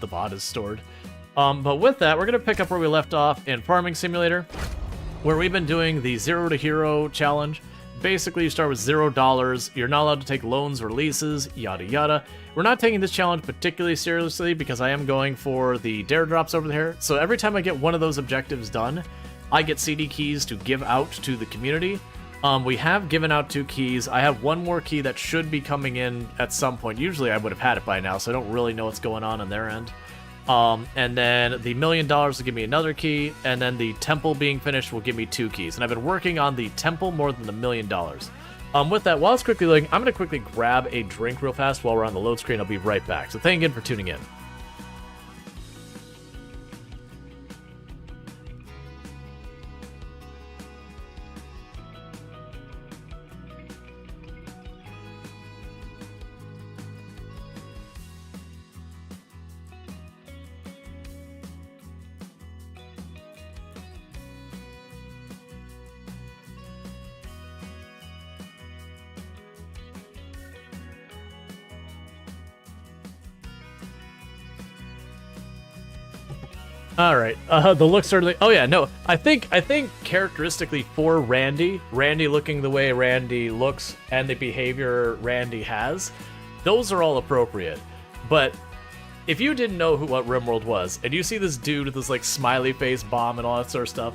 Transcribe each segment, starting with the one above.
the bot is stored. But with that, we're going to pick up where we left off in Farming Simulator, where we've been doing the Zero to Hero challenge. Basically, you start with $0. You're not allowed to take loans or leases, yada yada. We're not taking this challenge particularly seriously because I am going for the dare drops over there. So every time I get one of those objectives done, I get CD keys to give out to the community. We have given out 2 keys. I have one more key that should be coming in at some point. Usually I would have had it by now, so I don't really know what's going on their end. And then the $1 million will give me another key, and then the temple being finished will give me 2 keys. And I've been working on the temple more than the $1 million. With that, while it's quickly loading, I'm going to quickly grab a drink real fast while we're on the load screen. I'll be right back. So thank you again for tuning in. All right, the looks certainly. Oh yeah, no, I think characteristically for Randy looking the way Randy looks and the behavior Randy has, those are all appropriate. But if you didn't know what RimWorld was, and you see this dude with this like smiley face bomb and all that sort of stuff,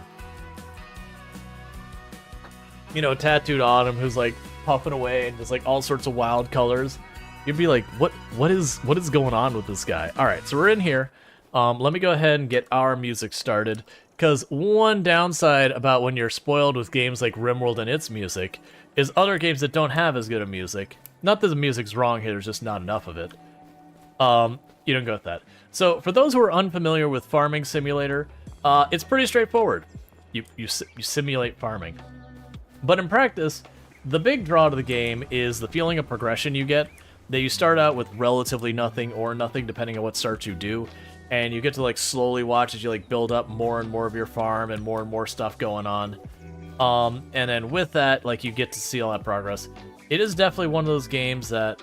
you know, tattooed on him, who's like puffing away and just like all sorts of wild colors, you'd be like, what is going on with this guy? All right, so we're in here. Let me go ahead and get our music started, because one downside about when you're spoiled with games like RimWorld and its music is other games that don't have as good of music. Not that the music's wrong here, there's just not enough of it. You don't go with that. So, for those who are unfamiliar with Farming Simulator, it's pretty straightforward. You simulate farming. But in practice, the big draw to the game is the feeling of progression you get, that you start out with relatively nothing or nothing, depending on what starts you do. And you get to like slowly watch as you like build up more and more of your farm and more stuff going on. And then with that, like you get to see all that progress. It is definitely one of those games that...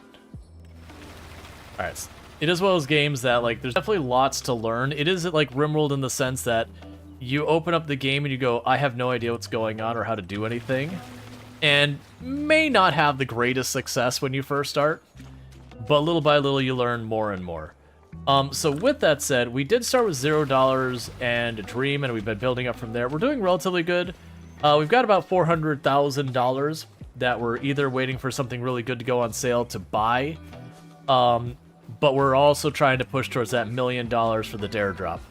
Alright, it is one of those games that like there's definitely lots to learn. It is like RimWorld in the sense that you open up the game and you go, I have no idea what's going on or how to do anything. And may not have the greatest success when you first start. But little by little you learn more and more. So with that said, we did start with $0 and a dream, and we've been building up from there. We're doing relatively good. We've got about $400,000 that we're either waiting for something really good to go on sale to buy, but we're also trying to push towards that $1 million for the dare drop.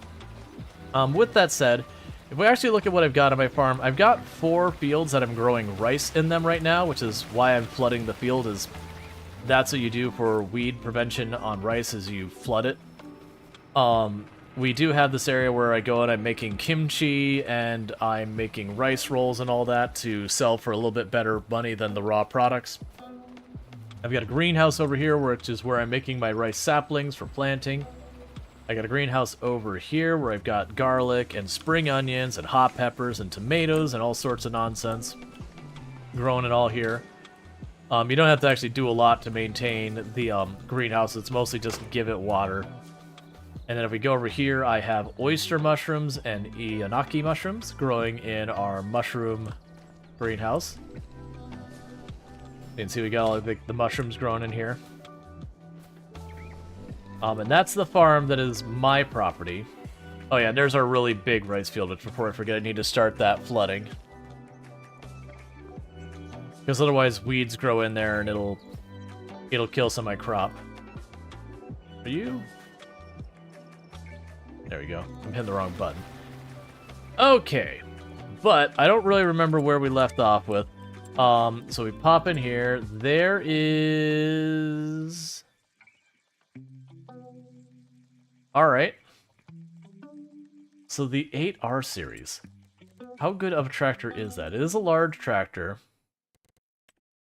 With that said, if we actually look at what I've got on my farm, I've got 4 fields that I'm growing rice in them right now, which is why I'm flooding the field. Is that's what you do for weed prevention on rice, is you flood it. We do have this area where I go and I'm making kimchi and I'm making rice rolls and all that to sell for a little bit better money than the raw products. I've got a greenhouse over here, which is where I'm making my rice saplings for planting. I got a greenhouse over here where I've got garlic and spring onions and hot peppers and tomatoes and all sorts of nonsense. Growing it all here. You don't have to actually do a lot to maintain the greenhouse. It's mostly just give it water. And then if we go over here, I have oyster mushrooms and Inaki mushrooms growing in our mushroom greenhouse. You can see we got all the mushrooms growing in here. And that's the farm that is my property. Oh yeah, there's our really big rice field, which before I forget, I need to start that flooding. Because otherwise weeds grow in there and it'll kill some of my crop. Are you? There we go. I'm hitting the wrong button. Okay. But I don't really remember where we left off with. So we pop in here. There is... Alright. So the 8R series. How good of a tractor is that? It is a large tractor.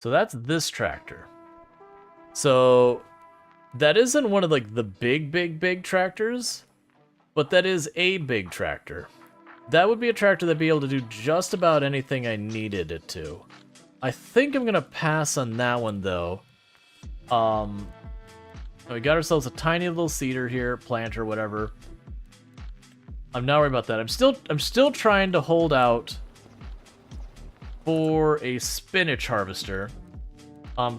So that's this tractor. So that isn't one of like the big tractors, but that is a big tractor. That would be a tractor that'd be able to do just about anything I needed it to. I think I'm gonna pass on that one though. And we got ourselves a tiny little cedar here, plant or whatever. I'm not worried about that. I'm still trying to hold out for a spinach harvester.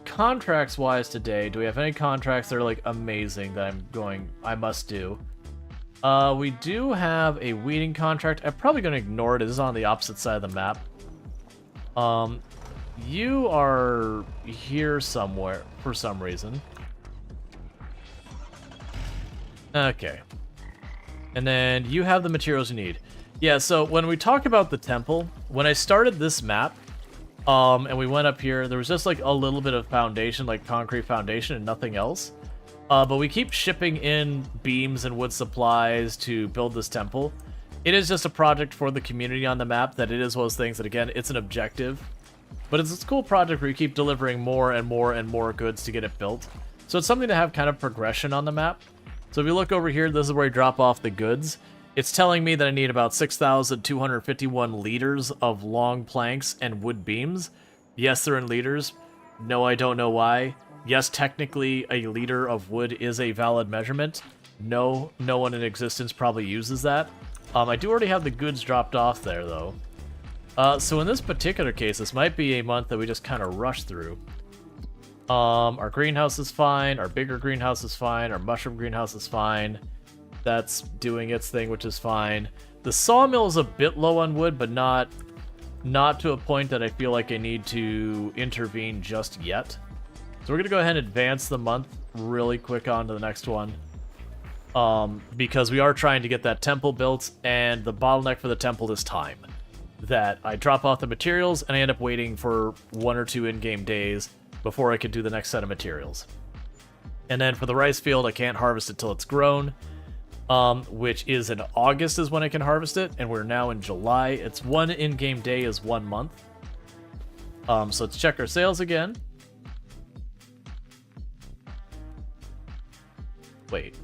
Contracts wise today, do we have any contracts that are like amazing that I must do? We do have a weeding contract. I'm probably gonna ignore it. It is on the opposite side of the map. You are here somewhere for some reason. Okay. And then you have the materials you need. Yeah, so when we talk about the temple, when I started this map, and we went up here, there was just like a little bit of foundation, like concrete foundation and nothing else. But we keep shipping in beams and wood supplies to build this temple. It is just a project for the community on the map that it is one of those things that, again, it's an objective. But it's a cool project where you keep delivering more and more and more goods to get it built. So it's something to have kind of progression on the map. So if you look over here, this is where you drop off the goods. It's telling me that I need about 6,251 liters of long planks and wood beams. Yes, they're in liters. No, I don't know why. Yes, technically, a liter of wood is a valid measurement. No, no one in existence probably uses that. I do already have the goods dropped off there, though. So in this particular case, this might be a month that we just kind of rush through. Our greenhouse is fine. Our bigger greenhouse is fine. Our mushroom greenhouse is fine. That's doing its thing, which is fine. The sawmill is a bit low on wood, but not to a point that I feel like I need to intervene just yet. So we're going to go ahead and advance the month really quick on to the next one. Because we are trying to get that temple built, and the bottleneck for the temple is time. That I drop off the materials, and I end up waiting for 1 or 2 in-game days before I could do the next set of materials. And then for the rice field, I can't harvest it till it's grown, which is in August is when I can harvest it, and we're now in July. It's 1 in-game day is 1 month. So let's check our sales again. Wait.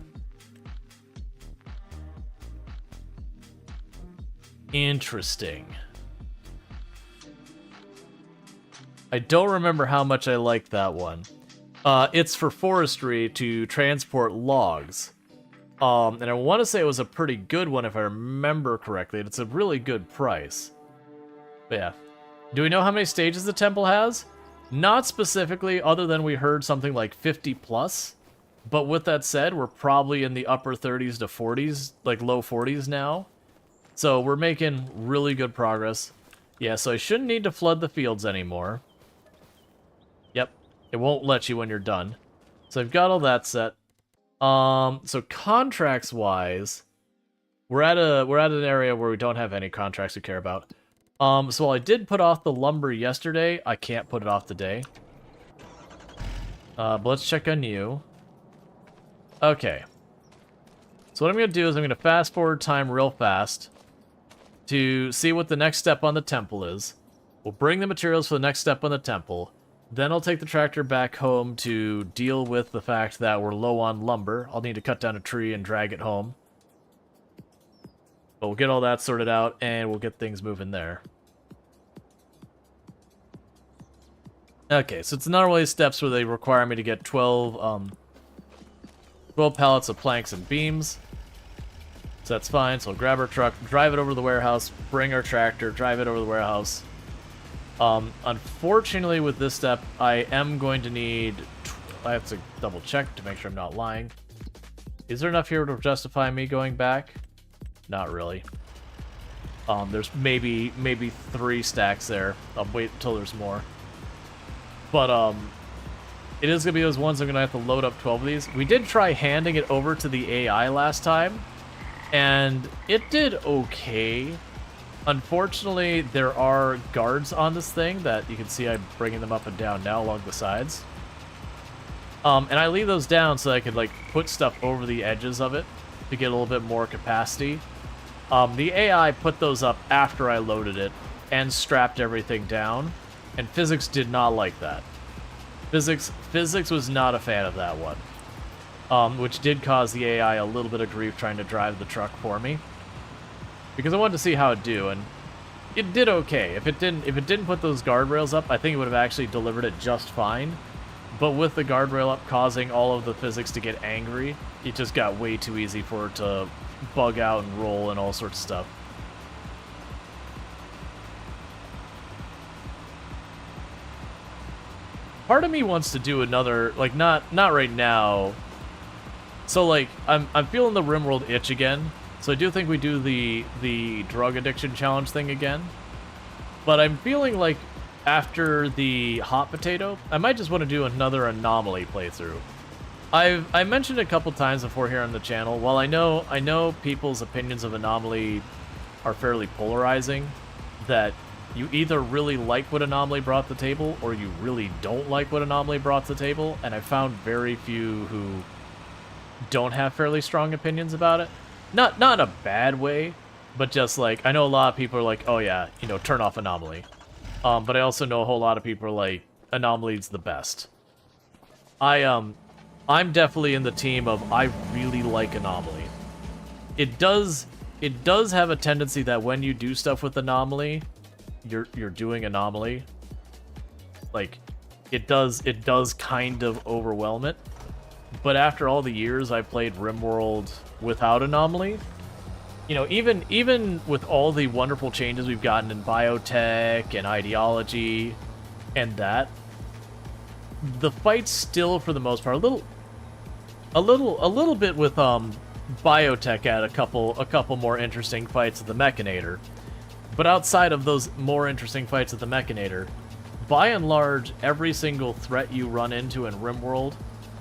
Interesting. I don't remember how much I liked that one. It's for forestry to transport logs. And I want to say it was a pretty good one if I remember correctly. It's a really good price. But yeah. Do we know how many stages the temple has? Not specifically, other than we heard something like 50 plus. But with that said, we're probably in the upper 30s to 40s, like low 40s now. So we're making really good progress. Yeah, so I shouldn't need to flood the fields anymore. Yep, it won't let you when you're done. So I've got all that set. So contracts-wise, we're at an area where we don't have any contracts we care about. So while I did put off the lumber yesterday, I can't put it off today. But let's check on you. Okay. So what I'm going to do is I'm going to fast forward time real fast to see what the next step on the temple is. We'll bring the materials for the next step on the temple. Then I'll take the tractor back home to deal with the fact that we're low on lumber. I'll need to cut down a tree and drag it home. But we'll get all that sorted out, and we'll get things moving there. Okay, so it's not really steps where they require me to get 12 pallets of planks and beams. So that's fine. So I'll grab our truck, drive it over to the warehouse, bring our tractor, drive it over to the warehouse. Unfortunately, with this step, I am going to need... I have to double check to make sure I'm not lying. Is there enough here to justify me going back? Not really. There's maybe 3 stacks there. I'll wait until there's more. But, it is going to be those ones I'm going to have to load up 12 of these. We did try handing it over to the AI last time, and it did okay. Unfortunately, there are guards on this thing that you can see I'm bringing them up and down now along the sides. And I leave those down so I could, like, put stuff over the edges of it to get a little bit more capacity. The AI put those up after I loaded it and strapped everything down, and physics did not like that. Physics was not a fan of that one, which did cause the AI a little bit of grief trying to drive the truck for me, because I wanted to see how it'd do, and it did okay. If it didn't put those guardrails up, I think it would have actually delivered it just fine. But with the guardrail up causing all of the physics to get angry, it just got way too easy for it to bug out and roll and all sorts of stuff. Part of me wants to do another, like, not right now. So, like, I'm feeling the RimWorld itch again. So I do think we do the drug addiction challenge thing again. But I'm feeling like after the hot potato, I might just want to do another anomaly playthrough. I mentioned a couple times before here on the channel. While I know people's opinions of anomaly are fairly polarizing, that you either really like what anomaly brought to the table or you really don't like what anomaly brought to the table, and I found very few who don't have fairly strong opinions about it. Not in a bad way, but just like, I know a lot of people are like, oh yeah, you know, turn off anomaly. But I also know a whole lot of people are like, anomaly's the best. I'm definitely in the team of I really like anomaly. It does have a tendency that when you do stuff with anomaly, you're doing anomaly. Like, it does kind of overwhelm it. But after all the years I played RimWorld without anomaly, you know, even with all the wonderful changes we've gotten in biotech and ideology and that, the fights still, for the most part, a little bit with biotech at a couple more interesting fights with the Mechanator. But outside of those more interesting fights with the Mechanator, by and large, every single threat you run into in RimWorld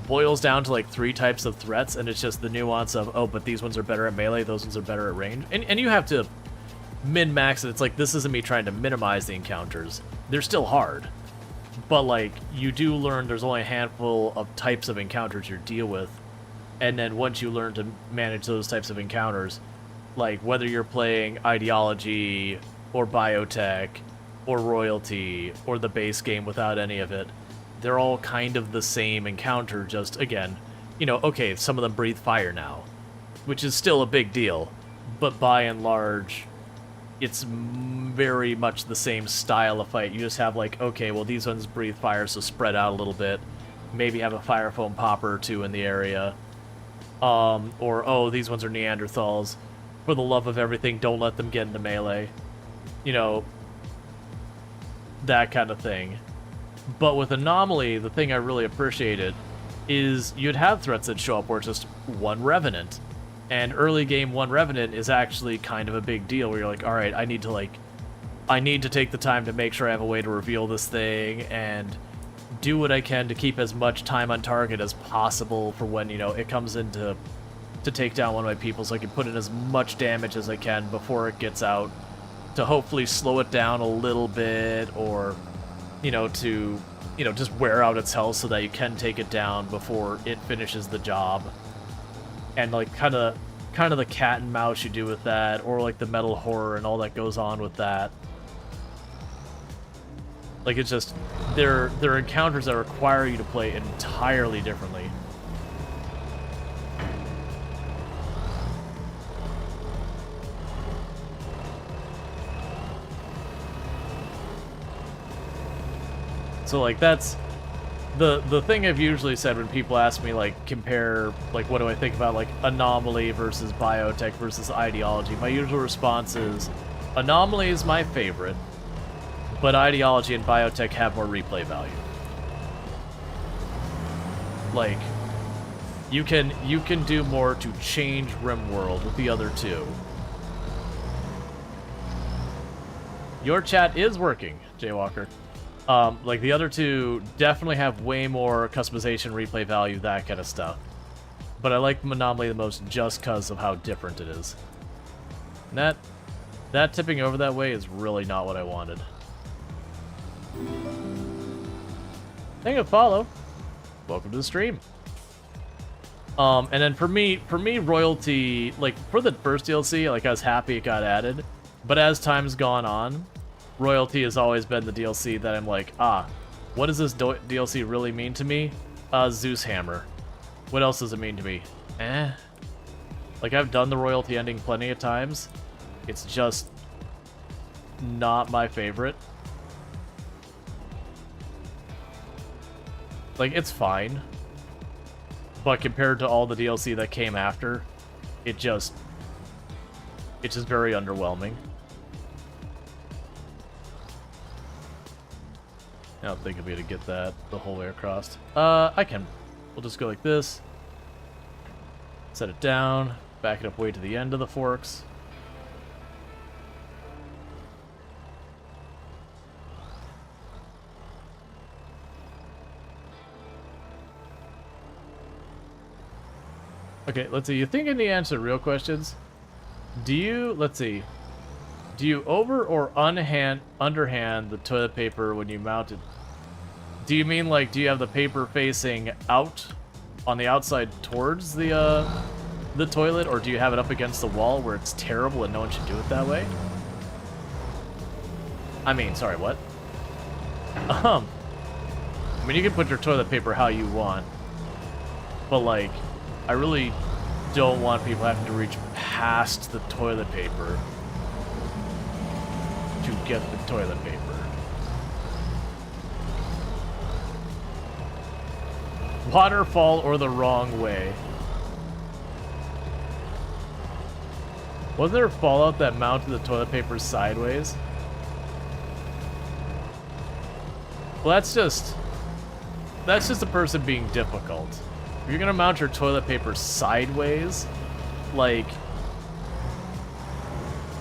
boils down to like 3 types of threats, and it's just the nuance of, oh, but these ones are better at melee, those ones are better at range. And you have to min-max it. It's like, this isn't me trying to minimize the encounters. They're still hard. But like, you do learn there's only a handful of types of encounters you deal with. And then once you learn to manage those types of encounters, like whether you're playing ideology or biotech or royalty or the base game without any of it, they're all kind of the same encounter, just, again, you know, okay, some of them breathe fire now, which is still a big deal, but by and large, it's very much the same style of fight. You just have, like, okay, well, these ones breathe fire, so spread out a little bit, maybe have a fire foam popper or 2 in the area, or, oh, these ones are Neanderthals, for the love of everything, don't let them get into melee, you know, that kind of thing. But with Anomaly, the thing I really appreciated is you'd have threats that show up where it's just 1 Revenant. And early game 1 Revenant is actually kind of a big deal, where you're like, alright, I need to take the time to make sure I have a way to reveal this thing, and do what I can to keep as much time on target as possible for when, you know, it comes in to take down one of my people, so I can put in as much damage as I can before it gets out, to hopefully slow it down a little bit, or, you know, to, you know, just wear out its health so that you can take it down before it finishes the job. And, like, kind of the cat and mouse you do with that, or, like, the metal horror and all that goes on with that. Like, it's just, there are encounters that require you to play entirely differently. So, like, that's the thing I've usually said when people ask me, like, compare, like, what do I think about, like, Anomaly versus Biotech versus Ideology. My usual response is, Anomaly is my favorite, but Ideology and Biotech have more replay value. Like, you can do more to change RimWorld with the other 2. Your chat is working, Jaywalker. Like, the other 2 definitely have way more customization, replay value, that kind of stuff. But I like Anomaly the most just because of how different it is. And that tipping over that way is really not what I wanted. Thank you, follow. Welcome to the stream. And then for me, Royalty, like, for the first DLC, like, I was happy it got added. But as time's gone on, Royalty has always been the DLC that I'm like, what does this DLC really mean to me? Zeus Hammer. What else does it mean to me? Like, I've done the Royalty ending plenty of times. It's just not my favorite. Like, it's fine. But compared to all the DLC that came after, it's just very underwhelming. I don't think I'll be able to get that the whole way across. I can. We'll just go like this. Set it down. Back it up way to the end of the forks. Okay, let's see. You think in the answer to real questions? Do you, let's see. Do you over or underhand the toilet paper when you mount it? Do you mean like, do you have the paper facing out on the outside towards the toilet, or do you have it up against the wall where it's terrible and no one should do it that way? I mean, sorry, what? I mean, you can put your toilet paper how you want, but like, I really don't want people having to reach past the toilet paper to get the toilet paper. Waterfall or the wrong way. Wasn't there a Fallout that mounted the toilet paper sideways? Well, that's just a person being difficult. If you're gonna mount your toilet paper sideways, like,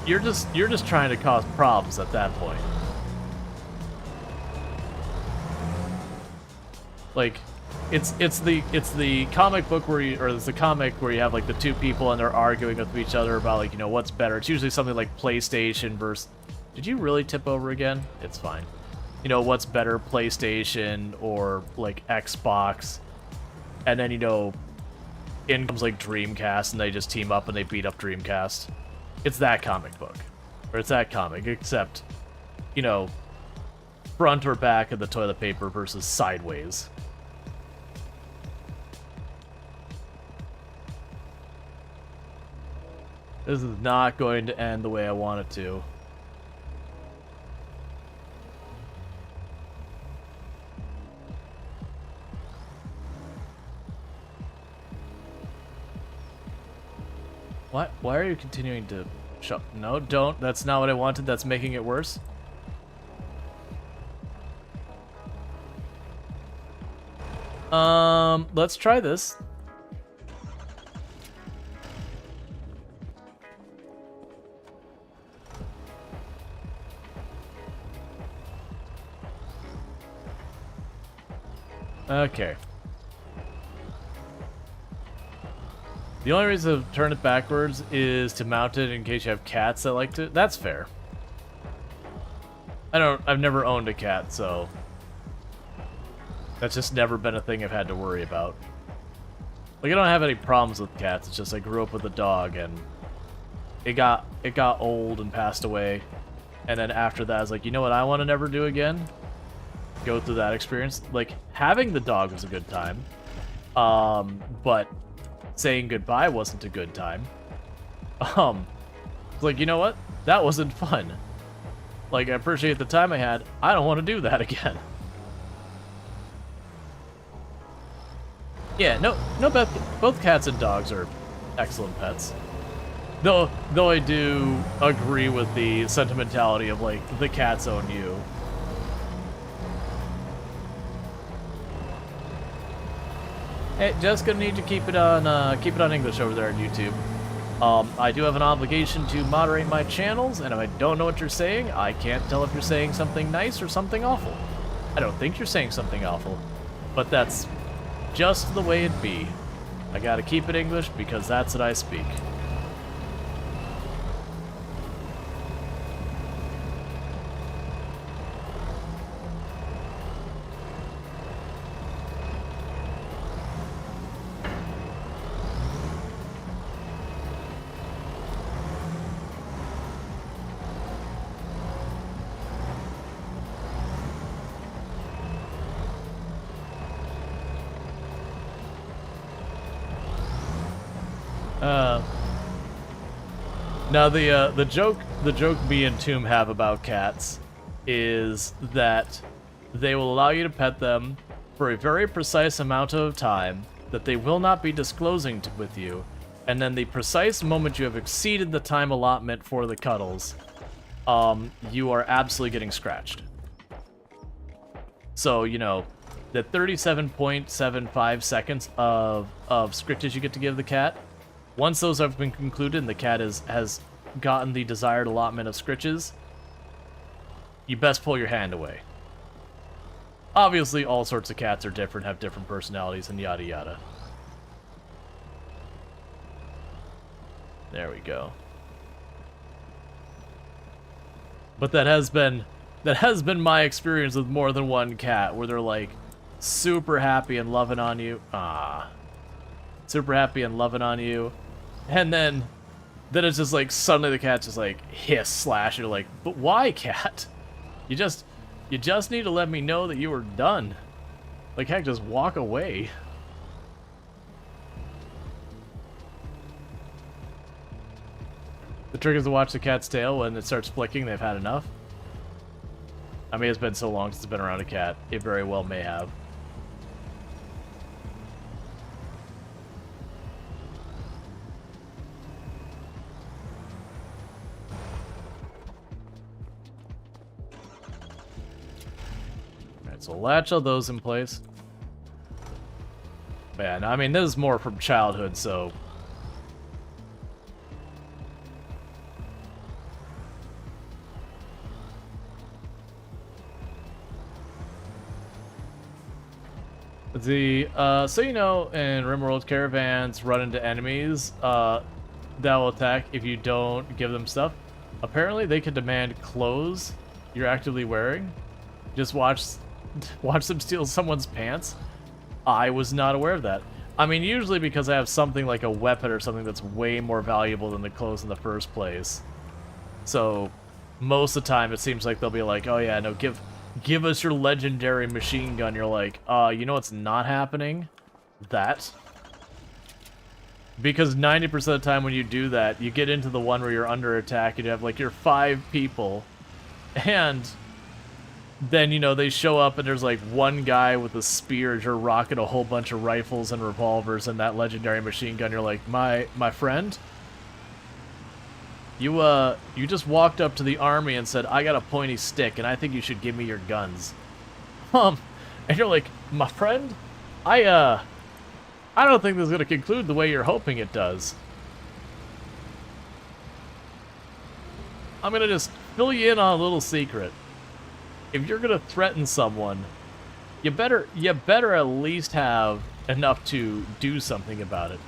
you're just trying to cause problems at that point. Like, it's the comic book where you, or it's the comic where you have like the two people and they're arguing with each other about, like, you know, what's better. It's usually something like PlayStation versus. Did you really tip over again? It's fine. You know, what's better, PlayStation or like Xbox? And then, you know, in comes like Dreamcast and they just team up and they beat up Dreamcast. It's that comic book. Or it's that comic, except, you know, front or back of the toilet paper versus sideways. This is not going to end the way I want it to. What? Why are you continuing to shut? No, don't. That's not what I wanted. That's making it worse. Let's try this. Okay. The only reason to turn it backwards is to mount it in case you have cats that like to. That's fair. I've never owned a cat, so that's just never been a thing I've had to worry about. Like, I don't have any problems with cats. It's just I grew up with a dog and it got old and passed away. And then after that, I was like, you know what I want to never do again? Go through that experience. Like, having the dog was a good time. But saying goodbye wasn't a good time. It's like, you know what? That wasn't fun. Like, I appreciate the time I had. I don't want to do that again. Yeah, no, both cats and dogs are excellent pets. Though I do agree with the sentimentality of, like, the cats own you. Hey, just gonna need to keep it on English over there on YouTube. I do have an obligation to moderate my channels, and if I don't know what you're saying, I can't tell if you're saying something nice or something awful. I don't think you're saying something awful, but that's just the way it be. I gotta keep it English because that's what I speak. Now the joke me and Tomb have about cats is that they will allow you to pet them, for a very precise amount of time that they will not be disclosing with you, and then the precise moment you have exceeded the time allotment for the cuddles, you are absolutely getting scratched. So, you know, the 37.75 seconds of scriptage you get to give the cat, once those have been concluded and the cat has gotten the desired allotment of scritches, you best pull your hand away. Obviously, all sorts of cats are different, have different personalities, and yada yada. There we go. But that has been my experience with more than one cat, where they're like super happy and loving on you. Super happy and loving on you, and then it's just like suddenly the cat just like hiss slash. You're like, but why, cat? You just need to let me know that you were done. Like, heck, just walk away. The trick is to watch the cat's tail. When it starts flicking, they've had enough. I mean, it's been so long since it's been around a cat. It very well may have. So latch all those in place. Man, I mean, this is more from childhood, so... So you know, in RimWorld, caravans run into enemies that will attack if you don't give them stuff. Apparently, they can demand clothes you're actively wearing. Just watch them steal someone's pants. I was not aware of that. I mean, usually because I have something like a weapon or something that's way more valuable than the clothes in the first place. So, most of the time it seems like they'll be like, oh yeah, no, give us your legendary machine gun. You're like, you know what's not happening? That. Because 90% of the time when you do that, you get into the one where you're under attack and you have like your 5 people, and then, you know, they show up and there's like one guy with a spear and you're rocking a whole bunch of rifles and revolvers and that legendary machine gun. You're like, my friend, you just walked up to the army and said, I got a pointy stick and I think you should give me your guns. And you're like, my friend, I don't think this is going to conclude the way you're hoping it does. I'm going to just fill you in on a little secret. If you're gonna threaten someone, you better at least have enough to do something about it.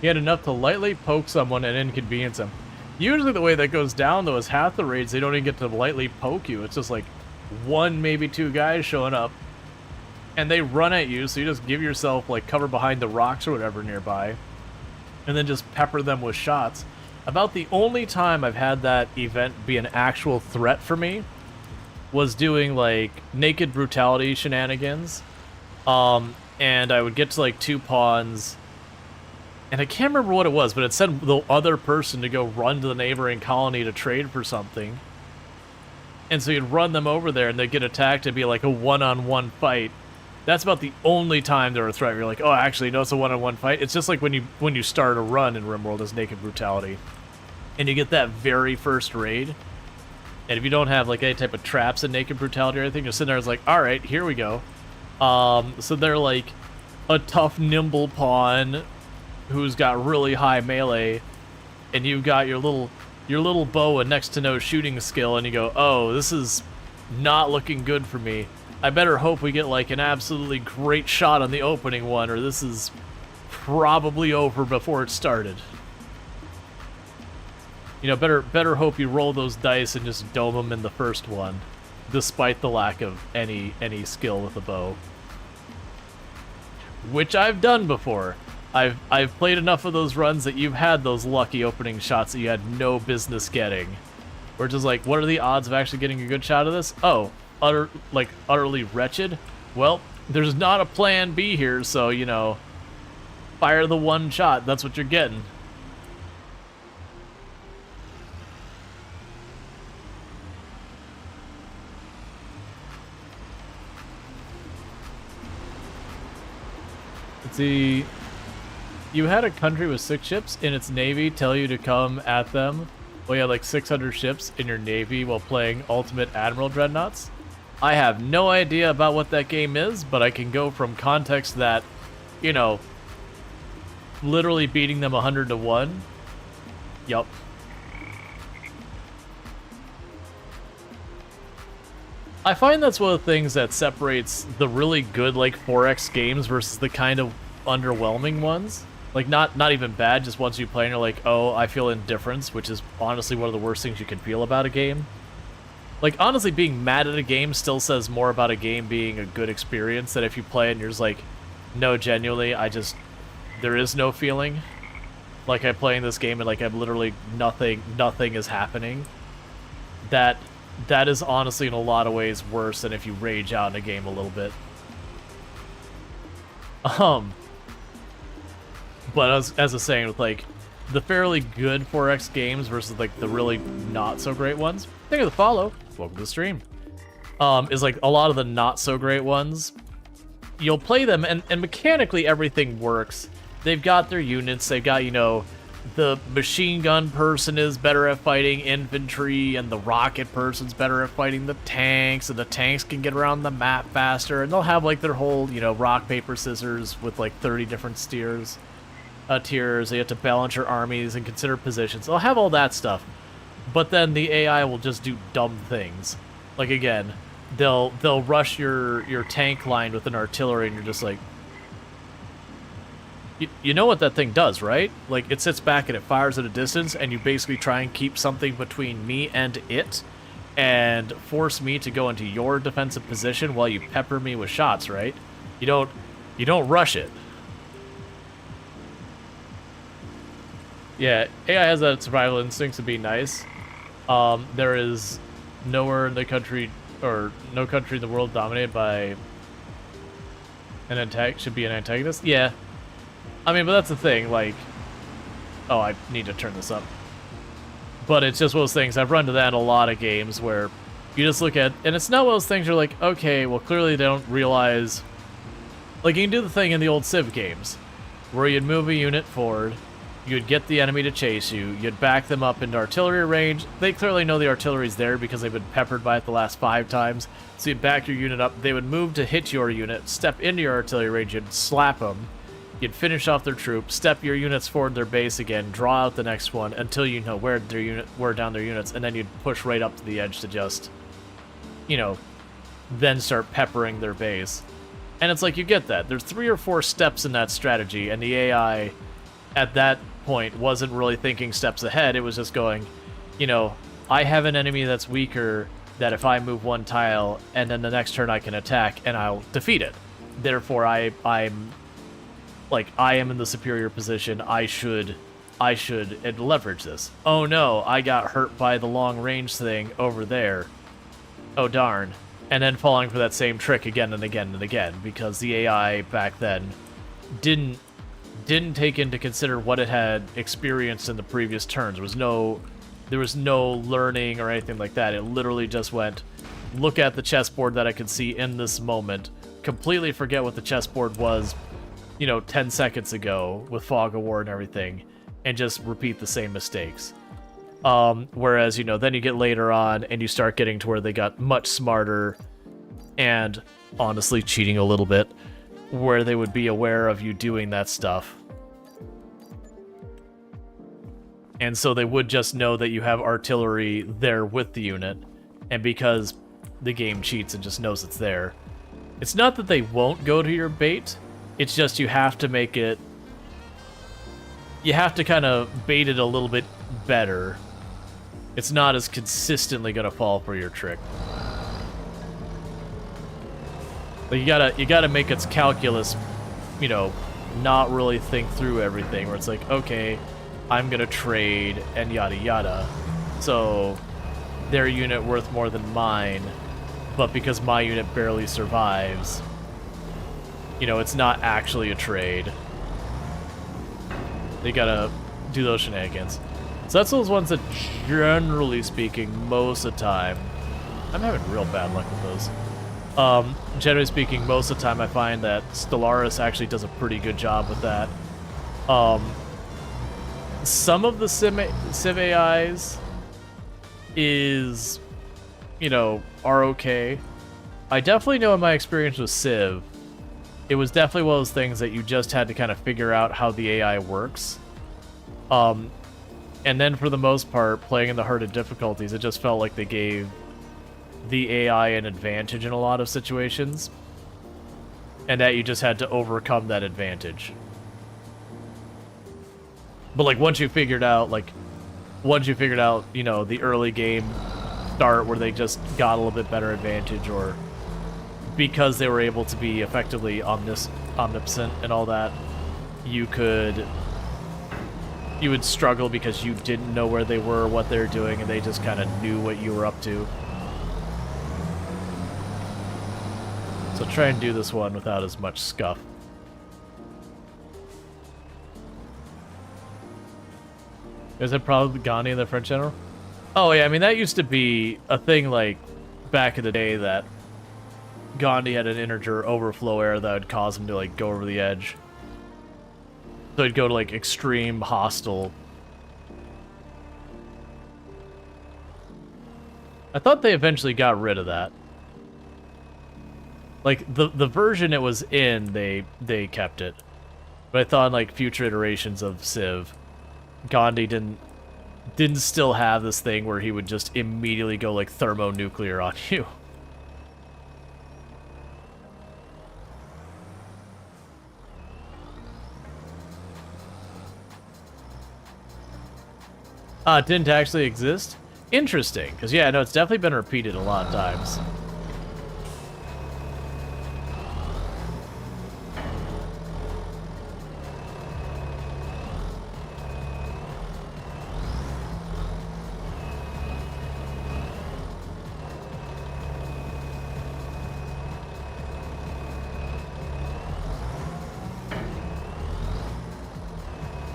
He had enough to lightly poke someone and inconvenience him. Usually the way that goes down, though, is half the raids, they don't even get to lightly poke you. It's just like 1, maybe 2 guys showing up, and they run at you, so you just give yourself, like, cover behind the rocks or whatever nearby, and then just pepper them with shots. About the only time I've had that event be an actual threat for me was doing, like, naked brutality shenanigans, and I would get to, like, 2 pawns, and I can't remember what it was, but it said the other person to go run to the neighboring colony to trade for something. And so you'd run them over there, and they'd get attacked. It'd be like a one-on-one fight. That's about the only time they're a threat. You're like, oh, actually, no, it's a one-on-one fight. It's just like when you start a run in RimWorld as Naked Brutality, and you get that very first raid. And if you don't have like any type of traps in Naked Brutality or anything, you're sitting there, it's like, all right, here we go. So they're like a tough, nimble pawn who's got really high melee, and you've got your little bow and next to no shooting skill, and you go, oh, this is not looking good for me. I better hope we get like an absolutely great shot on the opening one, or this is probably over before it started. You know, better hope you roll those dice and just dome them in the first one, despite the lack of any skill with a bow. Which I've done before. I've played enough of those runs that you've had those lucky opening shots that you had no business getting. We're just like, what are the odds of actually getting a good shot of this? Oh, utterly wretched? Well, there's not a plan B here, so, you know, fire the one shot. That's what you're getting. Let's see. You had a country with 6 ships in its navy tell you to come at them. Well, you had like 600 ships in your navy while playing Ultimate Admiral Dreadnoughts. I have no idea about what that game is, but I can go from context that, you know, literally beating them 100 to 1. Yup. I find that's one of the things that separates the really good, like, 4X games versus the kind of underwhelming ones. Like, not even bad, just once you play and you're like, oh, I feel indifference, which is honestly one of the worst things you can feel about a game. Like, honestly, being mad at a game still says more about a game being a good experience than if you play it and you're just like, no, genuinely, there is no feeling. Like, I'm playing this game and, like, I'm literally nothing is happening. That is honestly in a lot of ways worse than if you rage out in a game a little bit. But as I was saying, with like the fairly good 4X games versus like the really not so great ones, thank you for the follow. Welcome to the stream. Is like a lot of the not so great ones. You'll play them and mechanically everything works. They've got their units. They've got, you know, the machine gun person is better at fighting infantry, and the rocket person's better at fighting the tanks, and the tanks can get around the map faster, and they'll have like their whole, you know, rock, paper, scissors with like 30 different tiers. You have to balance your armies and consider positions. They'll have all that stuff. But then the AI will just do dumb things. Like, again, they'll rush your tank line with an artillery, and you're just like, you know what that thing does, right? Like, it sits back and it fires at a distance, and you basically try and keep something between me and it, and force me to go into your defensive position while you pepper me with shots, right? You don't rush it. Yeah, AI has that survival instinct to be nice. There is nowhere in the country, or no country in the world dominated by should be an antagonist. Yeah. I mean, but that's the thing, like, oh, I need to turn this up. But it's just one of those things, I've run to that in a lot of games where you just look at, and it's not one of those things you're like, okay, well, clearly they don't realize, like, you can do the thing in the old Civ games, where you'd move a unit forward, you'd get the enemy to chase you, you'd back them up into artillery range. They clearly know the artillery's there because they've been peppered by it the last 5 times. So you'd back your unit up, they would move to hit your unit, step into your artillery range, you'd slap them, you'd finish off their troop, step your units forward their base again, draw out the next one until you know where down their units, and then you'd push right up to the edge to just, you know, then start peppering their base. And it's like, you get that. There's 3 or 4 steps in that strategy, and the AI at that point wasn't really thinking steps ahead. It was just going, you know, I have an enemy that's weaker, that if I move 1 tile and then the next turn I can attack and I'll defeat it. Therefore I'm like, I am in the superior position. I should leverage this. Oh no, I got hurt by the long range thing over there. Oh darn. And then falling for that same trick again and again and again, because the AI back then didn't take into consider what it had experienced in the previous turns. There was no learning or anything like that. It literally just went, look at the chessboard that I could see in this moment, completely forget what the chessboard was, you know, 10 seconds ago with Fog of War and everything, and just repeat the same mistakes. Whereas, you know, then you get later on and you start getting to where they got much smarter and honestly cheating a little bit, where they would be aware of you doing that stuff. And so they would just know that you have artillery there with the unit, and because the game cheats and just knows it's there, it's not that they won't go to your bait, it's just you have to make it... You have to kind of bait it a little bit better. It's not as consistently going to fall for your trick. But you gotta make its calculus, you know, not really think through everything, where it's like, okay, I'm gonna trade and yada yada. So their unit worth more than mine, but because my unit barely survives, you know, it's not actually a trade. They gotta do those shenanigans. So that's those ones that, generally speaking, most of the time, I'm having real bad luck with those. Generally speaking, most of the time I find that Stellaris actually does a pretty good job with that. Some of the Civ AIs is, you know, are okay. I definitely know in my experience with Civ, it was definitely one of those things that you just had to kind of figure out how the AI works. And then for the most part, playing in the harder difficulties, it just felt like they gave the AI an advantage in a lot of situations, and that you just had to overcome that advantage. But like once you figured out, you know, the early game start where they just got a little bit better advantage, or because they were able to be effectively omnipotent and all that, you would struggle because you didn't know where they were, what they were doing, and they just kind of knew what you were up to. So try and do this one without as much scuff. Is it probably Gandhi in the French general? Oh yeah, I mean that used to be a thing like back in the day, that Gandhi had an integer overflow error that would cause him to like go over the edge. So he'd go to like extreme hostile. I thought they eventually got rid of that. Like the version it was in, they kept it. But I thought in like future iterations of Civ, Gandhi didn't still have this thing where he would just immediately go like thermonuclear on you. It didn't actually exist? Interesting, because yeah, no, it's definitely been repeated a lot of times.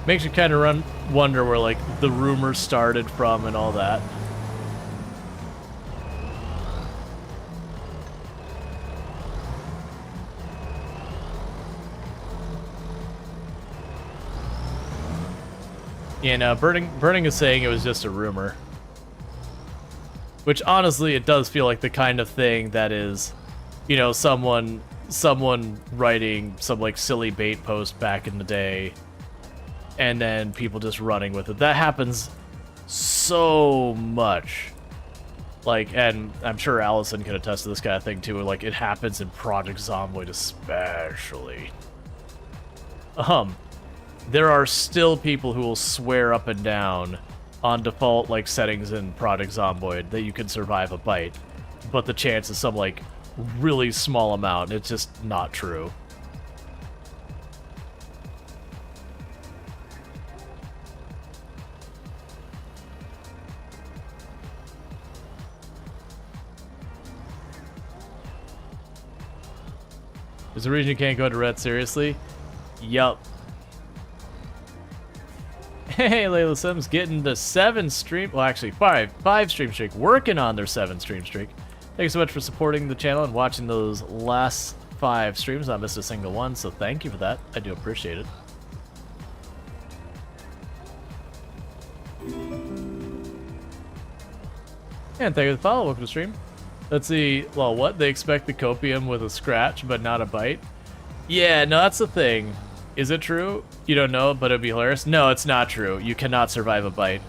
Makes you kind of wonder where, like, the rumors started from and all that. Yeah, no, Burning is saying it was just a rumor. Which, honestly, it does feel like the kind of thing that is, you know, someone writing some, like, silly bait post back in the day, and then people just running with it. That happens so much. Like, and I'm sure Allison can attest to this kind of thing too. Like, it happens in Project Zomboid especially. There are still people who will swear up and down on default, like, settings in Project Zomboid that you can survive a bite, but the chance is some, like, really small amount. It's just not true. Is the reason you can't go to Red, seriously? Yup. Hey, Layla Sims getting the 7 stream, well actually 5 stream streak, working on their 7 stream streak. Thank you so much for supporting the channel and watching those last 5 streams. I missed a single one, so thank you for that. I do appreciate it. And thank you for the follow. Welcome to the stream. Let's see. Well, what? They expect the copium with a scratch, but not a bite? Yeah, no, that's the thing. Is it true? You don't know, but it'd be hilarious? No, it's not true. You cannot survive a bite.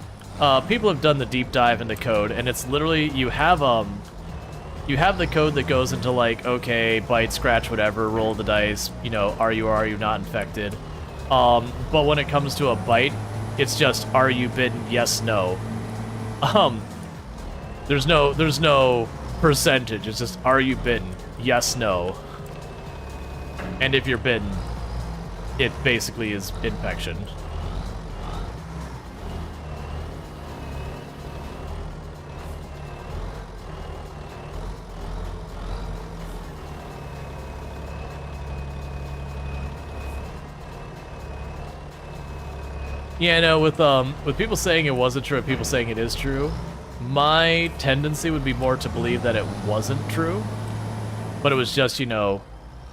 People have done the deep dive into code, and it's literally, you have the code that goes into, like, okay, bite, scratch, whatever, roll the dice, you know, are you not infected? But when it comes to a bite, it's just, are you bitten? Yes, no. There's no percentage. It's just, are you bitten? Yes, no. And if you're bitten, it basically is infection. Yeah, no, with people saying it wasn't true and people saying it is true, my tendency would be more to believe that it wasn't true, but it was just, you know,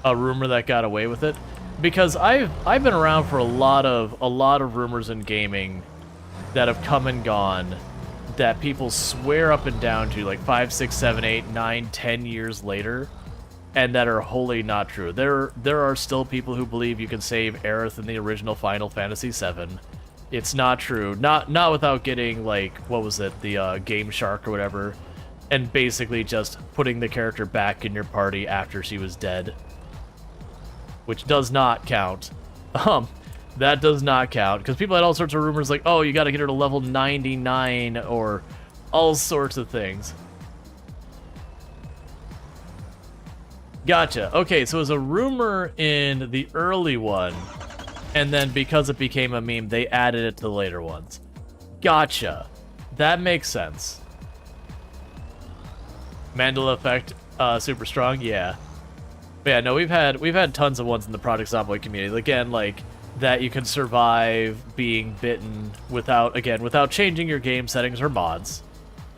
a rumor that got away with it. Because I've been around for a lot of rumors in gaming that have come and gone that people swear up and down to like 5, 6, 7, 8, 9, 10 years later, and that are wholly not true. There are still people who believe you can save Aerith in the original Final Fantasy VII. It's not true. Not without getting, like, what was it, the Game Shark or whatever, and basically just putting the character back in your party after she was dead. Which does not count. That does not count, because people had all sorts of rumors like, oh, you gotta get her to level 99, or all sorts of things. Gotcha. Okay, so it was a rumor in the early one, and then because it became a meme, they added it to the later ones. Gotcha. That makes sense. Mandela effect, super strong, yeah. But yeah, no, we've had tons of ones in the Project Zomboid community. Again, like that you can survive being bitten without changing your game settings or mods.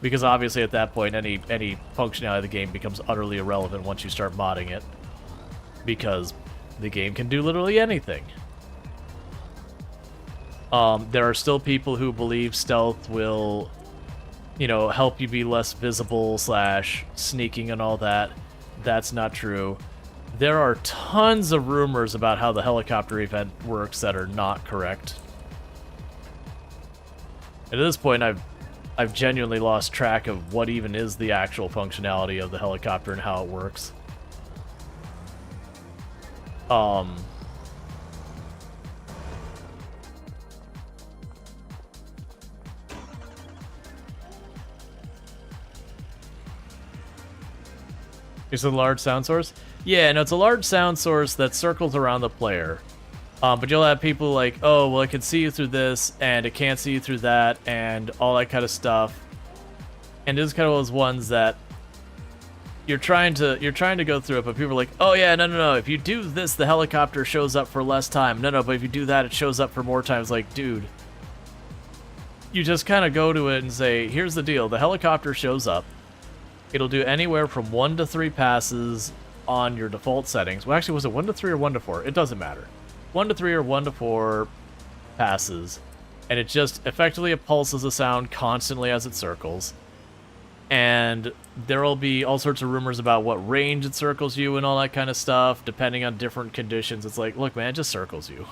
Because obviously at that point any functionality of the game becomes utterly irrelevant once you start modding it. Because the game can do literally anything. There are still people who believe stealth will, you know, help you be less visible / sneaking and all that. That's not true. There are tons of rumors about how the helicopter event works that are not correct. And at this point, I've genuinely lost track of what even is the actual functionality of the helicopter and how it works. It's a large sound source? Yeah, no, it's a large sound source that circles around the player. But you'll have people like, oh, well, it can see you through this, and it can't see you through that, and all that kind of stuff. And it's kind of those ones that you're trying to go through it, but people are like, oh yeah, no, if you do this, the helicopter shows up for less time. No, but if you do that, it shows up for more times. Like, dude, you just kind of go to it and say, here's the deal. The helicopter shows up. It'll do anywhere from 1 to 3 passes on your default settings. Well, actually, was it 1 to 3 or 1 to 4? It doesn't matter. 1 to 3 or 1 to 4 passes, and it just effectively pulses a sound constantly as it circles. And there will be all sorts of rumors about what range it circles you and all that kind of stuff, depending on different conditions. It's like, look, man, it just circles you.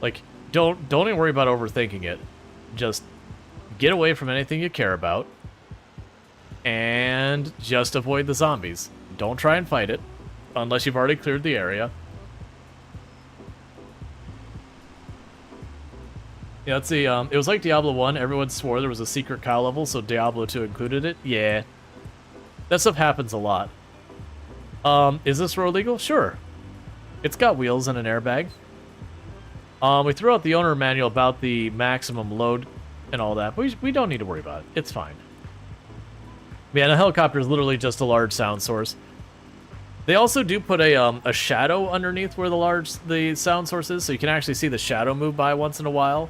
Like, don't even worry about overthinking it. Just get away from anything you care about, and just avoid the zombies. Don't try and fight it, unless you've already cleared the area. Yeah, let's see, it was like Diablo 1, everyone swore there was a secret cow level, so Diablo 2 included it? Yeah. That stuff happens a lot. Is this road legal? Sure. It's got wheels and an airbag. We threw out the owner manual about the maximum load and all that, but we don't need to worry about it. It's fine. Yeah, and a helicopter is literally just a large sound source. They also do put a shadow underneath where the sound source is, so you can actually see the shadow move by once in a while.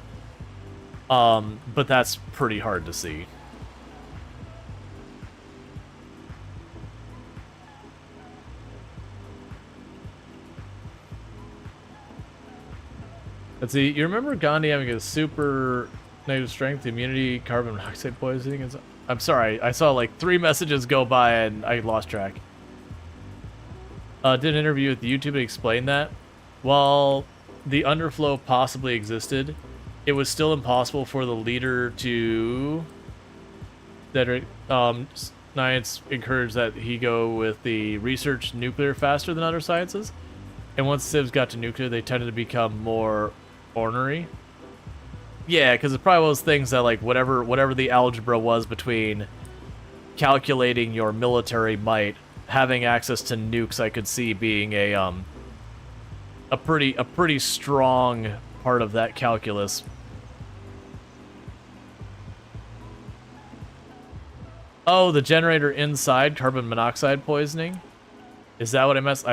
But that's pretty hard to see. Let's see, you remember Gandhi having a super negative strength, immunity, carbon monoxide poisoning? I'm sorry, I saw like 3 messages go by and I lost track. Did an interview with YouTube and explained that while the underflow possibly existed, it was still impossible for the leader to science encouraged that he go with the research nuclear faster than other sciences. And once civs got to nuclear, they tended to become more ornery. Yeah, because it's probably one of those things that, like, whatever the algebra was between calculating your military might, having access to nukes, I could see being a pretty strong part of that calculus. Oh, the generator inside, carbon monoxide poisoning? Is that what I messed?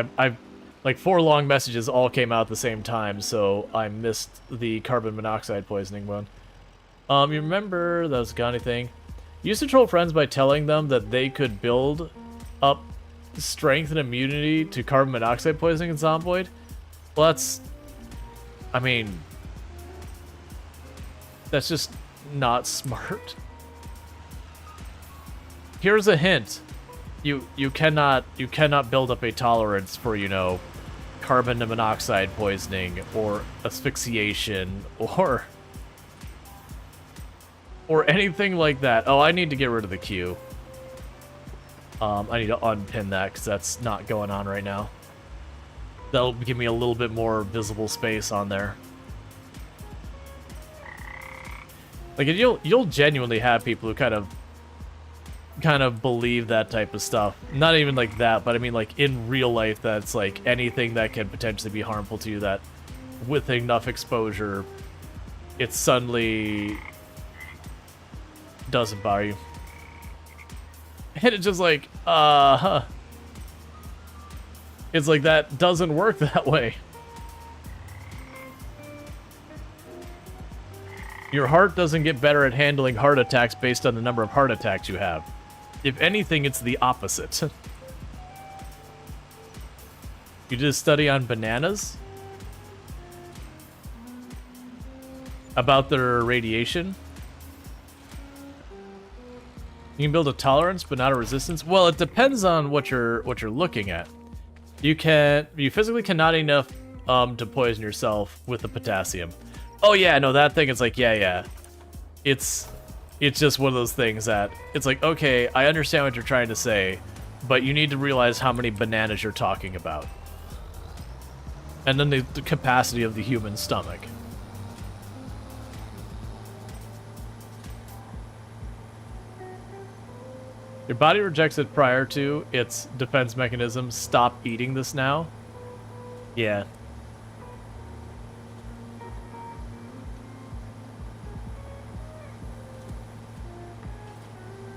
Like 4 long messages all came out at the same time, so I missed the carbon monoxide poisoning one. You remember that was got anything? You used to troll friends by telling them that they could build up strength and immunity to carbon monoxide poisoning in Zomboid. Well, that's... I mean... That's just not smart. Here's a hint. You cannot build up a tolerance for, you know, carbon monoxide poisoning or asphyxiation or anything like that. Oh, I need to get rid of the queue. I need to unpin that because that's not going on right now. That'll give me a little bit more visible space on there. Like, you'll genuinely have people who kind of believe that type of stuff. Not even like that, but I mean like in real life that's like anything that can potentially be harmful to you, that with enough exposure it suddenly doesn't bother you. And it's just like, it's like that doesn't work that way. Your heart doesn't get better at handling heart attacks based on the number of heart attacks you have. If anything, it's the opposite. You did a study on bananas? About their radiation? You can build a tolerance, but not a resistance? Well, it depends on what you're looking at. You physically cannot enough to poison yourself with the potassium. Oh yeah, no, that thing is like, yeah. It's just one of those things that it's like, okay, I understand what you're trying to say, but you need to realize how many bananas you're talking about. And then the capacity of the human stomach. Your body rejects it prior to its defense mechanism. Stop eating this now. Yeah.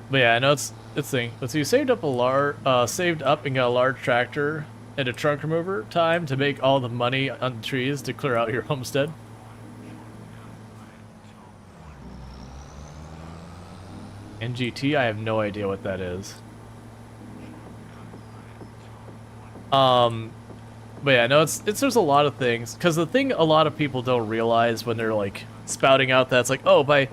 But yeah, I know it's thing. But so you saved up and got a large tractor and a trunk remover time to make all the money on trees to clear out your homestead. NGT, I have no idea what that is. But yeah, no, there's a lot of things, because the thing a lot of people don't realize when they're like spouting out that's like, oh, by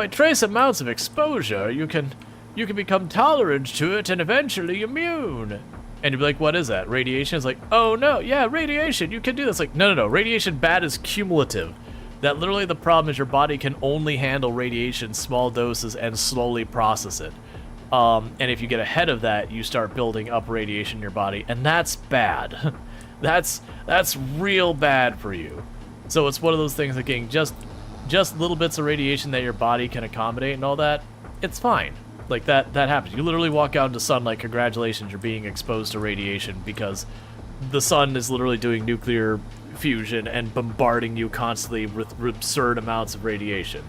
trace amounts of exposure, you can become tolerant to it and eventually immune. And you'd be like, what is that? Radiation? It's like, oh no, yeah, radiation, you can do this. Like, no, radiation bad is cumulative. That literally the problem is your body can only handle radiation small doses and slowly process it. And if you get ahead of that, you start building up radiation in your body, and that's bad. That's real bad for you. So it's one of those things that getting just little bits of radiation that your body can accommodate and all that, it's fine. Like that happens. You literally walk out into sunlight, congratulations, you're being exposed to radiation because the sun is literally doing nuclear fusion and bombarding you constantly with absurd amounts of radiation.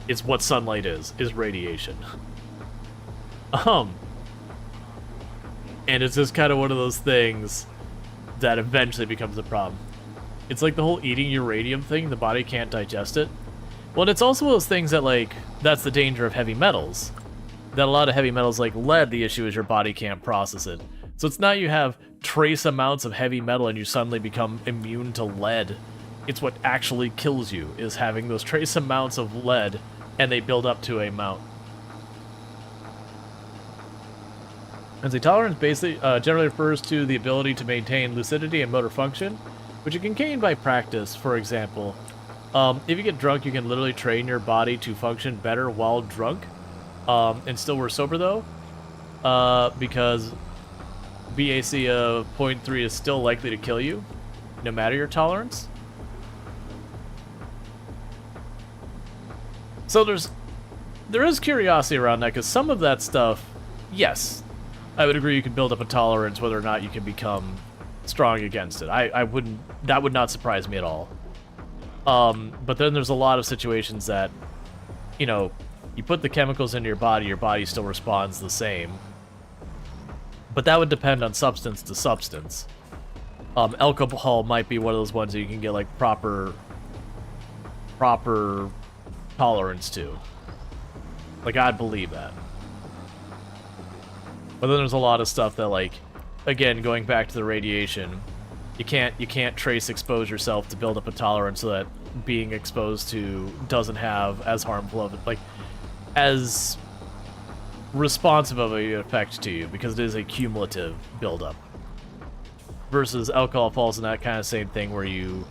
It's what sunlight is radiation. And it's just kind of one of those things that eventually becomes a problem. It's like the whole eating uranium thing, the body can't digest it. Well, and it's also one of those things that, like, that's the danger of heavy metals. That a lot of heavy metals like lead, the issue is your body can't process it. So it's not you have trace amounts of heavy metal and you suddenly become immune to lead. It's what actually kills you, is having those trace amounts of lead and they build up to a amount. As a tolerance basically generally refers to the ability to maintain lucidity and motor function, which you can gain by practice. For example, if you get drunk, you can literally train your body to function better while drunk. And still we're sober though, because BAC of 0.3 is still likely to kill you, no matter your tolerance. So there is curiosity around that, because some of that stuff, yes, I would agree you can build up a tolerance whether or not you can become strong against it. That would not surprise me at all. But then there's a lot of situations that, you know, you put the chemicals into your body still responds the same. But that would depend on substance to substance. Alcohol might be one of those ones that you can get like proper tolerance to. Like, I'd believe that. But then there's a lot of stuff that, like, again, going back to the radiation, you can't trace expose yourself to build up a tolerance so that being exposed to doesn't have as harmful of it, like, as responsive of an effect to you, because it is a cumulative buildup. Versus alcohol falls in that kind of same thing where you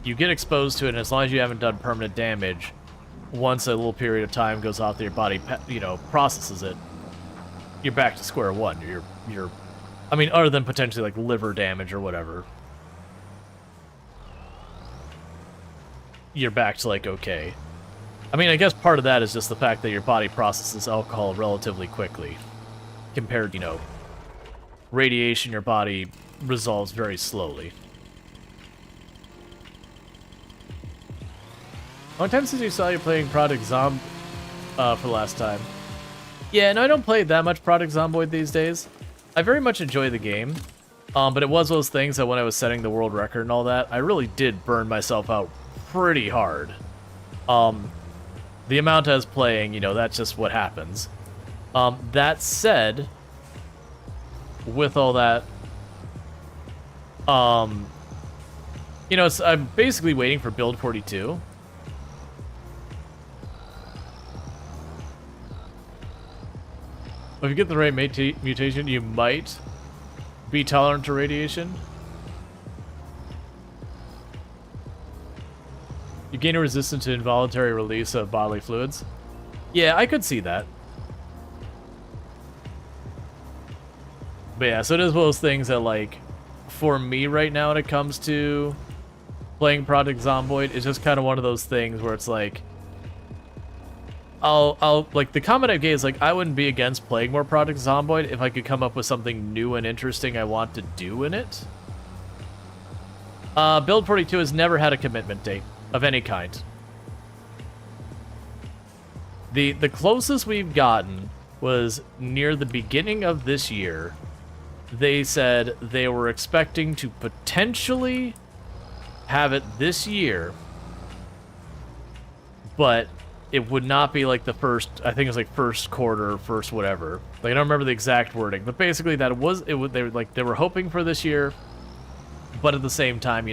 get exposed to it, and as long as you haven't done permanent damage, once a little period of time goes off that your body, processes it, you're back to square one. You're, I mean, other than potentially like liver damage or whatever, you're back to like okay. I mean, I guess part of that is just the fact that your body processes alcohol relatively quickly, compared, radiation. Your body resolves very slowly. Long time since you saw you playing Project Zomb for the last time. Yeah, no, I don't play that much Project Zomboid these days. I very much enjoy the game, but it was those things that when I was setting the world record and all that, I really did burn myself out pretty hard. The amount I was playing, that's just what happens. That said, with all that, I'm basically waiting for build 42. If you get the right mutation, you might be tolerant to radiation. You gain a resistance to involuntary release of bodily fluids. Yeah, I could see that. But yeah, so it is one of those things that, like, for me right now when it comes to playing Project Zomboid, it's just kind of one of those things where it's like, I'll like, the comment I gave is like, I wouldn't be against playing more Project Zomboid if I could come up with something new and interesting I want to do in it. Build 42 has never had a commitment date of any kind. The closest we've gotten was near the beginning of this year. They said they were expecting to potentially have it this year, but it would not be like the first, I think it was like first quarter, first whatever. Like, I don't remember the exact wording, but basically that they were hoping for this year, but at the same time,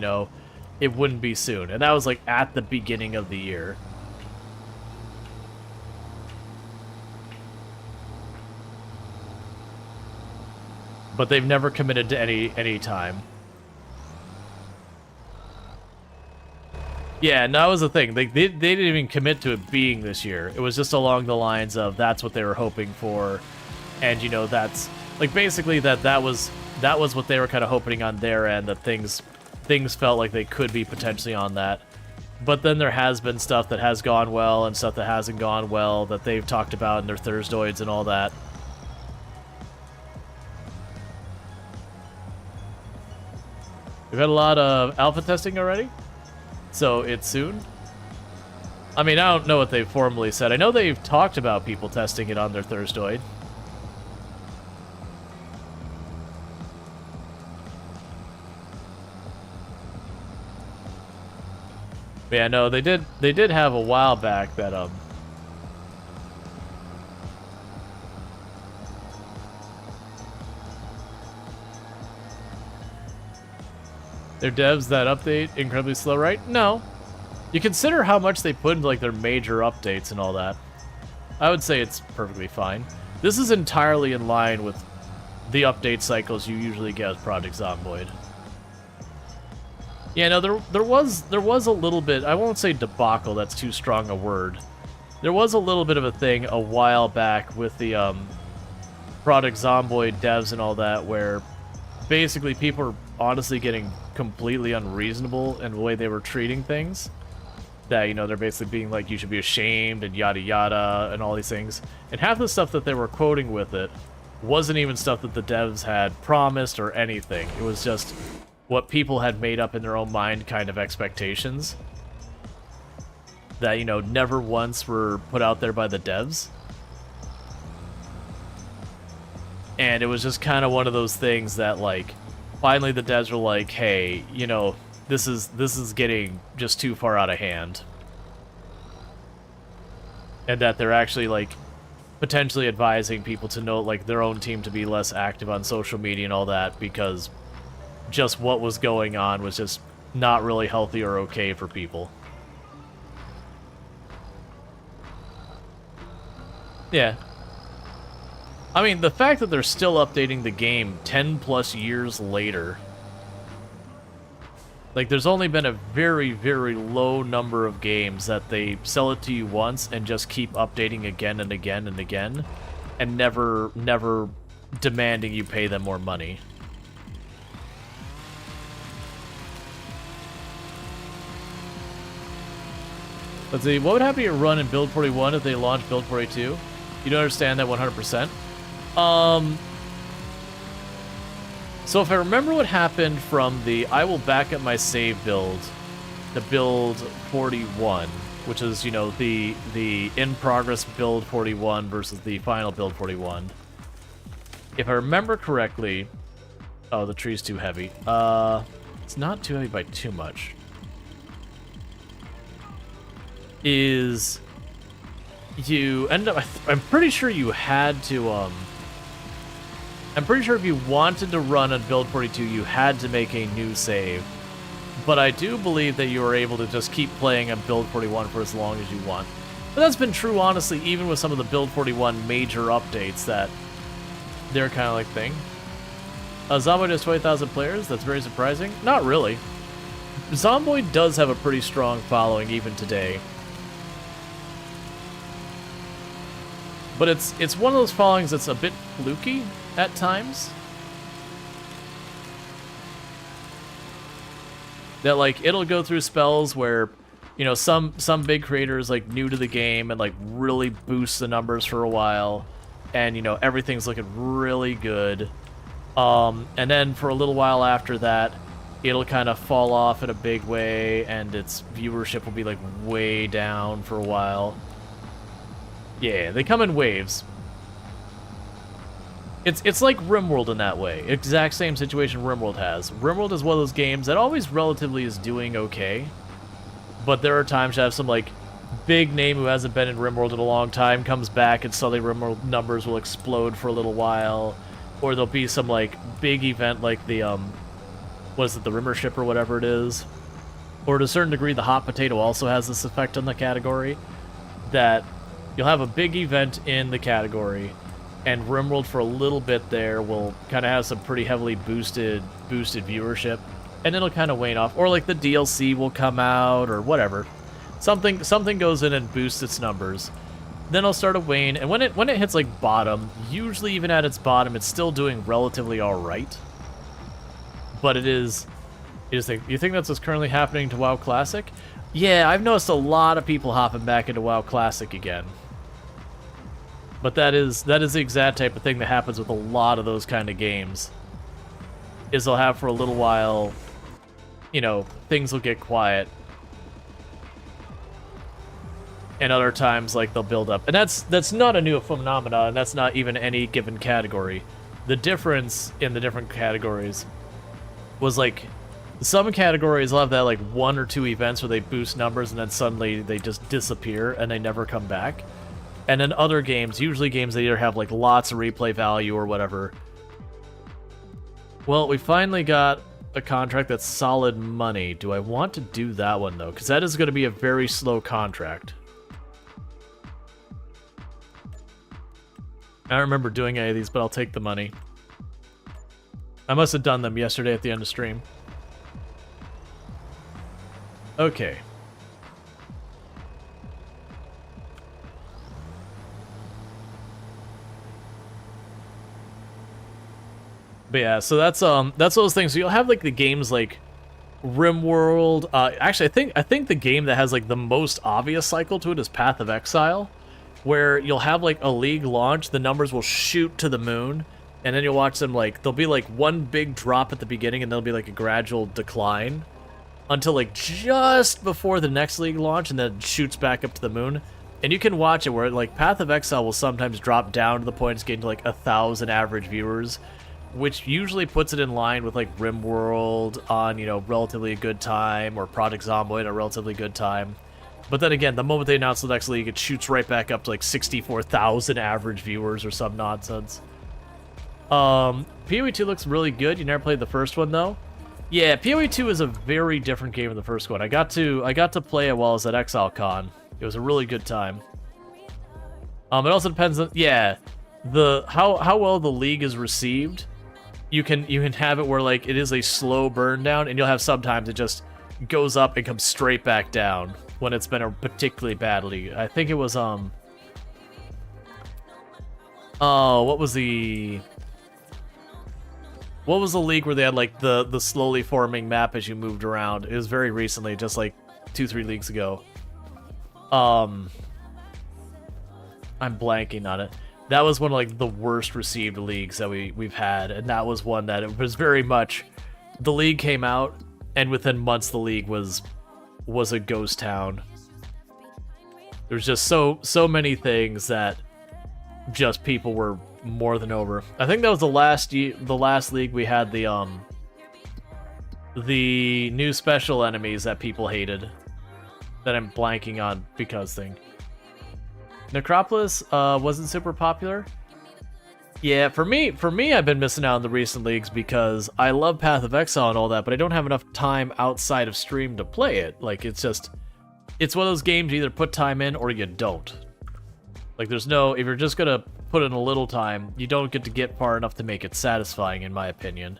it wouldn't be soon. And that was like at the beginning of the year. But they've never committed to any time. Yeah, and that was the thing. They didn't even commit to it being this year. It was just along the lines of that's what they were hoping for, and that's like basically that was what they were kind of hoping on their end, that things felt like they could be potentially on that. But then there has been stuff that has gone well and stuff that hasn't gone well that they've talked about in their Thursdoids and all that. We've had a lot of alpha testing already, so it's soon. I mean, I don't know what they've formally said. I know they've talked about people testing it on their Thursdoid. But yeah, no, they did have a while back that their devs, that update incredibly slow, right? No. You consider how much they put into like their major updates and all that. I would say it's perfectly fine. This is entirely in line with the update cycles you usually get with Project Zomboid. Yeah, no, there was a little bit, I won't say debacle, that's too strong a word. There was a little bit of a thing a while back with the Project Zomboid devs and all that, where basically people are honestly getting completely unreasonable in the way they were treating things. That, they're basically being like, you should be ashamed and yada yada and all these things. And half the stuff that they were quoting with it wasn't even stuff that the devs had promised or anything. It was just what people had made up in their own mind kind of expectations that, never once were put out there by the devs. And it was just kind of one of those things that, like, finally the devs were like, hey, you know, this is getting just too far out of hand. And that they're actually, like, potentially advising people to know, like, their own team to be less active on social media and all that, because just what was going on was just not really healthy or okay for people. Yeah. I mean, the fact that they're still updating the game 10 plus years later. Like, there's only been a very, very low number of games that they sell it to you once and just keep updating again and again and again, and never demanding you pay them more money. Let's see, what would happen to your run in Build 41 if they launched Build 42? You don't understand that 100%. So if I remember what happened from the I will back up my save build, the Build 41, which is, you know, the in-progress Build 41 versus the final Build 41. If I remember correctly... Oh, the tree's too heavy. It's not too heavy by too much. Is... You end up... I'm pretty sure you had to, I'm pretty sure if you wanted to run on Build 42, you had to make a new save. But I do believe that you were able to just keep playing on Build 41 for as long as you want. But that's been true, honestly, even with some of the Build 41 major updates that they're kind of like thing. Zomboid has 20,000 players? That's very surprising. Not really. Zomboid does have a pretty strong following even today. But it's one of those followings that's a bit fluky at times. That, like, it'll go through spells where, you know, some big creators, like, new to the game and, like, really boost the numbers for a while. And, you know, everything's looking really good. And then for a little while after that, it'll kind of fall off in a big way, and its viewership will be, like, way down for a while. Yeah, they come in waves. It's like RimWorld in that way. Exact same situation RimWorld has. RimWorld is one of those games that always relatively is doing okay, but there are times you have some, like, big name who hasn't been in RimWorld in a long time comes back and suddenly RimWorld numbers will explode for a little while, or there'll be some, like, big event like the, what is it, the Rimmership or whatever it is, or to a certain degree the Hot Potato also has this effect on the category, that you'll have a big event in the category, and RimWorld for a little bit there will kind of have some pretty heavily boosted viewership, and it'll kind of wane off. Or like the DLC will come out, or whatever. Something goes in and boosts its numbers. Then it'll start to wane, and when it hits like bottom, usually even at its bottom, it's still doing relatively alright. But it is... You think that's what's currently happening to WoW Classic? Yeah, I've noticed a lot of people hopping back into WoW Classic again. But that is the exact type of thing that happens with a lot of those kind of games. Is they'll have for a little while, you know, things will get quiet. And other times, like, they'll build up. And that's not a new phenomenon, and that's not even any given category. The difference in the different categories was, like, some categories will have that, like, 1 or 2 events where they boost numbers and then suddenly they just disappear and they never come back. And then other games, usually games that either have, like, lots of replay value or whatever. Well, we finally got a contract that's solid money. Do I want to do that one, though? Because that is going to be a very slow contract. I don't remember doing any of these, but I'll take the money. I must have done them yesterday at the end of stream. Okay. But yeah, so that's those things. So you'll have like the games like RimWorld. Actually, I think the game that has like the most obvious cycle to it is Path of Exile, where you'll have like a league launch, the numbers will shoot to the moon, and then you'll watch them like there'll be like one big drop at the beginning, and there'll be like a gradual decline until like just before the next league launch, and then it shoots back up to the moon. And you can watch it where like Path of Exile will sometimes drop down to the point it's getting to like 1,000 average viewers, which usually puts it in line with like RimWorld on, you know, relatively a good time, or Project Zomboid at a relatively good time. But then again, the moment they announce the next league, it shoots right back up to like 64,000 average viewers or some nonsense. PoE 2 looks really good. You never played the first one though? Yeah, PoE 2 is a very different game than the first one. I got to play it while I was at ExileCon. It was a really good time. It also depends on, yeah, how well the league is received. You can have it where like it is a slow burn down, and you'll have sometimes it just goes up and comes straight back down when it's been a particularly bad league. I think it was oh, what was the league where they had like the slowly forming map as you moved around? It was very recently, just like 2-3 leagues ago. I'm blanking on it. That was one of like the worst received leagues that we've had, and that was one that it was very much the league came out, and within months the league was a ghost town. There's just so many things that just people were more than over. I think that was the last league we had the new special enemies that people hated, that I'm blanking on because thing. Necropolis wasn't super popular. Yeah, for me, I've been missing out on the recent leagues because I love Path of Exile and all that, but I don't have enough time outside of stream to play it. Like, it's one of those games you either put time in or you don't. Like, if you're just gonna put in a little time, you don't get far enough to make it satisfying, in my opinion.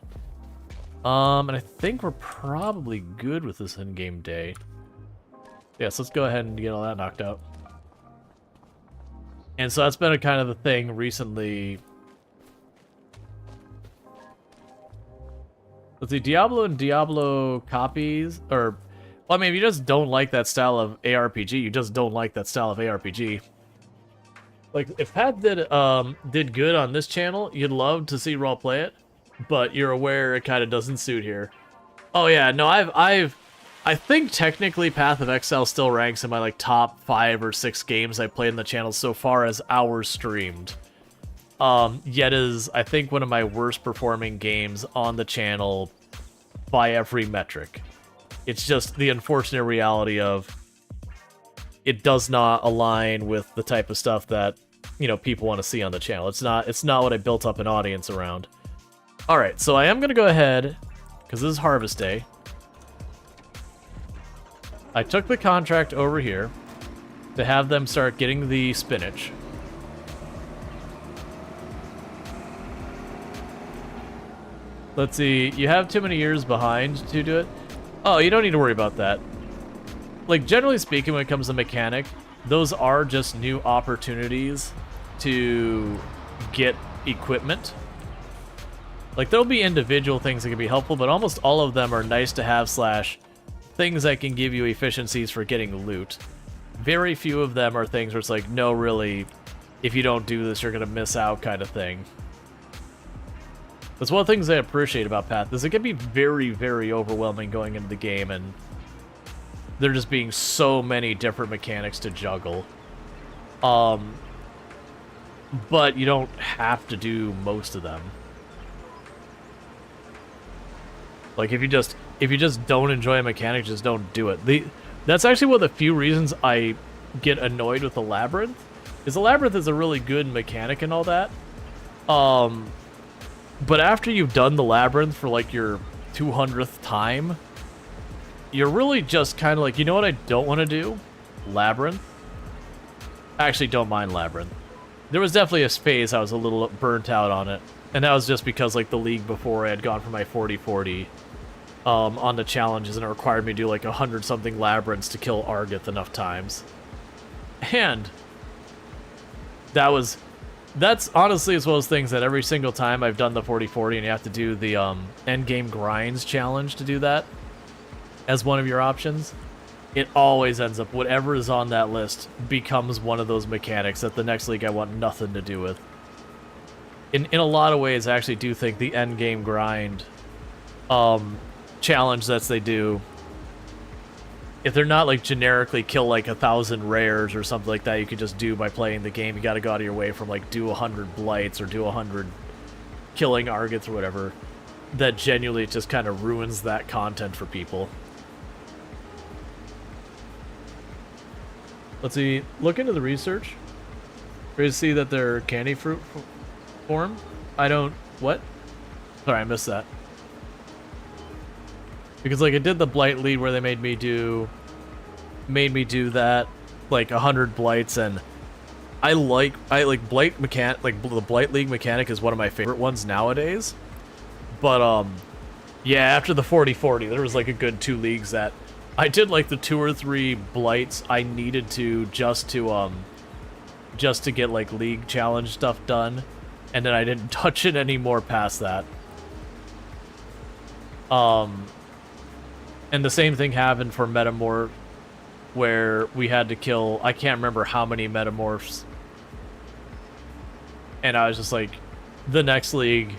And I think we're probably good with this in-game day. Yeah, so let's go ahead and get all that knocked out. And so that's been a kind of a thing recently. Let's see, Diablo and Diablo copies, or, well, I mean, if you just don't like that style of ARPG, you just don't like that style of ARPG. Like, if Pat did good on this channel, you'd love to see Rual play it, but you're aware it kind of doesn't suit here. Oh yeah, no, I think technically Path of Exile still ranks in my like top 5 or 6 games I played in the channel so far as hours streamed. Yet is, I think, one of my worst performing games on the channel by every metric. It's just the unfortunate reality of it does not align with the type of stuff that, you know, people want to see on the channel. It's not what I built up an audience around. All right, so I am going to go ahead, because this is Harvest Day. I took the contract over here to have them start getting the spinach. Let's see, you have too many years behind to do it. Oh, you don't need to worry about that. Like, generally speaking, when it comes to mechanic, those are just new opportunities to get equipment. Like, there'll be individual things that can be helpful, but almost all of them are nice to have / things that can give you efficiencies for getting loot. Very few of them are things where it's like, no, really, if you don't do this, you're gonna miss out kind of thing. That's one of the things I appreciate about Path, is it can be very, very overwhelming going into the game, and there just being so many different mechanics to juggle. But you don't have to do most of them. Like, if you just don't enjoy a mechanic, just don't do it. That's actually one of the few reasons I get annoyed with the Labyrinth, is the Labyrinth is a really good mechanic and all that. But after you've done the Labyrinth for like your 200th time, you're really just kind of like, you know what I don't want to do? Labyrinth. I actually don't mind Labyrinth. There was definitely a phase I was a little burnt out on it, and that was just because like the league before I had gone for my 40-40 on the challenges, and it required me to do like 100-something labyrinths to kill Argith enough times. And that's honestly as well as things that every single time I've done the 40-40 and you have to do the endgame grinds challenge to do that as one of your options, it always ends up, whatever is on that list becomes one of those mechanics that the next league I want nothing to do with. In a lot of ways, I actually do think the endgame grind challenge that they do, if they're not like generically kill like 1,000 rares or something like that you could just do by playing the game, you gotta go out of your way from like do 100 blights or do 100 killing Argets or whatever, that genuinely just kind of ruins that content for people. Let's see, look into the research. Ready to see that they're candy fruit form? I don't, what? Sorry, I missed that. Because like I did the Blight lead where they made me do that, like 100 blights, and I like Blight mechanic, like the Blight League mechanic is one of my favorite ones nowadays. But yeah, after the 40-40, there was like a good 2 leagues that I did like the 2 or 3 blights I needed to just to get like league challenge stuff done, and then I didn't touch it anymore past that. And the same thing happened for Metamorph, where we had to kill, I can't remember how many Metamorphs, and I was just like, the next league,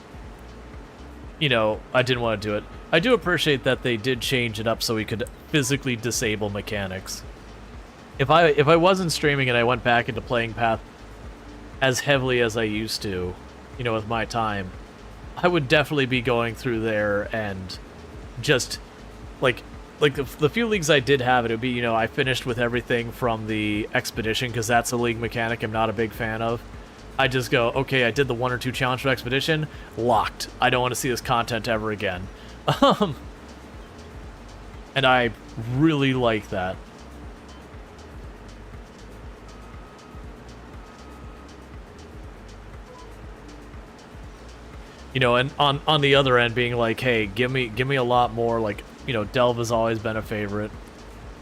you know, I didn't want to do it. I do appreciate that they did change it up so we could physically disable mechanics. If I wasn't streaming and I went back into playing Path as heavily as I used to, you know, with my time, I would definitely be going through there and just like the few leagues I did have, it would be, you know, I finished with everything from the expedition, because that's a league mechanic I'm not a big fan of. I just go, okay, I did the 1 or 2 challenge for expedition, locked. I don't want to see this content ever again. And I really like that. You know, and on the other end being like, hey, give me a lot more, like, you know, Delve has always been a favorite.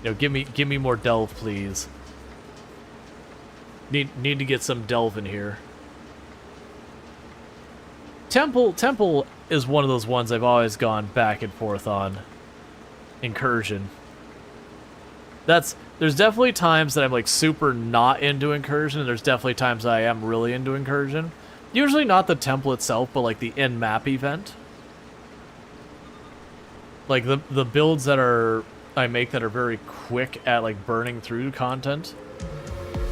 You know, give me more Delve, please. Need to get some Delve in here. Temple is one of those ones I've always gone back and forth on. Incursion. There's definitely times that I'm like super not into Incursion, and there's definitely times I am really into Incursion. Usually not the temple itself, but like the in-map event. Like the builds that I make that are very quick at like burning through content.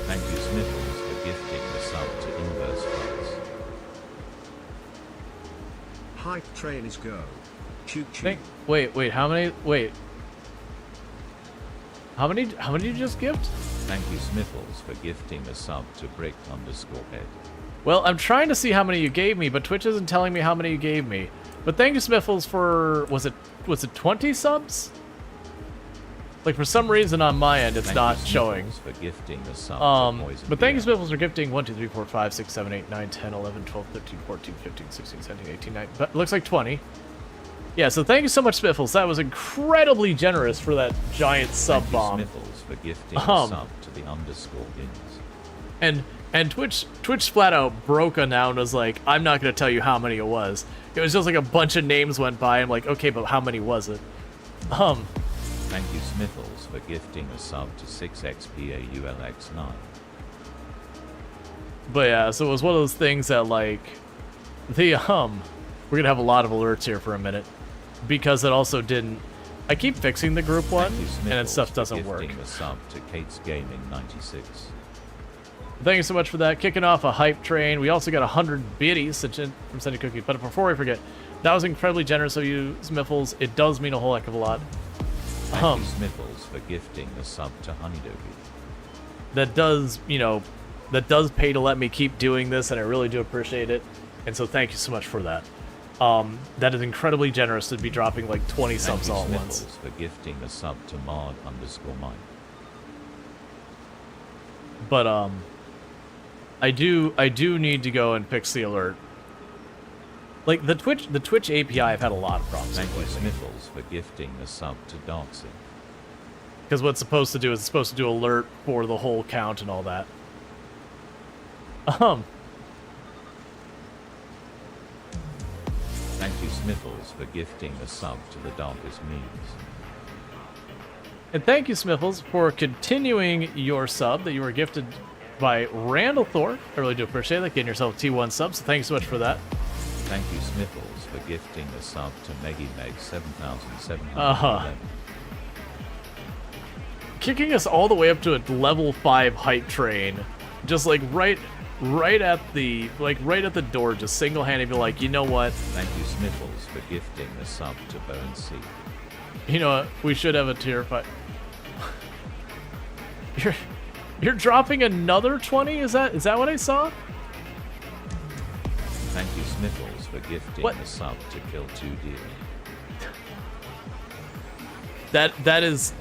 Thank you, Sniffles, for gifting the sub to Inverse Plus. Hype train is go. Choo choo. Wait, how many? Wait. How many did you just gift? Thank you, Sniffles, for gifting a sub to Brick_head. Well, I'm trying to see how many you gave me, but Twitch isn't telling me how many you gave me. But thank you, Smiffles, for was it 20 subs? Like for some reason on my end it's not showing. For gifting a sub but thank you, Smiffles, for gifting 1, 2, 3, 4, 5, 6, 7, 8, 9, 10, 11, 12, 13, 14, 15, 16, 17, 18, 19. But it looks like 20. Yeah, so thank you so much, Smiffles. That was incredibly generous for that giant sub bomb. Thank you, Smiffles, for gifting a sub to the _gins. And Twitch flat out broke on now and was like, I'm not going to tell you how many it was. It was just like a bunch of names went by. I'm like, okay, but how many was it? Thank you, Smiffles, for gifting a sub to 6xPAULX9. But yeah, so it was one of those things that like, we're going to have a lot of alerts here for a minute. Because it also didn't, I keep fixing the group one, and then stuff doesn't work. Gifting a sub to Kate's Gaming 96. Thank you so much for that. Kicking off a hype train. We also got 100 biddies from Sunny Cookie. But before we forget, that was incredibly generous of you, Smiffles. It does mean a whole heck of a lot. Thank you, Smiffles, for gifting a sub to Honeydogi. That does, you know, that does pay to let me keep doing this, and I really do appreciate it. And so thank you so much for that. That is incredibly generous to be dropping like 20 subs all at once. Thank you, Smiffles, for gifting a sub to Mod_Mike. But I do need to go and fix the alert. Like the Twitch API, I've had a lot of problems with. Thank you, Smiffles, for gifting a sub to Darksync. Because what's supposed to do is it's supposed to do alert for the whole count and all that. Thank you, Smiffles, for gifting a sub to the Darkest Memes. And thank you, Smiffles, for continuing your sub that you were gifted by Randall Thor. I really do appreciate that, getting yourself a T1 sub, so thank you so much for that. Thank you, Smiffles, for gifting a sub to MeggyMeg 7711. Kicking us all the way up to a level 5 hype train. Just like right right at the door, just single-handedly be like, you know what? Thank you, Sniffles, for gifting the sub to Bone C. You know what? We should have a tier fight. You're dropping another 20? Is that what I saw? Thank you, Sniffles, for gifting the sub to Kill 2 Deer. That is,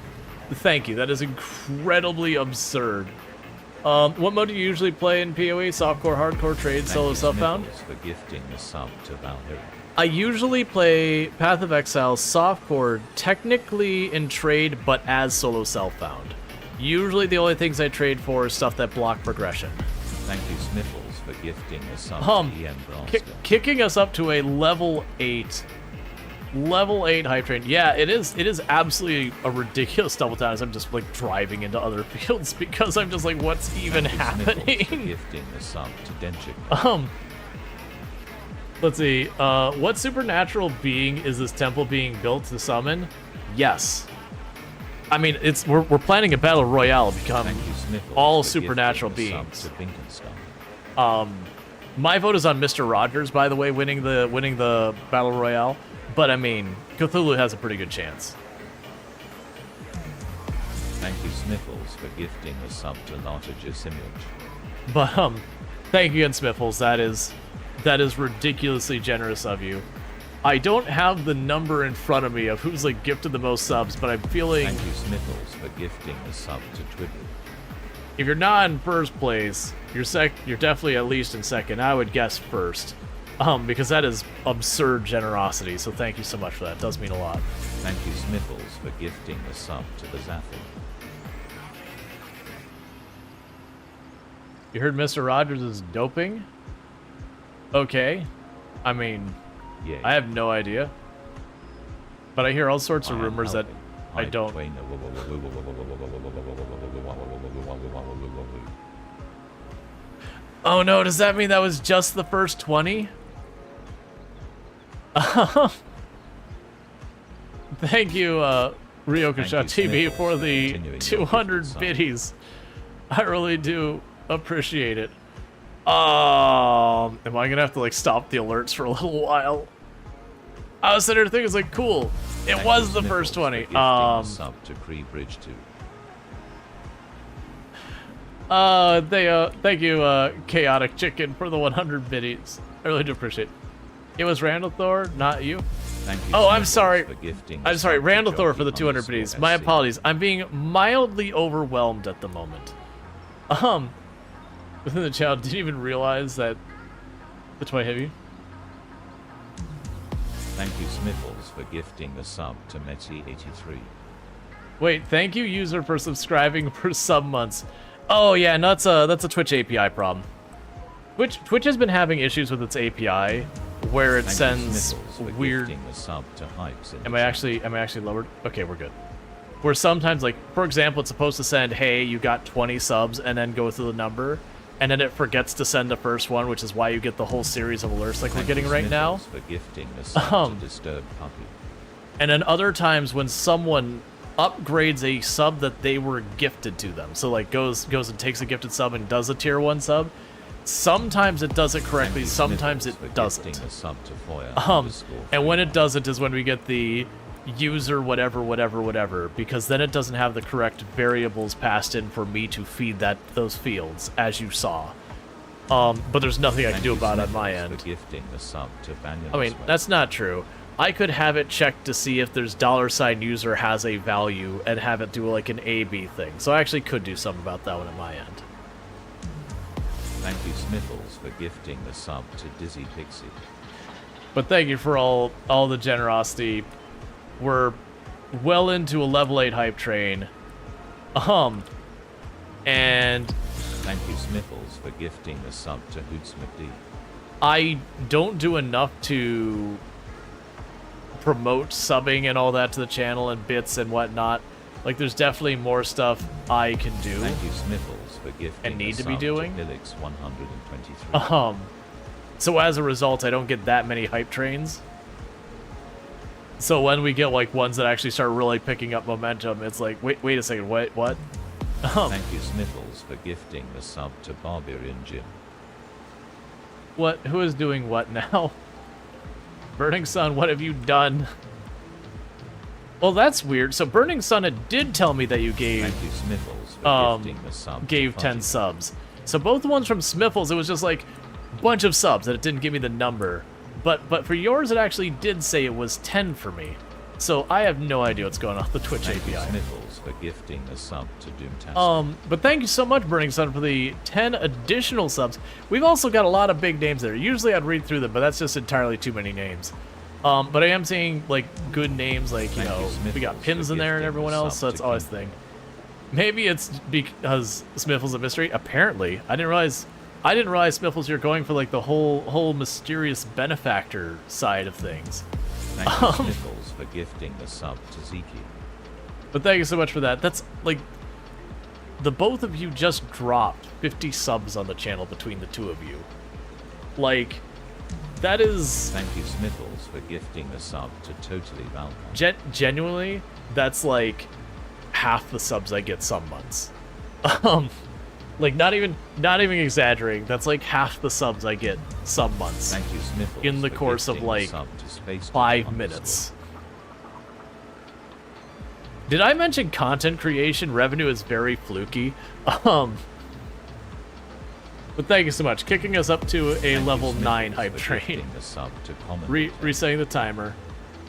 thank you. That is incredibly absurd. What mode do you usually play in PoE? Softcore, hardcore, trade, solo, self-found? Thank you, Sniffles, for gifting the sub to Valkyrie. I usually play Path of Exile, softcore, technically in trade, but as solo self-found. Usually the only things I trade for is stuff that block progression. Thank you, Sniffles, for gifting the sub to EM Bronster. Kicking us up to a level 8 hype train. Yeah, it is absolutely a ridiculous double time as I'm just like driving into other fields because I'm just like, what's even happening? Gifting the sub to Denchik. Let's see. What supernatural being is this temple being built to summon? Yes. I mean, we're planning a battle royale to become all supernatural beings. My vote is on Mr. Rogers, by the way, winning the battle royale. But I mean, Cthulhu has a pretty good chance. Thank you, Sniffles, for gifting the sub to Lottage's image. But thank you again, Smiffles. That is ridiculously generous of you. I don't have the number in front of me of who's like gifted the most subs, but I'm feeling. Thank you, Sniffles, for gifting the sub to Twiddle. If you're not in first place, you're definitely at least in second. I would guess first. Because that is absurd generosity, so thank you so much for that. It does mean a lot. Thank you, Sniffles, for gifting the sub to the Zathil. You heard Mr. Rogers is doping? Okay. I mean, yeah. I have no idea. But I hear all sorts of rumors that I don't. Oh no, does that mean that was just the first 20? Thank you, Ryokasha TV, for the 200 biddies. I really do appreciate it. Am I gonna have to like stop the alerts for a little while? I was sitting there thinking, it's like, cool. It was the first 20. Sub to Cree Bridge 2. Thank you, Chaotic Chicken, for the 100 biddies. I really do appreciate it. It was Randall Thor, not you. Thank you. Oh, I'm sorry. I'm sorry, Randall Thor for the 200 biddies. My apologies. I'm being mildly overwhelmed at the moment. Within the chat, didn't even realize that. Which way have you? Thank you, Sniffles, for gifting the sub to Metzi83. Wait, thank you, user, for subscribing for sub months. Oh yeah, no, that's a Twitch API problem. Twitch has been having issues with its API, where it sends weird. Am I actually lowered? Okay, we're good. Where sometimes, like, for example, it's supposed to send, hey, you got 20 subs, and then go through the number, and then it forgets to send the first one, which is why you get the whole series of alerts like we're getting right now. For gifting the sub to Disturbed Puppy. And then other times when someone upgrades a sub that they were gifted to them, so like goes and takes a gifted sub and does a tier 1 sub, sometimes it does it correctly, sometimes it doesn't. And when it doesn't is when we get the user whatever, because then it doesn't have the correct variables passed in for me to feed those fields, as you saw. But there's nothing I can do about it on my end. I mean, that's not true. I could have it checked to see if there's $user has a value and have it do like an A/B thing. So I actually could do something about that one at my end. Thank you, Sniffles, for gifting the sub to Dizzy Pixie. But thank you for all the generosity. We're well into a level 8 hype train. And thank you, Sniffles, for gifting the sub to Hoots McD. I don't do enough to promote subbing and all that to the channel and bits and whatnot. Like, there's definitely more stuff I can do. Thank you, Sniffles, for gifting and need to be doing. To 123. So as a result, I don't get that many hype trains. So when we get like ones that actually start really picking up momentum, it's like, wait a second, what? Thank you, Sniffles, for gifting the sub to Barbarian Jim. What? Who is doing what now? Burning Sun, what have you done? Well, that's weird. So Burning Sun did tell me that you gave Thank you, Smiffles, for gifting the sub. gave 10 subs. So both the ones from Smiffles, it was just like a bunch of subs, and it didn't give me the number. But for yours, it actually did say it was 10 for me. So I have no idea what's going on with the Twitch Thank API. you, Smiffles, for gifting a sub to Doomtastic. But thank you so much, Burning Sun, for the 10 additional subs. We've also got a lot of big names there. Usually I'd read through them, but that's just entirely too many names. But I am seeing, like, good names, like, you know, we got Pims in there and everyone else, so that's always the thing. Maybe it's because Smiffle's a mystery. Apparently. I didn't realize Smiffles, you're going for, like, the whole mysterious benefactor side of things. Thank you, Smiffles, for gifting the sub to Zeki. But thank you so much for that. That's, like, the both of you just dropped 50 subs on the channel between the two of you. Like, that is... Thank you, Smiffles, for gifting a sub to Totally Valcon. Genuinely, that's, like, half the subs I get some months. Like, not even exaggerating, that's, like, half the subs I get some months. Thank you, Smiffles, in the for course of, gifting a like, sub to Space 5 minutes. Did I mention content creation revenue is very fluky? But thank you so much. Kicking us up to a level 9 hype train. Resetting the timer.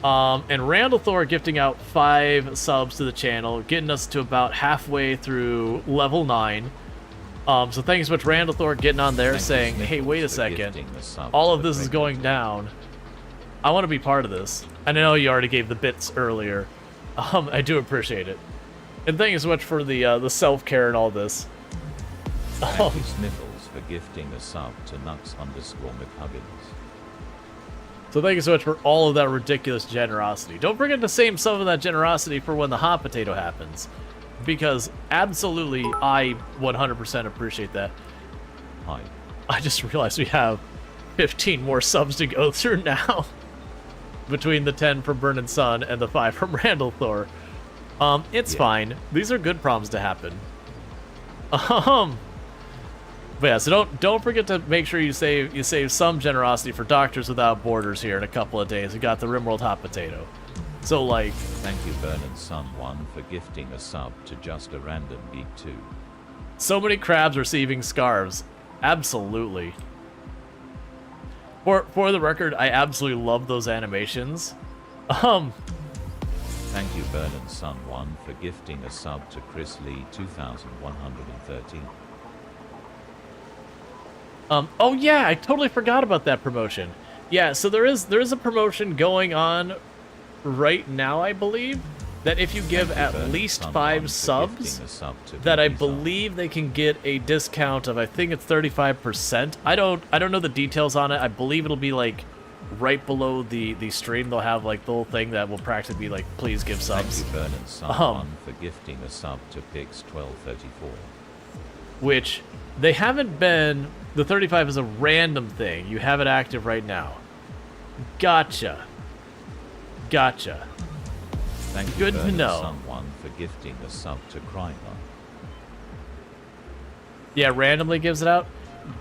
And Randall Thor gifting out 5 subs to the channel, getting us to about halfway through level 9. So thank you so much, Randall Thor, getting on there saying, hey, wait a second. All of this is going down. I want to be part of this. I know you already gave the bits earlier. I do appreciate it. And thank you so much for the self-care and all this. Thank you, Smiffles, for gifting a sub to Nux_McHuggins. So thank you so much for all of that ridiculous generosity. Don't forget to save some of that generosity for when the hot potato happens. Because absolutely, I 100% appreciate that. Hi. I just realized we have 15 more subs to go through now. Between the 10 from Burning Sun and the 5 from Randall Thor. It's fine. These are good problems to happen. But yeah, so don't forget to make sure you save some generosity for Doctors Without Borders here in a couple of days. We got the Rimworld Hot Potato. So, like... Thank you, Burning Sun 1, for gifting a sub to Just a Random Geek 2. So many crabs receiving scarves. Absolutely. For the record, I absolutely love those animations. Thank you, Burning Sun 1, for gifting a sub to Chris Lee 2113. Oh yeah, I totally forgot about that promotion. Yeah, so there is a promotion going on right now, I believe, that if you give at least 5 subs, that I believe they can get a discount of, I think it's 35%. I don't know the details on it. I believe it'll be like right below the stream. They'll have like the little thing that will practically be like, please give subs. Thank you, Burning Sun 1, for gifting a sub to Pix1234. Which they haven't been. The 35 is a random thing. You have it active right now. Gotcha. Thank you, Good to Burning know. Sun 1, for gifting a sub to Kryler. Yeah, randomly gives it out?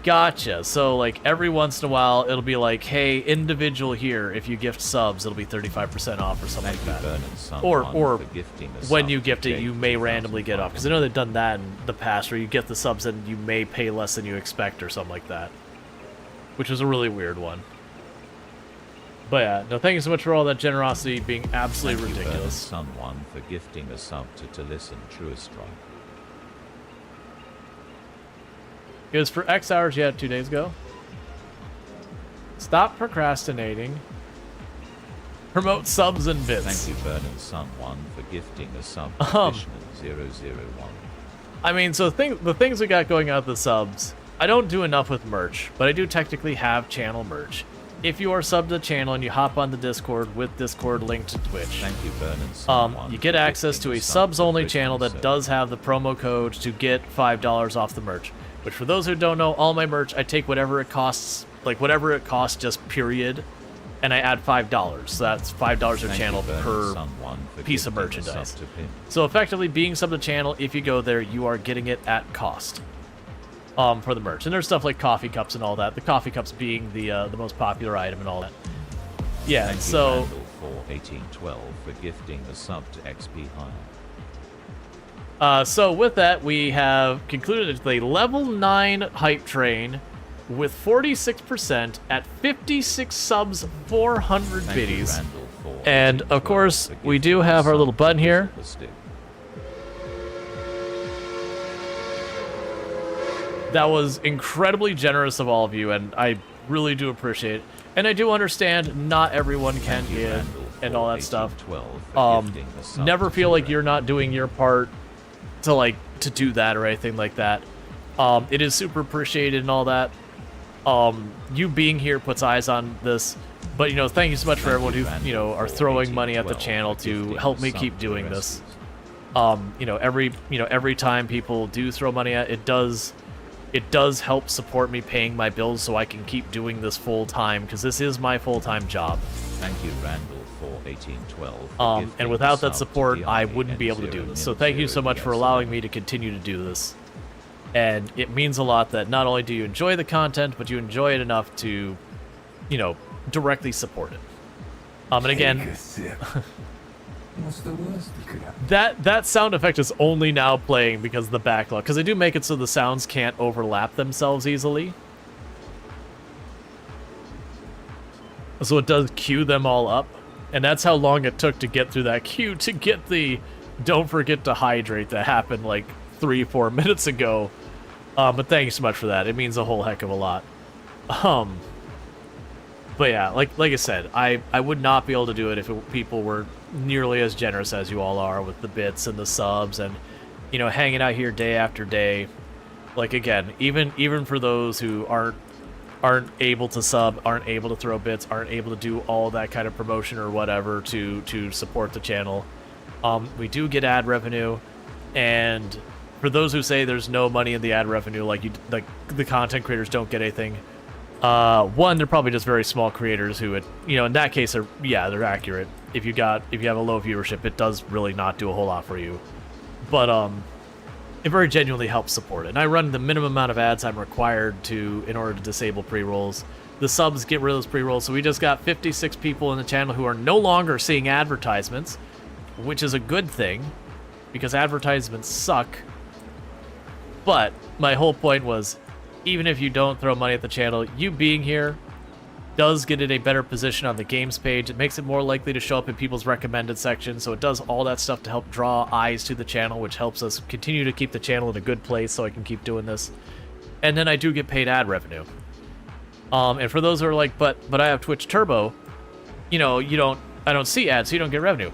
Gotcha. So, like, every once in a while, it'll be like, hey, individual here, if you gift subs, it'll be 35% off or something like that. Burning Sun Or 1 for gifting a when sub you to gift it, Jake you may randomly get off. Because I know they've done that in the past, where you get the subs and you may pay less than you expect or something like that. Which was a really weird one. But yeah, no, thank you so much for all that generosity being absolutely Thank you, Burning ridiculous. Sun 1, for gifting a sub to listen Truest Strike. It was for X hours, yeah, 2 days ago. Stop procrastinating. Promote subs and bits. Thank you, Burning Sun 1, for gifting a sub to Fishman001. I mean, so the things we got going on with the subs, I don't do enough with merch, but I do technically have channel merch. If you are subbed to the channel and you hop on the Discord with Discord linked to Twitch, Thank you, Burning Sun 1, you get access to a subs-only channel that does have the promo code to get $5 off the merch. Which, for those who don't know, all my merch, I take whatever it costs, like whatever it costs, just period, and I add $5. So that's $5 a channel per piece of merchandise. So effectively, being sub to the channel, if you go there, you are getting it at cost. for the merch. And there's stuff like coffee cups and all that. The coffee cups being the most popular item and all that. Yeah, Thank so... you, Randall, for 1812 for gifting a sub to XP High. So with that, we have concluded the level 9 hype train with 46% at 56 subs, 400 Thank you, biddies. Randall, for And of 1812 course, for we do gifting a have our sub little to button here. Super Stick. That was incredibly generous of all of you, and I really do appreciate it. And I do understand not everyone can Thank you, give Randall, and for all that stuff. 1812 for gifting a sub Never to feel like Zero. you're not doing your part to do that or anything like that. It is super appreciated and all that. You being here puts eyes on this, but thank you so much for everyone who are throwing money at the channel to help me keep doing this. Every time people do throw money at it, does help support me paying my bills so I can keep doing this full time, because this is my full-time job. Thank you, Randall, for 1812. for And without gifting that a support, sub to I DIA wouldn't be able to do N0 this. So thank you so much for allowing me to continue to do this. And it means a lot that not only do you enjoy the content, but you enjoy it enough to, directly support it. And again, What's the worst that could happen? that sound effect is only now playing because of the backlog, because they do make it so the sounds can't overlap themselves easily. So it does queue them all up, and that's how long it took to get through that queue to get the "don't forget to hydrate" that happened like 3-4 minutes ago. But thank you so much for that. It means a whole heck of a lot. But yeah, like I said, I would not be able to do it if people were nearly as generous as you all are with the bits and the subs and, hanging out here day after day. Like, again, even for those who aren't able to sub, aren't able to throw bits, aren't able to do all that kind of promotion or whatever to support the channel, we do get ad revenue. And for those who say there's no money in the ad revenue, like the content creators don't get anything. One, they're probably just very small creators who, in that case, they're accurate. If you have a low viewership, it does really not do a whole lot for you. But it very genuinely helps support it. And I run the minimum amount of ads I'm required to in order to disable pre-rolls. The subs get rid of those pre-rolls, so we just got 56 people in the channel who are no longer seeing advertisements, which is a good thing, because advertisements suck. But my whole point was, even if you don't throw money at the channel, you being here does get in a better position on the games page. It makes it more likely to show up in people's recommended section, so it does all that stuff to help draw eyes to the channel, which helps us continue to keep the channel in a good place so I can keep doing this. And then I do get paid ad revenue. And for those who are like, but I have Twitch Turbo, I don't see ads, so you don't get revenue.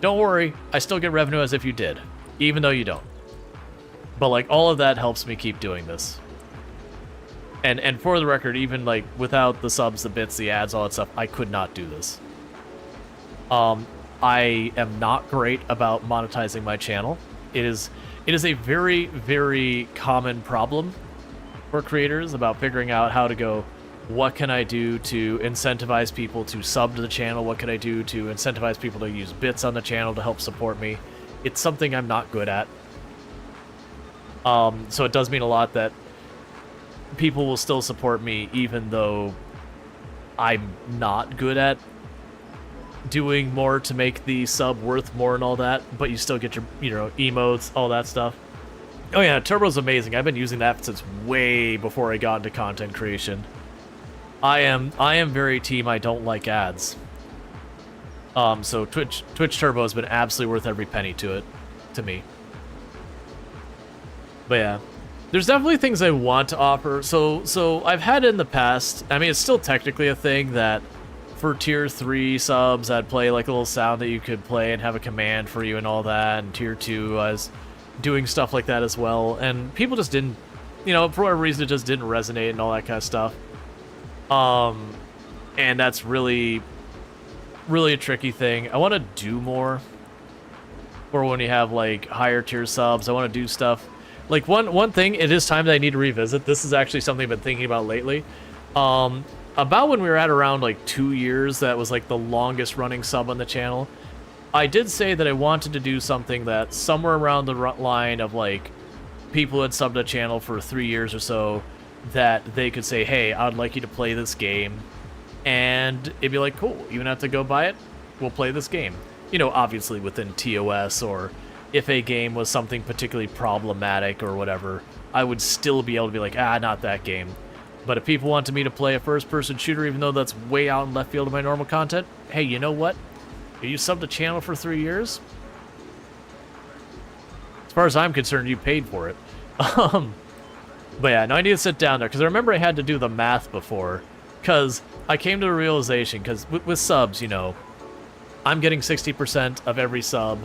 Don't worry, I still get revenue as if you did, even though you don't. But all of that helps me keep doing this. And for the record, even without the subs, the bits, the ads, all that stuff, I could not do this. I am not great about monetizing my channel. It is a very, very common problem for creators about figuring out how to go, what can I do to incentivize people to sub to the channel? What can I do to incentivize people to use bits on the channel to help support me? It's something I'm not good at. So it does mean a lot that people will still support me even though I'm not good at doing more to make the sub worth more and all that, but you still get your emotes, all that stuff. Oh yeah, Turbo's amazing. I've been using that since way before I got into content creation. I am very team I don't like ads. So Twitch Turbo has been absolutely worth every penny to me. But yeah. There's definitely things I want to offer. So I've had in the past, I mean, it's still technically a thing that for tier 3 subs, I'd play a little sound that you could play and have a command for you and all that. And tier 2, I was doing stuff like that as well. And people just didn't, for whatever reason, it just didn't resonate and all that kind of stuff. And that's really, really a tricky thing. I want to do more for when you have higher tier subs. I want to do stuff. One thing, it is time that I need to revisit. This is actually something I've been thinking about lately. About when we were at around 2 years, that was the longest running sub on the channel. I did say that I wanted to do something that somewhere around the line of people who had subbed the channel for 3 years or so that they could say, hey, I would like you to play this game. And it'd be like, cool, you don't have to go buy it. We'll play this game. You know, obviously within TOS, or if a game was something particularly problematic or whatever, I would still be able to be like, not that game. But if people wanted me to play a first-person shooter, even though that's way out in left field of my normal content, hey, you know what? You subbed the channel for 3 years? As far as I'm concerned, you paid for it. But yeah, no, I need to sit down there, because I remember I had to do the math before, because I came to the realization, because with subs, you know, I'm getting 60% of every sub.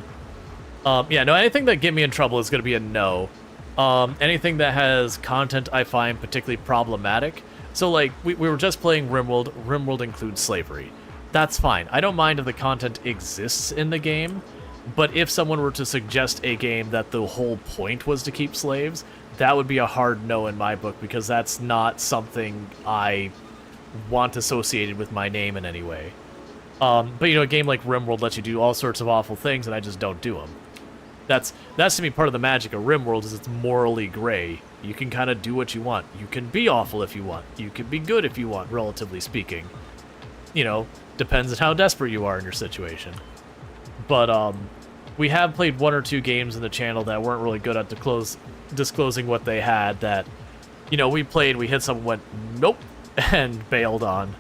Yeah, no, anything that get me in trouble is going to be a no. Anything that has content I find particularly problematic. So, like, we were just playing RimWorld. RimWorld includes slavery. That's fine. I don't mind if the content exists in the game, but if someone were to suggest a game that the whole point was to keep slaves, that would be a hard no in my book, because that's not something I want associated with my name in any way. But, you know, a game like RimWorld lets you do all sorts of awful things, and I just don't do them. That's to me part of the magic of RimWorld, is it's morally gray. You can kind of do what you want. You can be awful if you want. You can be good if you want, relatively speaking. You know, depends on how desperate you are in your situation. But we have played 1 or 2 games in the channel that weren't really good at disclosing what they had, that, you know, we played, we hit someone, went, nope, and bailed on.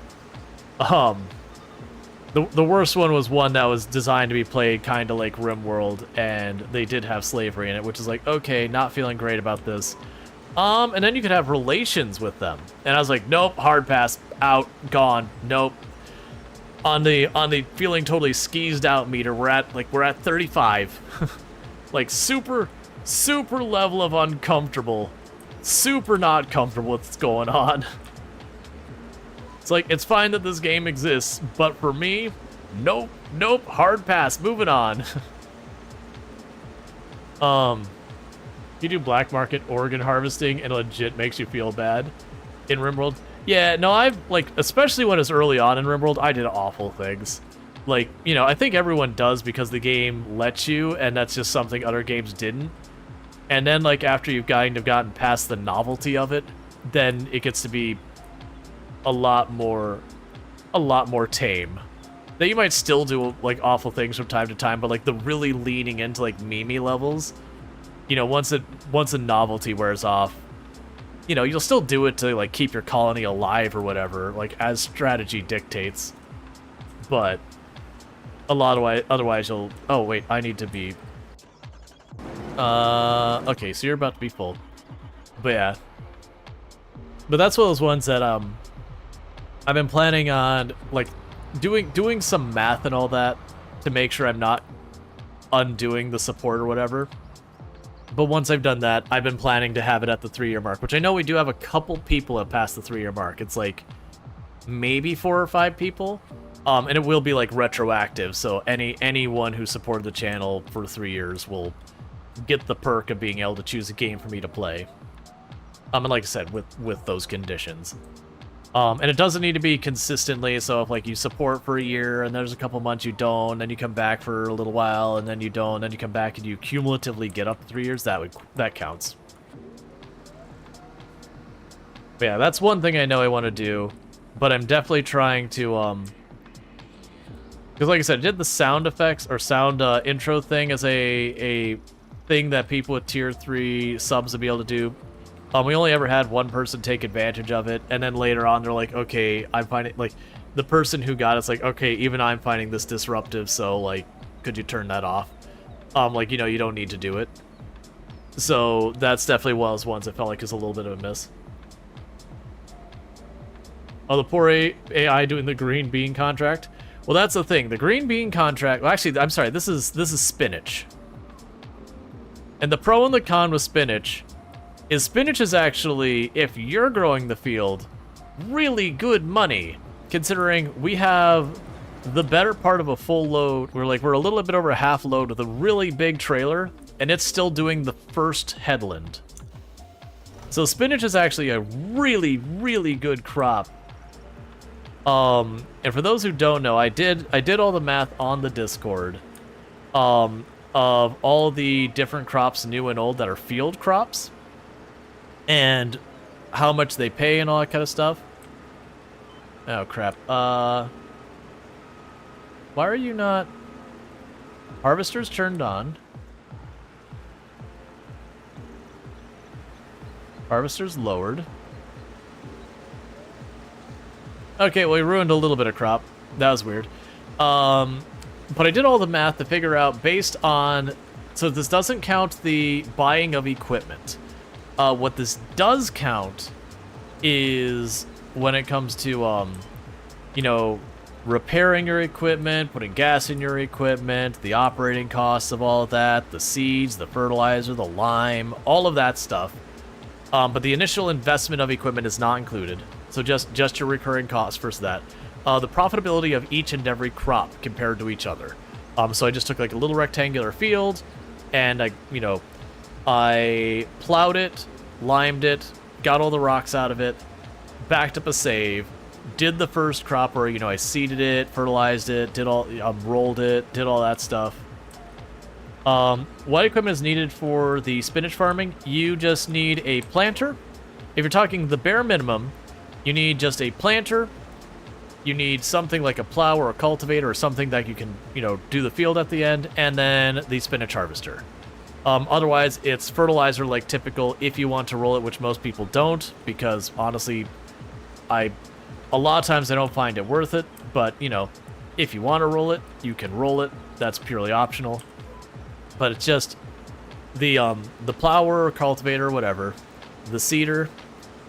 The worst one was one that was designed to be played kind of like RimWorld, and they did have slavery in it, which is like, okay, not feeling great about this. And then you could have relations with them. And I was like, nope, hard pass, out, gone, nope. On the feeling totally skeezed out meter, we're at 35. Like super level of uncomfortable. Super not comfortable with what's going on. It's like, it's fine that this game exists, but for me, nope, hard pass, moving on. You do black market organ harvesting and it legit makes you feel bad in RimWorld. Yeah, no, I've, like, especially when it's early on in RimWorld, I did awful things. Like, you know, I think everyone does because the game lets you, and that's just something other games didn't. And then, like, after you've kind of gotten past the novelty of it, then it gets to be a lot more tame. That you might still do, like, awful things from time to time, but, like, the really leaning into, like, meme levels, you know, once a novelty wears off, you know, you'll still do it to, like, keep your colony alive or whatever, like, as strategy dictates. But otherwise you'll... Oh, wait, I need to be... Okay, so you're about to be full. But yeah. But that's one of those ones that, I've been planning on, like, doing some math and all that to make sure I'm not undoing the support or whatever. But once I've done that, I've been planning to have it at the 3-year mark, which I know we do have a couple people that passed the 3-year mark. It's like maybe 4 or 5 people. And it will be like retroactive, so anyone who supported the channel for 3 years will get the perk of being able to choose a game for me to play. And like I said, with those conditions. And it doesn't need to be consistently, so if, like, you support for a year, and there's a couple months you don't, then you come back for a little while, and then you don't, then you come back and you cumulatively get up to 3 years, that counts. But yeah, that's one thing I know I want to do, but I'm definitely trying to, because like I said, I did the sound effects, or sound intro thing as a thing that people with tier 3 subs would be able to do. We only ever had one person take advantage of it, and then later on they're like, okay, I'm finding, like, the person who got it's like, okay, even I'm finding this disruptive, so, like, could you turn that off? Like, you know, you don't need to do it. So that's definitely one of those ones I felt like is a little bit of a miss. Oh, the poor AI doing the green bean contract. Well, that's the thing. The green bean contract... Well, actually, I'm sorry. This is spinach. And the pro and the con with spinach is spinach is actually, if you're growing the field, really good money, considering we have the better part of a full load. We're a little bit over a half load with a really big trailer, and it's still doing the first headland. So spinach is actually a really, really good crop. And for those who don't know, I did all the math on the Discord, of all the different crops, new and old, that are field crops. and how much they pay and all that kind of stuff. Oh, crap. Why are you not... Harvester's turned on. Harvester's lowered. Okay, well, we ruined a little bit of crop. That was weird. But I did all the math to figure out based on... So this doesn't count the buying of equipment. What this does count is when it comes to, you know, repairing your equipment, putting gas in your equipment, the operating costs of all of that, the seeds, the fertilizer, the lime, all of that stuff. But the initial investment of equipment is not included. So just your recurring costs versus that. The profitability of each and every crop compared to each other. So I just took like a little rectangular field, and I plowed it, limed it, got all the rocks out of it, backed up a save, did the first crop where, you know, I seeded it, fertilized it, did all, rolled it, did all that stuff. What equipment is needed for the spinach farming? You just need a planter. If you're talking the bare minimum, you need just a planter. You need something like a plow or a cultivator or something that you can, you know, do the field at the end, and then the spinach harvester. Otherwise, it's fertilizer like typical if you want to roll it, which most people don't, because honestly, a lot of times I don't find it worth it, but, you know, if you want to roll it, you can roll it. That's purely optional. But it's just the plower, cultivator, whatever, the seeder,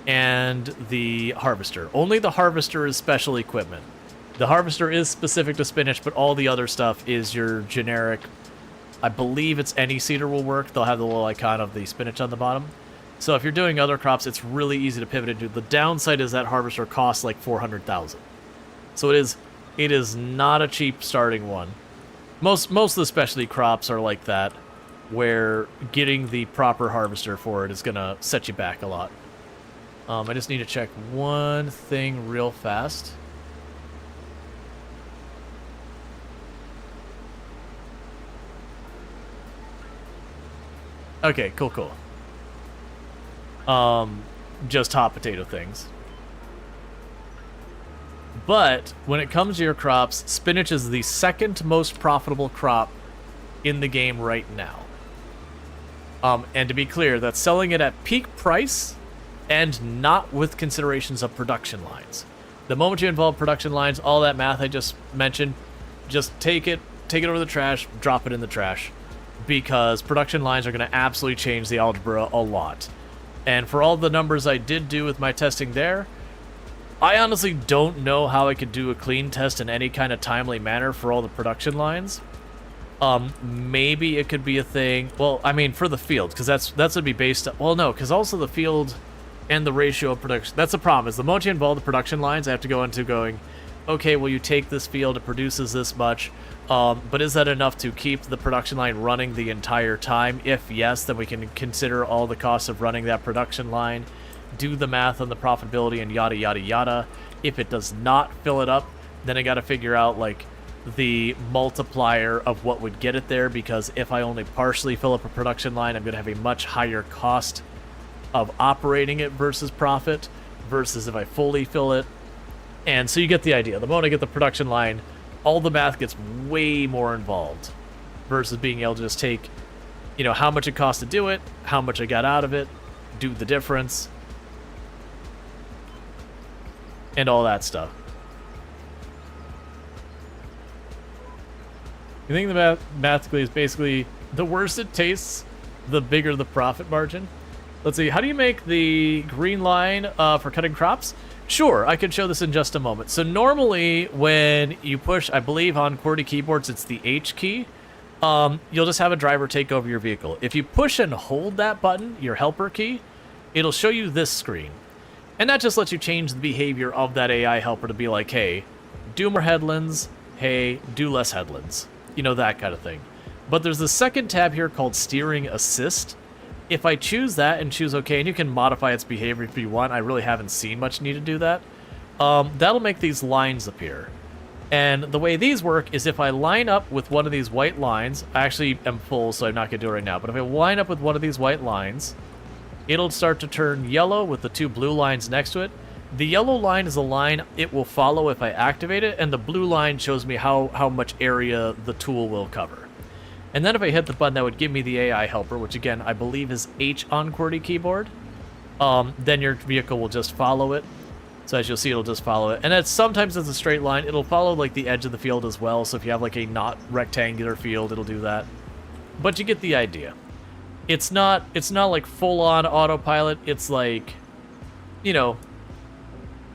and the harvester. Only the harvester is special equipment. The harvester is specific to spinach, but all the other stuff is your generic. I believe it's any seeder will work. They'll have the little icon of the spinach on the bottom. So if you're doing other crops, it's really easy to pivot into. The downside is that harvester costs like 400,000. So it is not a cheap starting one. Most of the specialty crops are like that, where getting the proper harvester for it is gonna set you back a lot. I just need to check one thing real fast. Okay, cool. Just hot potato things. But when it comes to your crops, spinach is the second most profitable crop in the game right now. And to be clear, that's selling it at peak price and not with considerations of production lines. The moment you involve production lines, all that math I just mentioned, just take it over the trash, drop it in the trash, because production lines are going to absolutely change the algebra a lot. And for all the numbers I did do with my testing there, I honestly don't know how I could do a clean test in any kind of timely manner for all the production lines. Maybe it could be a thing. Well, I mean, for the field, because that's gonna be based. Well, no, because also the field and the ratio of production. That's the problem. Is the moment you involve the production lines, I have to go into going, okay, well, you take this field, it produces this much, but is that enough to keep the production line running the entire time? If yes, then we can consider all the costs of running that production line, do the math on the profitability and yada yada yada. If it does not fill it up, then I got to figure out like the multiplier of what would get it there, because if I only partially fill up a production line, I'm going to have a much higher cost of operating it versus profit, versus if I fully fill it. And so you get the idea. The moment I get the production line, all the math gets way more involved versus being able to just take, you know, how much it cost to do it, how much I got out of it, do the difference, and all that stuff. You think the mathematically is basically the worse it tastes, the bigger the profit margin? Let's see, how do you make the green line for cutting crops? Sure, I can show this in just a moment. So normally when you push, I believe on QWERTY keyboards, it's the H key, you'll just have a driver take over your vehicle. If you push and hold that button, your helper key, it'll show you this screen. And that just lets you change the behavior of that AI helper to be like, hey, do more headlands, hey, do less headlands. You know, that kind of thing. But there's the second tab here called Steering Assist. If I choose that and choose OK, and you can modify its behavior if you want, I really haven't seen much need to do that, that'll make these lines appear. And the way these work is if I line up with one of these white lines, I actually am full, so I'm not going to do it right now, but if I line up with one of these white lines, it'll start to turn yellow with the 2 blue lines next to it. The yellow line is a line it will follow if I activate it, and the blue line shows me how much area the tool will cover. And then if I hit the button that would give me the AI helper, which again I believe is H on QWERTY keyboard, then your vehicle will just follow it. So as you'll see, it'll just follow it. And it's sometimes it's a straight line. It'll follow like the edge of the field as well. So if you have like a not rectangular field, it'll do that. But you get the idea. It's not like full-on autopilot. It's like, you know,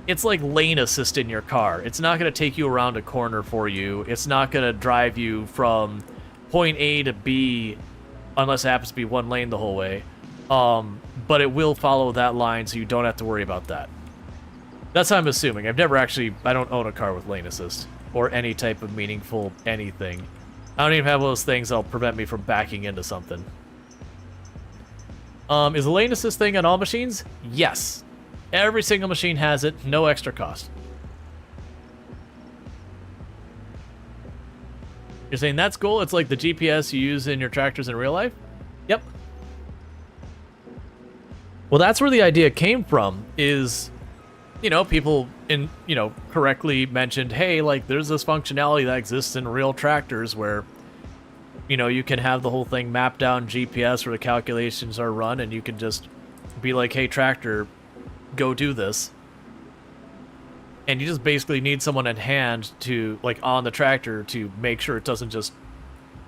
it's like lane assist in your car. It's not going to take you around a corner for you. It's not going to drive you from point A to B unless it happens to be one lane the whole way. But it will follow that line, so you don't have to worry about that. That's how I'm assuming. I don't own a car with lane assist or any type of meaningful anything. I don't even have those things that'll prevent me from backing into something. Is the lane assist thing on all machines? Yes. Every single machine has it, no extra cost. You're saying that's cool? It's like the GPS you use in your tractors in real life? Yep. Well, that's where the idea came from, is, you know, people correctly mentioned, hey, like, there's this functionality that exists in real tractors where, you know, you can have the whole thing mapped down GPS where the calculations are run, and you can just be like, hey, tractor, go do this. And you just basically need someone at hand to, like, on the tractor to make sure it doesn't just,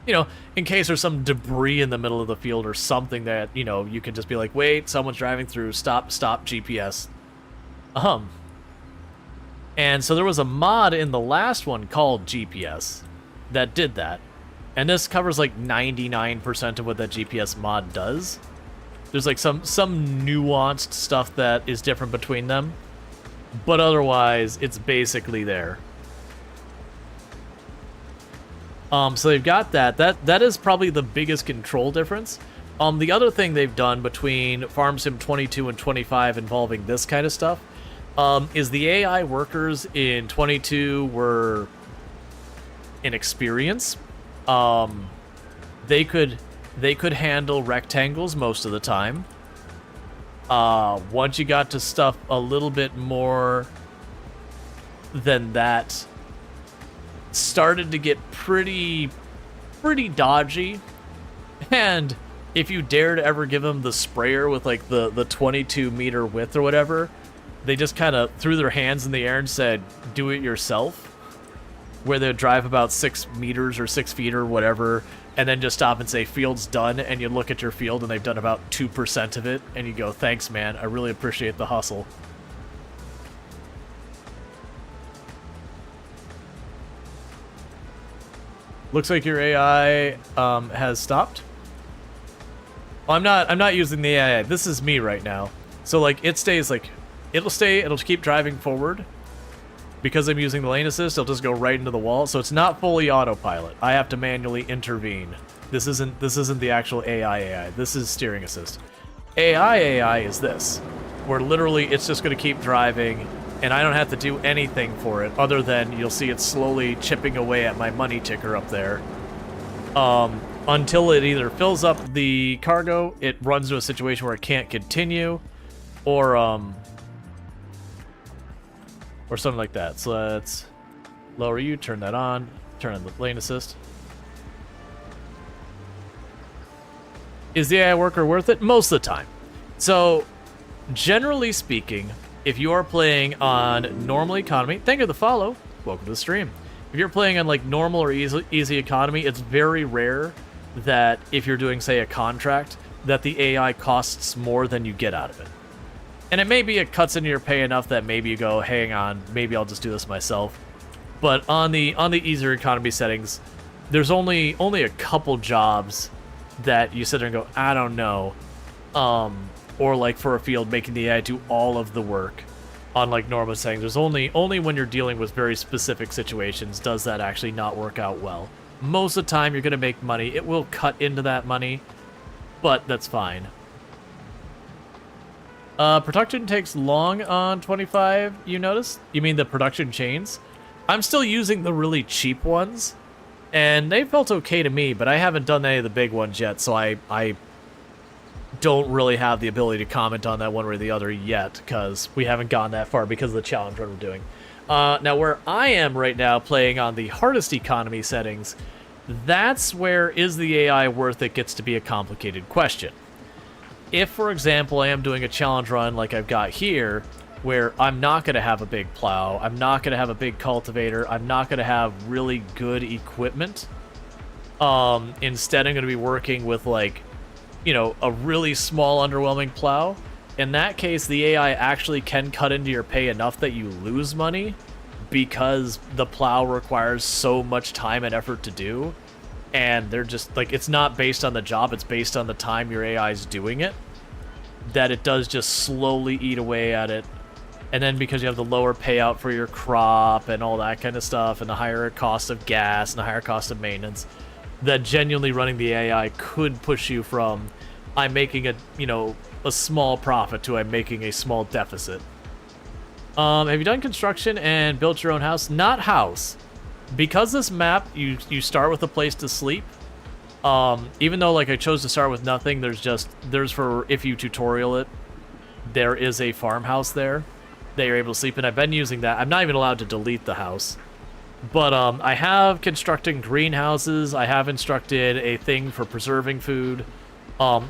you know, in case there's some debris in the middle of the field or something that, you know, you can just be like, wait, someone's driving through, stop, GPS. And so there was a mod in the last one called GPS that did that. And this covers like 99% of what that GPS mod does. There's like some nuanced stuff that is different between them, but otherwise it's basically there. So they've got that. That is probably the biggest control difference. The other thing they've done between Farm Sim 22 and 25 involving this kind of stuff is the AI workers in 22 were inexperienced. They could handle rectangles most of the time. Once you got to stuff a little bit more than that, started to get pretty dodgy. And if you dare to ever give them the sprayer with like the 22 meter width or whatever, they just kind of threw their hands in the air and said, do it yourself. Where they'd drive about 6 meters or 6 feet or whatever, and then just stop and say, field's done, and you look at your field and they've done about 2% of it, and you go, thanks, man, I really appreciate the hustle. Looks like your AI has stopped. Well, I'm not using the AI. This is me right now. So like it stays like it'll keep driving forward. Because I'm using the lane assist, it'll just go right into the wall. So it's not fully autopilot. I have to manually intervene. This isn't the actual AI. This is steering assist. AI is this, where literally it's just going to keep driving, and I don't have to do anything for it other than you'll see it slowly chipping away at my money ticker up there. Until it either fills up the cargo, it runs to a situation where it can't continue, or something like that. So let's lower you, turn that on, turn on the lane assist. Is the AI worker worth it? Most of the time. So, generally speaking, if you are playing on normal economy, thank you for the follow, welcome to the stream. If you're playing on like normal or easy economy, it's very rare that if you're doing, say, a contract, that the AI costs more than you get out of it. And it may be it cuts into your pay enough that maybe you go, hang on, maybe I'll just do this myself. But on the easier economy settings, there's only a couple jobs that you sit there and go, I don't know. Or like for a field, making the AI do all of the work on like normal settings. There's only when you're dealing with very specific situations does that actually not work out well. Most of the time you're going to make money. It will cut into that money, but that's fine. Production takes long on 25, you notice? You mean the production chains? I'm still using the really cheap ones, and they felt okay to me, but I haven't done any of the big ones yet, so I don't really have the ability to comment on that one way or the other yet, because we haven't gone that far because of the challenge run we're doing. Now, where I am right now, playing on the hardest economy settings, that's where is the AI worth it gets to be a complicated question. If, for example, I am doing a challenge run like I've got here, where I'm not going to have a big plow, I'm not going to have a big cultivator, I'm not going to have really good equipment, instead I'm going to be working with, like, you know, a really small, underwhelming plow. In that case, the AI actually can cut into your pay enough that you lose money because the plow requires so much time and effort to do. And they're just, like, it's not based on the job, it's based on the time your AI is doing it, that it does just slowly eat away at it. And then because you have the lower payout for your crop and all that kind of stuff, and the higher cost of gas and the higher cost of maintenance, that genuinely running the AI could push you from, I'm making a, you know, a small profit to I'm making a small deficit. Have you done construction and built your own house? Not house. Because this map, you start with a place to sleep. Even though, like, I chose to start with nothing, there's for, if you tutorial it, there is a farmhouse there that you're able to sleep in. I've been using that. I'm not even allowed to delete the house. But I have constructed greenhouses. I have instructed a thing for preserving food.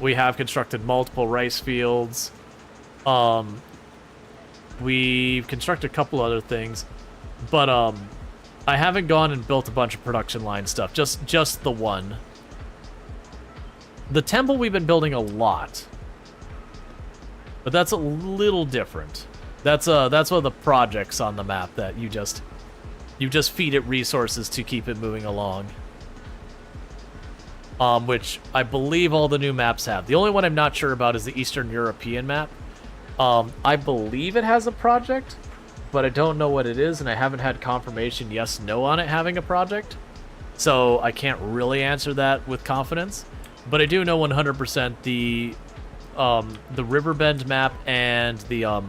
We have constructed multiple rice fields. We've constructed a couple other things. But I haven't gone and built a bunch of production line stuff. Just the one. The temple we've been building a lot. But that's a little different. That's one of the projects on the map that you just feed it resources to keep it moving along. Which I believe all the new maps have. The only one I'm not sure about is the Eastern European map. I believe it has a project, but I don't know what it is, and I haven't had confirmation yes, no on it having a project. So I can't really answer that with confidence. But I do know 100% the Riverbend map and the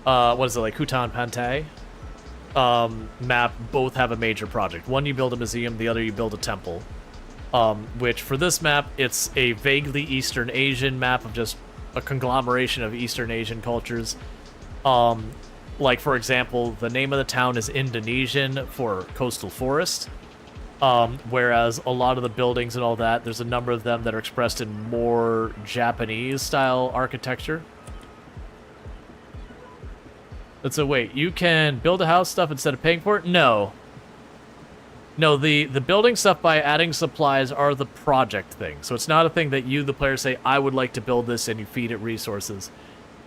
what is it, like Hutan Pantay map both have a major project. One, you build a museum, the other you build a temple. Which for this map, it's a vaguely Eastern Asian map of just a conglomeration of Eastern Asian cultures. Like, for example, the name of the town is Indonesian for coastal forest. Whereas a lot of the buildings and all that, there's a number of them that are expressed in more Japanese-style architecture. So wait, you can build a house stuff instead of paying for it? No. No, the building stuff by adding supplies are the project thing. So it's not a thing that you, the player, say, I would like to build this, and you feed it resources.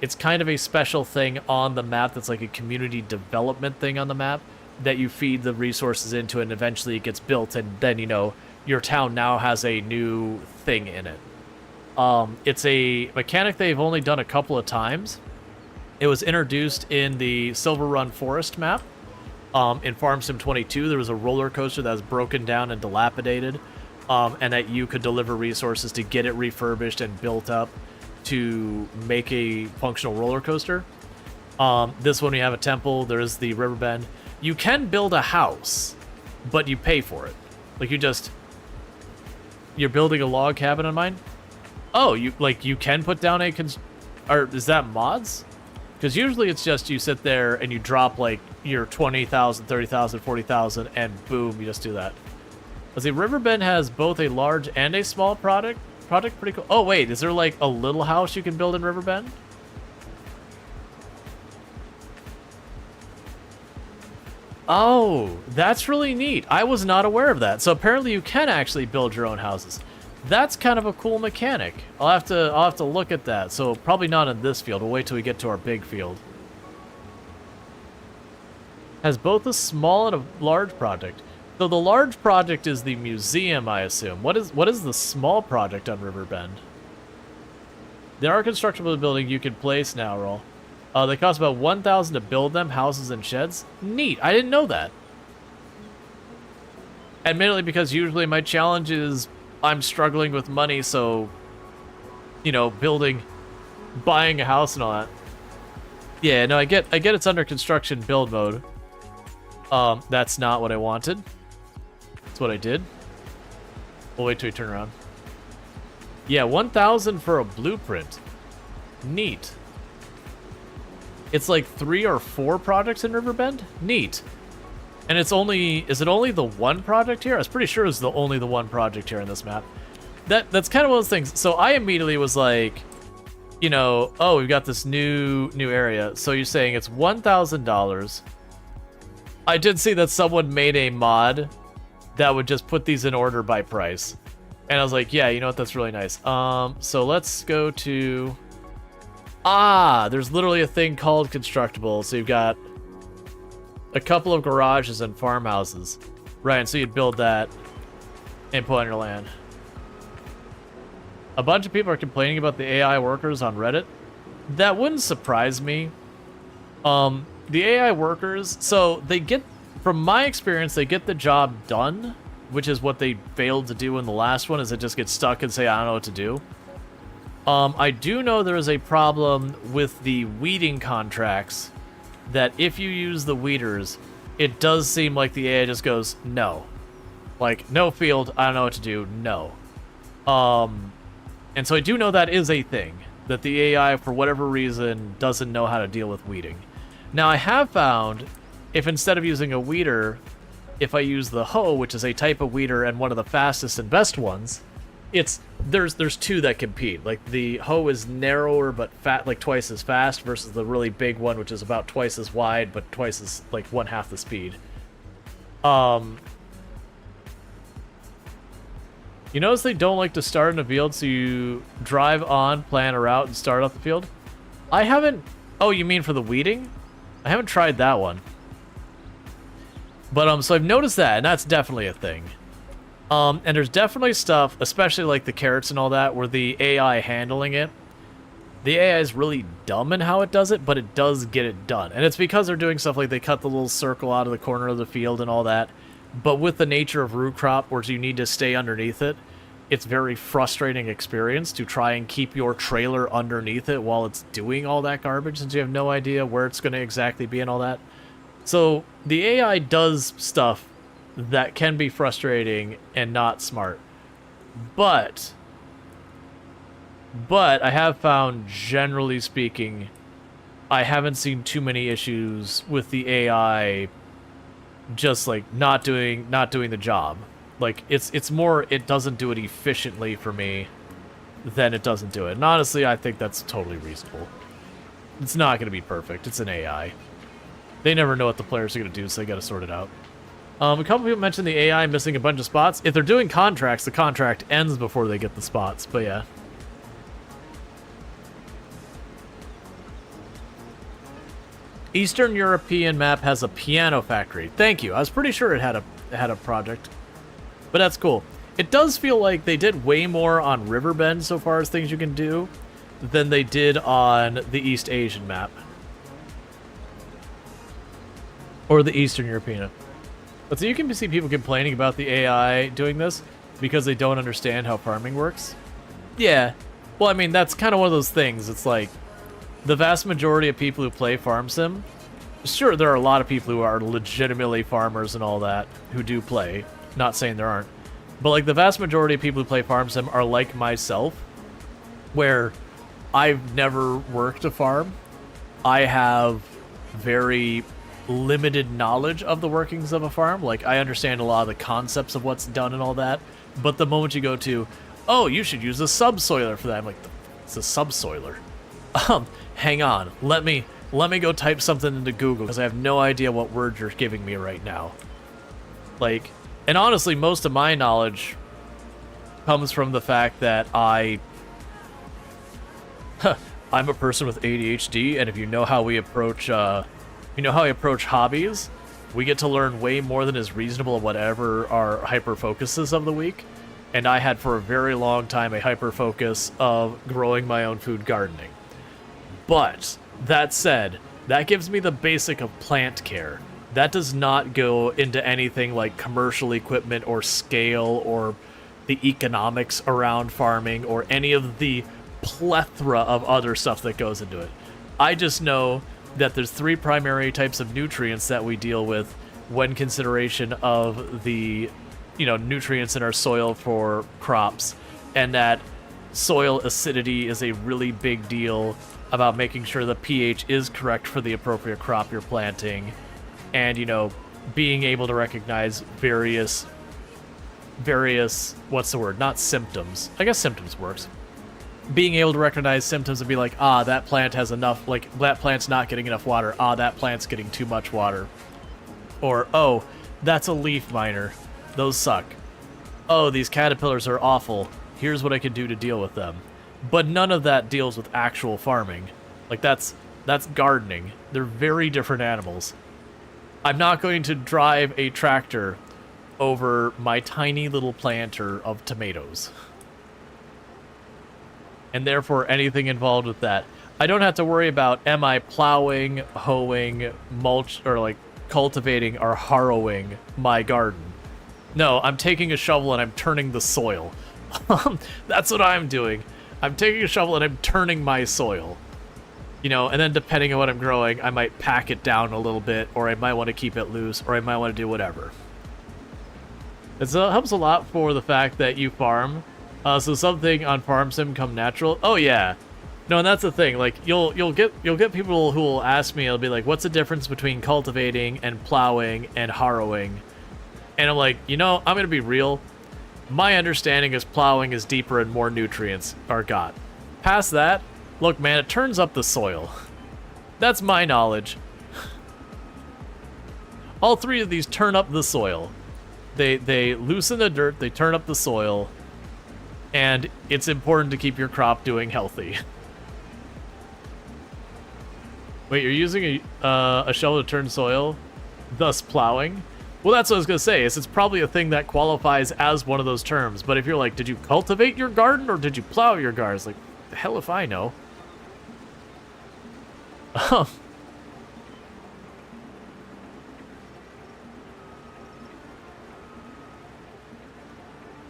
It's kind of a special thing on the map that's like a community development thing on the map that you feed the resources into, and eventually it gets built, and then, you know, your town now has a new thing in it. It's a mechanic they've only done a couple of times. It was introduced in the Silver Run Forest map. In Farm Sim 22, there was a roller coaster that was broken down and dilapidated, and that you could deliver resources to get it refurbished and built up to make a functional roller coaster. This one, we have a temple. There's the Riverbend. You can build a house, but you pay for it. Like, you're building a log cabin on mine? Oh, you can put down or is that mods? Because usually it's just you sit there and you drop, like, your 20,000, 30,000, 40,000, and boom, you just do that. Let's see, Riverbend has both a large and a small project. Pretty cool. Oh, wait, is there, like, a little house you can build in Riverbend? Oh, that's really neat. I was not aware of that. So apparently you can actually build your own houses. That's kind of a cool mechanic. I'll have to look at that. So probably not in this field. We'll wait till we get to our big field. Has both a small and a large project. So the large project is the museum, I assume. What is the small project on Riverbend? There are constructible buildings you can place now, Rual. They cost about 1,000 to build them, houses and sheds. Neat. I didn't know that. Admittedly, because usually my challenge is I'm struggling with money, so, you know, buying a house and all that. Yeah, no, I get it's under construction build mode. That's not what I wanted. That's what I did. We'll wait till we turn around. Yeah, 1,000 for a blueprint. Neat. It's like 3 or 4 projects in Riverbend? Neat. And it's only... Is it only the one project here? I was pretty sure it was only the one project here in this map. That's kind of one of those things. So I immediately was like, you know, oh, we've got this new area. So you're saying it's $1,000. I did see that someone made a mod that would just put these in order by price. And I was like, yeah, you know what? That's really nice. So let's go to... there's literally a thing called constructible. So you've got a couple of garages and farmhouses. Right, and so you'd build that and put on your land. A bunch of people are complaining about the AI workers on Reddit. That wouldn't surprise me. The AI workers, so they get, from my experience, they get the job done, which is what they failed to do in the last one, is it just gets stuck and say, I don't know what to do. I do know there is a problem with the weeding contracts, that if you use the weeders, it does seem like the AI just goes, no. Like, no field, I don't know what to do, no. And so I do know that is a thing, that the AI, for whatever reason, doesn't know how to deal with weeding. Now, I have found, if instead of using a weeder, if I use the hoe, which is a type of weeder and one of the fastest and best ones, there's 2 that compete. Like, the hoe is narrower but like twice as fast versus the really big one, which is about twice as wide but twice as, like, 1/2 the speed. You notice they don't like to start in a field, so you drive on, plan a route, and start off the field? I haven't... Oh, you mean for the weeding? I haven't tried that one. But, so I've noticed that, and that's definitely a thing. And there's definitely stuff, especially like the carrots and all that, where the AI handling it, the AI is really dumb in how it does it, but it does get it done. And it's because they're doing stuff like they cut the little circle out of the corner of the field and all that. But with the nature of root crop, where you need to stay underneath it, it's very frustrating experience to try and keep your trailer underneath it while it's doing all that garbage, since you have no idea where it's going to exactly be and all that. So the AI does stuff that can be frustrating and not smart. But I have found, generally speaking, I haven't seen too many issues with the AI just like not doing the job. Like, it's more it doesn't do it efficiently for me than it doesn't do it. And honestly, I think that's totally reasonable. It's not going to be perfect. It's an AI. They never know what the players are going to do, so they got to sort it out. A couple people mentioned the AI missing a bunch of spots. If they're doing contracts, the contract ends before they get the spots, but yeah. Eastern European map has a piano factory. Thank you. I was pretty sure it had a project. But that's cool. It does feel like they did way more on Riverbend so far as things you can do than they did on the East Asian map. Or the Eastern European. But so you can see people complaining about the AI doing this because they don't understand how farming works. Yeah. Well, I mean, that's kind of one of those things. It's like, the vast majority of people who play Farm Sim, sure, there are a lot of people who are legitimately farmers and all that who do play. Not saying there aren't. But, like, the vast majority of people who play Farm Sim are like myself, where I've never worked a farm. I have very limited knowledge of the workings of a farm. Like, I understand a lot of the concepts of what's done and all that. But the moment you go to, oh, you should use a subsoiler for that, I'm like, it's a subsoiler. Hang on. Let me go type something into Google, because I have no idea what word you're giving me right now. Like, and honestly, most of my knowledge comes from the fact that I'm a person with ADHD, and if you know how we approach, hobbies, we get to learn way more than is reasonable of whatever our hyper focuses of the week. And I had for a very long time a hyper focus of growing my own food gardening. But that said, that gives me the basic of plant care. That does not go into anything like commercial equipment or scale or the economics around farming or any of the plethora of other stuff that goes into it. I just know that there's 3 primary types of nutrients that we deal with when consideration of the, nutrients in our soil for crops, and that soil acidity is a really big deal about making sure the pH is correct for the appropriate crop you're planting, and, you know, being able to recognize various, what's the word? Not symptoms. I guess symptoms works. Being able to recognize symptoms and be like, ah, that plant has enough, like, that plant's not getting enough water. Ah, that plant's getting too much water. Or, oh, that's a leaf miner. Those suck. Oh, these caterpillars are awful. Here's what I can do to deal with them. But none of that deals with actual farming. Like, that's gardening. They're very different animals. I'm not going to drive a tractor over my tiny little planter of tomatoes. And therefore, anything involved with that. I don't have to worry about, am I plowing, hoeing, mulch, or like cultivating or harrowing my garden. No, I'm taking a shovel and I'm turning the soil. That's what I'm doing. I'm taking a shovel and I'm turning my soil. You know, and then depending on what I'm growing, I might pack it down a little bit, or I might want to keep it loose, or I might want to do whatever. It helps a lot for the fact that you farm. So something on Farm Sim come natural. Oh yeah, no, and that's the thing. Like you'll get people who will ask me. It'll be like, "What's the difference between cultivating and plowing and harrowing?" And I'm like, you know, I'm gonna be real. My understanding is plowing is deeper and more nutrients are got. Past that, look, man, it turns up the soil. That's my knowledge. All three of these turn up the soil. They loosen the dirt. They turn up the soil. And it's important to keep your crop doing healthy. Wait, you're using a shovel to turn soil, thus plowing? Well, that's what I was going to say, is it's probably a thing that qualifies as one of those terms. But if you're like, did you cultivate your garden or did you plow your garden? It's like, the hell if I know.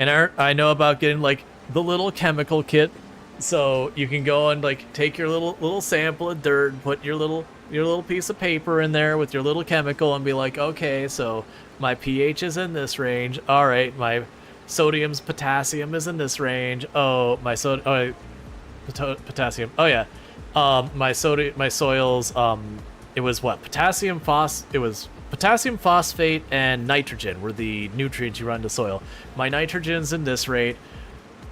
And I know about getting, like, the little chemical kit, so you can go and, like, take your little sample of dirt and put your little piece of paper in there with your little chemical and be like, okay, so my pH is in this range. All right, my potassium is in this range. Oh, my potassium. Oh yeah, my soils. It was what? Potassium phosphate and nitrogen were the nutrients you run to soil. My nitrogen's in this rate.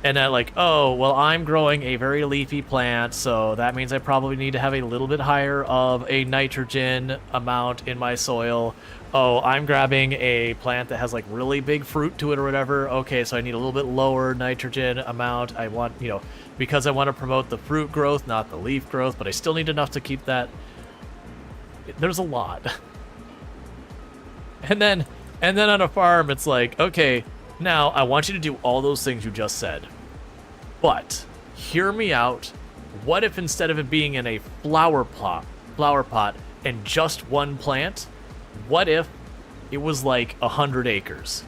And then like, oh, well, I'm growing a very leafy plant, so that means I probably need to have a little bit higher of a nitrogen amount in my soil. Oh, I'm grabbing a plant that has like really big fruit to it or whatever. Okay, so I need a little bit lower nitrogen amount. I want, you know, because I want to promote the fruit growth, not the leaf growth, but I still need enough to keep that. There's a lot. And then on a farm, it's like, okay, now I want you to do all those things you just said. But hear me out. What if instead of it being in a flower pot and just one plant, what if it was like 100 acres?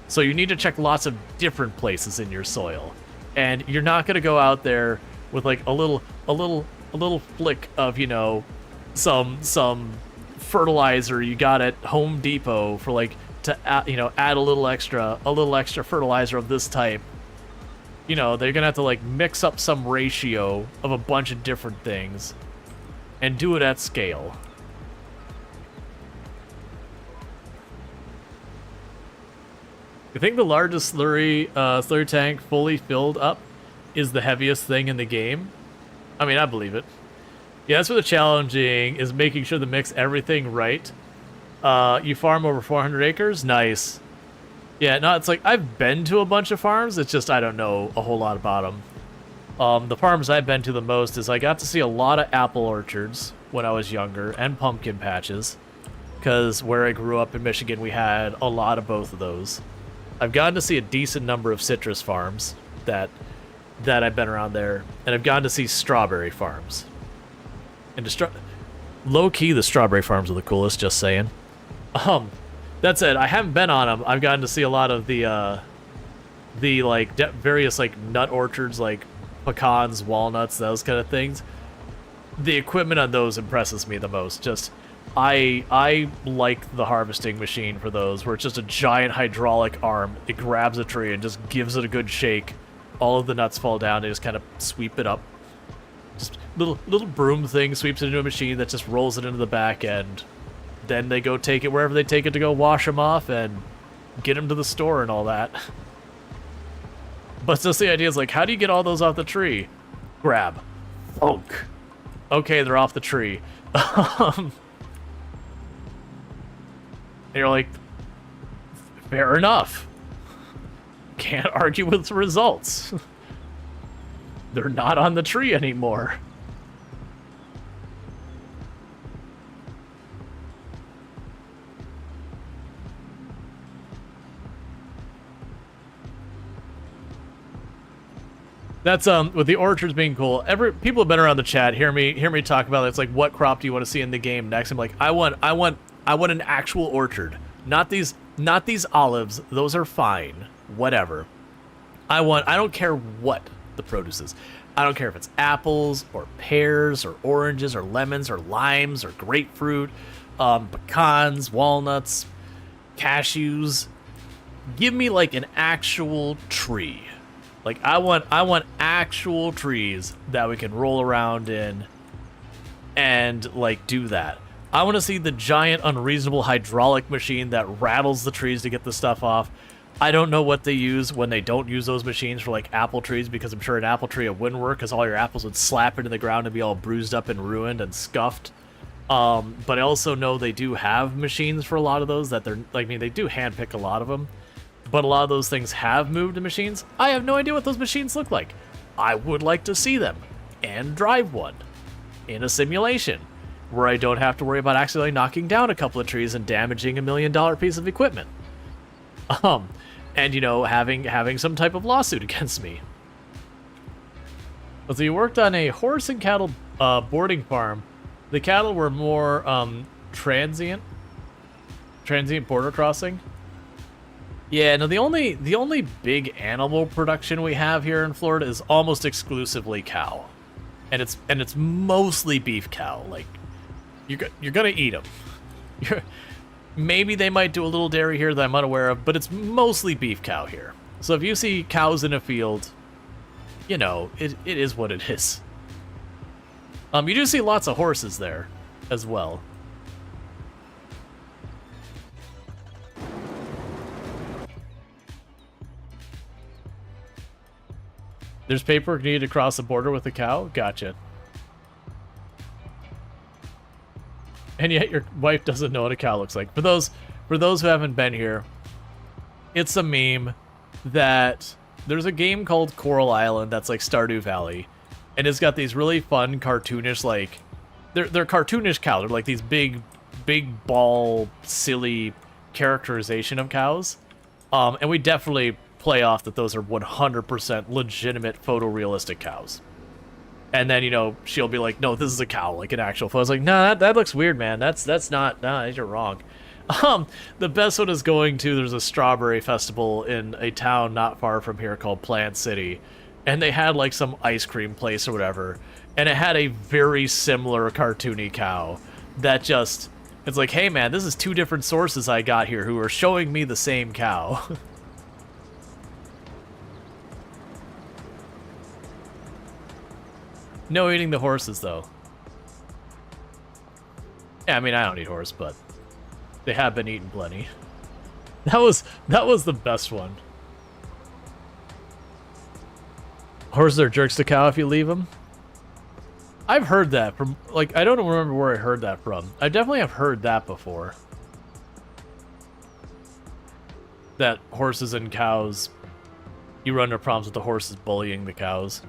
So you need to check lots of different places in your soil. And you're not going to go out there with like a little flick of, you know, some fertilizer you got at Home Depot for like to add, you know, add a little extra fertilizer of this type. You know, they're gonna have to like mix up some ratio of a bunch of different things and do it at scale. I think the largest slurry tank fully filled up is the heaviest thing in the game. I mean, I believe it. Yeah, that's what the challenging is, making sure to mix everything right. You farm over 400 acres? Nice. Yeah, no, it's like, I've been to a bunch of farms, it's just I don't know a whole lot about them. The farms I've been to the most is I got to see a lot of apple orchards when I was younger, and pumpkin patches. Because where I grew up in Michigan, we had a lot of both of those. I've gotten to see a decent number of citrus farms that I've been around there, and I've gotten to see strawberry farms. And low-key, the strawberry farms are the coolest, just saying. That said, I haven't been on them. I've gotten to see a lot of the like various like nut orchards, like pecans, walnuts, those kind of things. The equipment on those impresses me the most. Just I like the harvesting machine for those, where it's just a giant hydraulic arm. It grabs a tree and just gives it a good shake. All of the nuts fall down. They just kind of sweep it up. Just little broom thing sweeps it into a machine that just rolls it into the back end. Then they go take it wherever they take it to go wash them off and get them to the store and all that. But just the idea is like, how do you get all those off the tree? Grab. Funk. Okay, they're off the tree. And you're like, fair enough. Can't argue with the results. They're not on the tree anymore. That's with the orchards being cool. People have been around the chat. Hear me talk about it. It's like, what crop do you want to see in the game next? I'm like, I want an actual orchard. Not these olives. Those are fine. Whatever. I don't care what the produce is. I don't care if it's apples or pears or oranges or lemons or limes or grapefruit, pecans, walnuts, cashews. Give me like an actual tree. Like, I want actual trees that we can roll around in and, like, do that. I want to see the giant, unreasonable hydraulic machine that rattles the trees to get the stuff off. I don't know what they use when they don't use those machines for, like, apple trees, because I'm sure an apple tree it wouldn't work, because all your apples would slap into the ground and be all bruised up and ruined and scuffed. But I also know they do have machines for a lot of those that they're, like, I mean, they do handpick a lot of them. But a lot of those things have moved to machines. I have no idea what those machines look like. I would like to see them and drive one in a simulation where I don't have to worry about accidentally knocking down a couple of trees and damaging $1 million piece of equipment. And, you know, having some type of lawsuit against me. So you worked on a horse and cattle boarding farm. The cattle were more transient border crossing. Yeah, no, the only big animal production we have here in Florida is almost exclusively cow, and it's mostly beef cow. Like, you're gonna eat them. Maybe they might do a little dairy here that I'm unaware of, but it's mostly beef cow here. So if you see cows in a field, you know it is what it is. You do see lots of horses there as well. There's paperwork needed to cross the border with a cow? Gotcha. And yet your wife doesn't know what a cow looks like. For those who haven't been here, it's a meme that there's a game called Coral Island that's like Stardew Valley, and it's got these really fun cartoonish, like, they're cartoonish cows. They're like these big ball, silly characterization of cows. And we definitely play off that those are 100% legitimate photorealistic cows. And then, you know, she'll be like, no, this is a cow, like an actual photo. I was like, nah, that looks weird, man. That's not, nah, you're wrong. The best one is going to, there's a strawberry festival in a town not far from here called Plant City. And they had like some ice cream place or whatever. And it had a very similar cartoony cow that just, it's like, hey man, this is two different sources I got here who are showing me the same cow. No eating the horses, though. Yeah, I mean, I don't eat horse, but they have been eating plenty. That was the best one. Horses are jerks to cow if you leave them. I've heard that from, like, I don't remember where I heard that from. I definitely have heard that before. That horses and cows, you run into problems with the horses bullying the cows.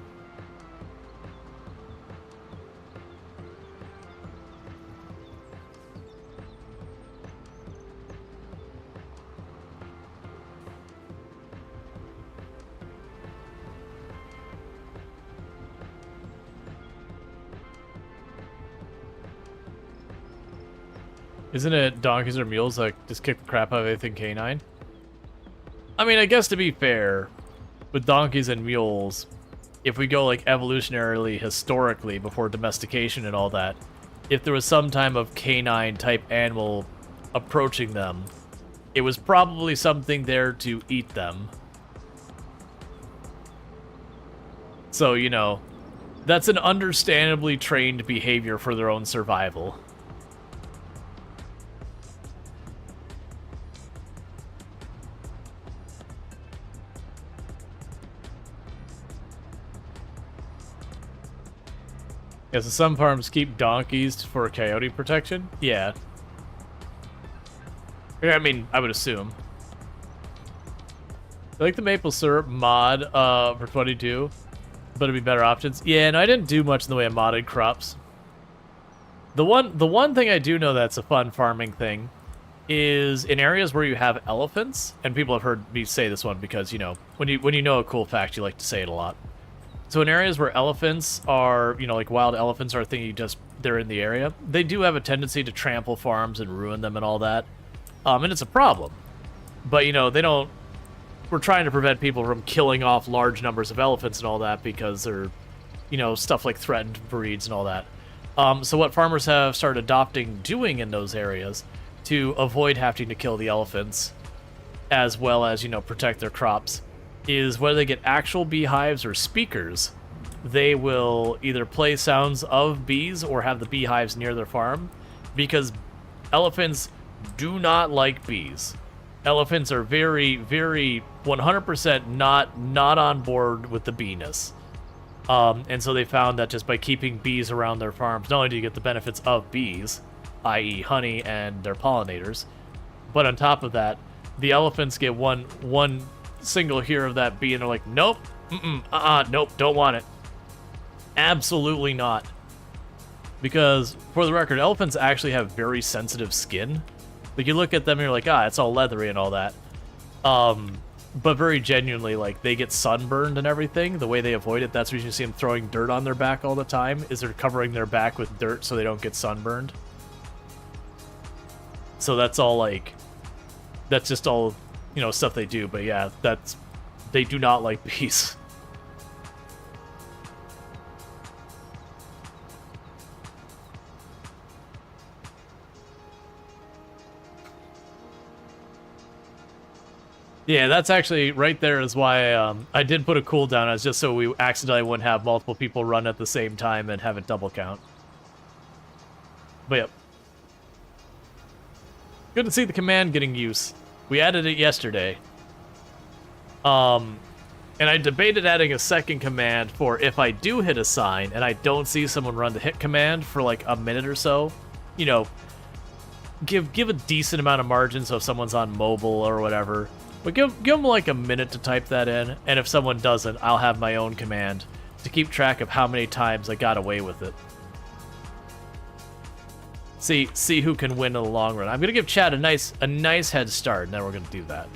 Isn't it donkeys or mules that just kick the crap out of anything canine? I mean, I guess to be fair, with donkeys and mules, if we go like evolutionarily, historically, before domestication and all that, if there was some type of canine type animal approaching them, it was probably something there to eat them. So, you know, that's an understandably trained behavior for their own survival. Yeah, so some farms keep donkeys for coyote protection? Yeah. I mean, I would assume. I like the maple syrup mod for 22, but it'd be better options. Yeah, no, I didn't do much in the way of modded crops. The one thing I do know that's a fun farming thing is in areas where you have elephants, and people have heard me say this one because, you know, when you know a cool fact, you like to say it a lot. So in areas where elephants are, you know, like wild elephants are a thing, they're in the area, they do have a tendency to trample farms and ruin them and all that. And it's a problem. But, you know, we're trying to prevent people from killing off large numbers of elephants and all that because they're, you know, stuff like threatened breeds and all that. So what farmers have started adopting doing in those areas to avoid having to kill the elephants, as well as, you know, protect their crops, is whether they get actual beehives or speakers, they will either play sounds of bees or have the beehives near their farm, because elephants do not like bees. Elephants are very, very 100% not on board with the beeness. And so they found that just by keeping bees around their farms, not only do you get the benefits of bees, i.e. honey and their pollinators, but on top of that, the elephants get one single hear of that bee and they're like, nope, nope, don't want it. Absolutely not. Because, for the record, elephants actually have very sensitive skin. Like, you look at them and you're like, it's all leathery and all that. But very genuinely, like, they get sunburned and everything. The way they avoid it, that's why you see them throwing dirt on their back all the time, is they're covering their back with dirt so they don't get sunburned. So that's all, like, that's just all, you know, stuff they do. But yeah, they do not like bees. Yeah, that's actually right there is why I did put a cooldown as just so we accidentally wouldn't have multiple people run at the same time and have it double count. But yep. Good to see the command getting use. We added it yesterday. And I debated adding a second command for if I do hit a sign and I don't see someone run the hit command for like a minute or so, you know, give a decent amount of margin so if someone's on mobile or whatever. But give them like a minute to type that in, and if someone doesn't, I'll have my own command to keep track of how many times I got away with it. See who can win in the long run. I'm gonna give Chad a nice head start, and then we're gonna do that.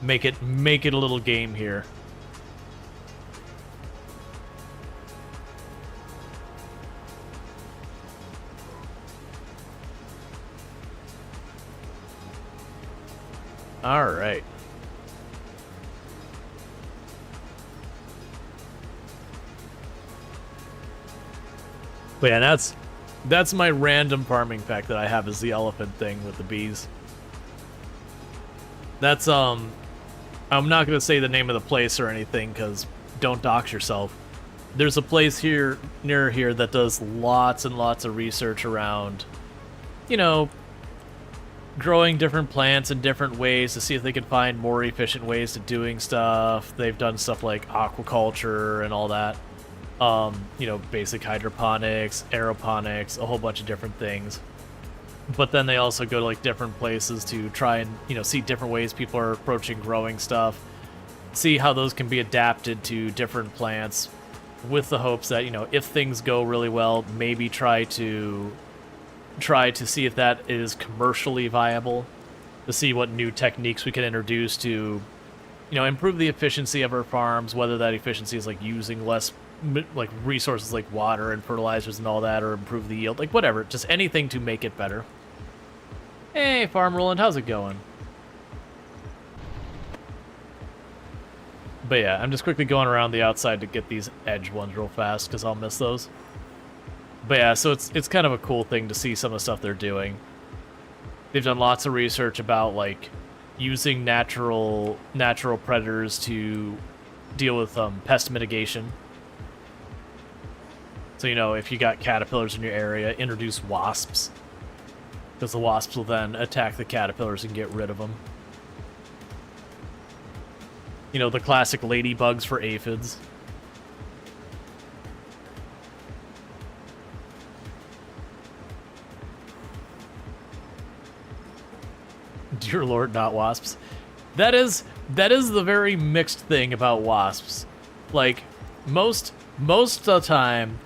Make it a little game here. All right. But yeah, that's my random farming fact that I have is the elephant thing with the bees. That's I'm not gonna say the name of the place or anything because don't dox yourself. There's a place here near here that does lots and lots of research around, you know, growing different plants in different ways to see if they can find more efficient ways to doing stuff. They've done stuff like aquaculture and all that. You know, basic hydroponics, aeroponics, a whole bunch of different things. But then they also go to like different places to try and, you know, see different ways people are approaching growing stuff. See how those can be adapted to different plants with the hopes that, you know, if things go really well, maybe try to see if that is commercially viable, to see what new techniques we can introduce to, you know, improve the efficiency of our farms, whether that efficiency is like using less like resources like water and fertilizers and all that, or improve the yield, like whatever, just anything to make it better. Hey, Farm Roland, how's it going? But yeah, I'm just quickly going around the outside to get these edge ones real fast, because I'll miss those. But yeah, so it's kind of a cool thing to see some of the stuff they're doing. They've done lots of research about, like, using natural predators to deal with pest mitigation. So, you know, if you got caterpillars in your area, introduce wasps. Because the wasps will then attack the caterpillars and get rid of them. You know, the classic ladybugs for aphids. Dear Lord, not wasps. That is the very mixed thing about wasps. Like, most of the time,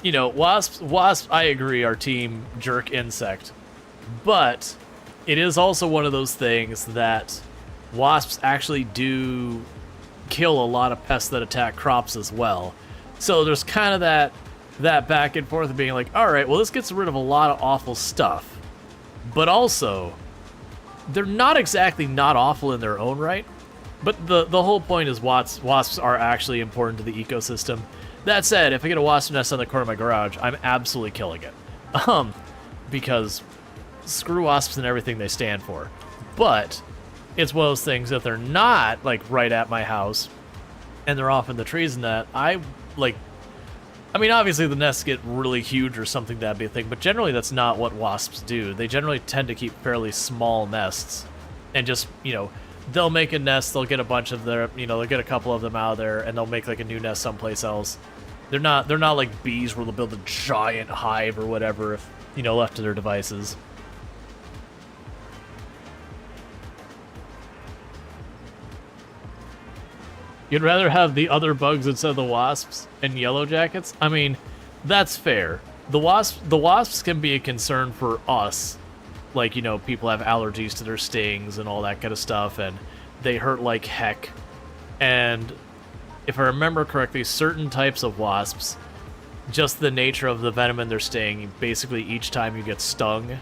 you know, wasps, I agree, are team jerk insect. But it is also one of those things that wasps actually do kill a lot of pests that attack crops as well. So there's kind of that back and forth of being like, all right, well, this gets rid of a lot of awful stuff. But also, they're not exactly not awful in their own right. But the whole point is wasps are actually important to the ecosystem. That said, if I get a wasp nest on the corner of my garage, I'm absolutely killing it. Because screw wasps and everything they stand for. But it's one of those things that they're not, like, right at my house, and they're off in the trees and that, I mean, obviously the nests get really huge or something, that'd be a thing, but generally that's not what wasps do. They generally tend to keep fairly small nests, and just, you know, they'll make a nest, they'll get a bunch of their, you know, they'll get a couple of them out of there, and they'll make, like, a new nest someplace else. They're not like bees where they'll build a giant hive or whatever if, you know, left to their devices. You'd rather have the other bugs instead of the wasps and yellow jackets? I mean, that's fair. The wasps can be a concern for us. Like, you know, people have allergies to their stings and all that kind of stuff, and they hurt like heck. And if I remember correctly, certain types of wasps, just the nature of the venom in their sting, basically each time you get stung,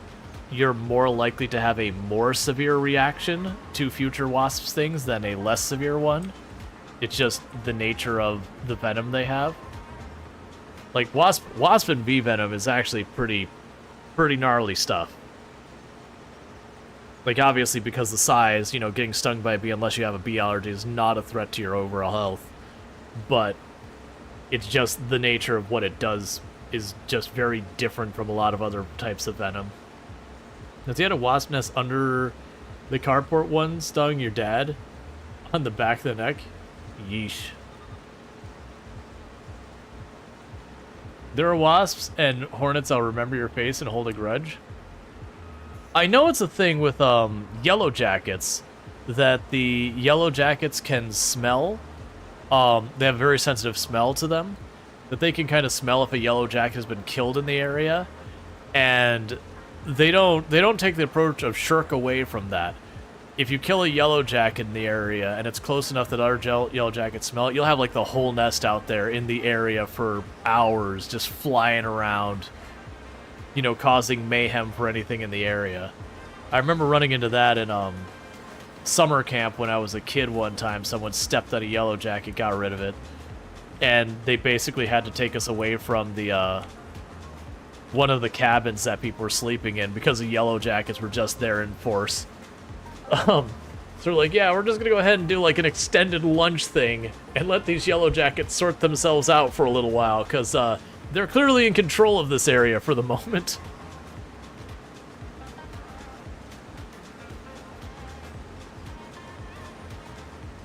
you're more likely to have a more severe reaction to future wasp stings than a less severe one. It's just the nature of the venom they have. Like, wasp and bee venom is actually pretty gnarly stuff. Like, obviously, because the size, you know, getting stung by a bee unless you have a bee allergy is not a threat to your overall health. But it's just the nature of what it does is just very different from a lot of other types of venom. Has he had a wasp nest under the carport one stung your dad? On the back of the neck? Yeesh. There are wasps and hornets I'll remember your face and hold a grudge. I know it's a thing with yellow jackets, that the yellow jackets can smell. They have a very sensitive smell to them, that they can kind of smell if a yellow jacket has been killed in the area, and they don't take the approach of shirk away from that. If you kill a yellow jacket in the area and it's close enough that other yellow jackets smell it, you'll have like the whole nest out there in the area for hours, just flying around, you know, causing mayhem for anything in the area. I remember running into that in summer camp when I was a kid one time. Someone stepped on a yellow jacket, got rid of it, and they basically had to take us away from the one of the cabins that people were sleeping in because the yellow jackets were just there in force. So we're like, yeah, we're just gonna go ahead and do like an extended lunch thing and let these yellow jackets sort themselves out for a little while, because they're clearly in control of this area for the moment.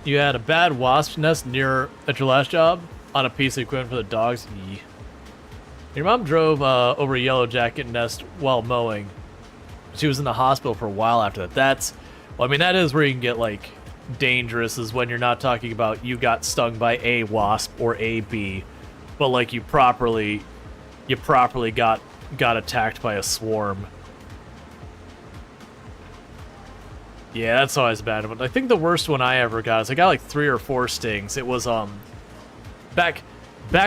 You had a bad wasp nest at your last job on a piece of equipment for the dogs? Yee. Your mom drove over a yellow jacket nest while mowing. She was in the hospital for a while after that. Well, I mean, that is where you can get, like, dangerous, is when you're not talking about you got stung by a wasp or a bee, but, like, you properly got attacked by a swarm. Yeah, that's always bad. But I think the worst one I ever got is I got, like, 3 or 4 stings. It was, back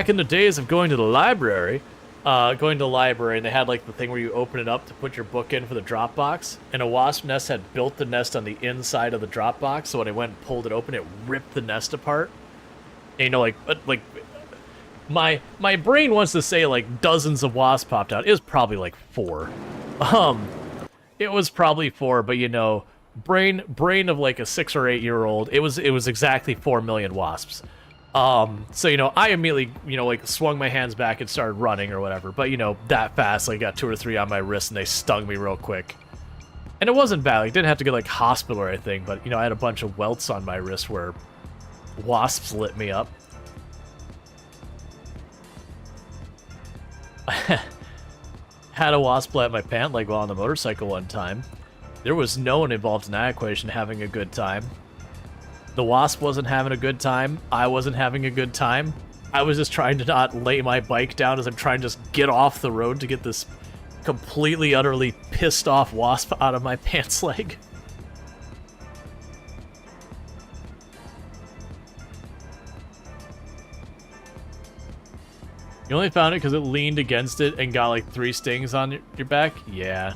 in the days of going to the library, and they had like the thing where you open it up to put your book in for the drop box, and a wasp nest had built the nest on the inside of the drop box, so when I went and pulled it open, it ripped the nest apart. And, you know, like my brain wants to say like dozens of wasps popped out. It was probably like 4. It was probably 4, but you know, brain of like a 6 or 8 year old. It was exactly 4 million wasps. So you know, I immediately, you know, like swung my hands back and started running or whatever. But you know, that fast, like got 2 or 3 on my wrist and they stung me real quick. And it wasn't bad. Like, didn't have to get like hospital or anything. But you know, I had a bunch of welts on my wrist where wasps lit me up. Had a wasp at my pant leg while on the motorcycle one time. There was no one involved in that equation having a good time. The wasp wasn't having a good time. I wasn't having a good time. I was just trying to not lay my bike down as I'm trying to just get off the road to get this completely, utterly pissed off wasp out of my pants leg. You only found it because it leaned against it and got like 3 stings on your back? Yeah.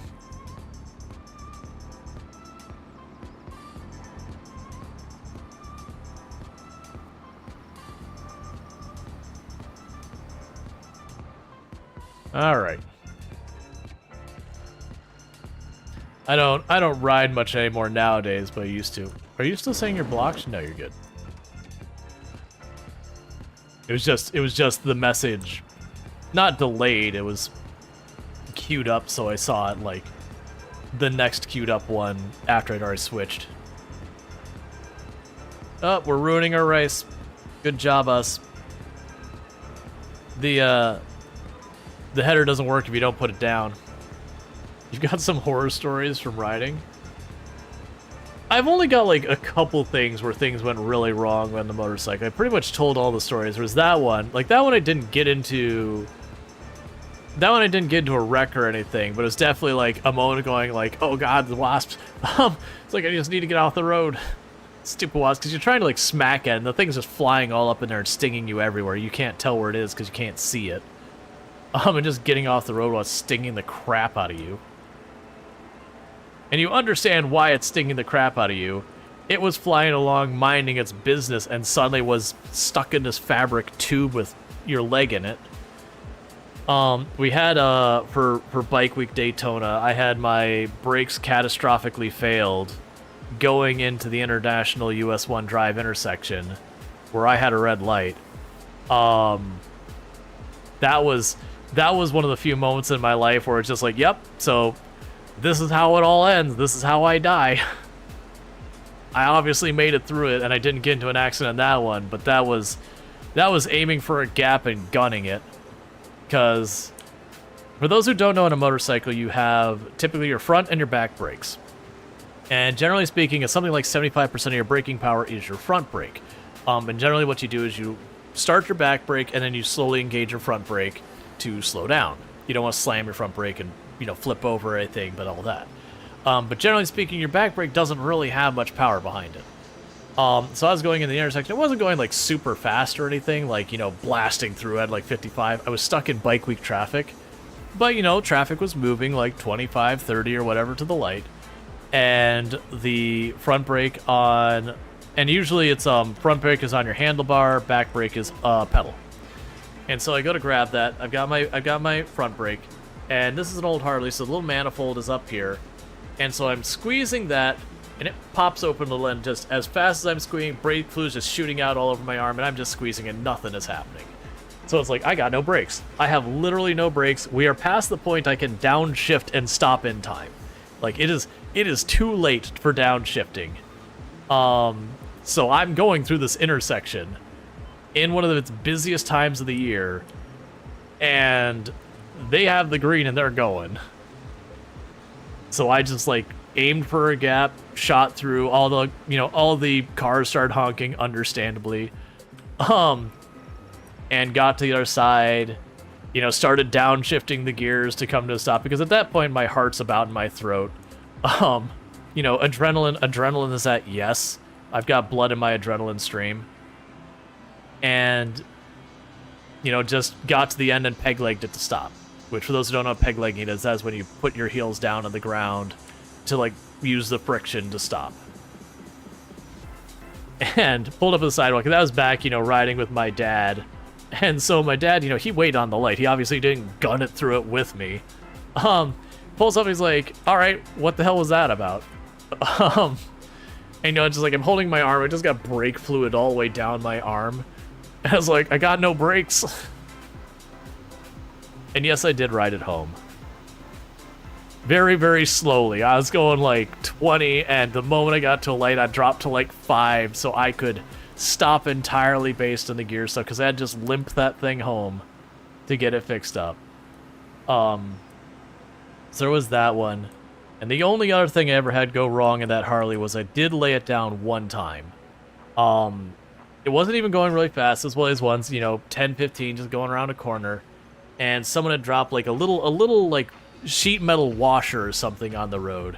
All right. I don't ride much anymore nowadays, but I used to. Are you still saying your blocks? No, you're good. It was just the message, not delayed, it was queued up, so I saw it like the next queued up one after I'd already switched. Oh, we're ruining our race. Good job, us. The header doesn't work if you don't put it down. You've got some horror stories from riding? I've only got like a couple things where things went really wrong on the motorcycle. I pretty much told all the stories. There was that one. Like that one I didn't get into... That one I didn't get into a wreck or anything, but it was definitely like a moment going like, oh god, the wasps. It's like I just need to get off the road. Stupid wasps, because you're trying to like smack it and the thing's just flying all up in there and stinging you everywhere. You can't tell where it is because you can't see it. And just getting off the road while it's stinging the crap out of you. And you understand why it's stinging the crap out of you. It was flying along, minding its business, and suddenly was stuck in this fabric tube with your leg in it. We had, for Bike Week Daytona, I had my brakes catastrophically failed going into the International US 1 Drive intersection, where I had a red light. That was one of the few moments in my life where it's just like, yep, so... this is how it all ends. This is how I die. I obviously made it through it, and I didn't get into an accident in that one, but that was aiming for a gap and gunning it. Because, for those who don't know on a motorcycle, you have typically your front and your back brakes. And generally speaking, it's something like 75% of your braking power is your front brake. And generally what you do is you start your back brake, and then you slowly engage your front brake to slow down. You don't want to slam your front brake and flip over or anything, but all that. But generally speaking, your back brake doesn't really have much power behind it. So I was going in the intersection. It wasn't going like super fast or anything, like, blasting through at like 55. I was stuck in Bike Week traffic, but, traffic was moving like 25, 30 or whatever to the light. And the front brake on, and usually it's front brake is on your handlebar, back brake is pedal. And so I go to grab that. I've got my front brake. And this is an old Harley, so the little manifold is up here. And so I'm squeezing that, and it pops open a little, and just as fast as I'm squeezing, brake fluid is just shooting out all over my arm, and I'm just squeezing, and nothing is happening. So it's like, I got no brakes. I have literally no brakes. We are past the point I can downshift and stop in time. Like, it is too late for downshifting. So I'm going through this intersection in one of its busiest times of the year, and... they have the green and they're going. So I just like aimed for a gap, shot through all the cars started honking, understandably. And got to the other side, started downshifting the gears to come to a stop, because at that point my heart's about in my throat. Adrenaline is at yes. I've got blood in my adrenaline stream. And just got to the end and peg-legged it to stop. Which, for those who don't know what peg-legging is, that's when you put your heels down on the ground to, use the friction to stop. and pulled up to the sidewalk. And that was back, you know, riding with my dad. And so my dad, you know, he waited on the light. He obviously didn't gun it through it with me. Pulls up, he's like, all right, what the hell was that about? And, you know, just like, I'm holding my arm. I just got brake fluid all the way down my arm. And I was like, I got no brakes. And yes, I did ride it home. Very, very slowly. I was going like 20, and the moment I got to a light, I dropped to like 5, so I could stop entirely based on the gear stuff, because I had just limped that thing home to get it fixed up. So there was that one. And the only other thing I ever had go wrong in that Harley was I did lay it down one time. It wasn't even going really fast. This was once, you know, 10, 15, just going around a corner. And someone had dropped like a little like sheet metal washer or something on the road.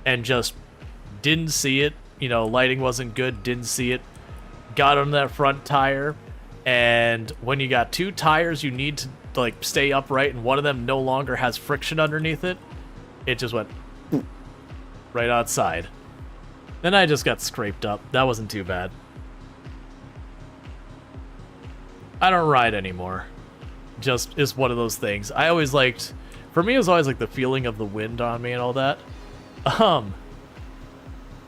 And just didn't see it. You know, lighting wasn't good, didn't see it. Got on that front tire. And when you got 2 tires, you need to like stay upright, and one of them no longer has friction underneath it. It just went right outside. Then I just got scraped up. That wasn't too bad. I don't ride anymore. Just is one of those things. I always liked, for me it was always like the feeling of the wind on me and all that.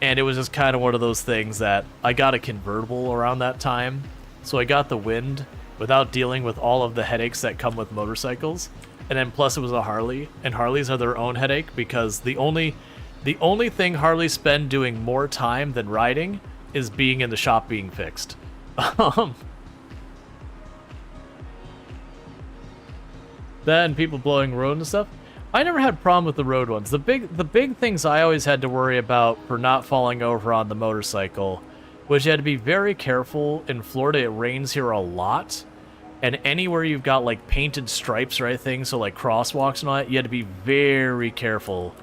And it was just kind of one of those things that I got a convertible around that time. So I got the wind without dealing with all of the headaches that come with motorcycles. And then plus it was a Harley, and Harleys are their own headache, because the only thing Harleys spend doing more time than riding is being in the shop being fixed. That and people blowing road and stuff. I never had a problem with the road ones. The big things I always had to worry about for not falling over on the motorcycle was you had to be very careful. In Florida, it rains here a lot. And anywhere you've got like painted stripes or anything, so like crosswalks and all that, you had to be very careful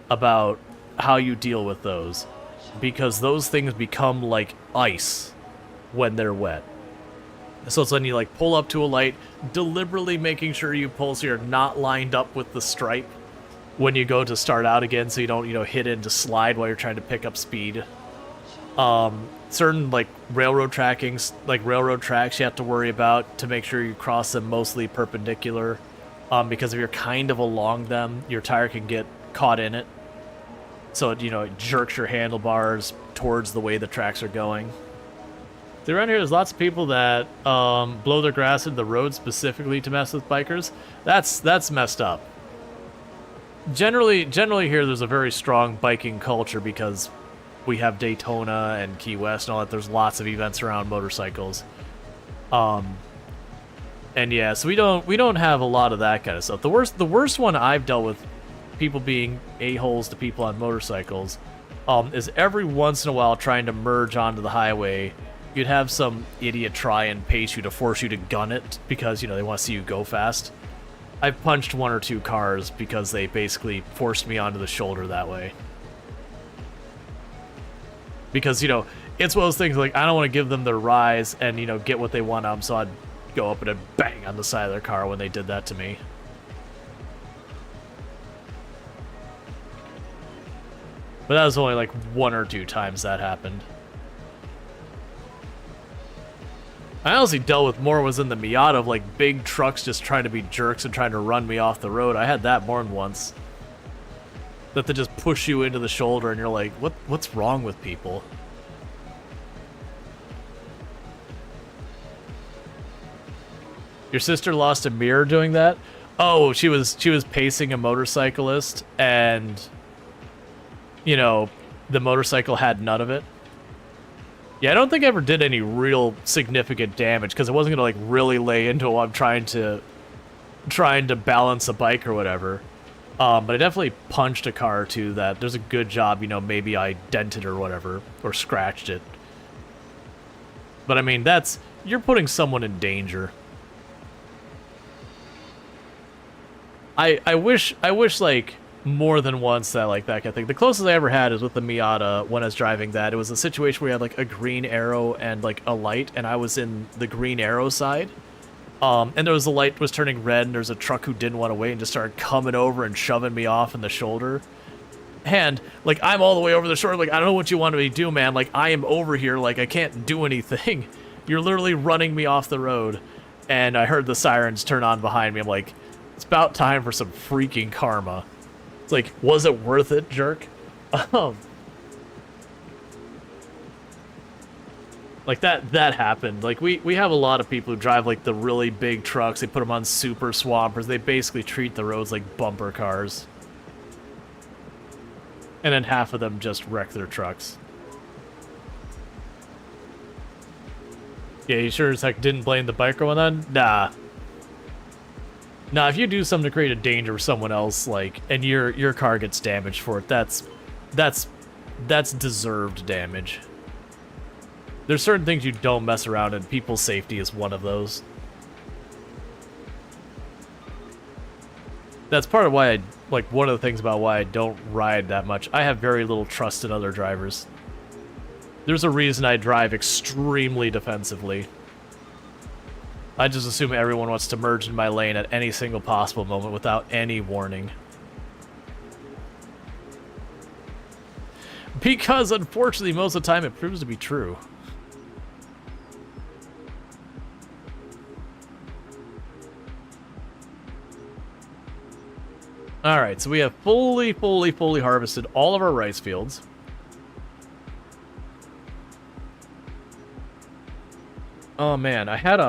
about how you deal with those. Because those things become like ice when they're wet. So it's when you like pull up to a light, deliberately making sure you pull so you're not lined up with the stripe when you go to start out again, so you don't, you know, hit into slide while you're trying to pick up speed. Certain like railroad tracks you have to worry about to make sure you cross them mostly perpendicular, because if you're kind of along them, your tire can get caught in it. So it, you know, it jerks your handlebars towards the way the tracks are going. So around here, there's lots of people that blow their grass into the road specifically to mess with bikers. That's messed up. Generally here, there's a very strong biking culture because we have Daytona and Key West and all that. There's lots of events around motorcycles. And yeah, so we don't have a lot of that kind of stuff. The worst one I've dealt with, people being a-holes to people on motorcycles, is every once in a while trying to merge onto the highway. You'd have some idiot try and pace you to force you to gun it because, you know, they want to see you go fast. I've punched 1 or 2 cars because they basically forced me onto the shoulder that way. Because, you know, it's one of those things like, I don't want to give them their rise and, you know, get what they want out of them, so I'd go up and I'd bang on the side of their car when they did that to me. But that was only like 1 or 2 times that happened. I honestly dealt with more was in the Miata of like big trucks just trying to be jerks and trying to run me off the road. I had that more than once. That they just push you into the shoulder and you're like, what's wrong with people? Your sister lost a mirror doing that? Oh, she was pacing a motorcyclist and, you know, the motorcycle had none of it. Yeah, I don't think I ever did any real significant damage because I wasn't gonna like really lay into it while I'm trying to balance a bike or whatever. But I definitely punched a car or two that there's a good job, you know, maybe I dented or whatever or scratched it. But I mean, you're putting someone in danger. I wish like more than once that like that kind of thing. The closest I ever had is with the Miata when I was driving that. It was a situation where you had like a green arrow and like a light, and I was in the green arrow side. And there was the light was turning red, and there's a truck who didn't want to wait and just started coming over and shoving me off in the shoulder. And, like, I'm all the way over the shore, like, I don't know what you want me to do, man. Like, I am over here, like, I can't do anything. You're literally running me off the road. And I heard the sirens turn on behind me. I'm like, it's about time for some freaking karma. It's like, was it worth it, jerk? Like, that happened. Like, we have a lot of people who drive, like, the really big trucks. They put them on super swampers. They basically treat the roads like bumper cars. And then half of them just wreck their trucks. Yeah, you sure as heck didn't blame the biker one then? Nah. Nah, if you do something to create a danger for someone else, like, and your car gets damaged for it, that's deserved damage. There's certain things you don't mess around, and people's safety is one of those. That's part of why one of the things about why I don't ride that much. I have very little trust in other drivers. There's a reason I drive extremely defensively. I just assume everyone wants to merge in my lane at any single possible moment without any warning. Because, unfortunately, most of the time it proves to be true. Alright, so we have fully harvested all of our rice fields. Oh man, I had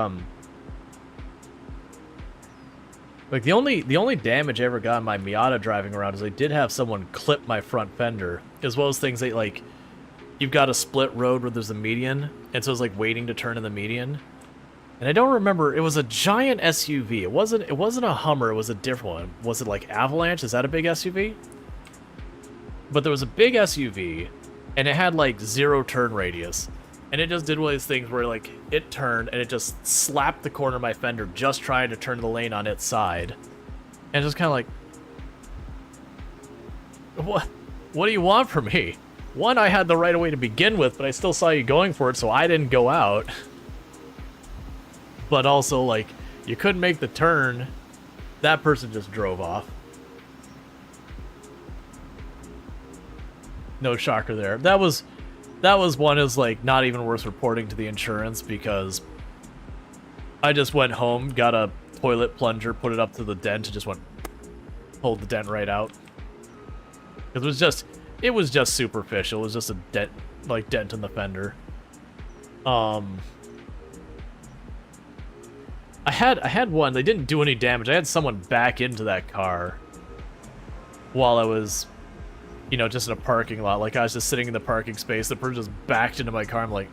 like the only damage I ever got on my Miata driving around is I did have someone clip my front fender, as well as things that, like, you've got a split road where there's a median, and so it's like waiting to turn in the median. And I don't remember, it was a giant SUV. It wasn't a Hummer, it was a different one. Was it like Avalanche? Is that a big SUV? But there was a big SUV, and it had like 0 turn radius. And it just did one of these things where, like, it turned and it just slapped the corner of my fender just trying to turn the lane on its side. And just kind of like, what do you want from me? One, I had the right of way to begin with, but I still saw you going for it, so I didn't go out. But also, like, you couldn't make the turn. That person just drove off. No shocker there. That was one is, like, not even worth reporting to the insurance because I just went home, got a toilet plunger, put it up to the dent, and just pulled the dent right out. It was just superficial. It was just a dent in the fender. I had one. They didn't do any damage. I had someone back into that car while I was, you know, just in a parking lot. Like, I was just sitting in the parking space. The person just backed into my car. I'm like...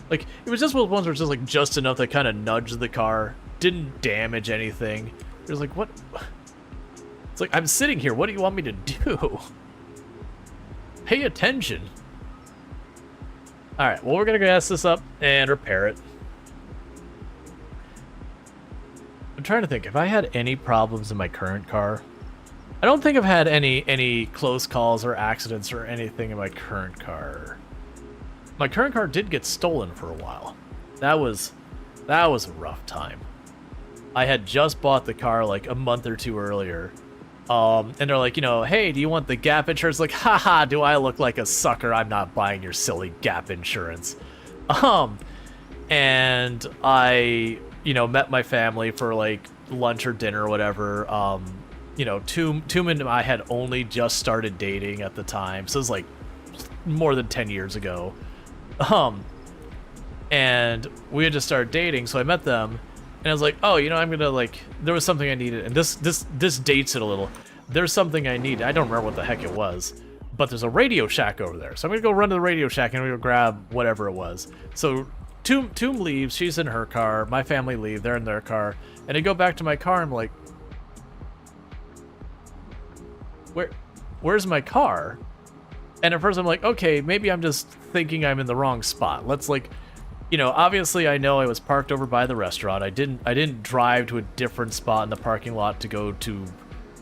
like, it was just one of the ones where it's just, like, just enough that kind of nudged the car. Didn't damage anything. It was like, what? It's like, I'm sitting here. What do you want me to do? Pay attention. Alright, well, we're going to gas this up and repair it. I'm trying to think, if I had any problems in my current car... I don't think I've had any close calls or accidents or anything in my current car. My current car did get stolen for a while. That was a rough time. I had just bought the car like a month or two earlier. And they're like, you know, hey, do you want the Gap insurance? Like, haha, do I look like a sucker? I'm not buying your silly Gap insurance. And I, you know, met my family for like lunch or dinner or whatever. You know, Toom and I had only just started dating at the time, so it was like more than 10 years ago. And we had just started dating, so I met them, and I was like, oh, you know, I'm gonna, like, there was something I needed, and this dates it a little. There's something I need. I don't remember what the heck it was, but there's a Radio Shack over there, so I'm gonna go run to the Radio Shack and I'm gonna grab whatever it was. So Toom leaves, she's in her car, my family leave, they're in their car, and I go back to my car, and I'm like, where's my car? And at first I'm like, okay, maybe I'm just thinking I'm in the wrong spot. Let's, like, you know, obviously I know I was parked over by the restaurant. I didn't drive to a different spot in the parking lot to go to,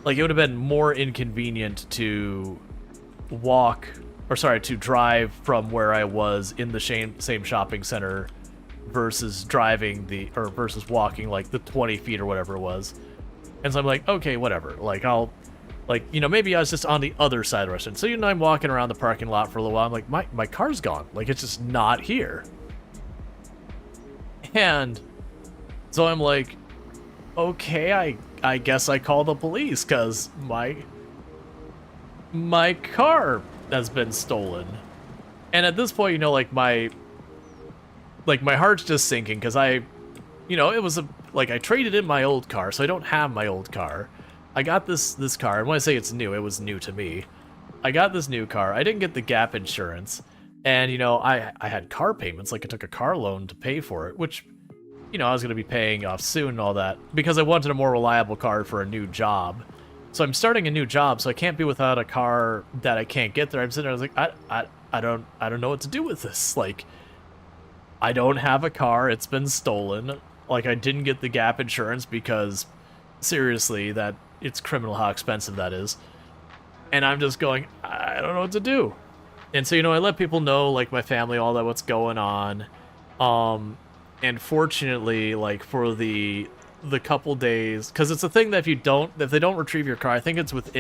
like, it would have been more inconvenient to to drive from where I was in the same shopping center versus versus walking like the 20 feet or whatever it was. And so I'm like, okay, whatever. Like, I'll Like, you know, maybe I was just on the other side of the restaurant. So, you know, I'm walking around the parking lot for a little while. I'm like, my car's gone. Like, it's just not here. And so I'm like, okay, I guess I call the police because my car has been stolen. And at this point, you know, like my heart's just sinking because you know, it was I traded in my old car, so I don't have my old car. I got this car, and when I say it's new, it was new to me. I got this new car. I didn't get the gap insurance, and you know, I had car payments, like I took a car loan to pay for it, which, you know, I was going to be paying off soon and all that, because I wanted a more reliable car for a new job. So I'm starting a new job, so I can't be without a car that I can't get there. I'm sitting there, I was like, I don't know what to do with this. Like, I don't have a car, it's been stolen. Like, I didn't get the gap insurance because, seriously, that it's criminal how expensive that is. And I'm just going, I don't know what to do. And so, you know, I let people know, like, my family, all that, what's going on. And fortunately, like, for the couple days, because it's a thing that if they don't retrieve your car, I think it's like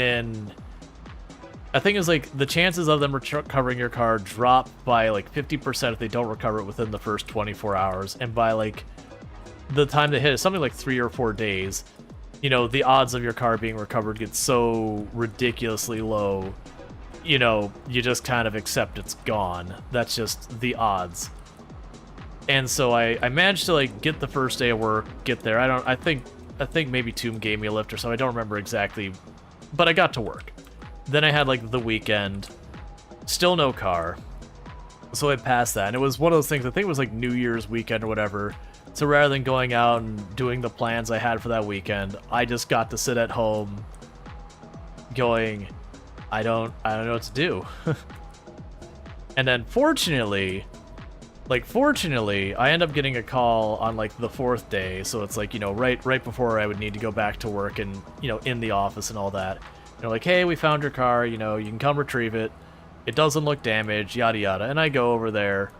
the chances of them recovering your car drop by like 50% if they don't recover it within the first 24 hours. And by like the time they hit it, something like 3 or 4 days, you know, the odds of your car being recovered get so ridiculously low, you know, you just kind of accept it's gone. That's just the odds. And so I managed to like get the first day of work, get there. I think maybe Tomb gave me a lift or so. I don't remember exactly, but I got to work. Then I had like the weekend, still no car. So I passed that. And it was one of those things, I think it was like New Year's weekend or whatever. So rather than going out and doing the plans I had for that weekend, I just got to sit at home going, I don't know what to do. And then fortunately, I end up getting a call on like the 4th day, so it's like, you know, right before I would need to go back to work and, you know, in the office and all that. They're like, hey, we found your car, you know, you can come retrieve it. It doesn't look damaged, yada yada. And I go over there,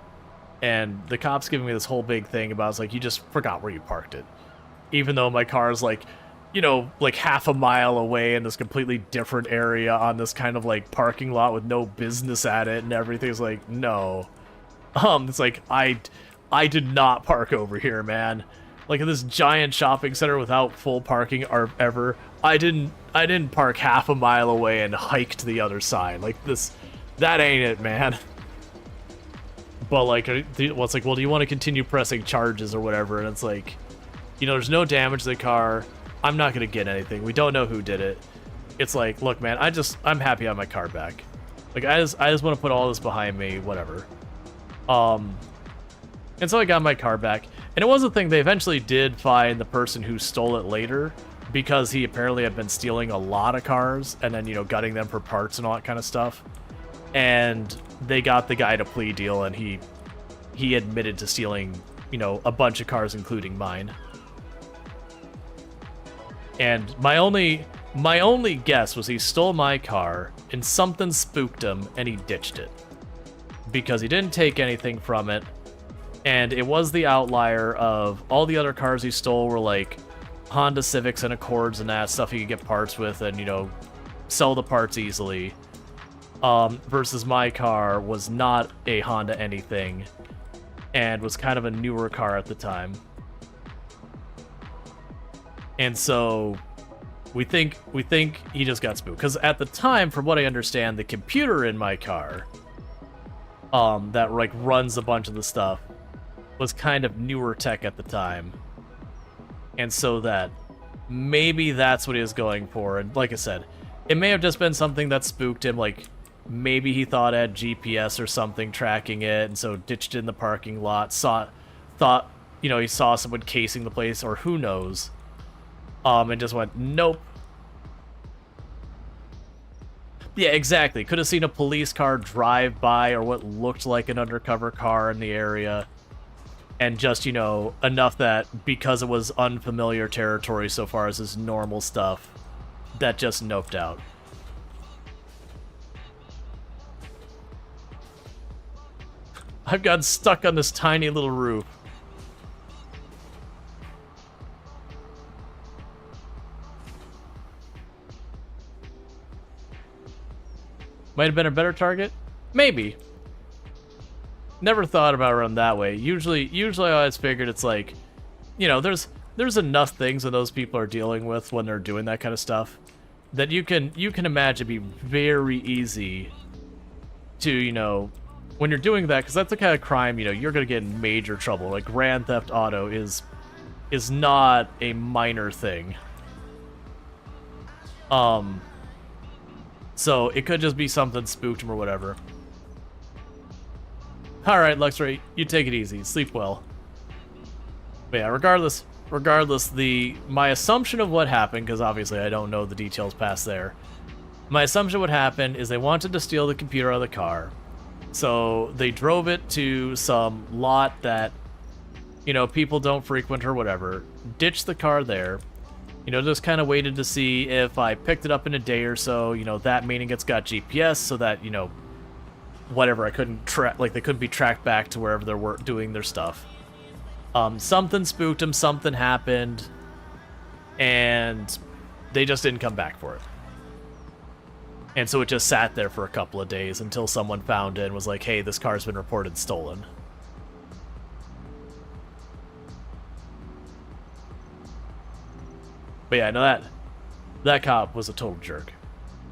and the cop's giving me this whole big thing about, it's like, you just forgot where you parked it. Even though my car is like, you know, like half a mile away in this completely different area on this kind of like parking lot with no business at it and everything's like, no. It's like, I did not park over here, man. Like in this giant shopping center without full parking or ever, I didn't park half a mile away and hike to the other side. Like that ain't it, man. But like, it's like, well, do you want to continue pressing charges or whatever? And it's like, you know, there's no damage to the car. I'm not gonna get anything. We don't know who did it. It's like, look, man, I'm happy I have my car back. Like, I just want to put all this behind me, whatever. And so I got my car back, and it was a thing. They eventually did find the person who stole it later, because he apparently had been stealing a lot of cars and then, you know, gutting them for parts and all that kind of stuff. And they got the guy to plea deal, and he admitted to stealing, you know, a bunch of cars, including mine. And my only guess was he stole my car and something spooked him and he ditched it, because he didn't take anything from it. And it was the outlier of all the other cars he stole were like Honda Civics and Accords and that stuff you could get parts with and, you know, sell the parts easily. Versus my car was not a Honda anything and was kind of a newer car at the time. And so we think he just got spooked, because at the time, from what I understand, the computer in my car that like runs a bunch of the stuff was kind of newer tech at the time. And so that maybe that's what he was going for. And like I said, it may have just been something that spooked him, like maybe he thought it had GPS or something tracking it, and so ditched it in the parking lot, thought, you know, he saw someone casing the place, or who knows. And just went, nope. Yeah, exactly. Could have seen a police car drive by, or what looked like an undercover car in the area. And just, you know, enough that because it was unfamiliar territory so far as his normal stuff, that just noped out. I've gotten stuck on this tiny little roof. Might have been a better target? Maybe. Never thought about it that way. Usually I always figured it's like, you know, there's enough things that those people are dealing with when they're doing that kind of stuff that you can imagine be very easy to, you know, when you're doing that, because that's the kind of crime, you know, you're gonna get in major trouble. Like Grand Theft Auto is not a minor thing. So it could just be something spooked him or whatever. Alright, Luxray, you take it easy. Sleep well. But yeah, regardless, my assumption of what happened, because obviously I don't know the details past there, my assumption what happened is they wanted to steal the computer out of the car. So they drove it to some lot that, you know, people don't frequent or whatever, ditched the car there, you know, just kind of waited to see if I picked it up in a day or so, you know, that meaning it's got GPS so that, you know, whatever, I couldn't track, like they couldn't be tracked back to wherever they were doing their stuff. Something spooked them, something happened, and they just didn't come back for it. And so it just sat there for a couple of days until someone found it and was like, hey, this car's been reported stolen. But yeah, no, that cop was a total jerk.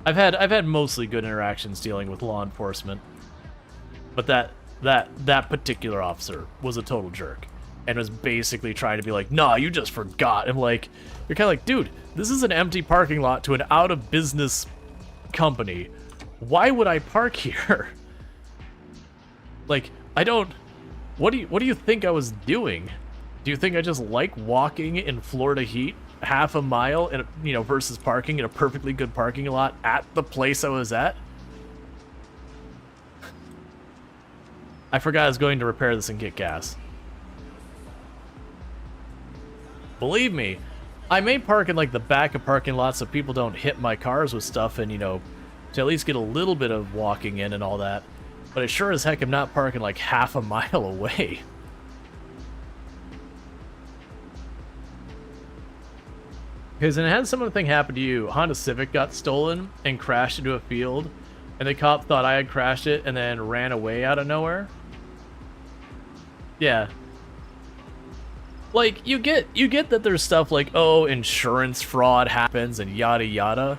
I've had mostly good interactions dealing with law enforcement, but that particular officer was a total jerk and was basically trying to be like, nah, you just forgot. I'm like, you're kind of like, dude, this is an empty parking lot to an out-of-business company. Why would I park here? Like, I don't... What do you think I was doing? Do you think I just like walking in Florida heat half a mile, in, you know, versus parking in a perfectly good parking lot at the place I was at? I forgot I was going to repair this and get gas. Believe me, I may park in like the back of parking lots so people don't hit my cars with stuff and, you know, to at least get a little bit of walking in and all that. But I sure as heck am not parking like half a mile away. Because it had some other thing happen to you. Honda Civic got stolen and crashed into a field, and the cop thought I had crashed it and then ran away out of nowhere. Yeah. Like, you get that there's stuff like, oh, insurance fraud happens and yada yada.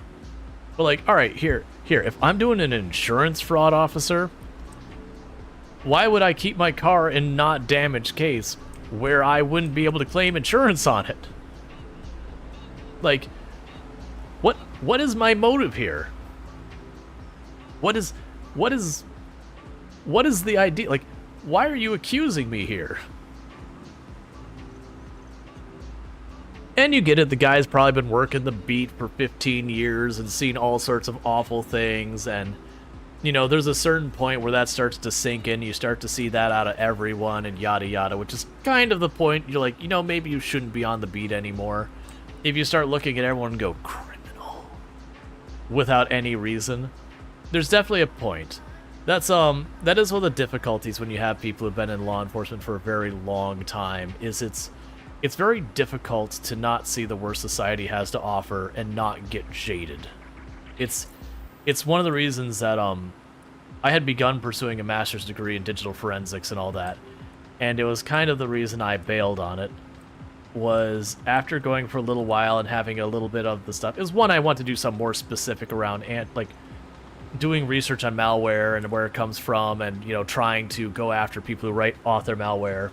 But like, alright, here, if I'm doing an insurance fraud, officer, why would I keep my car in not damaged case where I wouldn't be able to claim insurance on it? Like, what is my motive here? What is the idea? Like, why are you accusing me here? And you get it, the guy's probably been working the beat for 15 years and seen all sorts of awful things, and, you know, there's a certain point where that starts to sink in, you start to see that out of everyone and yada yada, which is kind of the point. You're like, you know, maybe you shouldn't be on the beat anymore. If you start looking at everyone and go, criminal, without any reason, there's definitely a point. That is one of the difficulties when you have people who've been in law enforcement for a very long time, is it's very difficult to not see the worst society has to offer and not get jaded. It's one of the reasons that I had begun pursuing a master's degree in digital forensics and all that, and it was kind of the reason I bailed on it, was after going for a little while and having a little bit of the stuff. It was one, I want to do some more specific around, and like doing research on malware and where it comes from, and, you know, trying to go after people who write author malware.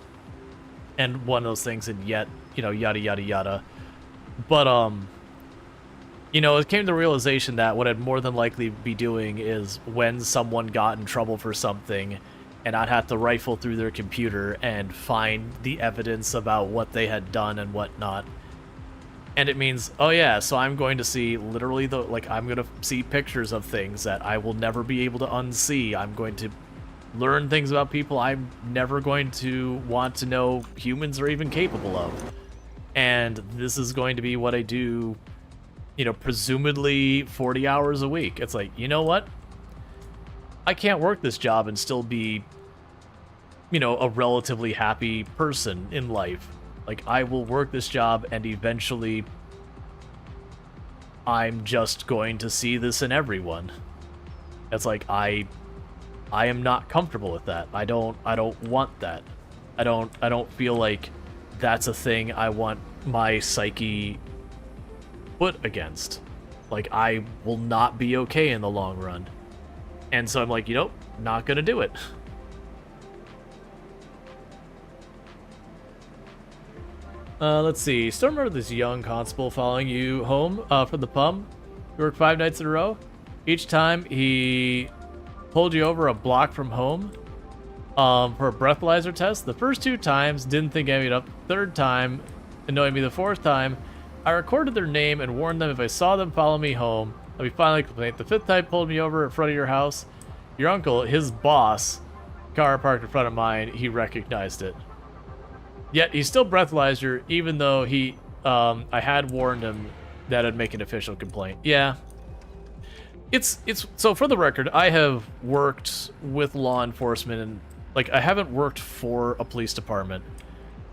And one of those things, and yet, you know, yada yada yada. But you know, it came to the realization that what I'd more than likely be doing is when someone got in trouble for something, and I'd have to rifle through their computer and find the evidence about what they had done and whatnot. And it means, oh yeah, so I'm going to see literally I'm going to see pictures of things that I will never be able to unsee. I'm going to learn things about people I'm never going to want to know humans are even capable of. And this is going to be what I do, you know, presumably 40 hours a week. It's like, you know what? I can't work this job and still be, you know, a relatively happy person in life. Like, I will work this job and eventually I'm just going to see this in everyone. It's like I am not comfortable with that. I don't want that. I don't feel like that's a thing I want my psyche put against. Like, I will not be okay in the long run. And so I'm like, not gonna do it. Let's see. Still remember this young constable following you home from the pub? You worked 5 nights in a row? Each time he pulled you over a block from home for a breathalyzer test. The first 2 times, didn't think any of it up. Third time, annoyed me. The 4th time, I recorded their name and warned them if I saw them follow me home, I'd be filing a complaint. The 5th time pulled me over in front of your house. Your uncle, his boss, car parked in front of mine, he recognized it. Yet he still breathalyzed her, even though I had warned him that I'd make an official complaint. Yeah. It's so for the record, I have worked with law enforcement, and like, I haven't worked for a police department,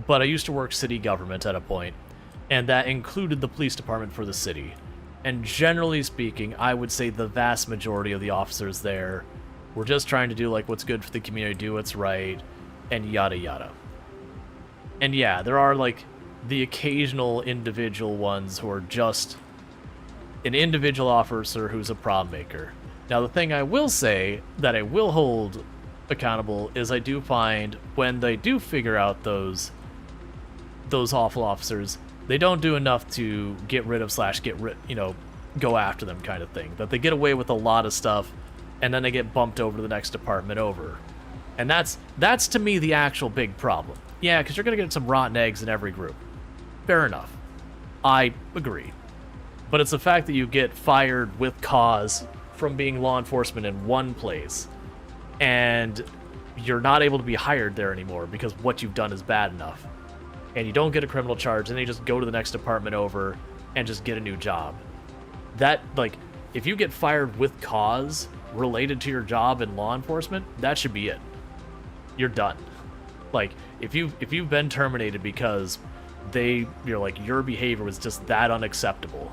but I used to work city government at a point, and that included the police department for the city. And generally speaking, I would say the vast majority of the officers there were just trying to do like what's good for the community, do what's right, and yada yada. And yeah, there are like the occasional individual ones who are just an individual officer who's a problem maker. Now, the thing I will say that I will hold accountable is I do find when they do figure out those awful officers, they don't do enough to get rid of go after them kind of thing. That they get away with a lot of stuff, and then they get bumped over to the next department over. And that's to me the actual big problem. Yeah, because you're going to get some rotten eggs in every group. Fair enough. I agree. But it's the fact that you get fired with cause from being law enforcement in one place, and you're not able to be hired there anymore because what you've done is bad enough. And you don't get a criminal charge, and then you just go to the next department over and just get a new job. That, like, if you get fired with cause related to your job in law enforcement, that should be it. You're done. Like, if you've been terminated because your behavior was just that unacceptable,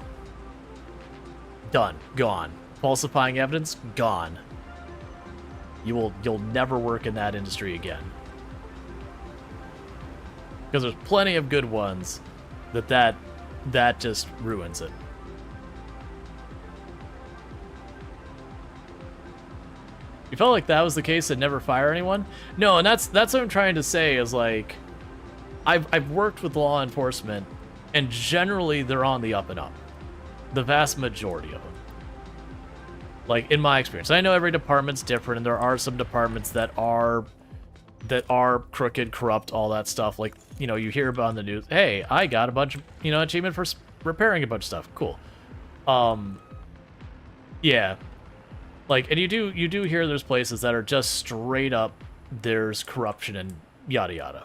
done, gone. Falsifying evidence, gone. You'll never work in that industry again. Because there's plenty of good ones that just ruins it. You felt like that was the case and never fire anyone? No, and that's what I'm trying to say is like, I've worked with law enforcement, and generally they're on the up and up. The vast majority of them. Like, in my experience. I know every department's different, and there are some departments that are crooked, corrupt, all that stuff. Like, you hear about in the news, hey, I got a bunch of, achievement for repairing a bunch of stuff. Cool. Yeah. Like, and you do hear there's places that are just straight up, there's corruption and yada yada.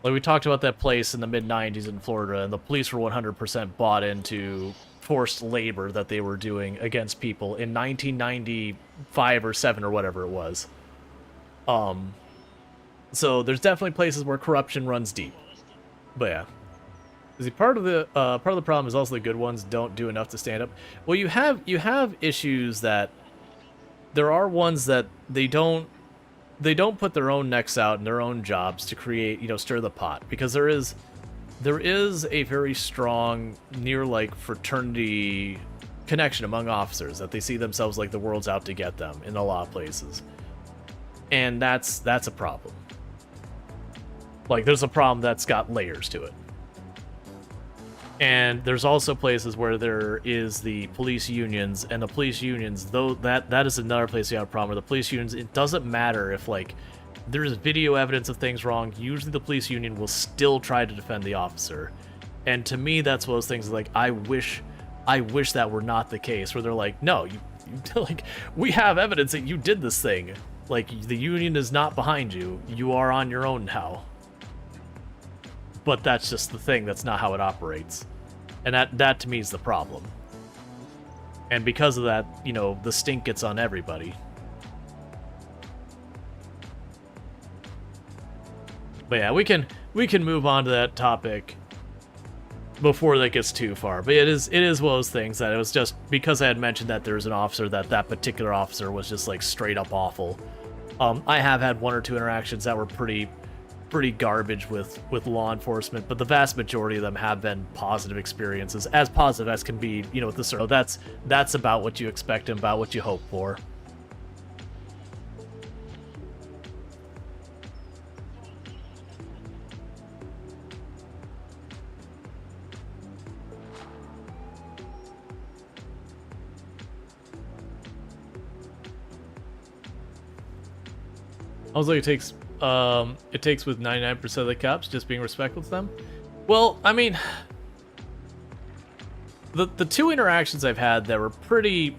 Like, we talked about that place in the mid-90s in Florida, and the police were 100% bought into forced labor that they were doing against people in 1995 or 7 or whatever it was. So there's definitely places where corruption runs deep. But yeah. See, part of the problem is also the good ones don't do enough to stand up. Well, you have issues that there are ones that they don't put their own necks out in their own jobs to create, stir the pot, because there is a very strong near like fraternity connection among officers that they see themselves like the world's out to get them in a lot of places. And that's a problem. Like, there's a problem that's got layers to it. And there's also places where there is the police unions, and the police unions, though that is another place you have a problem with the police unions. It doesn't matter if like there's video evidence of things wrong, usually the police union will still try to defend the officer. And to me, that's one of those things like, I wish that were not the case, where they're like, no, you like, we have evidence that you did this thing. Like, the union is not behind you. You are on your own now. But that's just the thing. That's not how it operates. And that to me is the problem. And because of that, the stink gets on everybody. But yeah, we can move on to that topic before that gets too far. But it is one of those things that it was just because I had mentioned that there's an officer that particular officer was just like straight up awful. I have had 1 or 2 interactions that were pretty garbage with law enforcement, but the vast majority of them have been positive experiences, as positive as can be, you know, with the service. So that's about what you expect and about what you hope for. I was like, it takes with 99% of the cops just being respectful to them. Well, I mean, the 2 interactions I've had that were pretty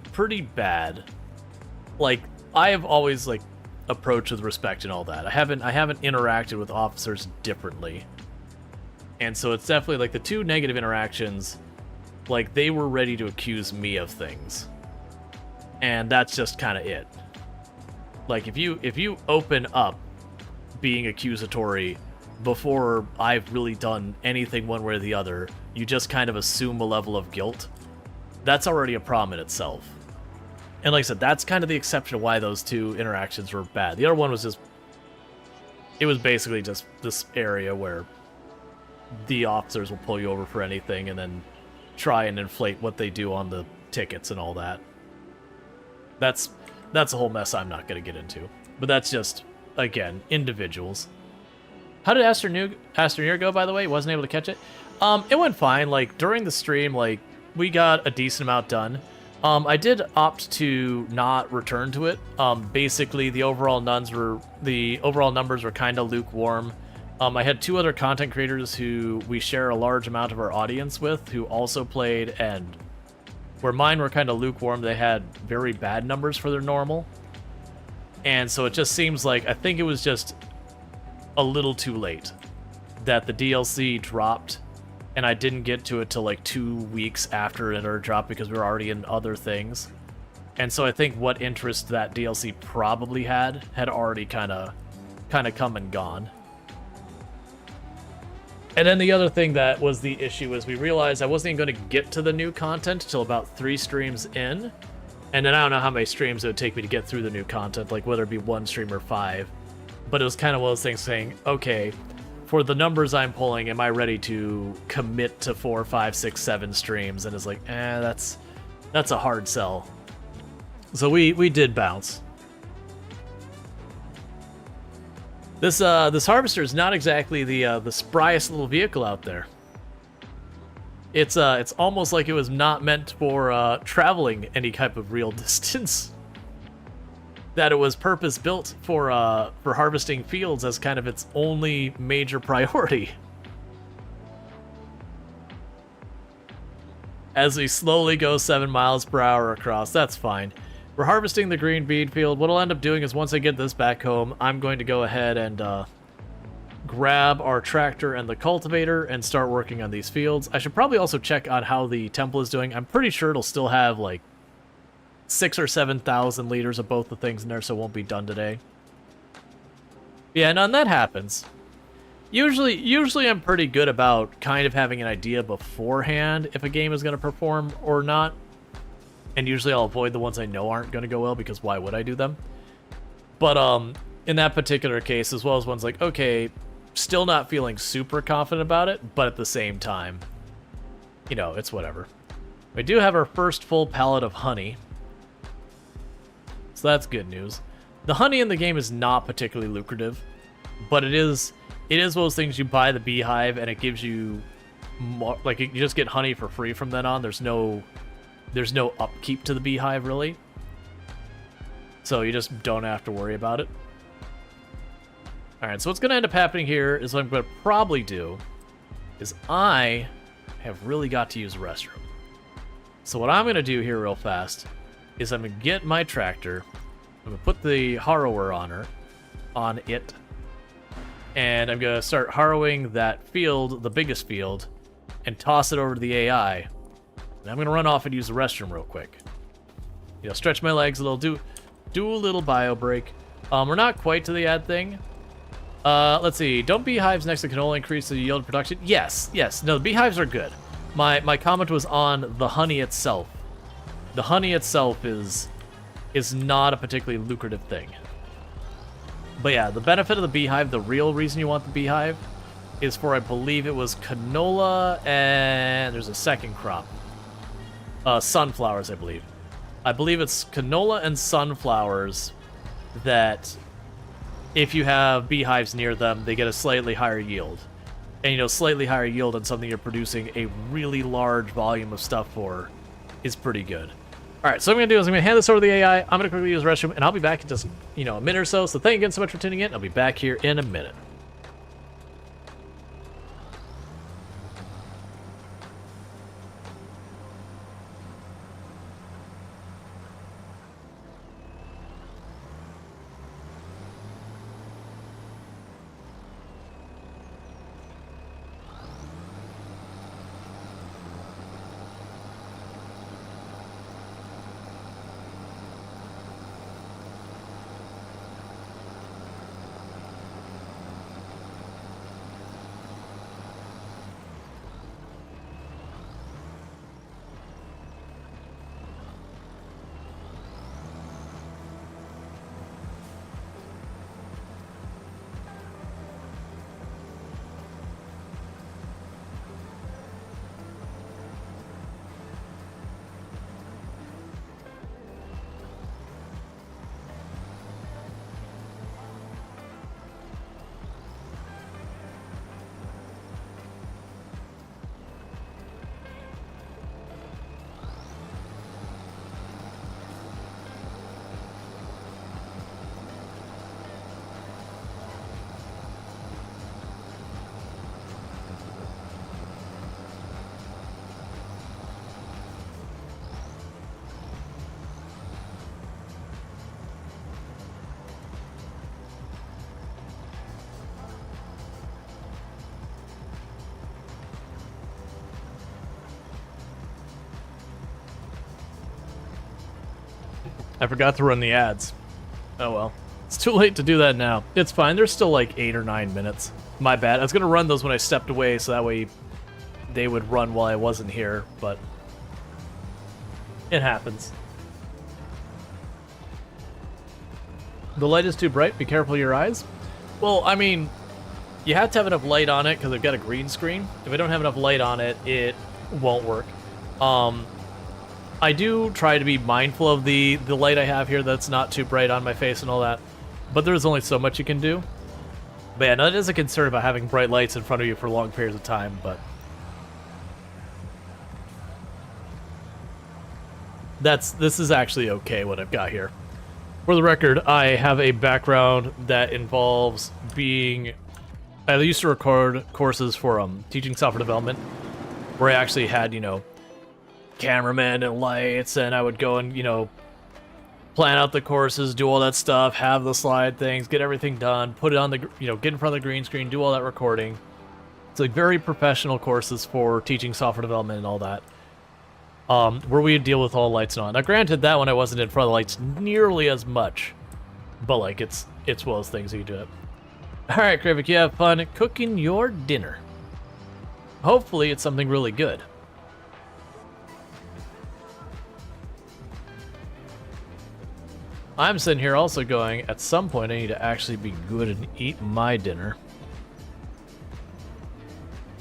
bad. Like, I have always like approached with respect and all that. I haven't interacted with officers differently, and so it's definitely like the 2 negative interactions. Like, they were ready to accuse me of things, and that's just kind of it. Like, if you open up being accusatory before I've really done anything one way or the other, you just kind of assume a level of guilt. That's already a problem in itself. And like I said, that's kind of the exception of why those 2 interactions were bad. The other one was just, it was basically just this area where the officers will pull you over for anything and then try and inflate what they do on the tickets and all that. That's a whole mess I'm not going to get into. But that's just, again, individuals. How did Astroneer go, by the way? Wasn't able to catch it. It went fine. Like, during the stream, like, we got a decent amount done. I did opt to not return to it. Basically, the overall numbers were kind of lukewarm. I had 2 other content creators who we share a large amount of our audience with who also played, and where mine were kind of lukewarm, they had very bad numbers for their normal. And so it just seems like, I think it was just a little too late that the DLC dropped, and I didn't get to it till like 2 weeks after it had dropped because we were already in other things. And so I think what interest that DLC probably had already kind of come and gone. And then the other thing that was the issue is we realized I wasn't even going to get to the new content until about 3 streams in. And then I don't know how many streams it would take me to get through the new content, like whether it be 1 stream or 5. But it was kind of one of those things saying, okay, for the numbers I'm pulling, am I ready to commit to 4, 5, 6, 7 streams? And it's like, that's a hard sell. So we did bounce. This harvester is not exactly the spryest little vehicle out there. It's almost like it was not meant for traveling any type of real distance. That it was purpose built for harvesting fields as kind of its only major priority. As we slowly go 7 miles per hour across, that's fine. We're harvesting the green bean field. What I'll end up doing is once I get this back home, I'm going to go ahead and grab our tractor and the cultivator and start working on these fields. I should probably also check on how the temple is doing. I'm pretty sure it'll still have like 6,000 or 7,000 liters of both the things in there, so it won't be done today. Yeah, none that happens. Usually I'm pretty good about kind of having an idea beforehand if a game is going to perform or not. And usually I'll avoid the ones I know aren't going to go well, because why would I do them? But in that particular case, as well as ones like, okay, still not feeling super confident about it, but at the same time, you know, it's whatever. We do have our first full pallet of honey. So that's good news. The honey in the game is not particularly lucrative, but it is one of those things you buy the beehive and it gives you more, like, you just get honey for free from then on. There's no upkeep to the beehive, really. So you just don't have to worry about it. Alright, so what's going to end up happening here is what I'm going to probably do is I have really got to use the restroom. So what I'm going to do here real fast is I'm going to get my tractor, I'm going to put the harrower on it, and I'm going to start harrowing that field, the biggest field, and toss it over to the AI. And I'm going to run off and use the restroom real quick. You know, stretch my legs a little, do a little bio break. We're not quite to the ad thing. Let's see. Don't beehives next to canola increase the yield of production? Yes. No, the beehives are good. My comment was on the honey itself. The honey itself is not a particularly lucrative thing. But yeah, the benefit of the beehive, the real reason you want the beehive, is for, I believe it was canola and there's a second crop. Sunflowers, I believe. I believe it's canola and sunflowers that if you have beehives near them, they get a slightly higher yield. And, you know, slightly higher yield on something you're producing a really large volume of stuff for is pretty good. All right, so what I'm going to do is I'm going to hand this over to the AI. I'm going to quickly use the restroom, and I'll be back in just, you know, a minute or so. So thank you again so much for tuning in. I'll be back here in a minute. I forgot to run the ads. Oh well. It's too late to do that now. It's fine. There's still like 8 or 9 minutes. My bad. I was going to run those when I stepped away, so that way they would run while I wasn't here, but it happens. The light is too bright. Be careful of your eyes. Well, I mean, you have to have enough light on it because I've got a green screen. If I don't have enough light on it, it won't work. I do try to be mindful of the light I have here that's not too bright on my face and all that, but there's only so much you can do. But yeah, no, that is a concern about having bright lights in front of you for long periods of time, but this is actually okay what I've got here. For the record, I have a background that involves being... I used to record courses for teaching software development, where I actually had, you know, cameramen and lights, and I would go and, you know, plan out the courses, do all that stuff, have the slide things, get everything done, put it on the, you know, get in front of the green screen, do all that recording. It's like very professional courses for teaching software development and all that, where we deal with all lights and on. Now, granted, that one I wasn't in front of the lights nearly as much, but like it's one of those things you can do it. All right, Kravik, you have fun cooking your dinner. Hopefully, it's something really good. I'm sitting here also going, at some point I need to actually be good and eat my dinner.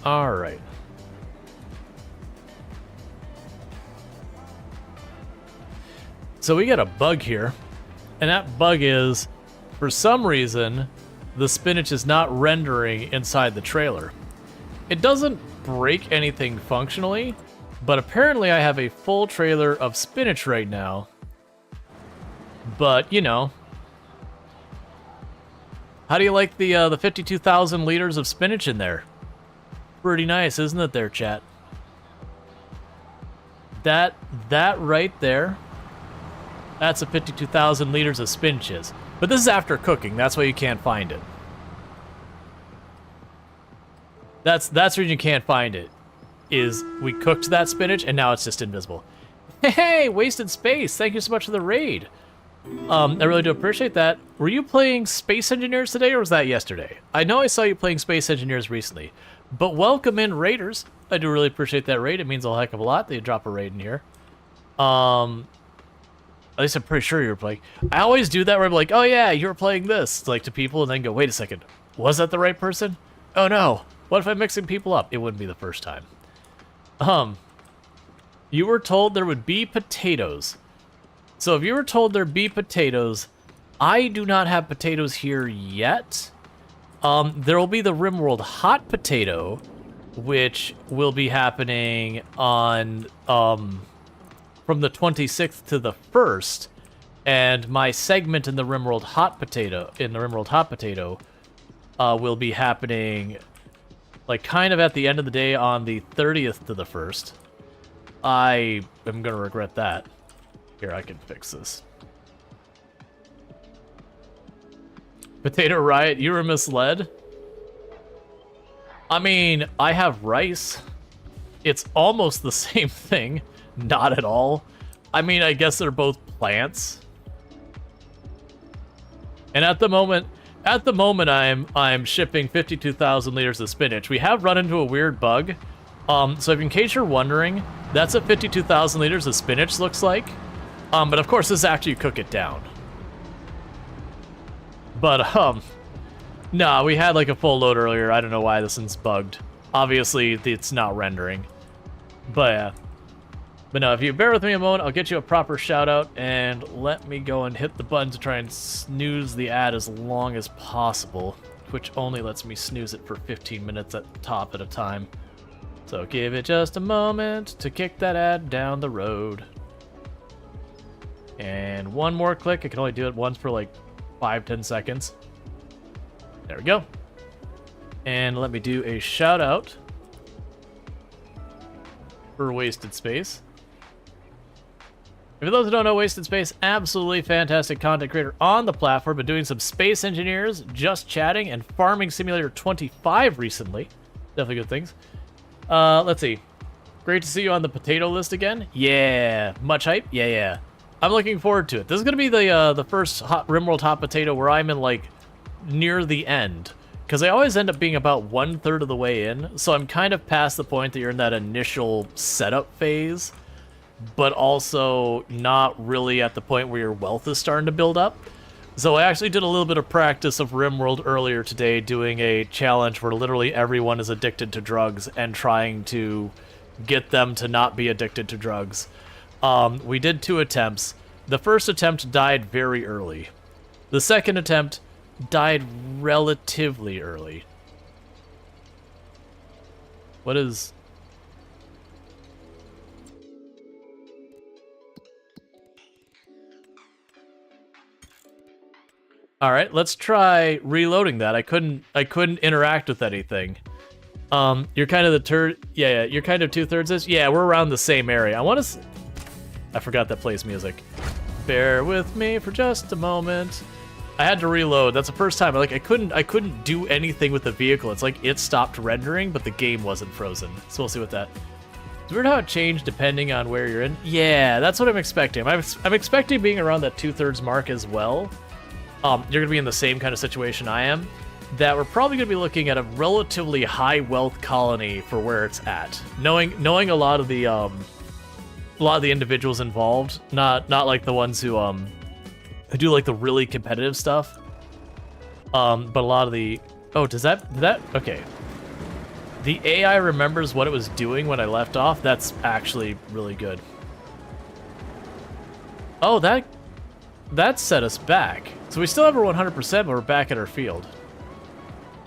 Alright. So we got a bug here, and that bug is, for some reason, the spinach is not rendering inside the trailer. It doesn't break anything functionally, but apparently I have a full trailer of spinach right now. But, you know, how do you like the 52,000 liters of spinach in there? Pretty nice, isn't it there, chat? That right there, that's a 52,000 liters of spinaches. But this is after cooking, that's why you can't find it. That's the reason you can't find it, is we cooked that spinach and now it's just invisible. Hey, Wasted Space, thank you so much for the raid. I really do appreciate that. Were you playing Space Engineers today, or was that yesterday? I know I saw you playing Space Engineers recently, but welcome in, Raiders. I do really appreciate that raid. It means a heck of a lot that you drop a raid in here. At least I'm pretty sure you're playing. I always do that where I'm like, oh yeah, you're playing this, like to people, and then go, wait a second, was that the right person? Oh no, what if I'm mixing people up? It wouldn't be the first time. You were told there would be potatoes. So if you were told there'd be potatoes, I do not have potatoes here yet. There will be the RimWorld hot potato, which will be happening on, from the 26th to the 1st, and my segment in the RimWorld Hot Potato, will be happening, like, kind of at the end of the day on the 30th to the 1st. I am gonna regret that. Here, I can fix this. Potato Riot, you were misled? I mean, I have rice. It's almost the same thing. Not at all. I mean, I guess they're both plants. And at the moment I'm shipping 52,000 liters of spinach. We have run into a weird bug. So if in case you're wondering, that's what 52,000 liters of spinach looks like. But of course, this is after you cook it down. But nah, we had like a full load earlier. I don't know why this one's bugged. Obviously, it's not rendering. But yeah. But no, if you bear with me a moment, I'll get you a proper shout out, and let me go and hit the button to try and snooze the ad as long as possible, which only lets me snooze it for 15 minutes at the top at a time. So give it just a moment to kick that ad down the road. And one more click. I can only do it once for like 5-10 seconds. There we go. And let me do a shout out for Wasted Space. For those who don't know, Wasted Space, absolutely fantastic content creator on the platform, but doing some Space Engineers, Just Chatting, and Farming Simulator 25 recently. Definitely good things. Let's see. Great to see you on the potato list again. Yeah. Much hype? Yeah. I'm looking forward to it. This is going to be the first RimWorld Hot Potato where I'm in, like, near the end. Because I always end up being about 1/3 of the way in, so I'm kind of past the point that you're in that initial setup phase, but also not really at the point where your wealth is starting to build up. So I actually did a little bit of practice of RimWorld earlier today, doing a challenge where literally everyone is addicted to drugs and trying to get them to not be addicted to drugs. We did 2 attempts. The first attempt died very early. The second attempt died relatively early. What is... All right, let's try reloading that. I couldn't interact with anything. You're kind of the turd. Yeah, you're kind of 2/3 ish. Yeah, we're around the same area. I forgot that plays music. Bear with me for just a moment. I had to reload. That's the first time. Like I couldn't do anything with the vehicle. It's like it stopped rendering, but the game wasn't frozen. So we'll see what that. It's weird how it changed depending on where you're in. Yeah, that's what I'm expecting. I'm expecting being around that 2/3 mark as well. You're gonna be in the same kind of situation I am. That we're probably gonna be looking at a relatively high wealth colony for where it's at. Knowing a lot of the individuals involved, not like the ones who do like the really competitive stuff. But a lot of the does that okay. The AI remembers what it was doing when I left off. That's actually really good. Oh, that set us back. So we still have our 100%, but we're back at our field.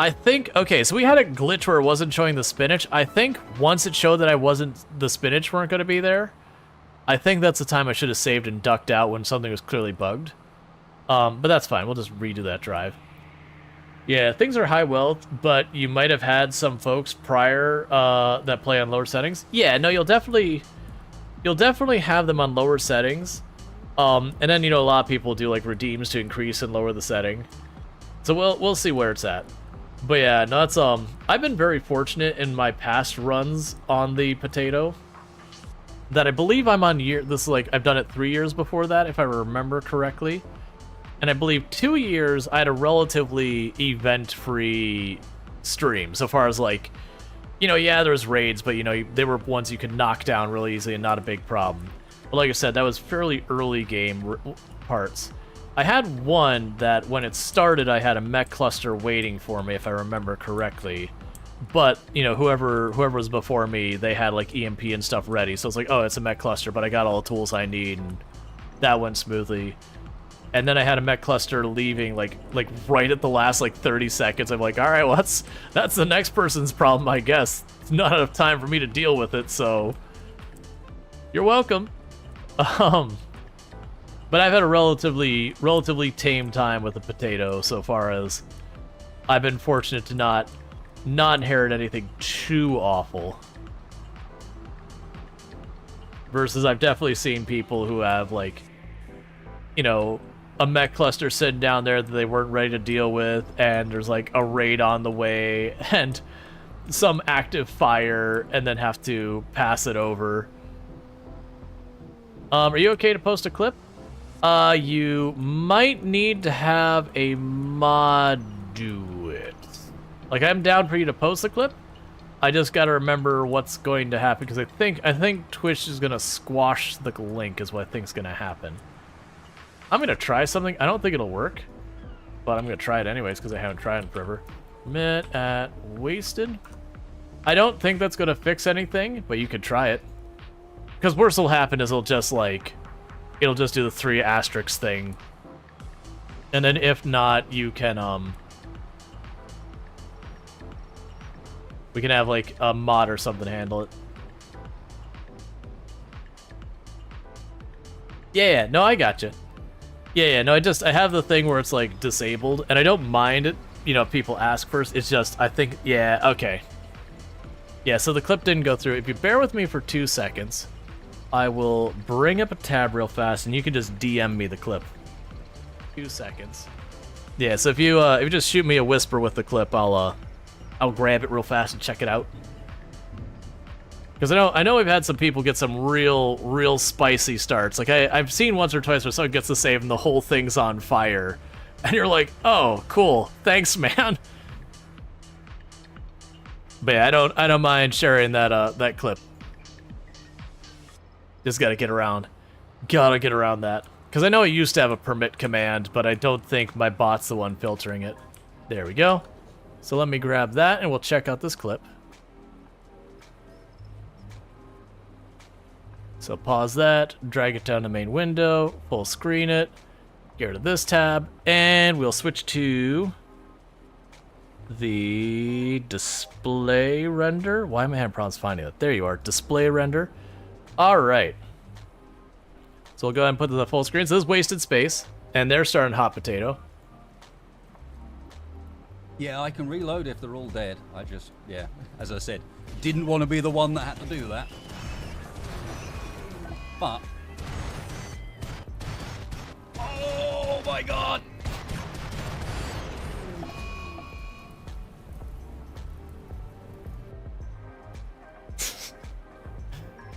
I think, okay, so we had a glitch where it wasn't showing the spinach. I think once it showed that the spinach weren't going to be there, I think that's the time I should have saved and ducked out when something was clearly bugged. But that's fine. We'll just redo that drive. Yeah, things are high wealth, but you might have had some folks prior that play on lower settings. Yeah, no, you'll definitely have them on lower settings. And then, a lot of people do like redeems to increase and lower the setting. So we'll see where it's at. But yeah, no, it's I've been very fortunate in my past runs on the potato that I believe I'm on I've done it 3 years before that, if I remember correctly. And I believe 2 years I had a relatively event-free stream, so far as like You know, yeah, there was raids, but, you know, they were ones you could knock down really easily and not a big problem. But like I said, that was fairly early game parts. I had one that when it started, I had a mech cluster waiting for me, if I remember correctly. But, you know, whoever was before me, they had, like, EMP and stuff ready. So it's like, oh, it's a mech cluster, but I got all the tools I need, and that went smoothly. And then I had a mech cluster leaving, like right at the last, like, 30 seconds. I'm like, all right, well, that's the next person's problem, I guess. It's not enough time for me to deal with it, so you're welcome. But I've had a relatively tame time with the potato so far as I've been fortunate to not inherit anything too awful. Versus I've definitely seen people who have, like, you know, a mech cluster sitting down there that they weren't ready to deal with, and there's like a raid on the way and some active fire, and then have to pass it over. Are you okay to post a clip? You might need to have a mod do it. Like, I'm down for you to post the clip. I just gotta remember what's going to happen, because I think Twitch is gonna squash the link is what I think's gonna happen. I'm gonna try something. I don't think it'll work, but I'm gonna try it anyways because I haven't tried it in forever. Minute at wasted. I don't think that's gonna fix anything, but you could try it. Because worst will happen is it'll just do the 3 asterisks thing, and then if not, you can we can have like a mod or something handle it. Yeah, no, I gotcha. Yeah, no, I have the thing where it's, like, disabled, and I don't mind it, you know, if people ask first. It's just, I think, yeah, okay. Yeah, so the clip didn't go through. If you bear with me for 2 seconds, I will bring up a tab real fast, and you can just DM me the clip. 2 seconds. Yeah, so if you just shoot me a whisper with the clip, I'll grab it real fast and check it out. Because I know we've had some people get some real spicy starts. Like, I've seen once or twice where someone gets to save and the whole thing's on fire. And you're like, oh, cool. Thanks, man. But yeah, I don't mind sharing that clip. Just gotta get around that. Because I know I used to have a permit command, but I don't think my bot's the one filtering it. There we go. So let me grab that and we'll check out this clip. So pause that, drag it down to main window, full screen it, get rid of this tab, and we'll switch to the display render. Why am I having problems finding it? There you are, display render. All right. So we'll go ahead and put the full screen. So this is wasted space, and they're starting hot potato. Yeah, I can reload if they're all dead. I just, yeah, as I said, didn't want to be the one that had to do that. But... oh my god!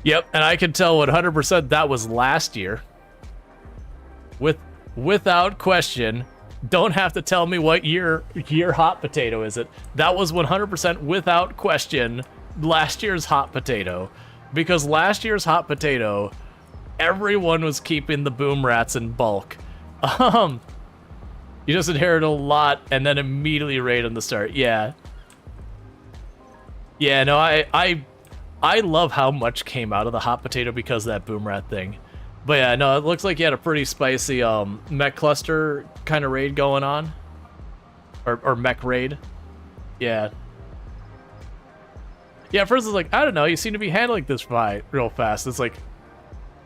Yep, and I can tell 100% that was last year. Without question. Don't have to tell me what year hot potato is it. That was 100% without question last year's hot potato. Because last year's hot potato, everyone was keeping the boom rats in bulk. You just inherit a lot and then immediately raid on the start. Yeah. Yeah, no, I love how much came out of the hot potato because of that boom rat thing. But yeah, no, it looks like you had a pretty spicy mech cluster kind of raid going on. Or mech raid. Yeah. Yeah, first it's like, I don't know, you seem to be handling this fight real fast. It's like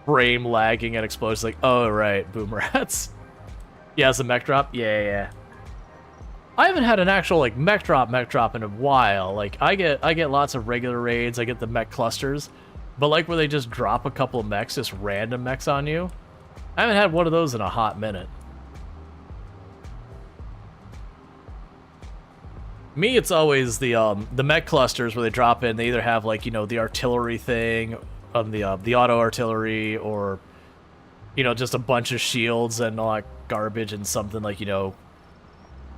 frame lagging and explosions. Like, oh right, boom rats. Yeah, it's a mech drop. Yeah. I haven't had an actual like mech drop in a while. Like I get lots of regular raids. I get the mech clusters, but like where they just drop a couple of mechs, just random mechs on you. I haven't had one of those in a hot minute. Me, it's always the mech clusters where they drop in. They either have like, you know, the artillery thing, the auto artillery, or you know, just a bunch of shields and all that garbage and something like, you know,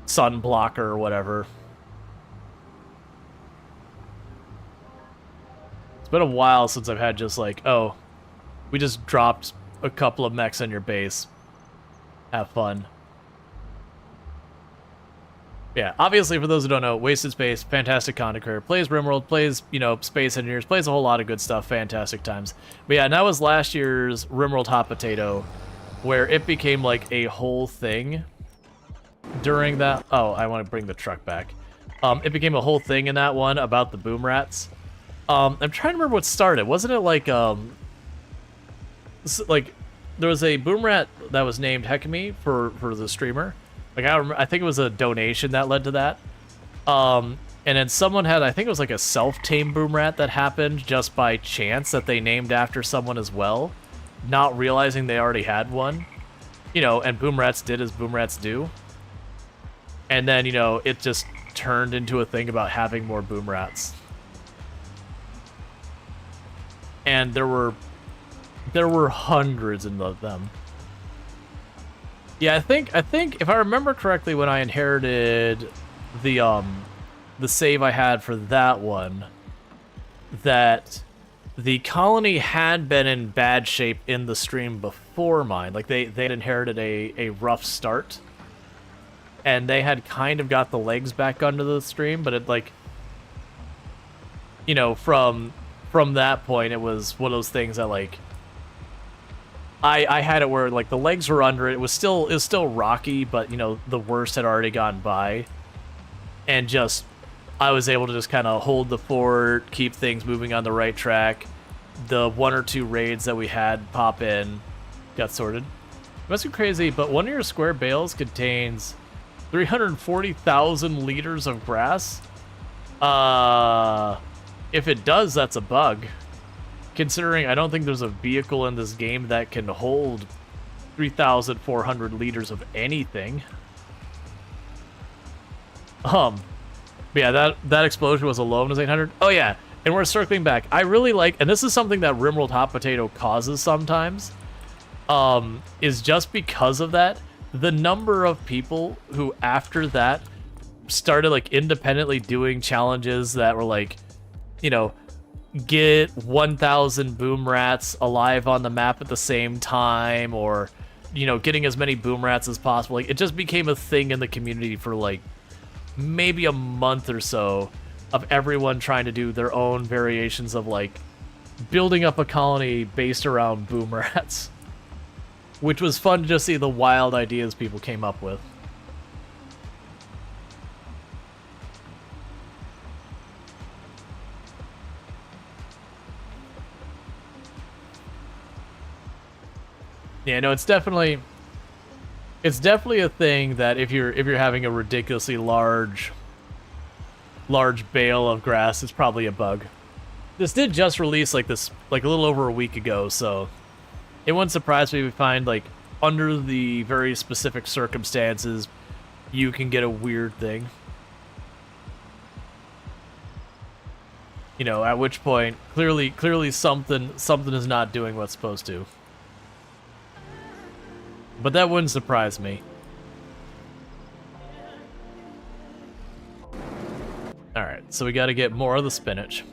sun blocker or whatever. It's been a while since I've had just like, oh, we just dropped a couple of mechs on your base. Have fun. Yeah, obviously, for those who don't know, Wasted Space, fantastic content creator, plays RimWorld, plays, you know, Space Engineers, plays a whole lot of good stuff, fantastic times. But yeah, and that was last year's RimWorld Hot Potato, where it became like a whole thing during that. Oh, I want to bring the truck back. It became a whole thing in that one about the boom rats. I'm trying to remember what started. Wasn't it like, there was a boom rat that was named Hekami for the streamer. Like, I think it was a donation that led to that. And then someone had, I think it was like a self-tamed boom rat that happened just by chance that they named after someone as well, not realizing they already had one. You know, and boom rats did as boom rats do. And then, you know, it just turned into a thing about having more boom rats. And there were hundreds of them. Yeah, I think if I remember correctly, when I inherited the save I had for that one, that the colony had been in bad shape in the stream before mine. Like they had inherited a rough start, and they had kind of got the legs back under the stream, but it, like, you know, from that point, it was one of those things that, like, I had it where, like, the legs were under it. It was still rocky, but, you know, the worst had already gone by. And just, I was able to just kind of hold the fort, keep things moving on the right track. The 1 or 2 raids that we had pop in got sorted. It must be crazy, but one of your square bales contains 340,000 liters of grass. If it does, that's a bug. Considering I don't think there's a vehicle in this game that can hold 3,400 liters of anything. But yeah, that explosion was alone as 800. Oh yeah, and we're circling back. I really like, and this is something that RimWorld Hot Potato causes sometimes, is just because of that, the number of people who after that started like independently doing challenges that were like, you know, get 1,000 boom rats alive on the map at the same time, or, you know, getting as many boom rats as possible. Like, it just became a thing in the community for like maybe a month or so of everyone trying to do their own variations of like building up a colony based around boom rats, which was fun to just see the wild ideas people came up with. Yeah, no, it's definitely a thing that if you're having a ridiculously large bale of grass, it's probably a bug. This did just release like a little over a week ago, so it wouldn't surprise me if we find like under the very specific circumstances you can get a weird thing. You know, at which point clearly something is not doing what's supposed to. But that wouldn't surprise me. Alright, so we gotta get more of the spinach.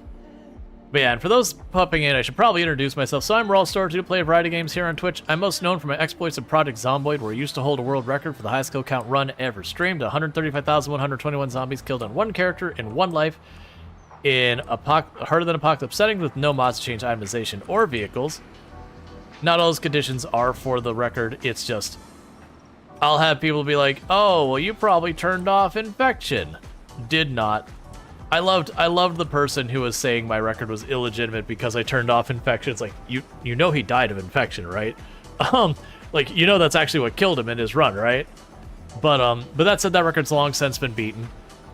But yeah, and for those popping in, I should probably introduce myself. So I'm Rual, Storge, do play a variety of games here on Twitch. I'm most known for my exploits in Project Zomboid, where I used to hold a world record for the highest kill count run ever streamed. 135,121 zombies killed on one character in one life in harder than apocalypse settings with no mods to change itemization or vehicles. Not all those conditions are for the record. It's just, I'll have people be like, oh, well, you probably turned off infection. Did not. I loved the person who was saying my record was illegitimate because I turned off infection. It's like, you know he died of infection, right? Like, you know that's actually what killed him in his run, right? But that said, that record's long since been beaten,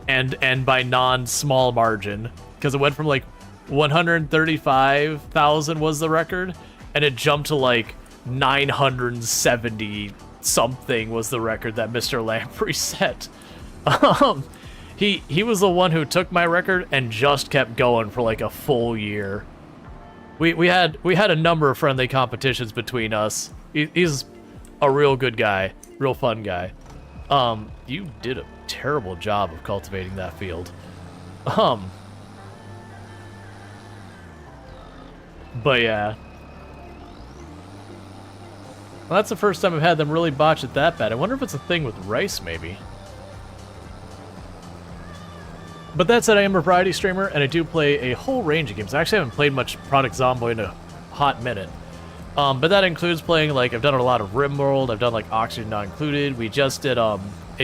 and by non-small margin, because it went from like 135,000 was the record, and it jumped to like 970 something was the record that Mr. Lamprey set. He was the one who took my record and just kept going for like a full year. We had a number of friendly competitions between us. He's a real good guy, real fun guy. You did a terrible job of cultivating that field. But yeah. Well, that's the first time I've had them really botch it that bad. I wonder if it's a thing with rice, maybe. But that said, I am a variety streamer, and I do play a whole range of games. I actually haven't played much Product Zomboid in a hot minute. But that includes playing, like, I've done a lot of RimWorld, I've done, like, Oxygen Not Included. We just did a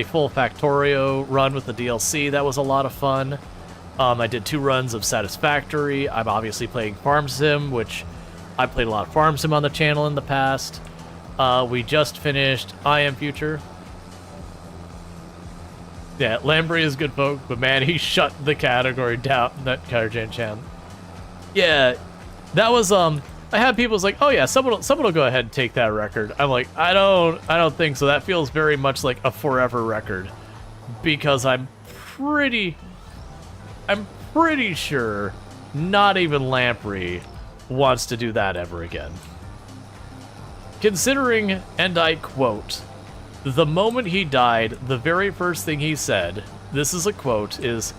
full Factorio run with the DLC. That was a lot of fun. I did 2 runs of Satisfactory. I'm obviously playing Farm Sim, which I played a lot of Farm Sim on the channel in the past. We just finished I Am Future. Yeah, Lamprey is good folk, but man, he shut the category down. That Karajan Chan. Yeah, that was I had people was like, oh yeah, someone will go ahead and take that record. I'm like, I don't think so. That feels very much like a forever record, because I'm pretty sure not even Lamprey wants to do that ever again. Considering, and I quote, the moment he died, the very first thing he said, this is a quote, is,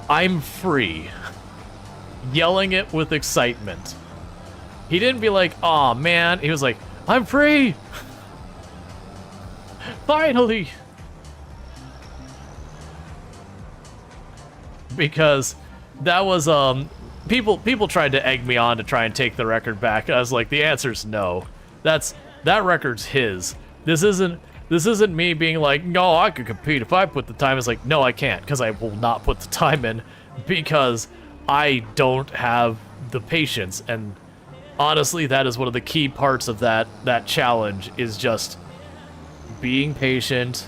"I'm free," yelling it with excitement. He didn't be like, "Aw, man." He was like, "I'm free! Finally!" Because that was, people tried to egg me on to try and take the record back. I was like, the answer's no. That record's his. This isn't me being like, no, I could compete if I put the time. It's like, no, I can't, because I will not put the time in, because I don't have the patience. And honestly, that is one of the key parts of that challenge, is just being patient,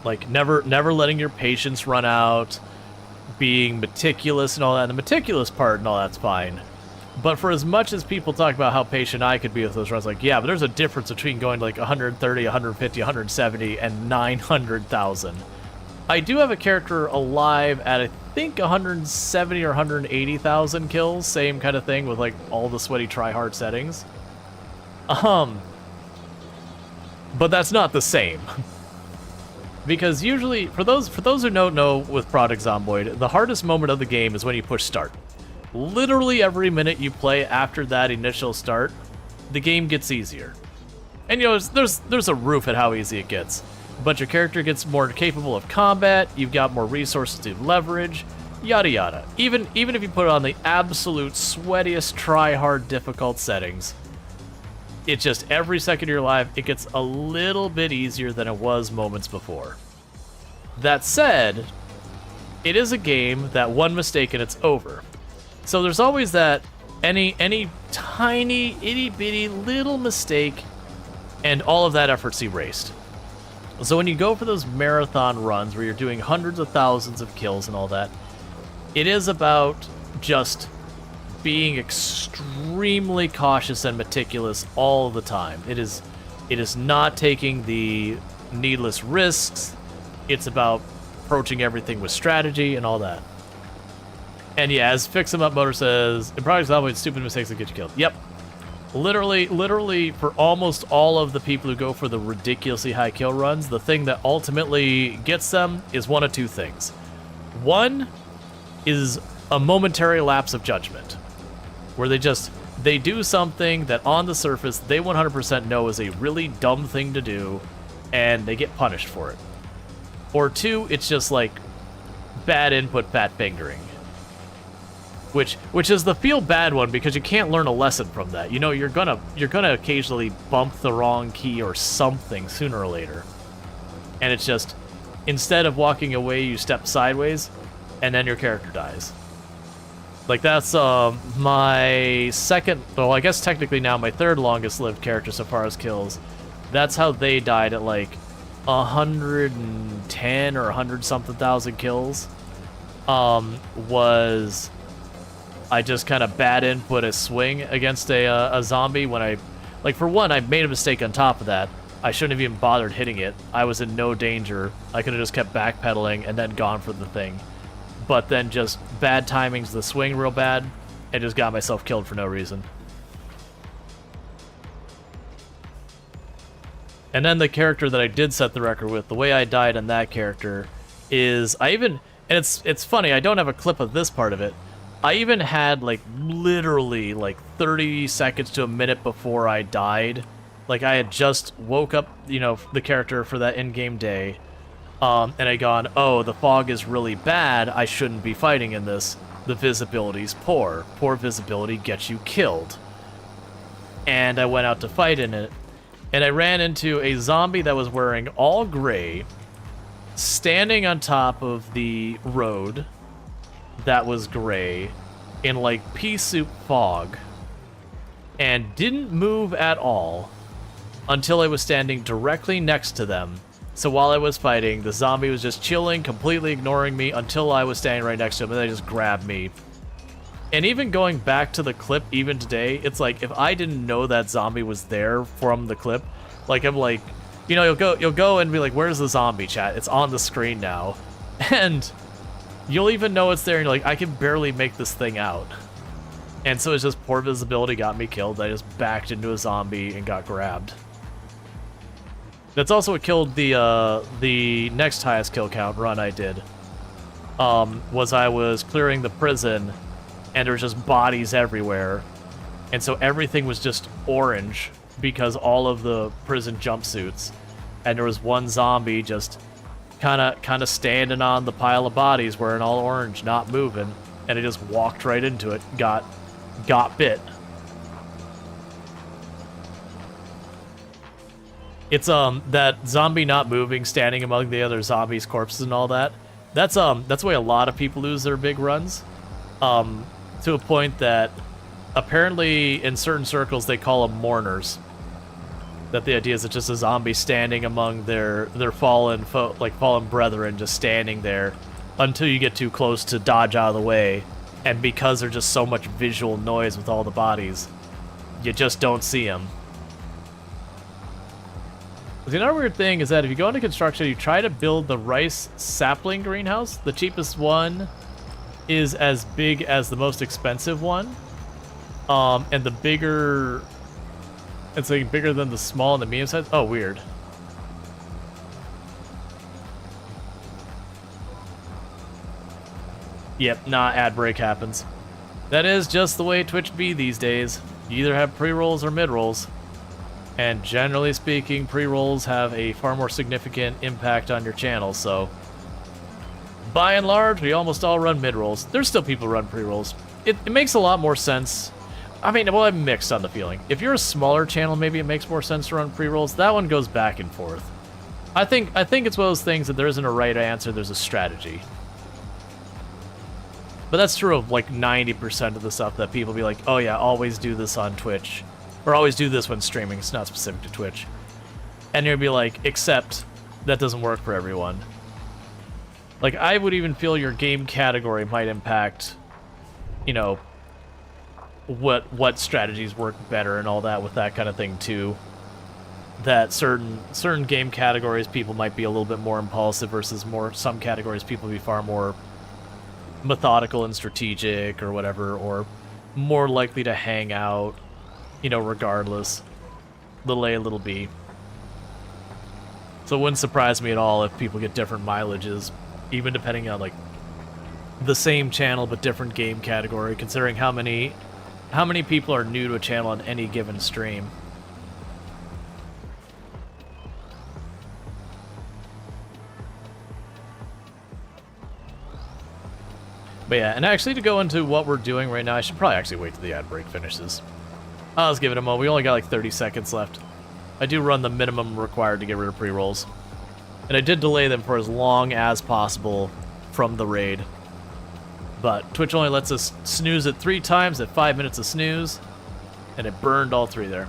like never letting your patience run out, being meticulous and all that. And the meticulous part and all that's fine. But for as much as people talk about how patient I could be with those runs, like, yeah, but there's a difference between going like 130, 150, 170, and 900,000. I do have a character alive at, I think, 170 or 180,000 kills. Same kind of thing with, like, all the sweaty try-hard settings. But that's not the same. Because usually, for those who don't know with Product Zomboid, the hardest moment of the game is when you push start. Literally every minute you play after that initial start, the game gets easier. And you know, there's a roof at how easy it gets. But your character gets more capable of combat, you've got more resources to leverage, yada yada. Even if you put it on the absolute sweatiest, try-hard, difficult settings, it's just every second of your life, it gets a little bit easier than it was moments before. That said, it is a game that one mistake and it's over. So there's always that any tiny, itty-bitty little mistake, and all of that effort's erased. So when you go for those marathon runs where you're doing hundreds of thousands of kills and all that, it is about just being extremely cautious and meticulous all the time. It is not taking the needless risks. It's about approaching everything with strategy and all that. And yeah, as Fix 'em Up Motor says, in Product Zomboid, stupid mistakes that get you killed. Yep. Literally, for almost all of the people who go for the ridiculously high kill runs, the thing that ultimately gets them is one of two things. One is a momentary lapse of judgment, where they do something that on the surface they 100% know is a really dumb thing to do, and they get punished for it. Or two, it's just like bad input, fat fingering. Which is the feel bad one, because you can't learn a lesson from that. You know, you're gonna occasionally bump the wrong key or something sooner or later. And it's just, instead of walking away, you step sideways, and then your character dies. Like, that's my second, well, I guess technically now my third longest lived character so far as kills. That's how they died at like 110 or 100 something thousand kills. Was I just kind of bad input a swing against a zombie when for one, I made a mistake on top of that. I shouldn't have even bothered hitting it. I was in no danger. I could have just kept backpedaling and then gone for the thing. But then just bad timings the swing real bad, and just got myself killed for no reason. And then the character that I did set the record with, the way I died on that character is, and it's funny, I don't have a clip of this part of it, I even had, like, literally, like, 30 seconds to a minute before I died. Like, I had just woke up, you know, the character for that in-game day, and I'd gone, oh, the fog is really bad, I shouldn't be fighting in this. The visibility's poor. Poor visibility gets you killed. And I went out to fight in it, and I ran into a zombie that was wearing all gray, standing on top of the road that was gray, in, like, pea soup fog, and didn't move at all until I was standing directly next to them. So while I was fighting, the zombie was just chilling, completely ignoring me until I was standing right next to him, and they just grabbed me. And even going back to the clip, even today, it's like, if I didn't know that zombie was there from the clip, like, I'm like, you know, you'll go and be like, where's the zombie, chat? It's on the screen now. And you'll even know it's there, and you're like, I can barely make this thing out. And so it's just poor visibility got me killed. I just backed into a zombie and got grabbed. That's also what killed the next highest kill count run I did. Was I was clearing the prison, and there was just bodies everywhere. And so everything was just orange because all of the prison jumpsuits. And there was one zombie just kind of standing on the pile of bodies wearing all orange, not moving. And I just walked right into it, got bit. It's that zombie not moving, standing among the other zombies' corpses and all that. That's the way a lot of people lose their big runs. To a point that apparently in certain circles they call them mourners. That the idea is it's just a zombie standing among their fallen fallen brethren, just standing there until you get too close to dodge out of the way. And because there's just so much visual noise with all the bodies, you just don't see them. The other weird thing is that if you go into construction, you try to build the rice sapling greenhouse. The cheapest one is as big as the most expensive one. And the bigger... It's like bigger than the small and the medium size. Oh, weird. Yep, ad break happens. That is just the way Twitch be these days. You either have pre-rolls or mid-rolls. And generally speaking, pre-rolls have a far more significant impact on your channel, so... By and large, we almost all run mid-rolls. There's still people who run pre-rolls. It makes a lot more sense. I mean, well, I'm mixed on the feeling. If you're a smaller channel, maybe it makes more sense to run pre-rolls. That one goes back and forth. I think it's one of those things that there isn't a right answer, there's a strategy. But that's true of like 90% of the stuff that people be like, oh yeah, always do this on Twitch. Or always do this when streaming, it's not specific to Twitch. And you'd be like, except that doesn't work for everyone. Like, I would even feel your game category might impact, you know, what strategies work better and all that with that kind of thing too. That certain game categories people might be a little bit more impulsive versus some categories people be far more methodical and strategic or whatever, or more likely to hang out, you know, regardless. Little A, little B. So it wouldn't surprise me at all if people get different mileages, even depending on, like, the same channel but different game category, considering how many people are new to a channel on any given stream. But yeah, and actually to go into what we're doing right now, I should probably actually wait till the ad break finishes. Let's give it a moment. We only got like 30 seconds left. I do run the minimum required to get rid of pre-rolls. And I did delay them for as long as possible from the raid. But Twitch only lets us snooze it 3 times at 5 minutes of snooze. And it burned all 3 there.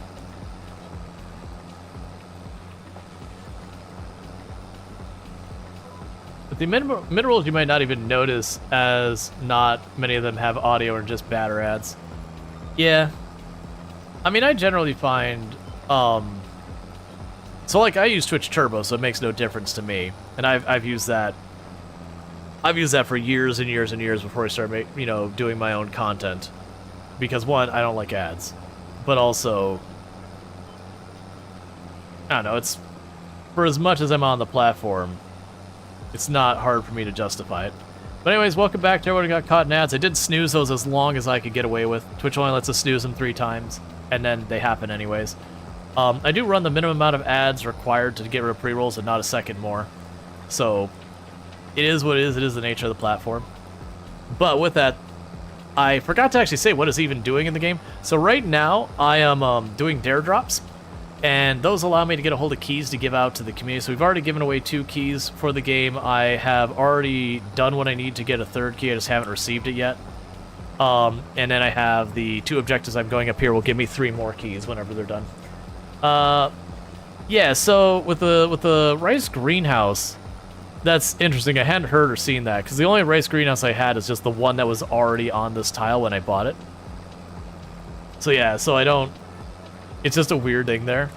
But the mid-rolls you might not even notice, as not many of them have audio or just batter ads. Yeah. I mean, I generally find, so like I use Twitch Turbo, so it makes no difference to me. And I've used that. I've used that for years and years and years before I started, doing my own content. Because one, I don't like ads, but also, I don't know, it's, for as much as I'm on the platform, it's not hard for me to justify it. But anyways, welcome back to everyone who got caught in ads. I did snooze those as long as I could get away with. Twitch only lets us snooze them 3 times, and then they happen anyways. I do run the minimum amount of ads required to get rid of pre-rolls and not a second more. So, it is what it is. It is the nature of the platform. But with that, I forgot to actually say what it's even doing in the game. So right now, I am doing dare drops, and those allow me to get a hold of keys to give out to the community. So we've already given away 2 keys for the game. I have already done what I need to get a 3rd key. I just haven't received it yet. And then I have the 2 objectives I'm going up here will give me 3 more keys whenever they're done. Yeah, so with the rice greenhouse, that's interesting. I hadn't heard or seen that, because the only rice greenhouse I had is just the one that was already on this tile when I bought it. So yeah, so I don't... It's just a weird thing there.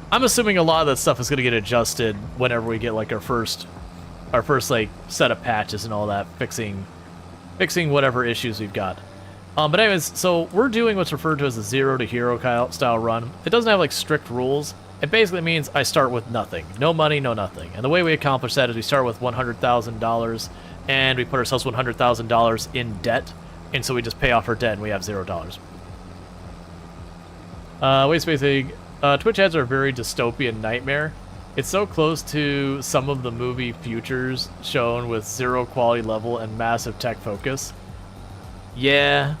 I'm assuming a lot of that stuff is going to get adjusted whenever we get, like, our first like, set of patches and all that, fixing whatever issues we've got. But anyways, so we're doing what's referred to as a 0 to hero style run. It doesn't have, like, strict rules. It basically means I start with nothing. No money, no nothing. And the way we accomplish that is we start with $100,000, and we put ourselves $100,000 in debt, and so we just pay off our debt, and we have $0. Waste spacing. Twitch ads are a very dystopian nightmare. It's so close to some of the movie futures shown with 0 quality level and massive tech focus. Yeah.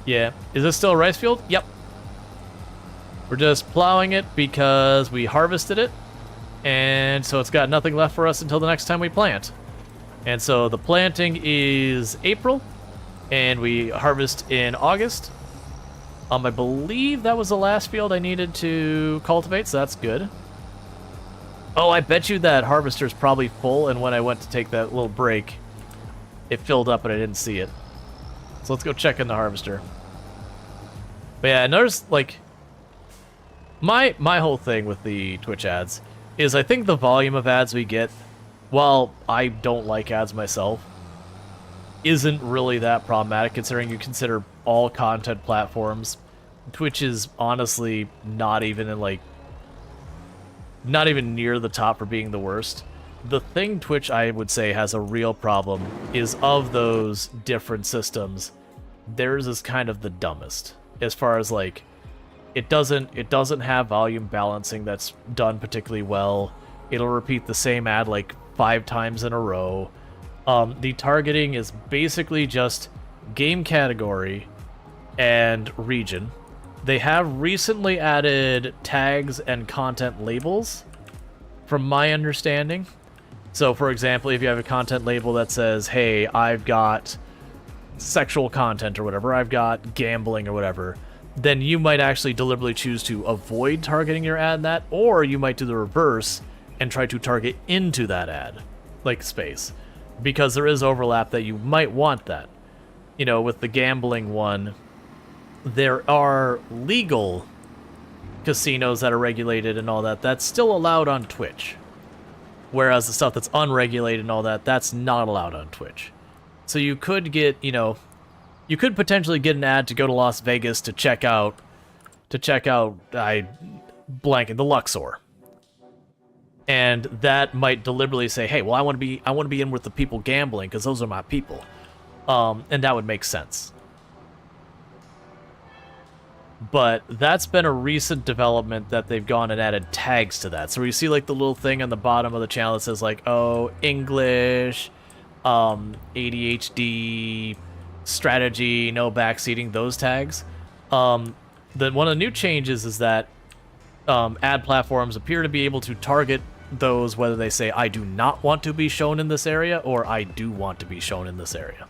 Yeah. Is this still a rice field? Yep. We're just plowing it because we harvested it, and so it's got nothing left for us until the next time we plant. And so the planting is April, and we harvest in August. I believe that was the last field I needed to cultivate, so that's good. Oh, I bet you that harvester's probably full, and when I went to take that little break, it filled up and I didn't see it. So let's go check in the harvester. But yeah, notice, like, my whole thing with the Twitch ads is I think the volume of ads we get, while I don't like ads myself, isn't really that problematic considering you consider all content platforms. Twitch is honestly not even near the top for being the worst. The thing Twitch, I would say, has a real problem is of those different systems, theirs is kind of the dumbest. As far as, like, it doesn't have volume balancing that's done particularly well. It'll repeat the same ad like 5 times in a row. The targeting is basically just game category and region. They have recently added tags and content labels, from my understanding. So, for example, if you have a content label that says, hey, I've got sexual content or whatever, I've got gambling or whatever, then you might actually deliberately choose to avoid targeting your ad in that, or you might do the reverse and try to target into that ad, like space, because there is overlap that you might want that. You know, with the gambling one, there are legal casinos that are regulated and all that. That's still allowed on Twitch. Whereas the stuff that's unregulated and all that, that's not allowed on Twitch. So you could get, you know, you could potentially get an ad to go to Las Vegas to check out, the Luxor. And that might deliberately say, hey, well, I want to be in with the people gambling because those are my people. And that would make sense. But that's been a recent development that they've gone and added tags to that. So you see like the little thing on the bottom of the channel that says like, oh, English, ADHD, strategy, no backseating, those tags. One of the new changes is that ad platforms appear to be able to target those whether they say, I do not want to be shown in this area, or I do want to be shown in this area.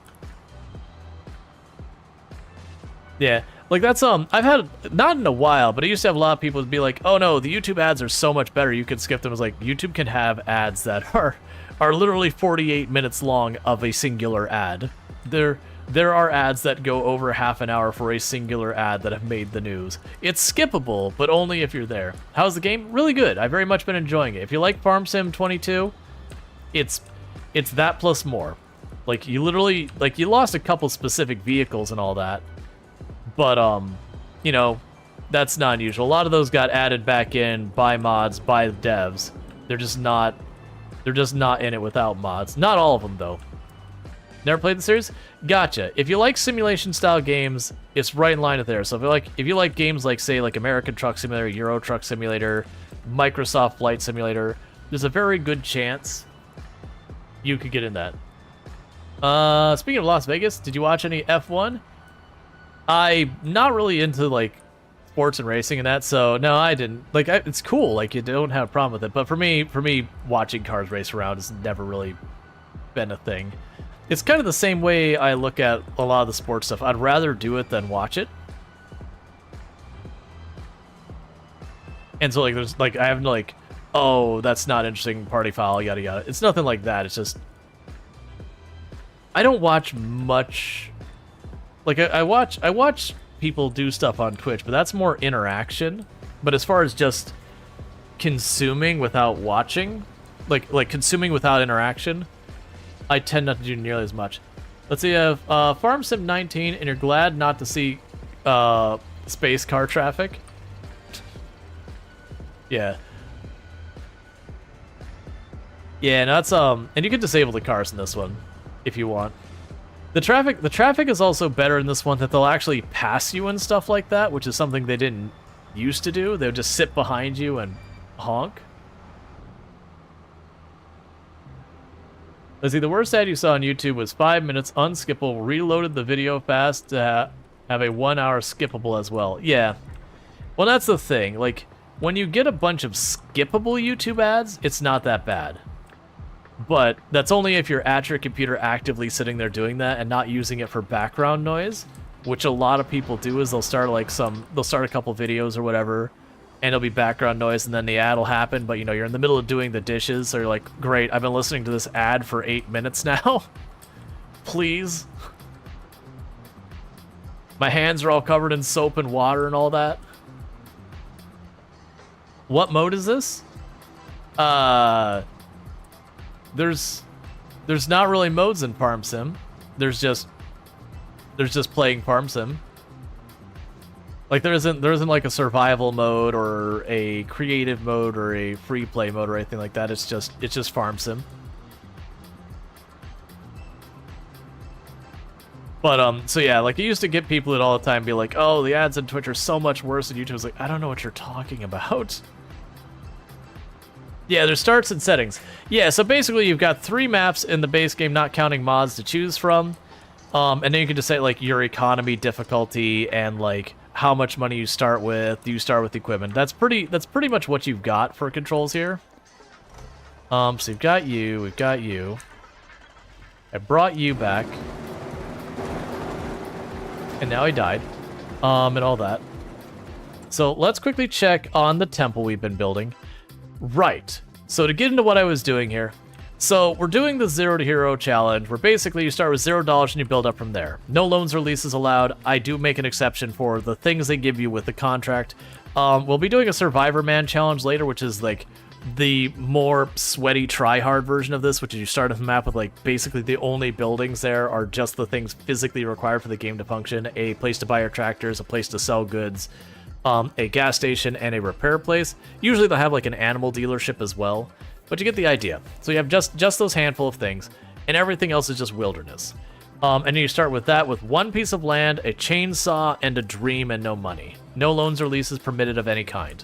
Yeah, like that's, I've had, not in a while, but I used to have a lot of people be like, oh no, the YouTube ads are so much better, you can skip them. It's like, YouTube can have ads that are literally 48 minutes long of a singular ad. There are ads that go over half an hour for a singular ad that have made the news. It's skippable, but only if you're there. How's the game? Really good. I've very much been enjoying it. If you like Farm Sim 22, it's that plus more. Like, you literally, like, you lost a couple specific vehicles and all that, but, you know, that's not unusual. A lot of those got added back in by mods, by the devs. They're just not in it without mods. Not all of them, though. Never played the series? Gotcha. If you like simulation style games, it's right in line with there. So if you like games like, say, like American Truck Simulator, Euro Truck Simulator, Microsoft Flight Simulator, there's a very good chance you could get in that. Speaking of Las Vegas, did you watch any F1? I'm not really into like sports and racing and that, so no, I didn't. Like, it's cool. Like, you don't have a problem with it. But for me, watching cars race around has never really been a thing. It's kind of the same way I look at a lot of the sports stuff. I'd rather do it than watch it. And so, like, there's like I have like, oh, that's not interesting. Party foul, yada yada. It's nothing like that. It's just I don't watch much. Like I watch people do stuff on Twitch, but that's more interaction. But as far as just consuming without watching, like consuming without interaction, I tend not to do nearly as much. Let's see, you have Farm Sim 19, and you're glad not to see space car traffic. Yeah. Yeah, no, that's and you can disable the cars in this one if you want. The traffic is also better in this one, that they'll actually pass you and stuff like that, which is something they didn't used to do. They would just sit behind you and honk. Let's see, the worst ad you saw on YouTube was 5 minutes unskippable, reloaded the video fast to have a 1 hour skippable as well. Yeah. Well, that's the thing. Like, when you get a bunch of skippable YouTube ads, it's not that bad. But that's only if you're at your computer actively sitting there doing that and not using it for background noise, which a lot of people do. Is they'll start a couple videos or whatever, and it'll be background noise, and then the ad will happen, but you know, you're in the middle of doing the dishes, so you're like, great, I've been listening to this ad for 8 minutes now. Please. My hands are all covered in soap and water and all that. What mode is this? There's not really modes in Farm Sim. There's just playing Farm Sim. Like there isn't like a survival mode or a creative mode or a free play mode or anything like that. It's just Farm Sim. But so yeah, like I used to get people all the time be like, oh, the ads on Twitch are so much worse than YouTube. I was like, I don't know what you're talking about. Yeah, there's starts and settings. Yeah, so basically you've got 3 maps in the base game, not counting mods, to choose from. And then you can just say like your economy difficulty and like how much money you start with. Do you start with equipment? That's pretty much what you've got for controls here. So we've got you. I brought you back. And now he died. And all that. So let's quickly check on the temple we've been building. Right. So to get into what I was doing here. So we're doing the 0 to Hero challenge, where basically you start with $0 and you build up from there. No loans or leases allowed. I do make an exception for the things they give you with the contract. We'll be doing a Survivor Man challenge later, which is like the more sweaty try-hard version of this, which is you start on the map with like basically the only buildings there are just the things physically required for the game to function. A place to buy your tractors, a place to sell goods, a gas station, and a repair place. Usually they'll have like an animal dealership as well, but you get the idea. So you have just those handful of things, and everything else is just wilderness. And then you start with that with 1 piece of land, a chainsaw, and a dream, and no money. No loans or leases permitted of any kind.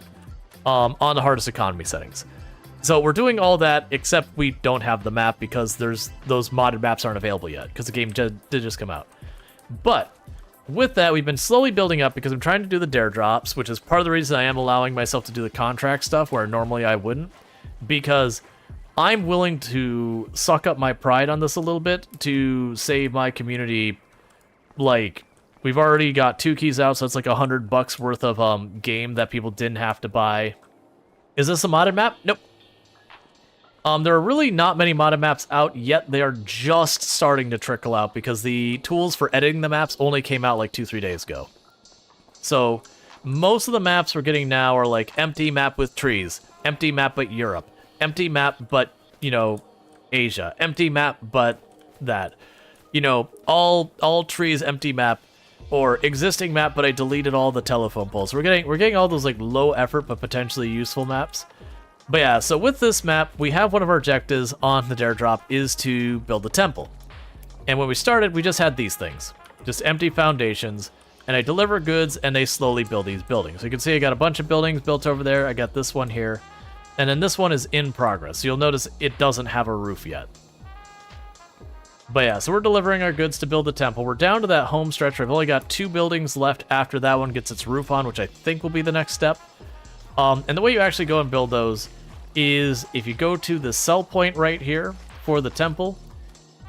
On the hardest economy settings. So we're doing all that, except we don't have the map because those modded maps aren't available yet, because the game did just come out. But with that, we've been slowly building up because I'm trying to do the dare drops, which is part of the reason I am allowing myself to do the contract stuff where normally I wouldn't, because I'm willing to suck up my pride on this a little bit to save my community. Like, we've already got 2 keys out, so it's like $100 worth of game that people didn't have to buy. Is this a modded map? Nope. There are really not many modded maps out yet. They are just starting to trickle out because the tools for editing the maps only came out like 2-3 days ago. So most of the maps we're getting now are like empty map with trees, empty map but Europe, empty map but, you know, Asia, empty map but that. You know, all trees, empty map, or existing map but I deleted all the telephone poles. We're getting all those like low effort but potentially useful maps. But yeah, so with this map, we have one of our objectives on the dare drop is to build the temple. And when we started, we just had these things. Just empty foundations. And I deliver goods, and they slowly build these buildings. So you can see I got a bunch of buildings built over there. I got this one here. And then this one is in progress. So you'll notice it doesn't have a roof yet. But yeah, so we're delivering our goods to build the temple. We're down to that home stretch. I've only got 2 buildings left after that one gets its roof on, which I think will be the next step. And the way you actually go and build those is if you go to the sell point right here for the temple,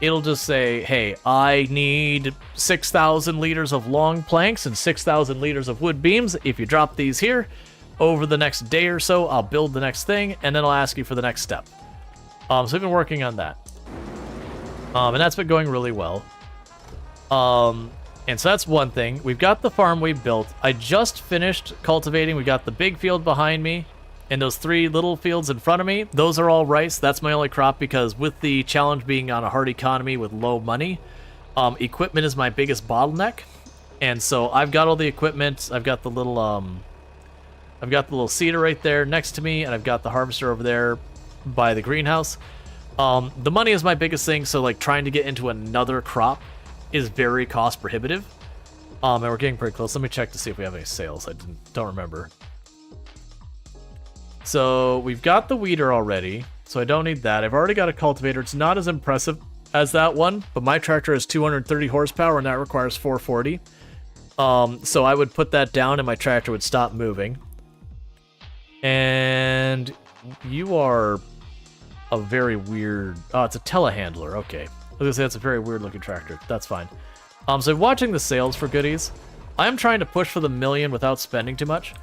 it'll just say, hey, I need 6,000 liters of long planks and 6,000 liters of wood beams. If you drop these here, over the next day or so, I'll build the next thing, and then I'll ask you for the next step. So I've been working on that. And that's been going really well. And so that's one thing. We've got the farm we built. I just finished cultivating. We got the big field behind me and those 3 little fields in front of me. Those are all rice. That's my only crop because with the challenge being on a hard economy with low money, equipment is my biggest bottleneck. And so I've got all the equipment. I've got the little seeder right there next to me, and I've got the harvester over there by the greenhouse. The money is my biggest thing, so like trying to get into another crop is very cost prohibitive. And we're getting pretty close. Let me check to see if we have any sales. I don't remember. So we've got the weeder already, so I don't need that. I've already got a cultivator. It's not as impressive as that one, but my tractor has 230 horsepower and that requires 440. So I would put that down and my tractor would stop moving. And you are a very weird... Oh, it's a telehandler. Okay. I was going to say that's a very weird looking tractor. That's fine. So watching the sales for goodies, I'm trying to push for the 1 million without spending too much.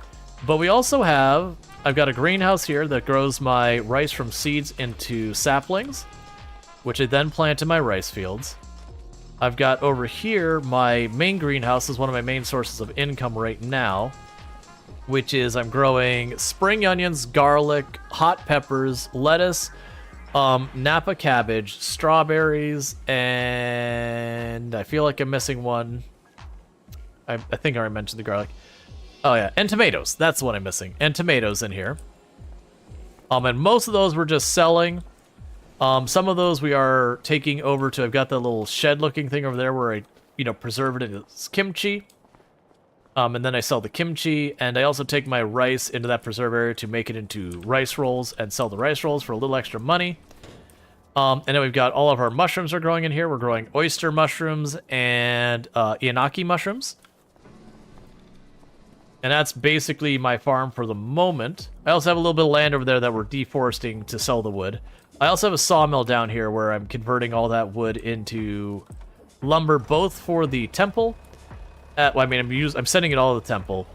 But we also have... I've got a greenhouse here that grows my rice from seeds into saplings, which I then plant in my rice fields. I've got over here my main greenhouse is one of my main sources of income right now, which is I'm growing spring onions, garlic, hot peppers, lettuce, Napa cabbage, strawberries, and I feel like I'm missing one. I think I already mentioned the garlic. Oh yeah, and tomatoes. That's what I'm missing. And tomatoes in here. And most of those we're just selling. Some of those we are taking over to, I've got that little shed-looking thing over there where I, preserve it as kimchi. And then I sell the kimchi, and I also take my rice into that preserve area to make it into rice rolls and sell the rice rolls for a little extra money. And then we've got all of our mushrooms are growing in here. We're growing oyster mushrooms and Inaki mushrooms. And that's basically my farm for the moment. I also have a little bit of land over there that we're deforesting to sell the wood. I also have a sawmill down here where I'm converting all that wood into lumber, both for the temple. I'm sending it all to the temple,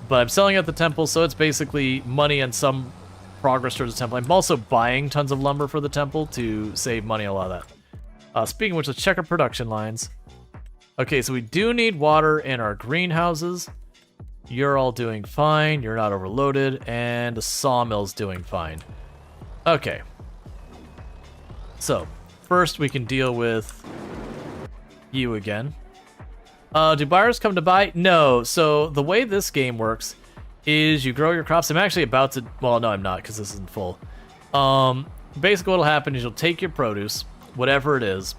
but I'm selling at the temple, so it's basically money and some progress towards the temple. I'm also buying tons of lumber for the temple to save money, a lot of that. Speaking of which, let's check our production lines. Okay, so we do need water in our greenhouses. You're all doing fine. You're not overloaded. And the sawmill's doing fine. Okay. So, first we can deal with you again. Do buyers come to buy? No. So, the way this game works is you grow your crops. I'm actually about to... Well, no, I'm not, because this isn't full. Basically what'll happen is you'll take your produce, whatever it is,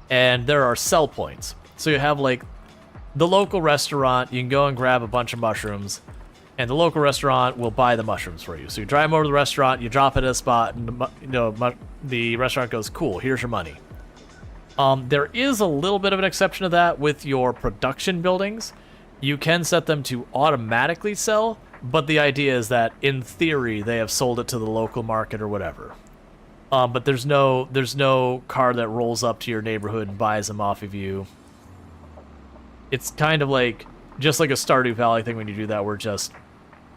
and there are sell points. So you have, like, the local restaurant, you can go and grab a bunch of mushrooms, and the local restaurant will buy the mushrooms for you. So you drive them over to the restaurant, you drop it at a spot, and the restaurant goes, cool, here's your money. There is a little bit of an exception to that with your production buildings. You can set them to automatically sell, but the idea is that, in theory, they have sold it to the local market or whatever. But there's no car that rolls up to your neighborhood and buys them off of you. It's kind of like, just like a Stardew Valley thing when you do that, where just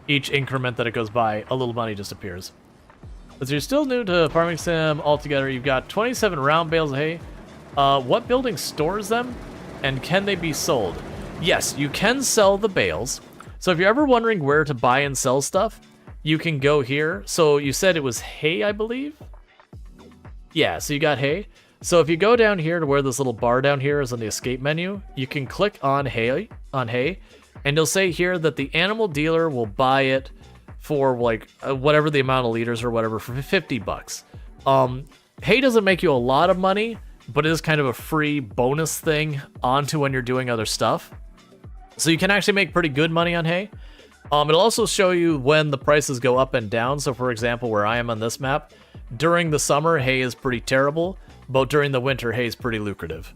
each increment that it goes by, a little money just appears. But so you're still new to Farming Sim altogether. You've got 27 round bales of hay. What building stores them? And can they be sold? Yes, you can sell the bales. So if you're ever wondering where to buy and sell stuff, you can go here. So you said it was hay, I believe? Yeah, so you got hay. So if you go down here to where this little bar down here is on the escape menu, you can click on hay, and you'll say here that the animal dealer will buy it for like whatever the amount of liters or whatever for 50 bucks. Hay doesn't make you a lot of money, but it is kind of a free bonus thing onto when you're doing other stuff. So you can actually make pretty good money on hay. It'll also show you when the prices go up and down. So for example, where I am on this map, during the summer, hay is pretty terrible, but during the winter, hay is pretty lucrative.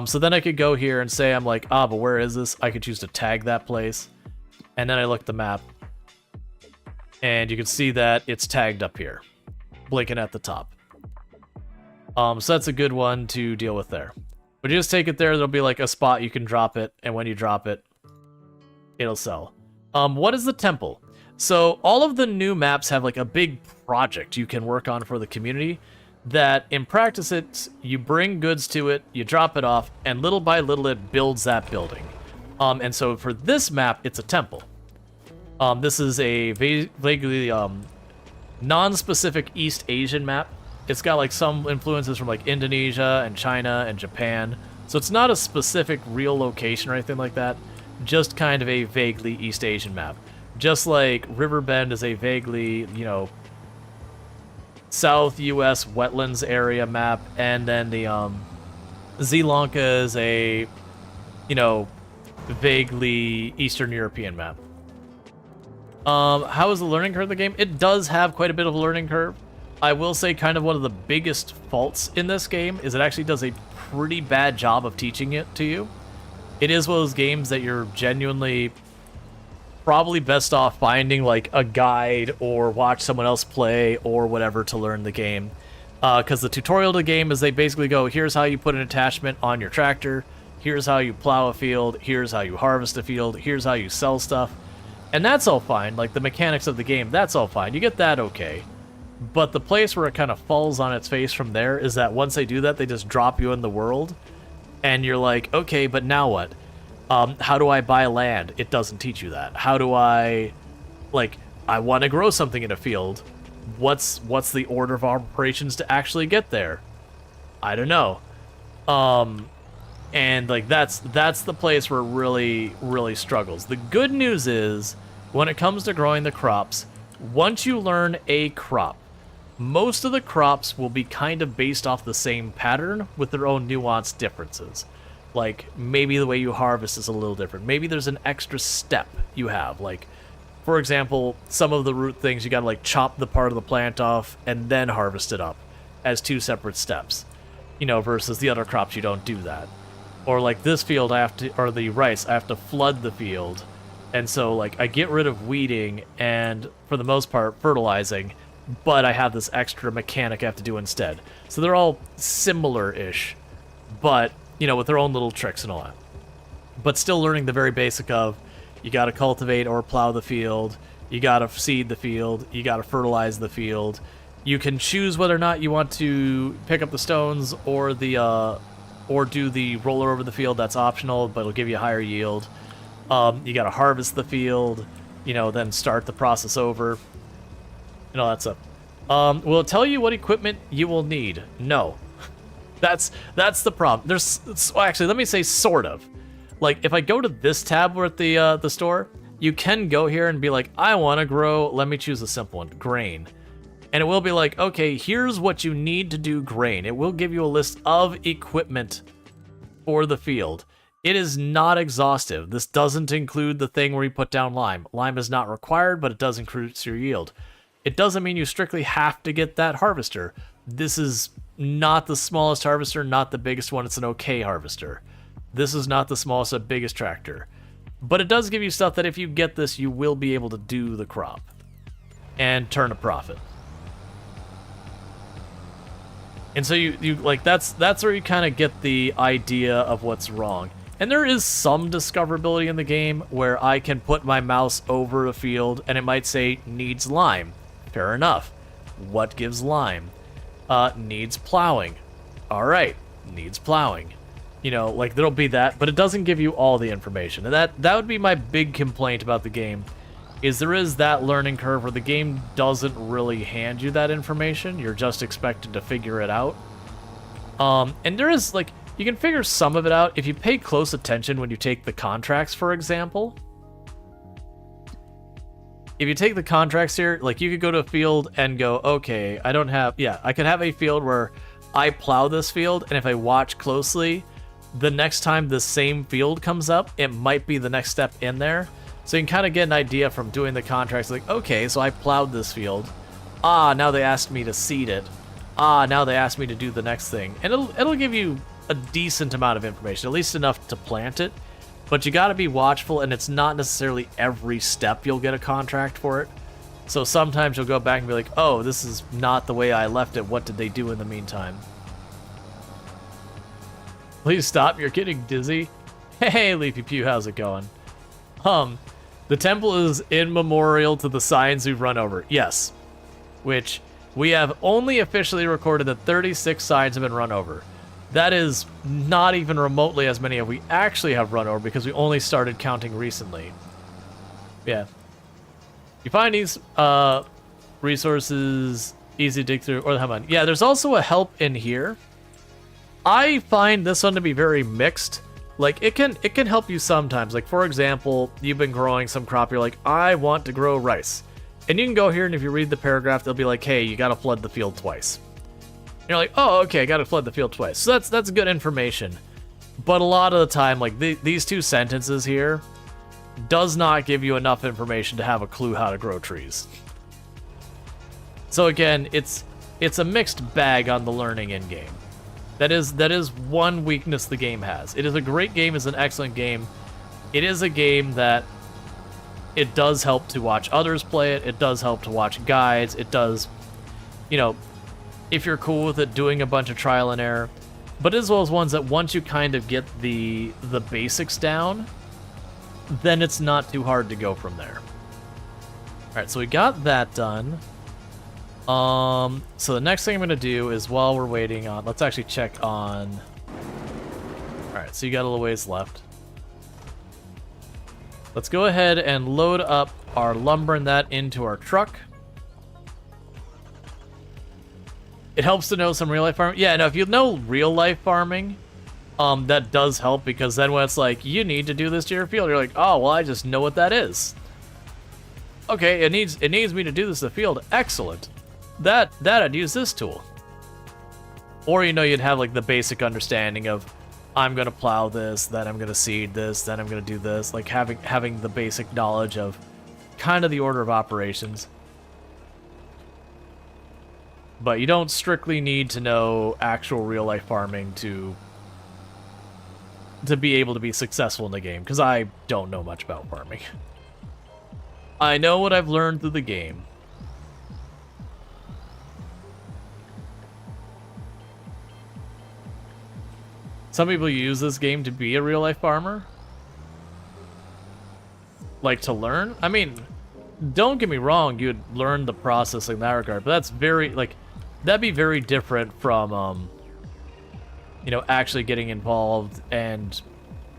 So then I could go here and say, I'm like, but where is this? I could choose to tag that place. And then I look at the map, and you can see that it's tagged up here, blinking at the top. So that's a good one to deal with there. But you just take it there, there'll be like a spot you can drop it, and when you drop it, it'll sell. What is the temple? So all of the new maps have like a big project you can work on for the community that in practice you bring goods to it, you drop it off, and little by little it builds that building. And so for this map, it's a temple. This is a vaguely non-specific East Asian map. It's got like some influences from like Indonesia and China and Japan. So it's not a specific real location or anything like that. Just kind of a vaguely East Asian map. Just like Riverbend is a vaguely, South U.S. wetlands area map, and then the Sri Lanka is a, vaguely Eastern European map. How is the learning curve of the game? It does have quite a bit of a learning curve. I will say kind of one of the biggest faults in this game is it actually does a pretty bad job of teaching it to you. It is one of those games that you're genuinely probably best off finding like a guide or watch someone else play or whatever to learn the game. Because the tutorial to the game is they basically go, here's how you put an attachment on your tractor, here's how you plow a field, here's how you harvest a field, here's how you sell stuff. And that's all fine, like the mechanics of the game, that's all fine, you get that okay. But the place where it kind of falls on its face from there is that once they do that, they just drop you in the world, and you're like, okay, but now what? How do I buy land? It doesn't teach you that. How do I want to grow something in a field. What's the order of operations to actually get there? I don't know. And like that's the place where it really, really struggles. The good news is, when it comes to growing the crops, once you learn a crop, most of the crops will be kind of based off the same pattern with their own nuanced differences. Like, maybe the way you harvest is a little different. Maybe there's an extra step you have. Like, for example, some of the root things, you gotta, like, chop the part of the plant off and then harvest it up as two separate steps. Versus the other crops, you don't do that. Or, like, this field, or the rice, I have to flood the field. And so, like, I get rid of weeding and, for the most part, fertilizing, but I have this extra mechanic I have to do instead. So they're all similar-ish, but with their own little tricks and all that. But still learning the very basic of, you gotta cultivate or plow the field, you gotta seed the field, you gotta fertilize the field. You can choose whether or not you want to pick up the stones or or do the roller over the field, that's optional, but it'll give you a higher yield. You gotta harvest the field, then start the process over, and all that stuff. Will it tell you what equipment you will need? No. That's the problem. Actually, let me say sort of. Like, if I go to this tab, we're at the store, you can go here and be like, I want to grow, let me choose a simple one, grain. And it will be like, okay, here's what you need to do grain. It will give you a list of equipment for the field. It is not exhaustive. This doesn't include the thing where you put down lime. Lime is not required, but it does increase your yield. It doesn't mean you strictly have to get that harvester. This is not the smallest harvester, not the biggest one. It's an okay harvester. This is not the smallest or biggest tractor. But it does give you stuff that if you get this, you will be able to do the crop and turn a profit. And so you like that's where you kind of get the idea of what's wrong. And there is some discoverability in the game where I can put my mouse over a field and it might say needs lime. Fair enough. What gives lime? Needs plowing. All right, needs plowing. Like there'll be that, but it doesn't give you all the information. And that would be my big complaint about the game, is there is that learning curve where the game doesn't really hand you that information. You're just expected to figure it out. And there is, like, you can figure some of it out if you pay close attention when you take the contracts, for example. If you take the contracts here, like, you could go to a field and go, okay, I could have a field where I plow this field, and if I watch closely, the next time the same field comes up, it might be the next step in there. So you can kind of get an idea from doing the contracts, like, okay, so I plowed this field. Ah, now they asked me to seed it. Ah, now they asked me to do the next thing. And it'll give you a decent amount of information, at least enough to plant it. But you gotta be watchful, and it's not necessarily every step you'll get a contract for it. So sometimes you'll go back and be like, oh, this is not the way I left it. What did they do in the meantime? Please stop, you're getting dizzy. Hey, Leafy Pew, how's it going? The temple is in memorial to the signs we've run over. Yes. Which, we have only officially recorded that 36 signs have been run over. That is not even remotely as many as we actually have run over because we only started counting recently. Yeah. You find these resources easy to dig through, or come on. Yeah, there's also a help in here. I find this one to be very mixed. Like, it can help you sometimes. Like, for example, you've been growing some crop, you're like, I want to grow rice. And you can go here, and if you read the paragraph, they'll be like, hey, you gotta flood the field twice. You're like, oh, okay, I gotta flood the field twice. So that's good information. But a lot of the time, like, these two sentences here does not give you enough information to have a clue how to grow trees. So again, it's a mixed bag on the learning in-game. That is one weakness the game has. It is a great game, it's an excellent game. It is a game that it does help to watch others play it. It does help to watch guides. It does, you know, if you're cool with it, doing a bunch of trial and error. But as well as ones that once you kind of get the basics down, then it's not too hard to go from there. Alright, so we got that done. So the next thing I'm going to do is while we're waiting on... Let's actually check on... Alright, so you got a little ways left. Let's go ahead and load up our lumber and that into our truck. It helps to know some real-life farming. Yeah, no, if you know real-life farming, that does help, because then when it's like, you need to do this to your field, you're like, oh, well, I just know what that is. Okay, it needs me to do this to the field. Excellent. That I'd use this tool. Or, you know, you'd have, like, the basic understanding of, I'm going to plow this, then I'm going to seed this, then I'm going to do this. Like, having the basic knowledge of kind of the order of operations. But you don't strictly need to know actual real-life farming to be able to be successful in the game, because I don't know much about farming. I know what I've learned through the game. Some people use this game to be a real-life farmer. Like, to learn? I mean, don't get me wrong, you'd learn the process in that regard, but that's very, like, that'd be very different from, you know, actually getting involved and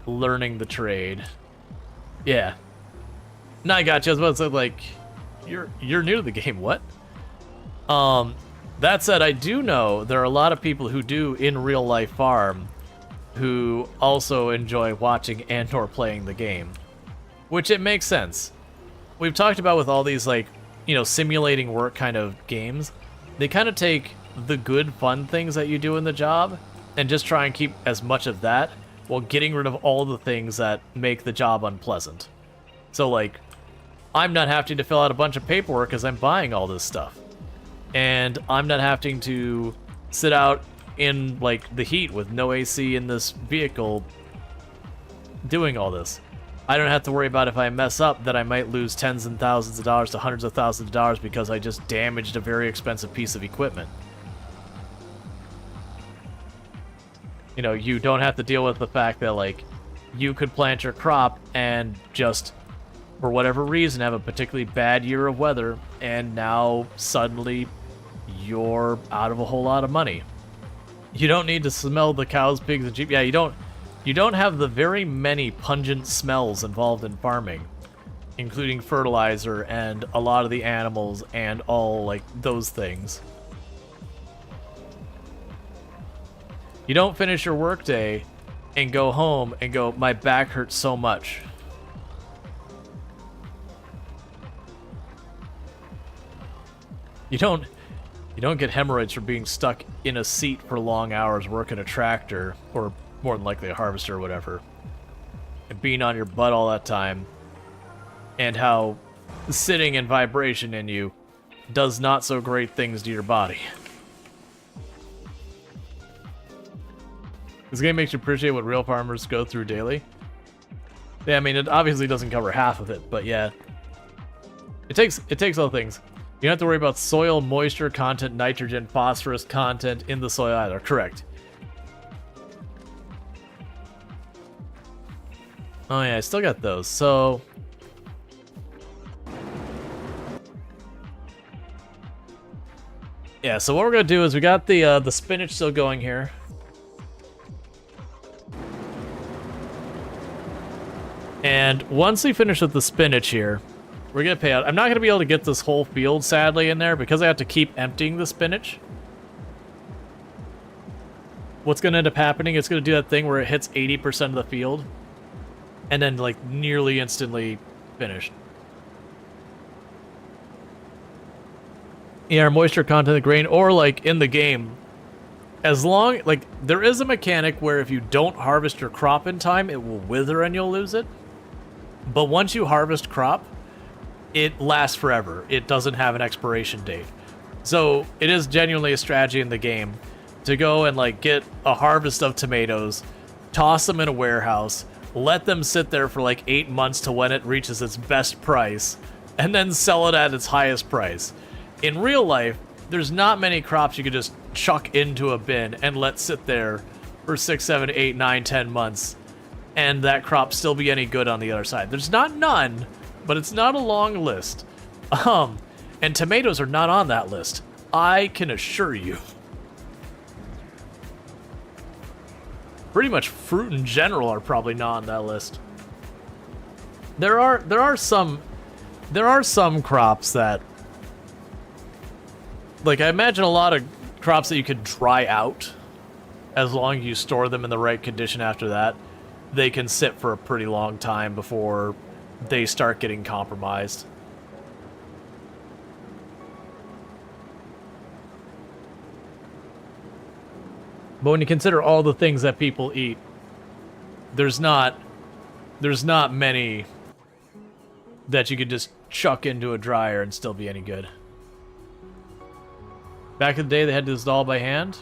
learning the trade. Yeah. No, I got you. I was about to say, like, you're new to the game. What? That said, I do know there are a lot of people who do in real life farm who also enjoy watching and or playing the game, which it makes sense. We've talked about with all these, like, you know, simulating work kind of games, they kind of take the good fun things that you do in the job and just try and keep as much of that while getting rid of all the things that make the job unpleasant. So, like, I'm not having to fill out a bunch of paperwork because I'm buying all this stuff. And I'm not having to sit out in, like, the heat with no AC in this vehicle doing all this. I don't have to worry about if I mess up that I might lose tens and thousands of dollars to hundreds of thousands of dollars because I just damaged a very expensive piece of equipment. You know, you don't have to deal with the fact that, like, you could plant your crop and just, for whatever reason, have a particularly bad year of weather, and now suddenly you're out of a whole lot of money. You don't need to smell the cows, pigs, and sheep. Yeah, you don't have the very many pungent smells involved in farming, including fertilizer and a lot of the animals and all, like, those things. You don't finish your workday and go home and go, my back hurts so much. You You don't get hemorrhoids for being stuck in a seat for long hours working a tractor, or more than likely a harvester or whatever, and being on your butt all that time, and how sitting and vibration in you does not so great things to your body. This game makes you appreciate what real farmers go through daily. Yeah, I mean, it obviously doesn't cover half of it, but yeah. It takes all things. You don't have to worry about soil moisture content, nitrogen, phosphorus content in the soil either. Correct. Oh yeah, I still got those. So yeah, so what we're gonna do is we got the spinach still going here. And once we finish with the spinach here, we're gonna pay out. I'm not gonna be able to get this whole field, sadly, in there because I have to keep emptying the spinach. What's gonna end up happening, it's gonna do that thing where it hits 80% of the field, and then, like, nearly instantly finished. Yeah, moisture content of the grain, or, like, in the game, as long, like, there is a mechanic where if you don't harvest your crop in time, it will wither and you'll lose it. But once you harvest crop, it lasts forever. It doesn't have an expiration date. So it is genuinely a strategy in the game to go and, like, get a harvest of tomatoes, toss them in a warehouse, let them sit there for like 8 months to when it reaches its best price, and then sell it at its highest price. In real life, there's not many crops you could just chuck into a bin and let sit there for 6, 7, 8, 9, 10 months, and that crop still be any good on the other side. There's not none, but it's not a long list. And tomatoes are not on that list. I can assure you. Pretty much fruit in general are probably not on that list. There are some crops that, like, I imagine a lot of crops that you could dry out as long as you store them in the right condition after that. They can sit for a pretty long time before they start getting compromised. But when you consider all the things that people eat, there's not many that you could just chuck into a dryer and still be any good. Back in the day, they had to do this all by hand.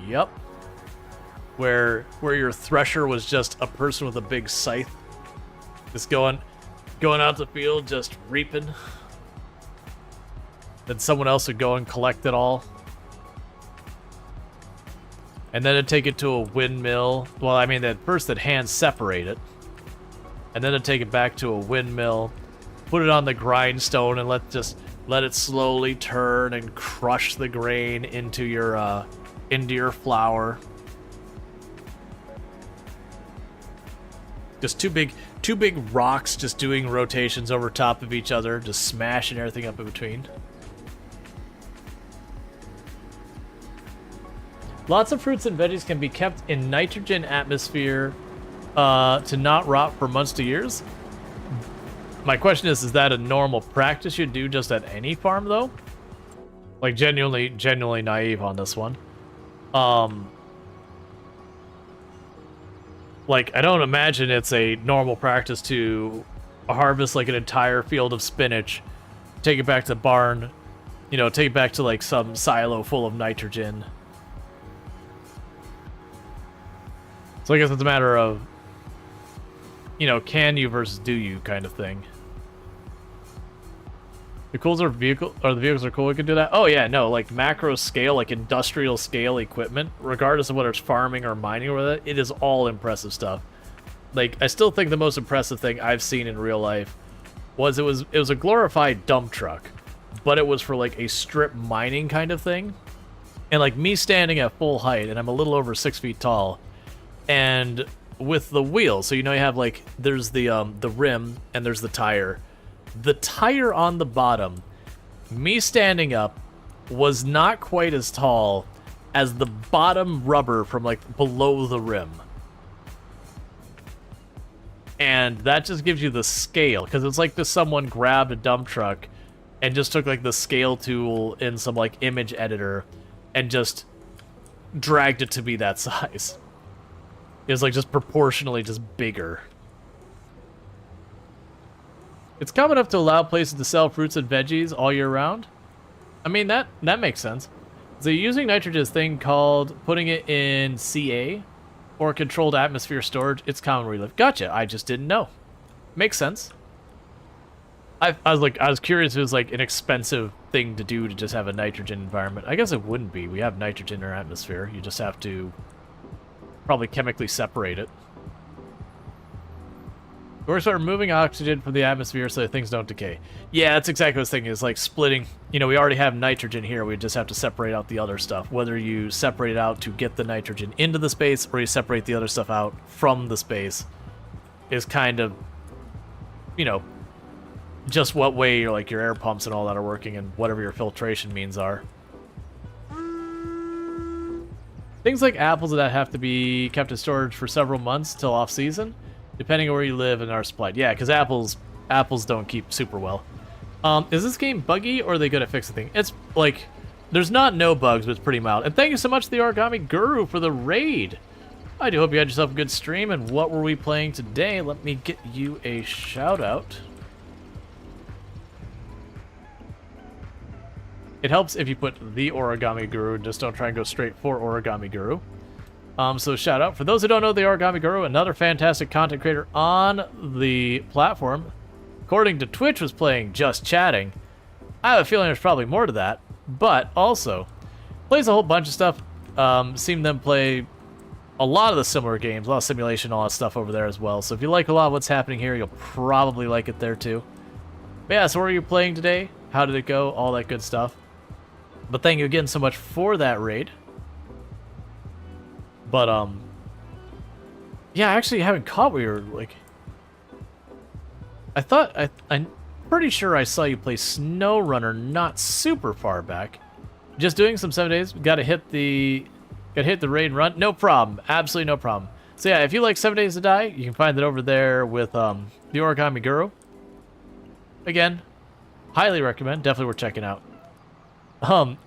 Yep. Where your thresher was just a person with a big scythe, just going out the field, just reaping. Then someone else would go and collect it all. And then it'd take it to a windmill. Well, I mean, first they'd hand separate it. And then it'd take it back to a windmill, put it on the grindstone, and let it slowly turn and crush the grain into your flour. Just two big rocks just doing rotations over top of each other, just smashing everything up in between. Lots of fruits and veggies can be kept in nitrogen atmosphere to not rot for months to years. My question is that a normal practice you do just at any farm, though? Like, genuinely naive on this one. Like, I don't imagine it's a normal practice to harvest, like, an entire field of spinach, take it back to the barn, you know, take it back to, like, some silo full of nitrogen. So I guess it's a matter of, you know, can you versus do you kind of thing. The vehicles are cool, we can do that. Oh yeah, no, like macro scale, like industrial scale equipment, regardless of whether it's farming or mining or whatever, it is all impressive stuff. Like, I still think the most impressive thing I've seen in real life was it was a glorified dump truck, but it was for like a strip mining kind of thing. And like me standing at full height, and I'm a little over 6 feet tall, and with the wheel, so you know you have like, there's the rim and there's the tire. The tire on the bottom, me standing up, was not quite as tall as the bottom rubber from like below the rim. And that just gives you the scale, because it's like this someone grabbed a dump truck and just took like the scale tool in some like image editor and just dragged it to be that size. It was like just proportionally just bigger. It's common enough to allow places to sell fruits and veggies all year round. I mean, that makes sense. So using nitrogen's thing called putting it in CA or controlled atmosphere storage, it's common where you live. Gotcha. I just didn't know. Makes sense. I was curious if it was like an expensive thing to do to just have a nitrogen environment. I guess it wouldn't be. We have nitrogen in our atmosphere. You just have to probably chemically separate it. We're sort of removing oxygen from the atmosphere so that things don't decay. Yeah, that's exactly what I was thinking. It's like splitting. You know, we already have nitrogen here. We just have to separate out the other stuff. Whether you separate it out to get the nitrogen into the space or you separate the other stuff out from the space is kind of, you know, just what way your air pumps and all that are working and whatever your filtration means are. Things like apples that have to be kept in storage for several months till off season, depending on where you live and are supplied. Yeah, because apples don't keep super well. Is this game buggy or are they good at fixing things? It's like, there's not no bugs, but it's pretty mild. And thank you so much to the Origami Guru for the raid. I do hope you had yourself a good stream. And what were we playing today? Let me get you a shout out. It helps if you put the Origami Guru, just don't try and go straight for Origami Guru. So shout out. For those who don't know, the Origami Guru, another fantastic content creator on the platform. According to Twitch, was playing Just Chatting. I have a feeling there's probably more to that, but also plays a whole bunch of stuff. Seen them play a lot of the similar games, a lot of simulation, all that stuff over there as well. So if you like a lot of what's happening here, you'll probably like it there too. But yeah, so what are you playing today? How did it go? All that good stuff. But thank you again so much for that raid. But, yeah, I actually haven't caught where you're, like... I'm pretty sure I saw you play SnowRunner not super far back. Just doing some 7 days. Gotta hit the raid and run. No problem. Absolutely no problem. So yeah, if you like 7 Days to Die, you can find it over there with, the Origami Guru. Again, highly recommend. Definitely worth checking out.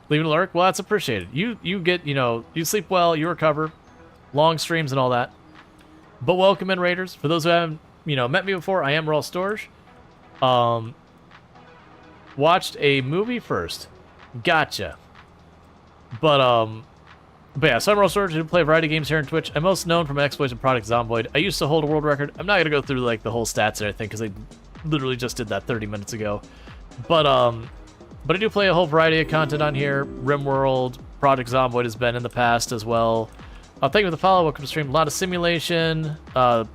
Leaving a lurk? Well, that's appreciated. You get, you know, you sleep well, you recover. Long streams and all that. But welcome in, Raiders. For those who haven't, you know, met me before, I am Rual Storge. Watched a movie first. Gotcha. But yeah, so I'm Rual Storge. I play a variety of games here on Twitch. I'm most known for my exploits in Project Zomboid. I used to hold a world record. I'm not going to go through, like, the whole stats and everything, because I literally just did that 30 minutes ago. But I do play a whole variety of content on here. RimWorld, Project Zomboid has been in the past as well. Thank you for the follow. Welcome to stream. A lot of simulation, a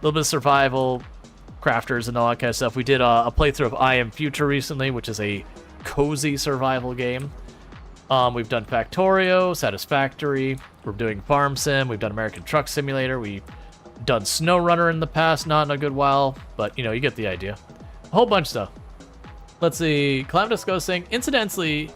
little bit of survival, crafters, and all that kind of stuff. We did a playthrough of I Am Future recently, which is a cozy survival game. We've done Factorio, Satisfactory. We're doing Farm Sim. We've done American Truck Simulator. We've done SnowRunner in the past, not in a good while, but, you know, you get the idea. A whole bunch of stuff. Let's see. Calamitous Ghost saying, incidentally,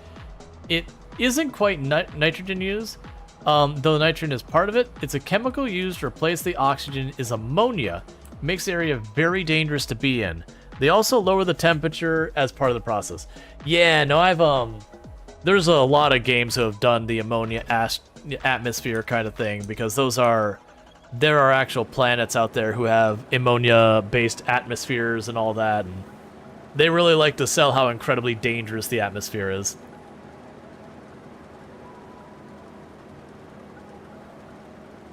it isn't quite nitrogen used. Though the nitrogen is part of it, it's a chemical used to replace the oxygen is ammonia. Makes the area very dangerous to be in. They also lower the temperature as part of the process. Yeah, no, there's a lot of games who have done the ammonia atmosphere kind of thing, because there are actual planets out there who have ammonia-based atmospheres and all that, and they really like to sell how incredibly dangerous the atmosphere is.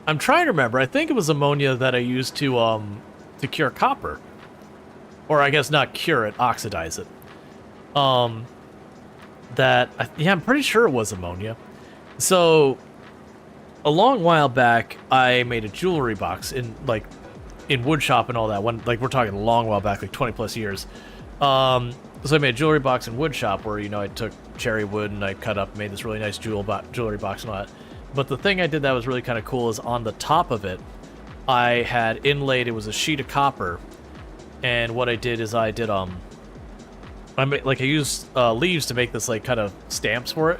I'm trying to remember. I think it was ammonia that I used to cure copper. Or I guess not cure it, oxidize it. Yeah, I'm pretty sure it was ammonia. So, a long while back, I made a jewelry box in woodshop and all that. When, like, we're talking a long while back, like 20 plus years. So I made a jewelry box in woodshop where, you know, I took cherry wood and I cut up, made this really nice jewelry box and all that. But the thing I did that was really kind of cool is on the top of it, I had inlaid, it was a sheet of copper. And what I did is I used leaves to make this, like, kind of stamps for it.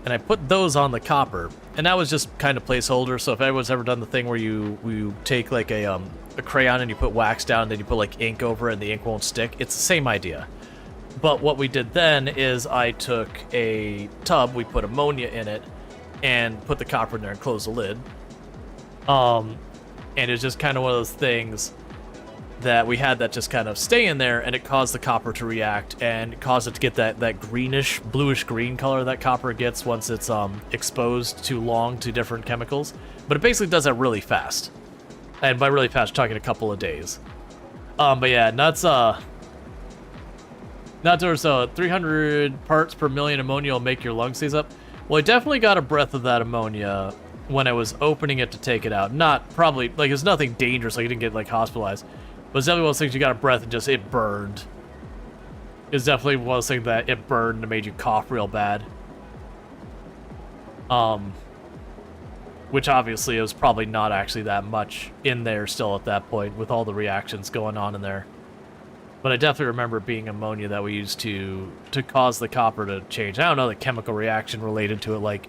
And I put those on the copper. And that was just kind of placeholder. So if anyone's ever done the thing where you take, like, a crayon and you put wax down and then you put, like, ink over it and the ink won't stick, it's the same idea. But what we did then is I took a tub, we put ammonia in it, and put the copper in there and closed the lid. And it's just kind of one of those things that we had that just kind of stay in there, and it caused the copper to react and caused it to get that greenish, bluish green color that copper gets once it's exposed too long to different chemicals. But it basically does that really fast. And by really fast, we're talking a couple of days. But yeah, nuts, so 300 parts per million ammonia will make your lungs seize up. Well, I definitely got a breath of that ammonia when I was opening it to take it out. Not probably, like, it's nothing dangerous, like, I didn't get, like, hospitalized. But it's definitely one of those things you got a breath and just, it burned. It's definitely one of those things that it burned and made you cough real bad. Which obviously is probably not actually that much in there still at that point with all the reactions going on in there. But I definitely remember it being ammonia that we used to cause the copper to change. I don't know the chemical reaction related to it, like,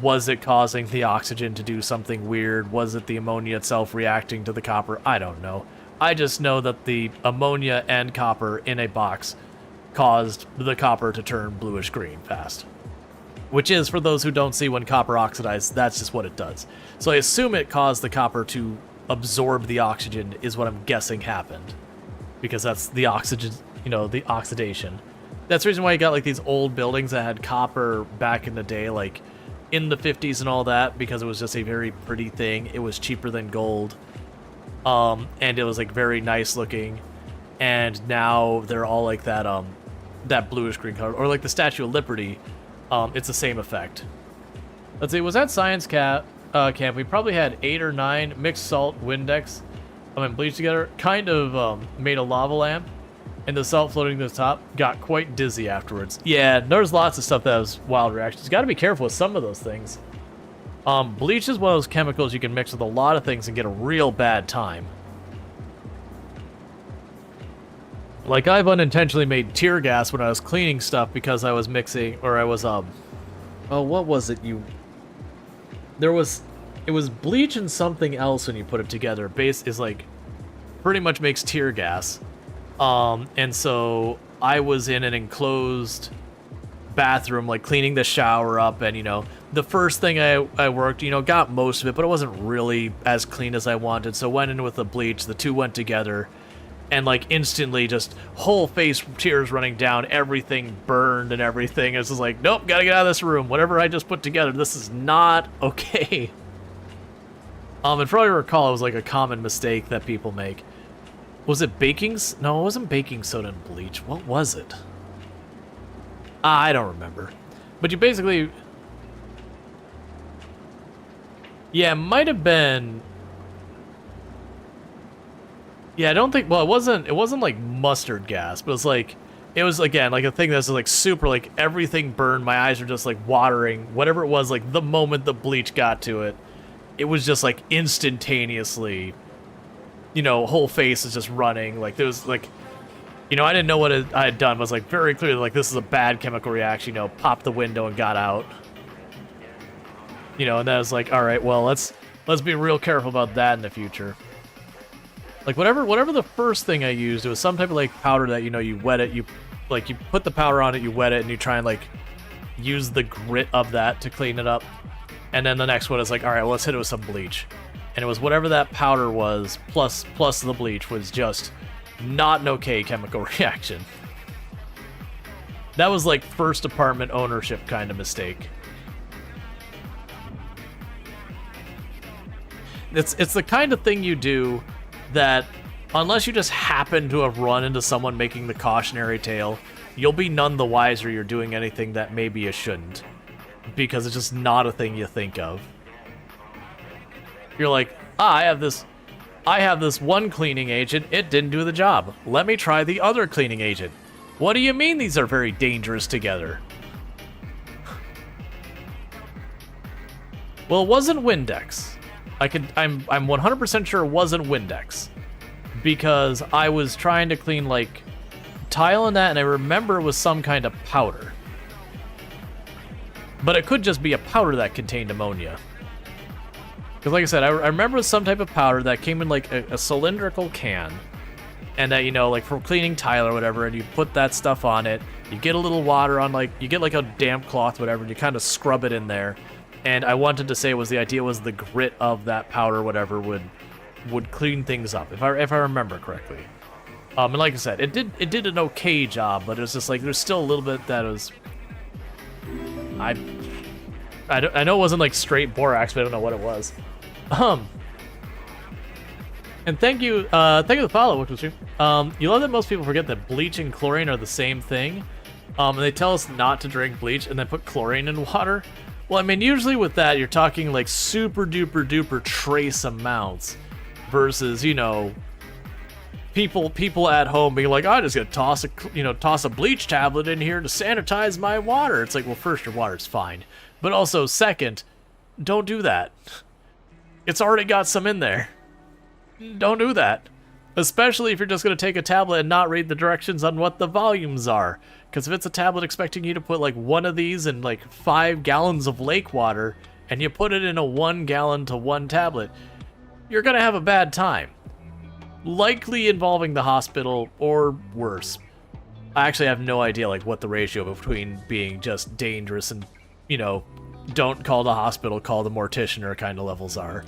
was it causing the oxygen to do something weird? Was it the ammonia itself reacting to the copper? I don't know. I just know that the ammonia and copper in a box caused the copper to turn bluish green fast. Which is, for those who don't see when copper oxidizes, that's just what it does. So I assume it caused the copper to absorb the oxygen, is what I'm guessing happened. Because that's the oxygen, you know, the oxidation. That's the reason why you got, like, these old buildings that had copper back in the day, like, in the 50s and all that, because it was just a very pretty thing. It was cheaper than gold. And it was, like, very nice looking. And now they're all like that, that bluish green color. Or like the Statue of Liberty. It's the same effect. Let's see, was that science camp? We probably had 8 or 9 mixed salt Windex and bleach together. Kind of made a lava lamp, and the salt floating to the top got quite dizzy afterwards. Yeah, there's lots of stuff that was wild reactions. You got to be careful with some of those things. Bleach is one of those chemicals you can mix with a lot of things and get a real bad time. Like, I've unintentionally made tear gas when I was cleaning stuff because I was mixing, or I was, oh, what was it? It was bleach and something else when you put it together. Base is like, pretty much makes tear gas. And so I was in an enclosed bathroom, like cleaning the shower up, and, you know, the first thing I worked, you know, got most of it, but it wasn't really as clean as I wanted. So went in with the bleach, the two went together. And, like, instantly, just whole face tears running down, everything burned and everything. It's just like, nope, gotta get out of this room. Whatever I just put together, this is not okay. And from what I recall, it was, like, a common mistake that people make. Was it baking? No, it wasn't baking soda and bleach. What was it? I don't remember. But you basically... Yeah, it might have been... Yeah, I don't think, well, it wasn't like mustard gas, but it was again, like a thing that's like super, like everything burned, my eyes were just like watering, whatever it was, like the moment the bleach got to it, it was just like instantaneously, you know, whole face is just running, like there was like, you know, I didn't know what I had done, but it was like very clearly like this is a bad chemical reaction, you know, popped the window and got out. You know, and then I was like, all right, well, let's be real careful about that in the future. Like, whatever the first thing I used, it was some type of, like, powder that, you know, you wet it, you put the powder on it, you wet it, and you try and, like, use the grit of that to clean it up. And then the next one is like, all right, well, let's hit it with some bleach. And it was whatever that powder was, plus the bleach, was just not an okay chemical reaction. That was, like, first apartment ownership kind of mistake. It's the kind of thing you do that, unless you just happen to have run into someone making the cautionary tale, you'll be none the wiser you're doing anything that maybe you shouldn't. Because it's just not a thing you think of. You're like, I have this one cleaning agent, it didn't do the job. Let me try the other cleaning agent. What do you mean these are very dangerous together? Well, it wasn't Windex. I'm 100% sure it wasn't Windex, because I was trying to clean, like, tile and that, and I remember it was some kind of powder. But it could just be a powder that contained ammonia. Because, like I said, I remember it was some type of powder that came in, like, a cylindrical can, and that, you know, like for cleaning tile or whatever, and you put that stuff on it, you get a little water on, like, you get like a damp cloth, whatever, and you kind of scrub it in there. And I wanted to say the idea was the grit of that powder, whatever, would clean things up, if I remember correctly. And like I said, it did an okay job, but it was just like there's still a little bit that was. I know it wasn't like straight borax, but I don't know what it was. And thank you for the follow, Wickham Stream. You love that most people forget that bleach and chlorine are the same thing. And they tell us not to drink bleach and then put chlorine in water. Well, I mean, usually with that, you're talking like super duper duper trace amounts versus, you know, people at home being like, I just gotta toss a bleach tablet in here to sanitize my water. It's like, well, first, your water's fine. But also, second, don't do that. It's already got some in there. Don't do that. Especially if you're just going to take a tablet and not read the directions on what the volumes are. Because if it's a tablet expecting you to put like one of these in like 5 gallons of lake water, and you put it in a 1 gallon to 1 tablet, you're going to have a bad time. Likely involving the hospital or worse. I actually have no idea like what the ratio between being just dangerous and, you know, don't call the hospital, call the mortician or kind of levels are.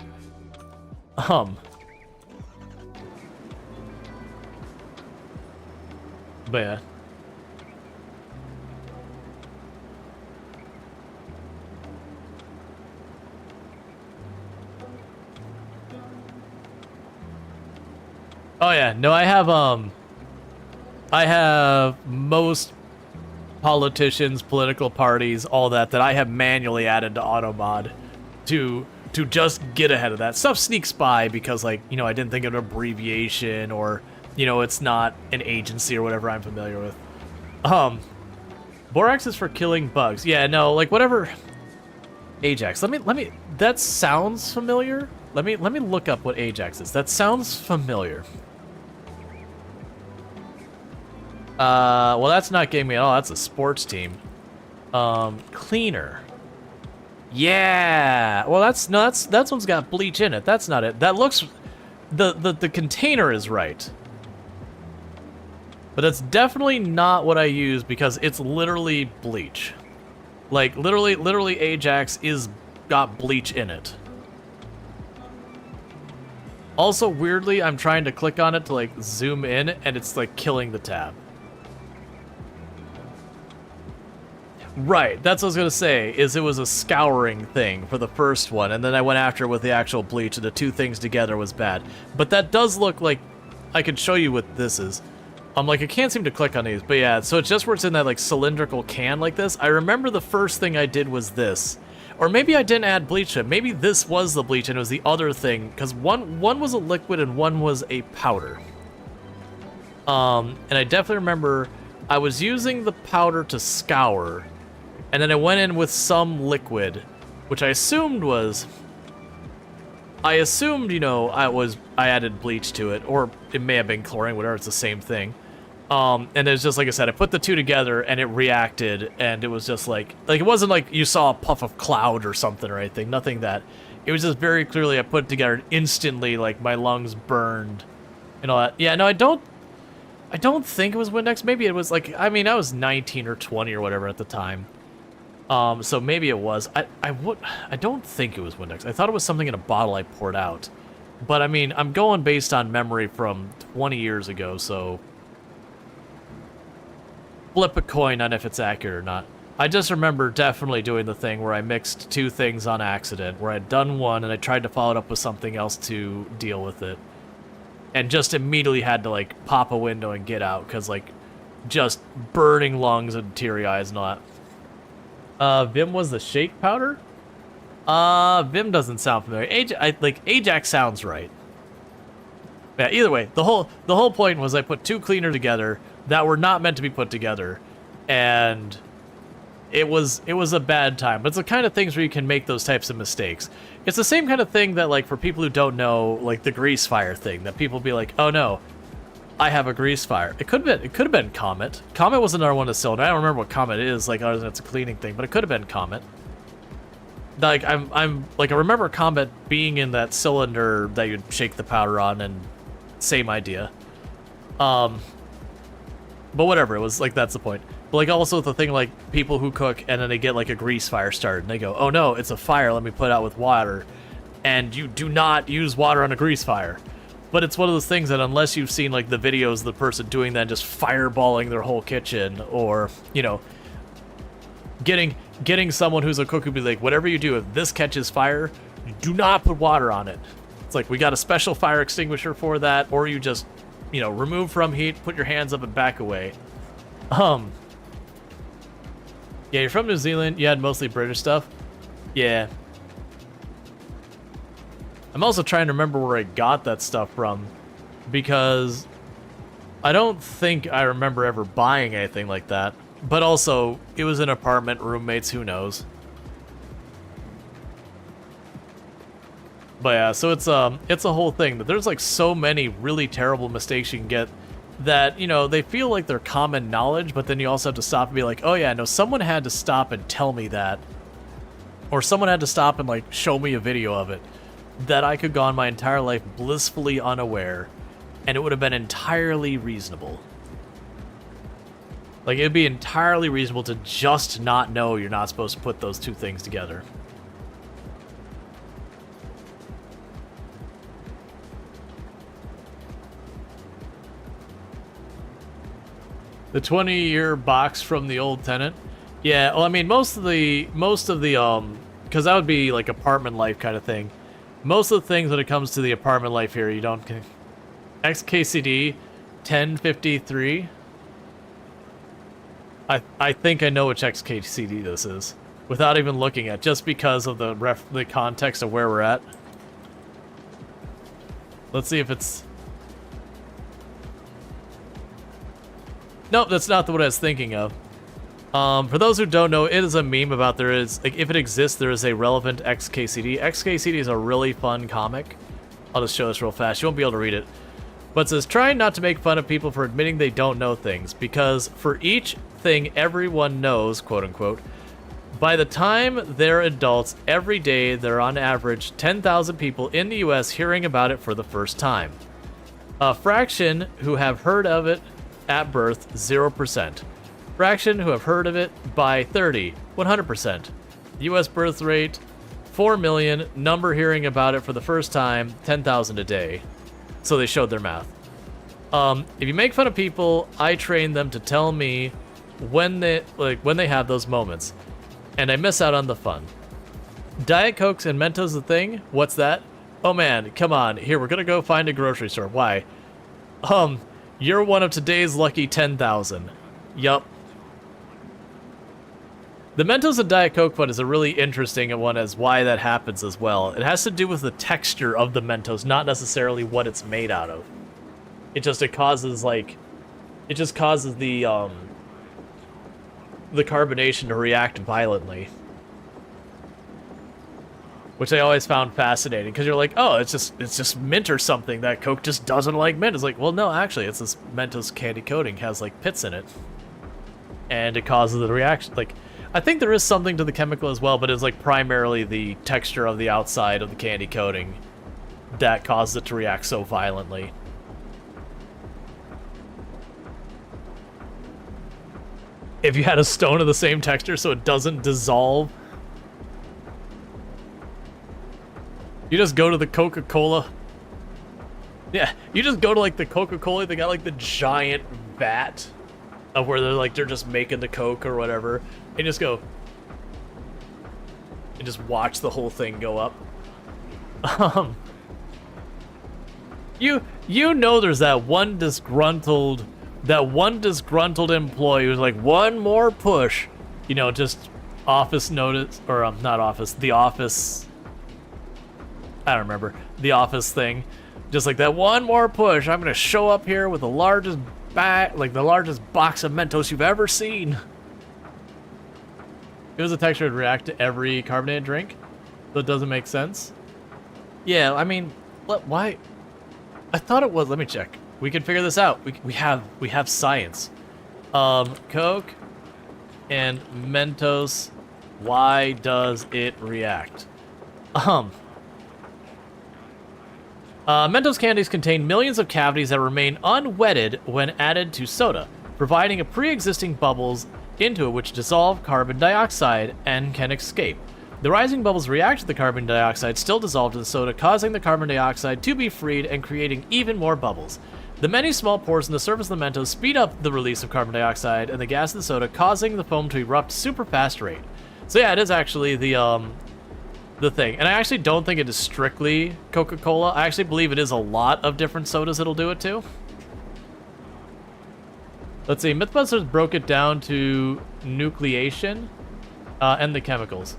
But yeah. Oh yeah, no, I have most politicians, political parties, all that I have manually added to AutoMod to just get ahead of that. Stuff sneaks by because, like, you know, I didn't think of an abbreviation, or, you know, it's not an agency or whatever I'm familiar with. Borax is for killing bugs. Yeah, no, like whatever. Ajax. Let me that sounds familiar. Let me look up what Ajax is. That sounds familiar. Well, that's not gaming at all. That's a sports team. Cleaner. Yeah. Well, that's one's got bleach in it. That's not it. That looks, the container is right. But that's definitely not what I use because it's literally bleach. Like literally Ajax is got bleach in it. Also, weirdly, I'm trying to click on it to like zoom in and it's like killing the tab. Right, that's what I was gonna say, is it was a scouring thing for the first one, and then I went after it with the actual bleach, and the two things together was bad. But that does look like, I could show you what this is. Like, I can't seem to click on these, but yeah, so it's just where it's in that, like, cylindrical can like this. I remember the first thing I did was this. Or maybe I didn't add bleach to it. Maybe this was the bleach and it was the other thing, because one was a liquid and one was a powder. And I definitely remember I was using the powder to scour, and then I went in with some liquid, which I assumed, you know, I added bleach to it, or it may have been chlorine, whatever, it's the same thing. And it's just, like I said, I put the two together and it reacted, and it was just like it wasn't like you saw a puff of cloud or something or anything, nothing that. It was just very clearly I put it together and instantly, like, my lungs burned and all that. Yeah, no, I don't think it was Windex. Maybe it was, like, I mean, I was 19 or 20 or whatever at the time. So maybe it was. I don't think it was Windex. I thought it was something in a bottle I poured out. But I mean, I'm going based on memory from 20 years ago, so flip a coin on if it's accurate or not. I just remember definitely doing the thing where I mixed two things on accident, where I'd done one and I tried to follow it up with something else to deal with it. And just immediately had to, like, pop a window and get out, because, like, just burning lungs and teary eyes and all that. Vim was the shake powder? Vim doesn't sound familiar. Ajax sounds right. Yeah, either way, the whole point was I put two cleaners together that were not meant to be put together, and it was a bad time. But it's the kind of things where you can make those types of mistakes. It's the same kind of thing that, like, for people who don't know, like, the grease fire thing, that people be like, oh no, I have a grease fire. It could have been Comet. Comet was another one to cylinder. I don't remember what Comet is, like, other than it's a cleaning thing, but it could have been Comet. Like, I'm like, I remember Comet being in that cylinder that you'd shake the powder on, and same idea. But whatever, it was like, that's the point. But like also the thing, like people who cook and then they get like a grease fire started and they go, oh no, it's a fire, let me put it out with water. And you do not use water on a grease fire. But it's one of those things that unless you've seen like the videos of the person doing that, just fireballing their whole kitchen, or, you know, getting someone who's a cook who'd be like, whatever you do, if this catches fire, do not put water on it. It's like, we got a special fire extinguisher for that, or you just, you know, remove from heat, put your hands up and back away. Yeah, you're from New Zealand, you had mostly British stuff. Yeah. I'm also trying to remember where I got that stuff from, because I don't think I remember ever buying anything like that. But also, it was an apartment, roommates, who knows. But yeah, so it's a whole thing. But there's like so many really terrible mistakes you can get that, you know, they feel like they're common knowledge, but then you also have to stop and be like, oh yeah, no, someone had to stop and tell me that. Or someone had to stop and like show me a video of it. That I could go on my entire life blissfully unaware, and it would have been entirely reasonable. Like, it'd be entirely reasonable to just not know you're not supposed to put those two things together. The 20-year box from the old tenant? Yeah, well, I mean, most of the, because that would be like apartment life kind of thing. Most of the things when it comes to the apartment life here, you don't... XKCD 1053. I think I know which XKCD this is, without even looking at, just because of the context of where we're at. Let's see if it's... Nope, that's not what I was thinking of. For those who don't know, it is a meme about there is, like, if it exists, there is a relevant XKCD. XKCD is a really fun comic. I'll just show this real fast. You won't be able to read it. But it says, try not to make fun of people for admitting they don't know things, because for each thing everyone knows, quote unquote, by the time they're adults, every day there are on average 10,000 people in the US hearing about it for the first time. A fraction who have heard of it at birth, 0%. Fraction who have heard of it by 30, 100%. US birth rate, 4 million. Number hearing about it for the first time, 10,000 a day. So they showed their math. If you make fun of people, I train them to tell me when they have those moments, and I miss out on the fun. Diet Cokes and Mentos a thing? What's that? Oh man, come on. Here, we're gonna go find a grocery store. Why? You're one of today's lucky 10,000. Yup. The Mentos and Diet Coke one is a really interesting one as why that happens as well. It has to do with the texture of the Mentos, not necessarily what it's made out of. It causes the carbonation to react violently. Which I always found fascinating, because you're like, oh, it's just mint or something. That Coke just doesn't like mint. It's like, well, no, actually, it's this Mentos candy coating has like pits in it, and it causes the reaction. Like, I think there is something to the chemical as well, but it's like primarily the texture of the outside of the candy coating that causes it to react so violently. If you had a stone of the same texture so it doesn't dissolve, you just go to the Coca-Cola. Yeah, you just go to like the Coca-Cola, they got like the giant vat of where they're just making the Coke or whatever, and just go and just watch the whole thing go up. You know there's that one disgruntled employee who's like, one more push, you know, just office notice, or not office, the office, I don't remember, the office thing, just like that one more push, I'm gonna show up here with the largest the largest box of Mentos you've ever seen. It was a texture that would react to every carbonated drink, so it doesn't make sense. Yeah, I mean, why? I thought it was. Let me check. We can figure this out. We have science. Coke and Mentos. Why does it react? Mentos candies contain millions of cavities that remain unwetted when added to soda, providing a pre-existing bubbles into it which dissolve carbon dioxide and can escape. The rising bubbles react to the carbon dioxide still dissolved in the soda, causing the carbon dioxide to be freed and creating even more bubbles. The many small pores in the surface of the Mentos speed up the release of carbon dioxide and the gas of the soda, causing the foam to erupt super fast rate. So yeah, it is actually the thing. And I actually don't think it is strictly Coca-Cola. I actually believe it is a lot of different sodas that'll do it too. Let's see, Mythbusters broke it down to nucleation and the chemicals.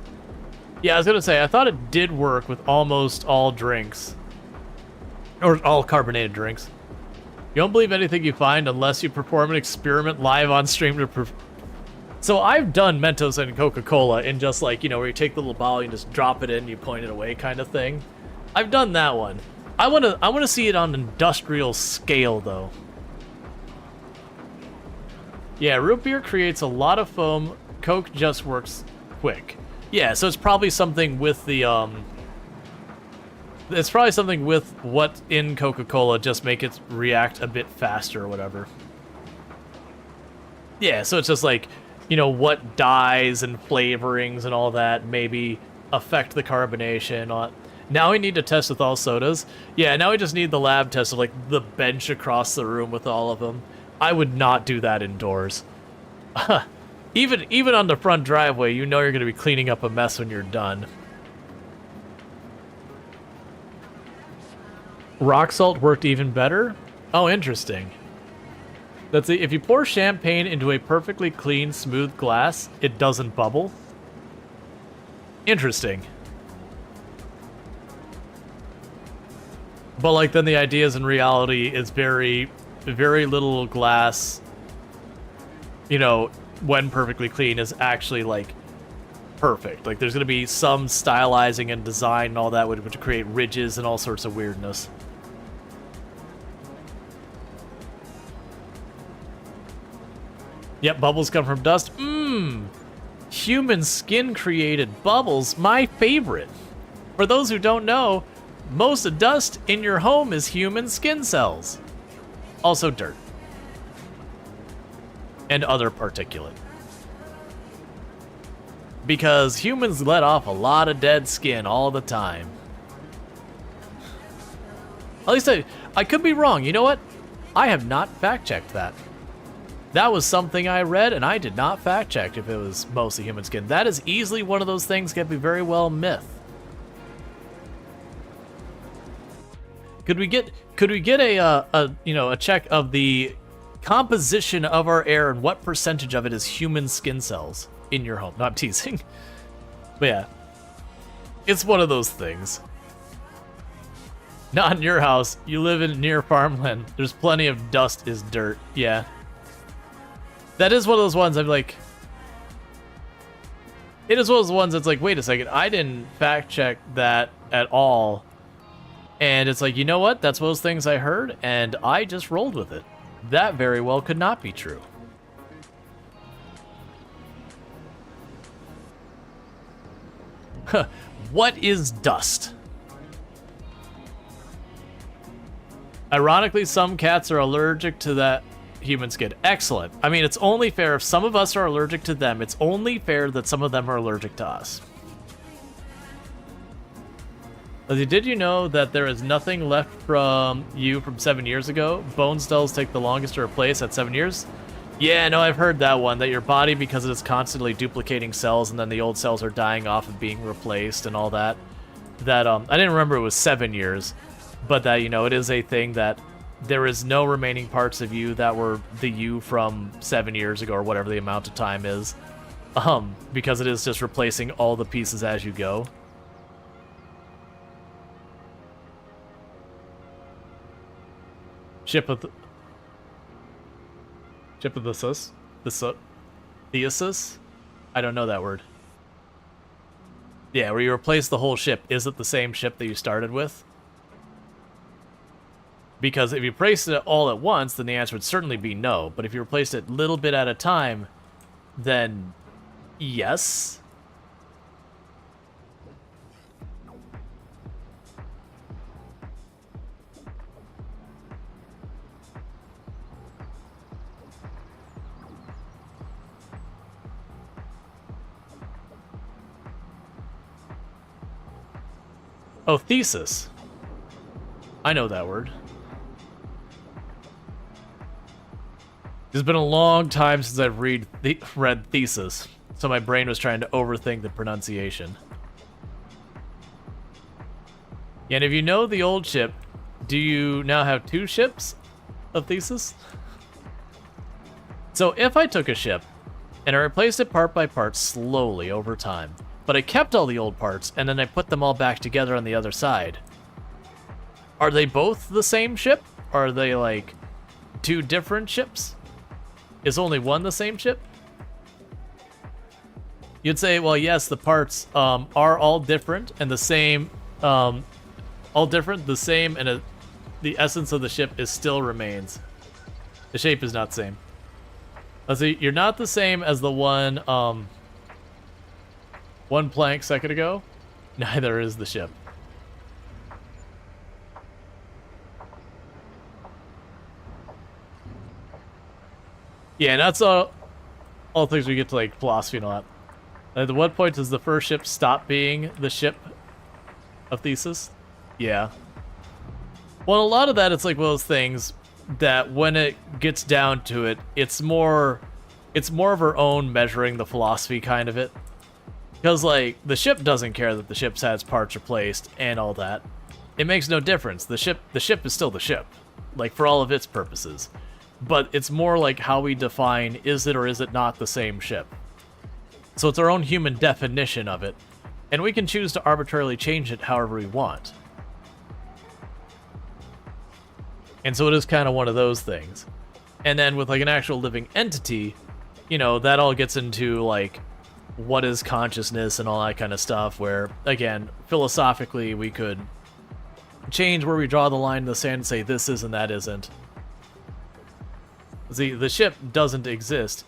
Yeah, I was gonna say, I thought it did work with almost all drinks. Or all carbonated drinks. You don't believe anything you find unless you perform an experiment live on stream to So I've done Mentos and Coca-Cola in just like, you know, where you take the little bottle, you just drop it in, you point it away kind of thing. I've done that one. I wanna see it on an industrial scale though. Yeah, root beer creates a lot of foam. Coke just works quick. Yeah, so it's probably something with the it's probably something with what in Coca-Cola just make it react a bit faster or whatever. Yeah, so it's just like, you know, what dyes and flavorings and all that maybe affect the carbonation on. Now we need to test with all sodas. Yeah, now we just need the lab test of like the bench across the room with all of them. I would not do that indoors. Even on the front driveway, you know you're going to be cleaning up a mess when you're done. Rock salt worked even better? Oh, interesting. Let's see, if you pour champagne into a perfectly clean, smooth glass, it doesn't bubble. Interesting. But like then the idea is in reality is very, very little glass, you know, when perfectly clean is actually like perfect. Like there's gonna be some stylizing and design and all that which create ridges and all sorts of weirdness. Yep, bubbles come from dust. Human skin created bubbles, my favorite. For those who don't know, most of dust in your home is human skin cells. Also dirt. And other particulate. Because humans let off a lot of dead skin all the time. At least I could be wrong. You know what? I have not fact-checked that. That was something I read, and I did not fact-check if it was mostly human skin. That is easily one of those things that could be very well myth. Could we get a you know, a check of the composition of our air and what percentage of it is human skin cells in your home? No, I'm teasing. But yeah, it's one of those things. Not in your house. You live in near farmland. There's plenty of dust is dirt. Yeah. That is one of those ones I'm like... It is one of those ones that's like, wait a second, I didn't fact check that at all. And it's like, you know what? That's one of those things I heard, and I just rolled with it. That very well could not be true. What is dust? Ironically, some cats are allergic to that human skin. Excellent. I mean, it's only fair if some of us are allergic to them. It's only fair that some of them are allergic to us. Did you know that there is nothing left from you from 7 years ago? Bone cells take the longest to replace at 7 years. Yeah, no, I've heard that one. That your body, because it is constantly duplicating cells, and then the old cells are dying off and being replaced and all that. That I didn't remember it was 7 years, but that, you know, it is a thing that there is no remaining parts of you that were the you from 7 years ago or whatever the amount of time is, because it is just replacing all the pieces as you go. Ship of the sus? Theosis? I don't know that word. Yeah, where you replace the whole ship. Is it the same ship that you started with? Because if you replaced it all at once, then the answer would certainly be no. But if you replaced it little bit at a time, then yes. Oh, thesis. I know that word. It's been a long time since I've read thesis, so my brain was trying to overthink the pronunciation. And if you know the old ship, do you now have 2 ships of thesis? So if I took a ship and I replaced it part by part slowly over time, but I kept all the old parts and then I put them all back together on the other side, are they both the same ship? Or are they like 2 different ships? Is only one the same ship? You'd say, well, yes, the parts are all different and the same, and the essence of the ship is still remains. The shape is not the same. Let's see, you're not the same as the one plank second ago. Neither is the ship. Yeah, and that's all things we get to, like, philosophy and all that. At what point does the first ship stop being the ship of thesis? Yeah. Well, a lot of that, it's like one of those things that when it gets down to it, it's more of her own measuring the philosophy kind of it. Because, like, the ship doesn't care that the ship's had its parts replaced and all that. It makes no difference. The ship is still the ship, like, for all of its purposes. But it's more like how we define, is it or is it not the same ship? So it's our own human definition of it, and we can choose to arbitrarily change it however we want. And so it is kind of one of those things. And then with, like, an actual living entity, you know, that all gets into, like, what is consciousness and all that kind of stuff, where, again, philosophically, we could change where we draw the line in the sand and say this is and that isn't. See, the ship doesn't exist.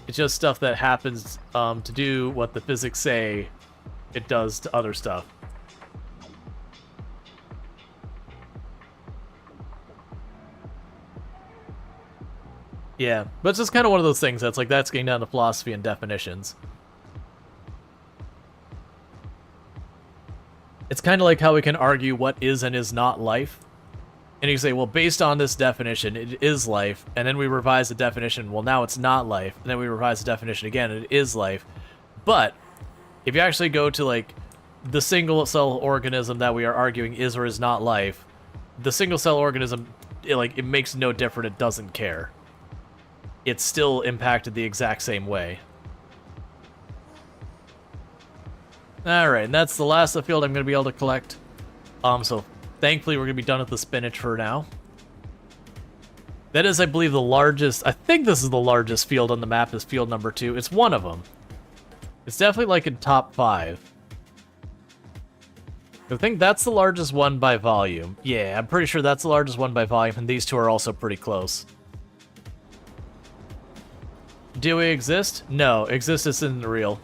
It's just stuff that happens to do what the physics say it does to other stuff. Yeah, but it's just kind of one of those things that's like, that's getting down to philosophy and definitions. It's kind of like how we can argue what is and is not life. And you say, well, based on this definition, it is life. And then we revise the definition, well, now it's not life. And then we revise the definition again, it is life. But if you actually go to, like, the single-cell organism that we are arguing is or is not life, the single-cell organism, it makes no difference. It doesn't care. It's still impacted the exact same way. Alright, and that's the last of the field I'm going to be able to collect. So thankfully we're going to be done with the spinach for now. That is, I believe, the largest... I think this is the largest field on the map, is field number 2. It's one of them. It's definitely, like, in top 5. I think that's the largest one by volume. Yeah, I'm pretty sure that's the largest one by volume, and these two are also pretty close. Do we exist? No, existence isn't real.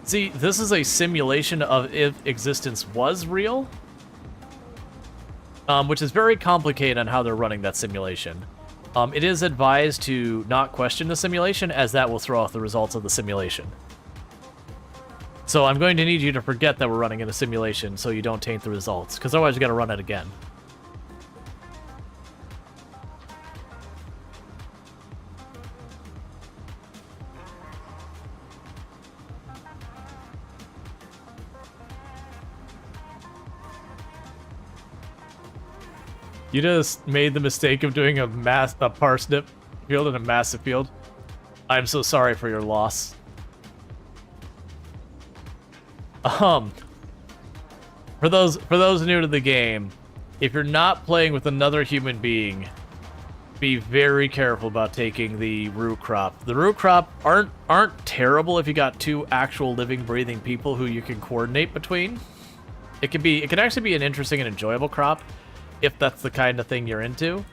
See, this is a simulation of if existence was real, which is very complicated on how they're running that simulation. It is advised to not question the simulation, as that will throw off the results of the simulation. So I'm going to need you to forget that we're running in a simulation so you don't taint the results, because otherwise you gotta run it again. You just made the mistake of doing a parsnip field and a massive field. I'm so sorry for your loss. For those new to the game, if you're not playing with another human being, be very careful about taking the root crop. The root crop aren't terrible if you got 2 actual living, breathing people who you can coordinate between. It can actually be an interesting and enjoyable crop if that's the kind of thing you're into.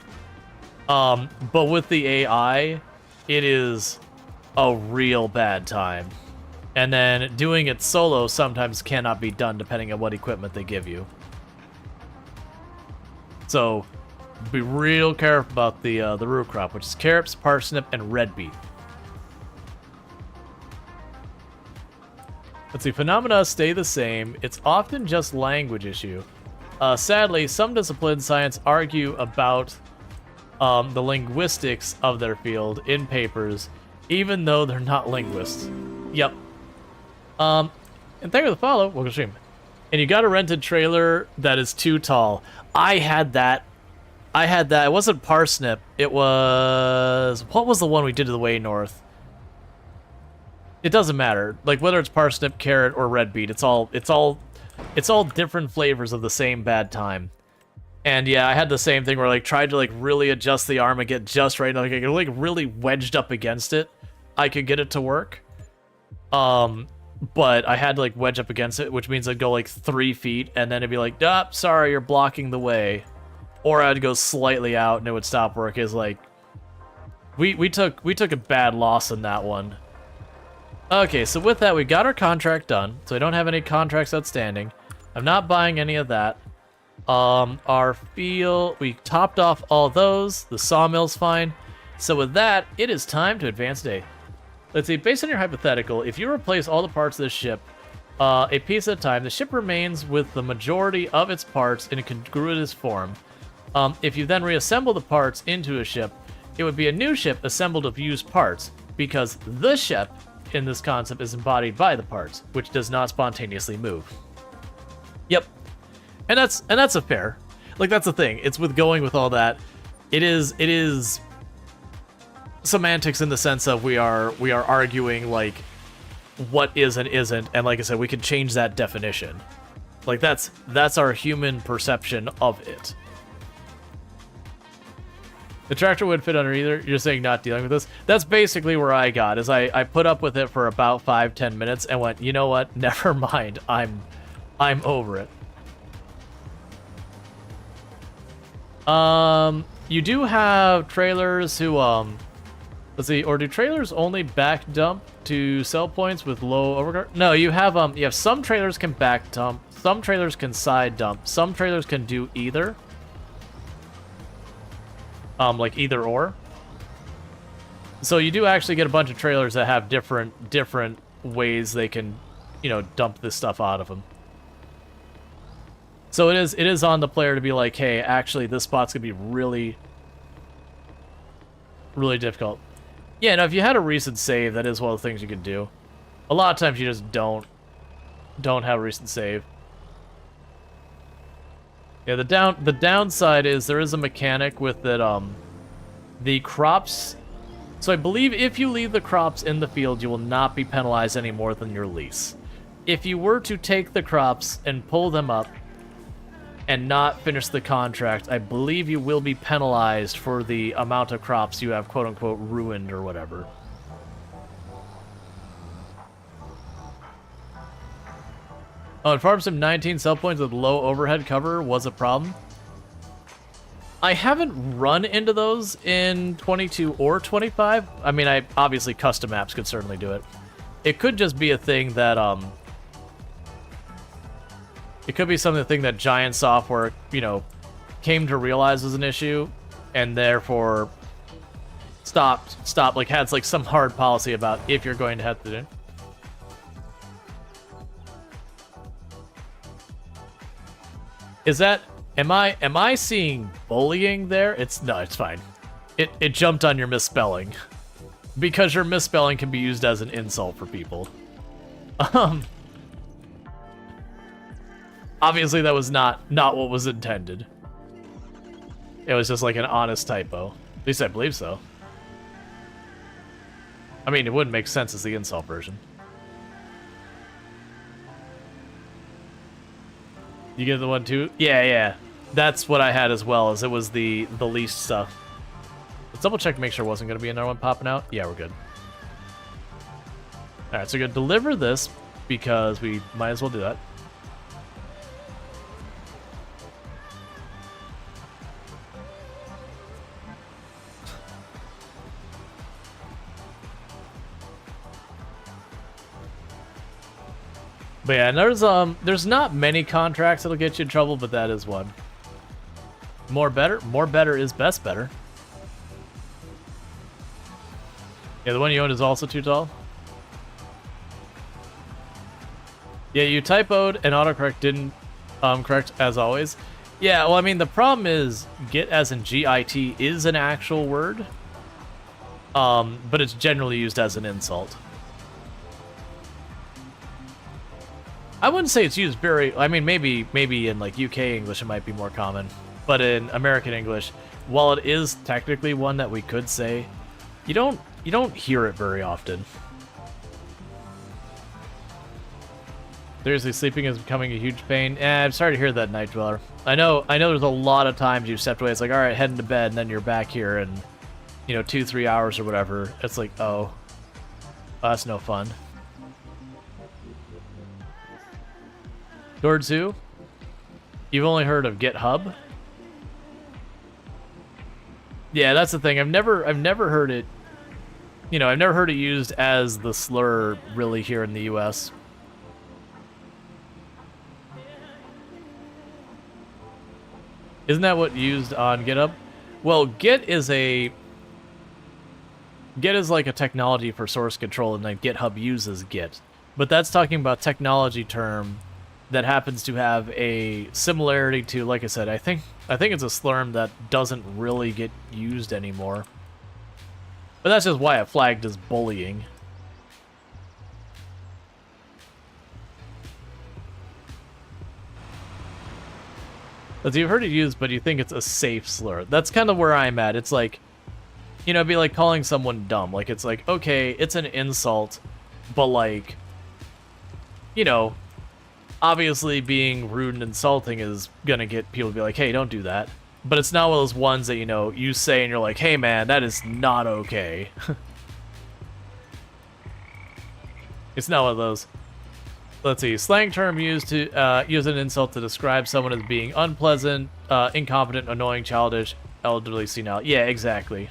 But with the AI, it is a real bad time. And then doing it solo sometimes cannot be done depending on what equipment they give you. So be real careful about the root crop, which is carrots, parsnip, and red beet. Let's see, phenomena stay the same. It's often just language issue. Sadly, some disciplines science argue about the linguistics of their field in papers, even though they're not linguists. Yep. And thank you for the follow. Welcome to stream. And you got a rented trailer that is too tall. I had that. It wasn't Parsnip. It was... What was the one we did to the way north? It doesn't matter. Like, whether it's parsnip, carrot, or red beet, it's all different flavors of the same bad time. And yeah, I had the same thing where I like tried to like really adjust the arm and get just right. Like I could like really wedged up against it. I could get it to work. But I had to like wedge up against it, which means I'd go like 3 feet and then it'd be like, ah, sorry, you're blocking the way. Or I'd go slightly out and it would stop work. Is like we took a bad loss in that one. Okay, so with that, we got our contract done. So I don't have any contracts outstanding. I'm not buying any of that. Our field, we topped off all those. The sawmill's fine. So with that, it is time to advance day. Let's see, based on your hypothetical, if you replace all the parts of this ship, a piece at a time, the ship remains with the majority of its parts in a congruous form. If you then reassemble the parts into a ship, it would be a new ship assembled of used parts, because the ship in this concept is embodied by the parts, which does not spontaneously move. Yep. And that's a fair. Like, that's the thing. It's with going with all that. It is semantics in the sense of we are arguing like what is and isn't, and like I said, we can change that definition. Like that's our human perception of it. The tractor would fit under either. You're saying not dealing with this. That's basically where I got, is I put up with it for about 5-10 minutes and went, you know what? Never mind. I'm over it. You do have trailers who let's see, or do trailers only back dump to sell points with low overguard? No, you have some trailers can back dump, some trailers can side dump, some trailers can do either. Like either or. So you do actually get a bunch of trailers that have different ways they can, you know, dump this stuff out of them. So it is on the player to be like, hey, actually this spot's gonna be really, really difficult. Yeah, now if you had a recent save, that is one of the things you could do. A lot of times you just don't have a recent save. Yeah, the downside is there is a mechanic with that the crops. So I believe if you leave the crops in the field, you will not be penalized any more than your lease. If you were to take the crops and pull them up and not finish the contract, I believe you will be penalized for the amount of crops you have quote-unquote ruined or whatever. Oh, in Farm Sim 19, sell points with low overhead cover was a problem. I haven't run into those in 22 or 25. I mean, obviously custom apps could certainly do it. It could just be a thing that it could be something that Giant Software, you know, came to realize was an issue, and therefore stopped, like had like some hard policy about if you're going to have to do. Is that, am I seeing bullying there? No, it's fine. It jumped on your misspelling. Because your misspelling can be used as an insult for people. Obviously that was not what was intended. It was just like an honest typo. At least I believe so. I mean, it wouldn't make sense as the insult version. You get the one too? Yeah. That's what I had as well, as it was the least stuff. Let's double check to make sure it wasn't going to be another one popping out. Yeah, we're good. Alright, so we're going to deliver this because we might as well do that. But yeah, there's not many contracts that'll get you in trouble, but that is one. More better is best better. Yeah, the one you owned is also too tall. Yeah, you typoed and autocorrect didn't correct as always. Yeah, well, I mean, the problem is git as in G-I-T is an actual word, but it's generally used as an insult. I wouldn't say it's used very, I mean, maybe in like UK English it might be more common, but in American English, while it is technically one that we could say, you don't hear it very often. Seriously, sleeping is becoming a huge pain. I'm sorry to hear that, Night Dweller. I know there's a lot of times you've stepped away, it's like, alright, heading to bed, and then you're back here in, 2-3 hours or whatever. It's like, oh, that's no fun. Dordzu, you've only heard of GitHub? Yeah, that's the thing. I've never heard it, I've never heard it used as the slur really here in the US. Isn't that what used on GitHub? Well, Git is like a technology for source control, and like GitHub uses Git. But that's talking about technology term that happens to have a similarity to, like I said, I think it's a slurm that doesn't really get used anymore. But that's just why it flagged as bullying. So you've heard it used, but you think it's a safe slur. That's kind of where I'm at. It's like, it'd be like calling someone dumb. Like, it's like, okay, it's an insult, but like, obviously being rude and insulting is gonna get people to be like, hey, don't do that. But it's not one of those ones that, you say and you're like, hey man, that is not okay. It's not one of those. Let's see, slang term used to use an insult to describe someone as being unpleasant, incompetent, annoying, childish, elderly, senile. Yeah, exactly.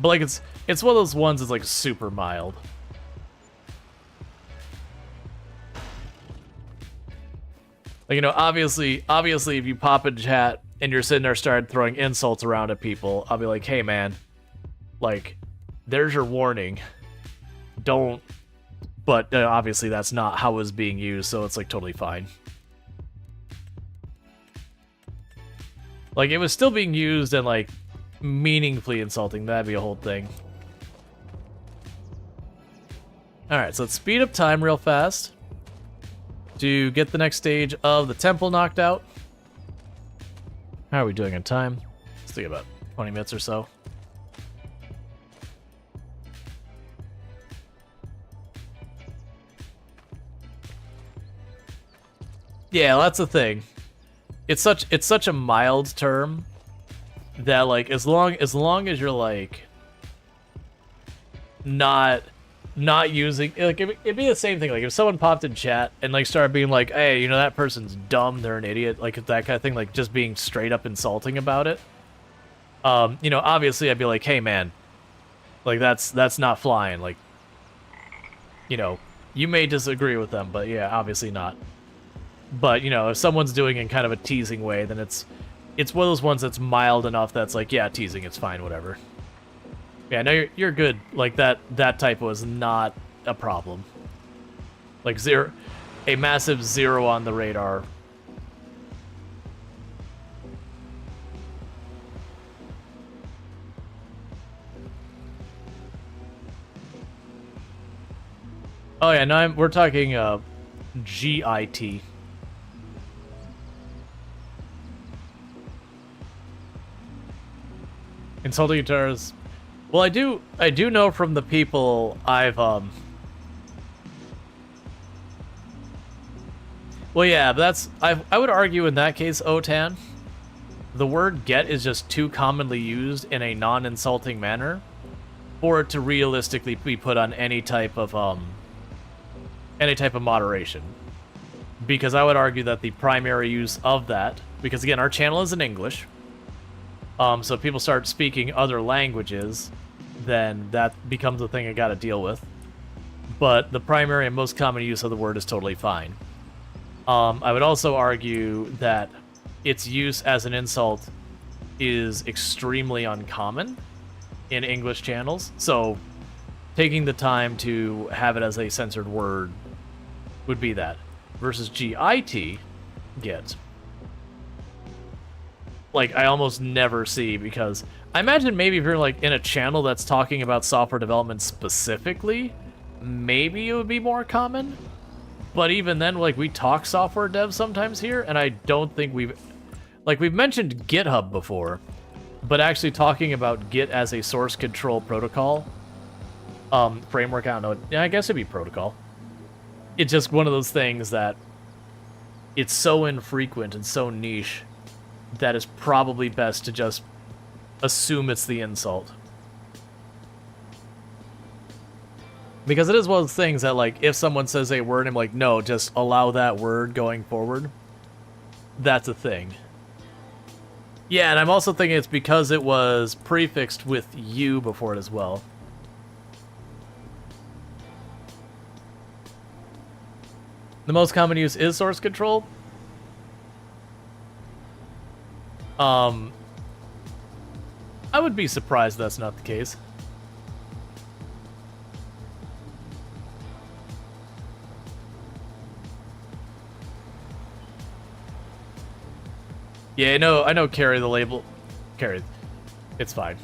But like it's one of those ones that's like super mild. Like, obviously if you pop in chat and you're sitting there started throwing insults around at people, I'll be like, hey man, like, there's your warning. Don't, but obviously that's not how it was being used, so it's like totally fine. Like, it was still being used and like meaningfully insulting, that'd be a whole thing. Alright, so let's speed up time real fast to get the next stage of the temple knocked out. How are we doing on time? Let's think about 20 minutes or so. Yeah, that's the thing. It's such a mild term that like as long as you're like not using, like, it'd be the same thing. Like if someone popped in chat and like started being like, hey, that person's dumb, they're an idiot, like that kind of thing, like just being straight up insulting about it. Obviously I'd be like, hey man, like that's not flying. Like, you may disagree with them, but yeah, obviously not. But, if someone's doing it in kind of a teasing way, then it's one of those ones that's mild enough that's like, yeah, teasing, it's fine, whatever. Yeah, no, you're good. Like, that typo is not a problem. Like, a massive 0 on the radar. Oh yeah, no, we're talking GIT. Insulting guitars. Well, I do know from the people I've well, yeah, but that's I would argue in that case, Otan, the word get is just too commonly used in a non-insulting manner for it to realistically be put on any type of moderation. Because I would argue that the primary use of that, because again, our channel is in English. So if people start speaking other languages, then that becomes a thing I gotta deal with. But the primary and most common use of the word is totally fine. I would also argue that its use as an insult is extremely uncommon in English channels. So, taking the time to have it as a censored word would be that. Versus GIT, get. Like, I almost never see, because I imagine maybe if you're like in a channel that's talking about software development specifically, maybe it would be more common. But even then, like, we talk software dev sometimes here, and I don't think we've mentioned GitHub before, but actually talking about Git as a source control protocol, framework, I don't know, yeah, I guess it'd be protocol. It's just one of those things that it's so infrequent and so niche that it's probably best to just assume it's the insult. Because it is one of those things that, like, if someone says a word, I'm like, no, just allow that word going forward. That's a thing. Yeah, and I'm also thinking it's because it was prefixed with U before it as well. The most common use is source control. I would be surprised that's not the case. Yeah, I know Carrie the label... Carrie, it's fine.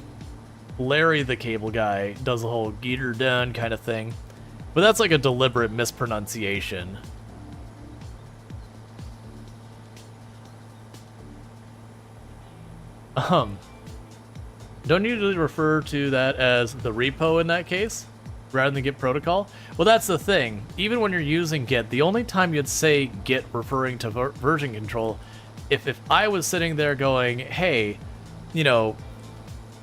Larry the cable guy does the whole "geeter done" kind of thing. But that's like a deliberate mispronunciation. Don't you usually refer to that as the repo in that case, rather than Git protocol? Well, that's the thing. Even when you're using Git, the only time you'd say Git referring to version control, if I was sitting there going, hey, you know,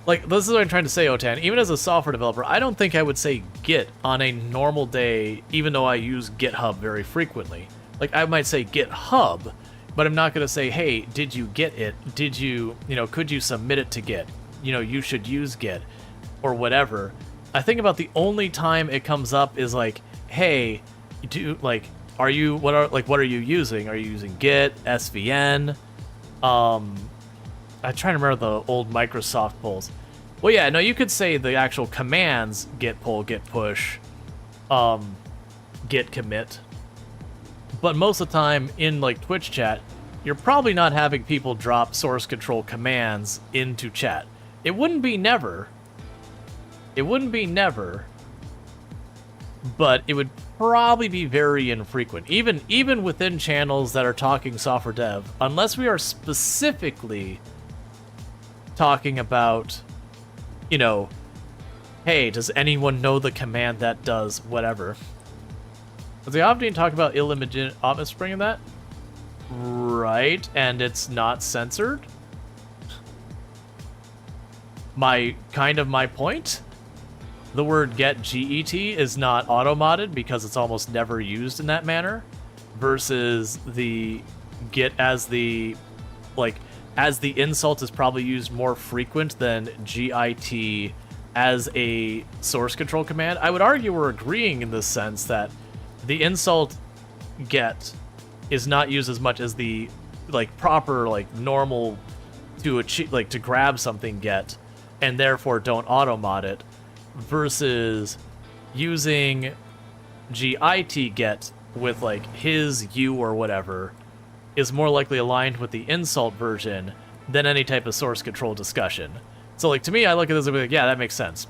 like, this is what I'm trying to say, Otan. Even as a software developer, I don't think I would say Git on a normal day, even though I use GitHub very frequently. Like, I might say GitHub, but I'm not going to say, hey, did you get it? Did you, could you submit it to Git? You should use Git, or whatever. I think about the only time it comes up is like, hey, what are you using? Are you using Git, SVN? I'm trying to remember the old Microsoft polls. Well, yeah, no, you could say the actual commands, git pull, git push, git commit. But most of the time in like Twitch chat, you're probably not having people drop source control commands into chat. It wouldn't be never. It wouldn't be never. But it would probably be very infrequent. Even within channels that are talking software dev, unless we are specifically talking about, hey, does anyone know the command that does whatever? Does the Optane talk about illegitimate offspring in that? Right, and it's not censored? My point? The word get is not auto-modded because it's almost never used in that manner, versus the get as the insult is probably used more frequent than GIT as a source control command. I would argue we're agreeing in this sense that the insult get is not used as much as the proper normal to achieve to grab something get, and therefore don't auto-mod it, versus using GIT get with his, you, or whatever is more likely aligned with the insult version than any type of source control discussion. So to me, I look at this and be like, yeah, that makes sense.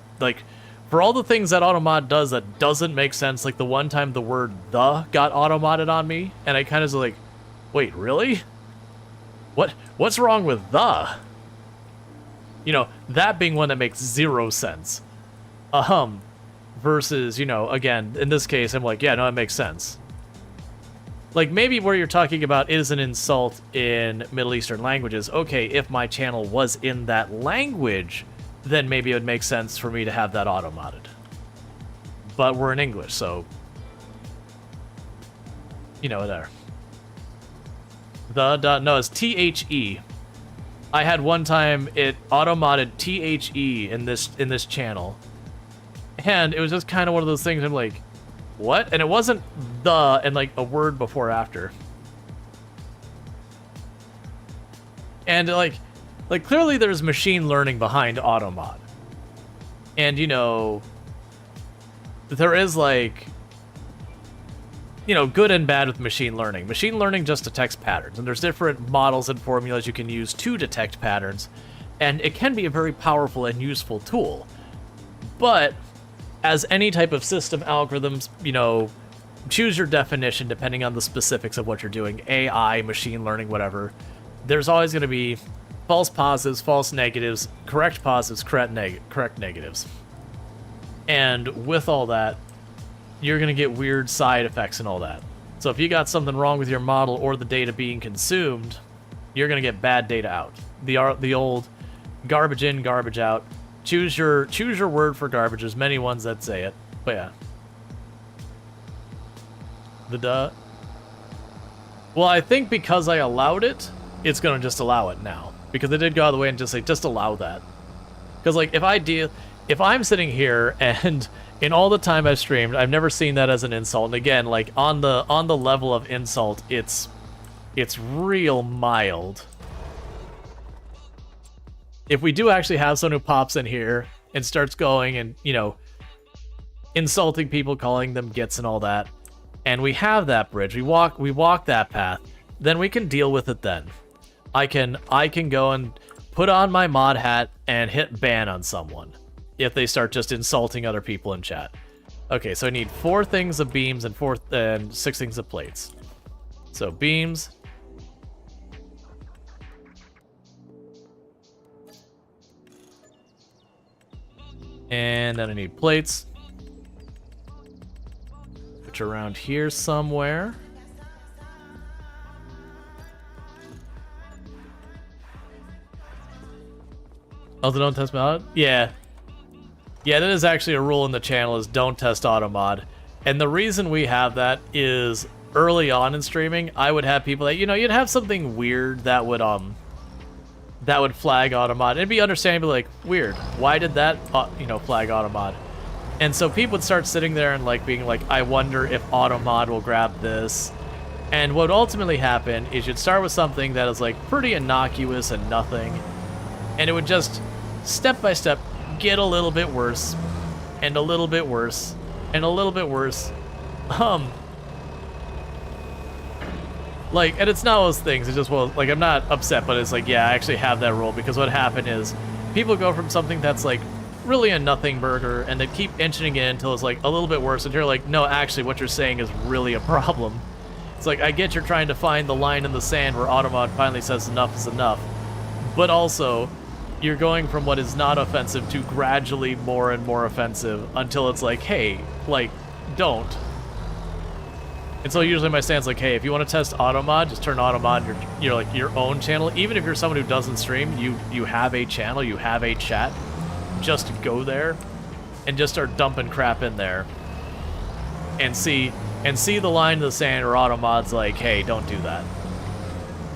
For all the things that automod does that doesn't make sense, like the one time the word "the" got automodded on me, and I kind of was like, wait, really? What's wrong with "the"? That being one that makes zero sense. Versus, again, in this case, I'm like, yeah, no, it makes sense. Maybe where you're talking about is an insult in Middle Eastern languages. Okay, if my channel was in that language, then maybe it would make sense for me to have that auto-modded. But we're in English, so... there. No, it's THE. I had one time it auto-modded THE in this channel. And it was just kind of one of those things I'm like, what? And it wasn't "the" and a word before or after. And clearly there's machine learning behind automod. And there is like, you know, good and bad with machine learning. Machine learning just detects patterns, and there's different models and formulas you can use to detect patterns, and it can be a very powerful and useful tool. But as any type of system algorithms, you know, choose your definition depending on the specifics of what you're doing, AI, machine learning, whatever, there's always going to be false positives, false negatives, correct positives, correct negatives. And with all that, you're going to get weird side effects and all that. So if you got something wrong with your model or the data being consumed, you're going to get bad data out. The old garbage in, garbage out. Choose your word for garbage. There's many ones that say it. But yeah. Well, I think because I allowed it, it's going to just allow it now. Because it did go out of the way and just say, just allow that. Because like if I'm sitting here and in all the time I've streamed, I've never seen that as an insult. And again, like on the level of insult, it's real mild. If we do actually have someone who pops in here and starts going and, you know, insulting people, calling them gits and all that, and we have that bridge, we walk that path, then we can deal with it then. I can go and put on my mod hat and hit ban on someone if they start just insulting other people in chat. Okay, so I need 4 things of beams and 6 things of plates. So beams. And then I need plates, which are around here somewhere. Also, don't test mod? Yeah. Yeah, that is actually a rule in the channel, is don't test automod. And the reason we have that is early on in streaming, I would have people that, you know, you'd have something weird that would flag automod. It'd be understandable, like, weird. Why did that, you know, flag automod? And so people would start sitting there and like being like, I wonder if automod will grab this. And what would ultimately happen is you'd start with something that is like pretty innocuous and nothing, and it would just step by step get a little bit worse and a little bit worse and a little bit worse. Like, and it's not those things, it's just, well, like, I'm not upset, but it's like, yeah, I actually have that rule, because what happened is people go from something that's like really a nothing burger and they keep inching in until it's like a little bit worse, and you're like, no, actually what you're saying is really a problem. It's like, I get you're trying to find the line in the sand where automod finally says enough is enough, but also you're going from what is not offensive to gradually more and more offensive until it's like, hey, like, don't. And so usually my stance is like, hey, if you want to test automod, just turn automod on your like your own channel. Even if you're someone who doesn't stream, you have a channel, you have a chat, just go there and just start dumping crap in there and see the line in the sand where automod's like, hey, don't do that.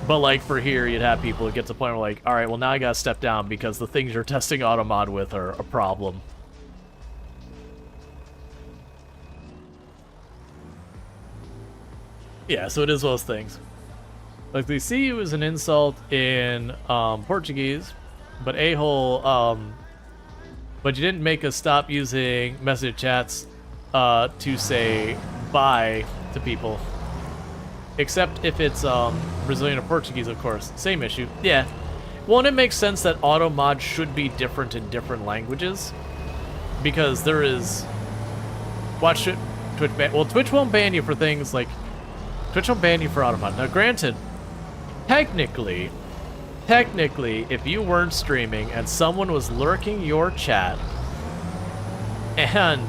But like for here, you'd have people who get to the point where like, all right, well now I gotta step down because the things you're testing automod with are a problem. Yeah, so it is those things. Like, they see you as an insult in Portuguese, but a-hole, but you didn't make us stop using message chats to say bye to people. Except if it's Brazilian or Portuguese, of course. Same issue. Yeah. Well, and it makes sense that automod should be different in different languages, because there is... Watch it. Twitch ban... Well, Twitch won't ban you for things like... Twitch will ban you for automod. Now, granted, technically, if you weren't streaming and someone was lurking your chat and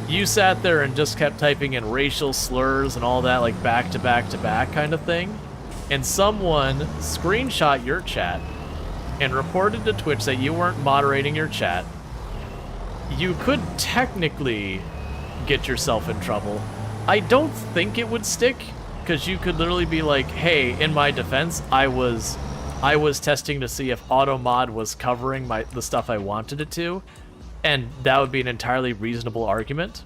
you sat there and just kept typing in racial slurs and all that, like back to back to back kind of thing, and someone screenshot your chat and reported to Twitch that you weren't moderating your chat, you could technically get yourself in trouble. I don't think it would stick, because you could literally be like, hey, in my defense, I was testing to see if automod was covering the stuff I wanted it to, and that would be an entirely reasonable argument.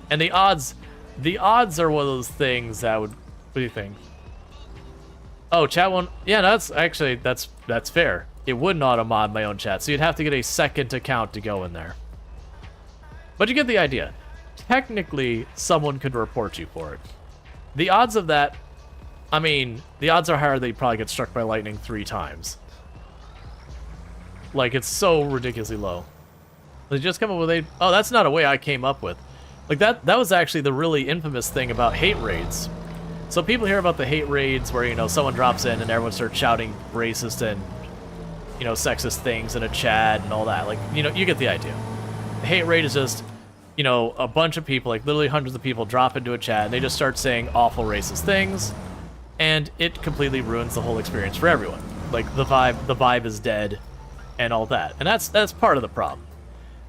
And the odds are one of those things that would... What do you think? Oh, chat won't... Yeah, that's fair. It wouldn't automod my own chat, so you'd have to get a second account to go in there. But you get the idea. Technically, someone could report you for it. The odds of that, I mean, the odds are higher that you probably get struck by lightning 3 times. Like, it's so ridiculously low. They just come up with a... Oh, that's not a way I came up with. Like, that was actually the really infamous thing about hate raids. So people hear about the hate raids where, you know, someone drops in and everyone starts shouting racist and, you know, sexist things in a chat and all that. Like, you know, you get the idea. The hate raid is just, you know, a bunch of people, like literally hundreds of people drop into a chat and they just start saying awful racist things, and it completely ruins the whole experience for everyone. Like, the vibe is dead and all that. And that's part of the problem.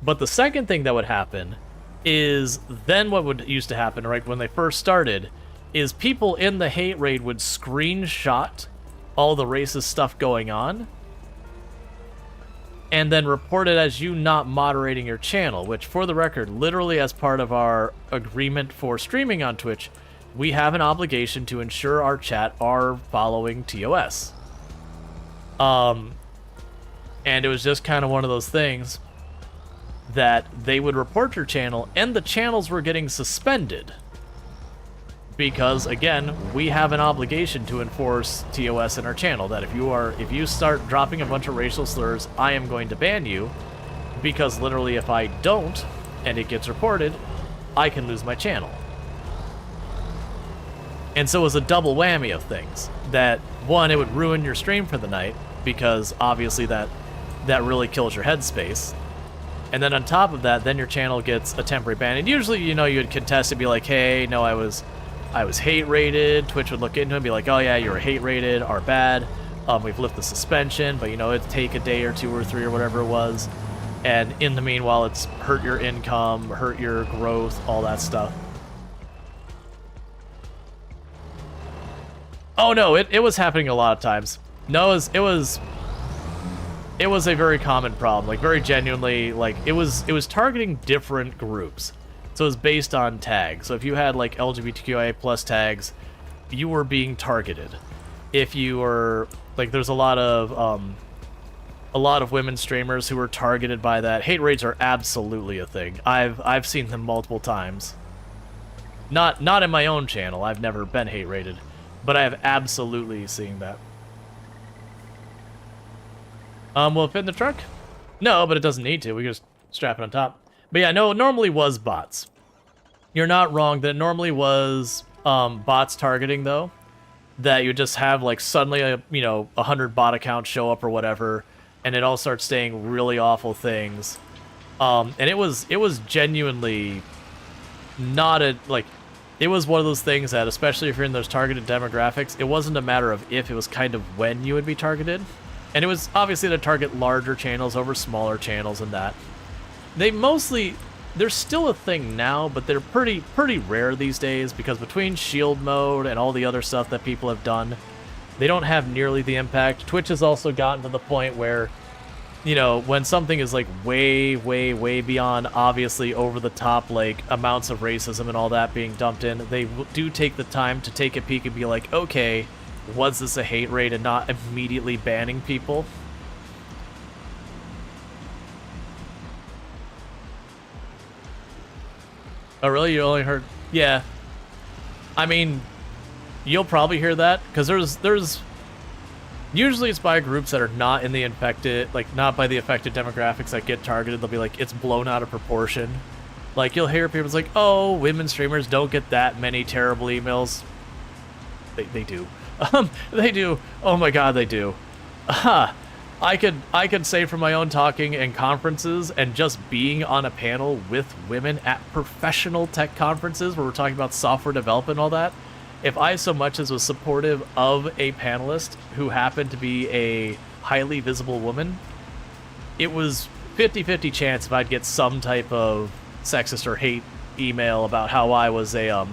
But the second thing that would happen is then what would used to happen, right, when they first started, is people in the hate raid would screenshot all the racist stuff going on and then report it as you not moderating your channel, which, for the record, literally as part of our agreement for streaming on Twitch, we have an obligation to ensure our chat are following TOS. And it was just kind of one of those things that they would report your channel, and the channels were getting suspended. Because, again, we have an obligation to enforce TOS in our channel, that if you start dropping a bunch of racial slurs, I am going to ban you, because literally if I don't, and it gets reported, I can lose my channel. And so it was a double whammy of things. That, one, it would ruin your stream for the night, because obviously that really kills your headspace. And then on top of that, then your channel gets a temporary ban. And usually, you know, you'd contest and be like, hey, no, I was hate rated. Twitch would look into it and be like, oh yeah, you were hate rated, our bad. We've lifted the suspension, but you know, it'd take a day or 2 or 3 or whatever it was. And in the meanwhile, it's hurt your income, hurt your growth, all that stuff. Oh no, it was happening a lot of times. No, it was a very common problem, like very genuinely, like it was targeting different groups. So it was based on tags. So if you had like LGBTQIA plus tags, you were being targeted. If you were like, there's a lot of women streamers who were targeted by that. Hate raids are absolutely a thing. I've seen them multiple times. Not in my own channel. I've never been hate raided, but I have absolutely seen that. Will it fit in the truck? No, but it doesn't need to. We can just strap it on top. But yeah, no, it normally was bots. You're not wrong that it normally was bots targeting, though. That you just have, like, suddenly, 100 bot accounts show up or whatever, and it all starts saying really awful things. And it was genuinely not it was one of those things that, especially if you're in those targeted demographics, it wasn't a matter of if, it was kind of when you would be targeted. And it was obviously to target larger channels over smaller channels and that. They're still a thing now, but they're pretty rare these days, because between shield mode and all the other stuff that people have done, they don't have nearly the impact. Twitch has also gotten to the point where, you know, when something is like way beyond obviously over the top, like amounts of racism and all that being dumped in, they do take the time to take a peek and be like, okay, was this a hate raid, and not immediately banning people. Oh, really? You only heard... Yeah. I mean, you'll probably hear that, because there's... Usually it's by groups that are not in the infected... Like, not by the affected demographics that get targeted. They'll be like, it's blown out of proportion. Like, you'll hear people like, oh, women streamers don't get that many terrible emails. They do. They do. Oh my god, they do. I could say from my own talking and conferences and just being on a panel with women at professional tech conferences where we're talking about software development and all that, if I so much as was supportive of a panelist who happened to be a highly visible woman, it was 50-50 chance if I'd get some type of sexist or hate email about how I was a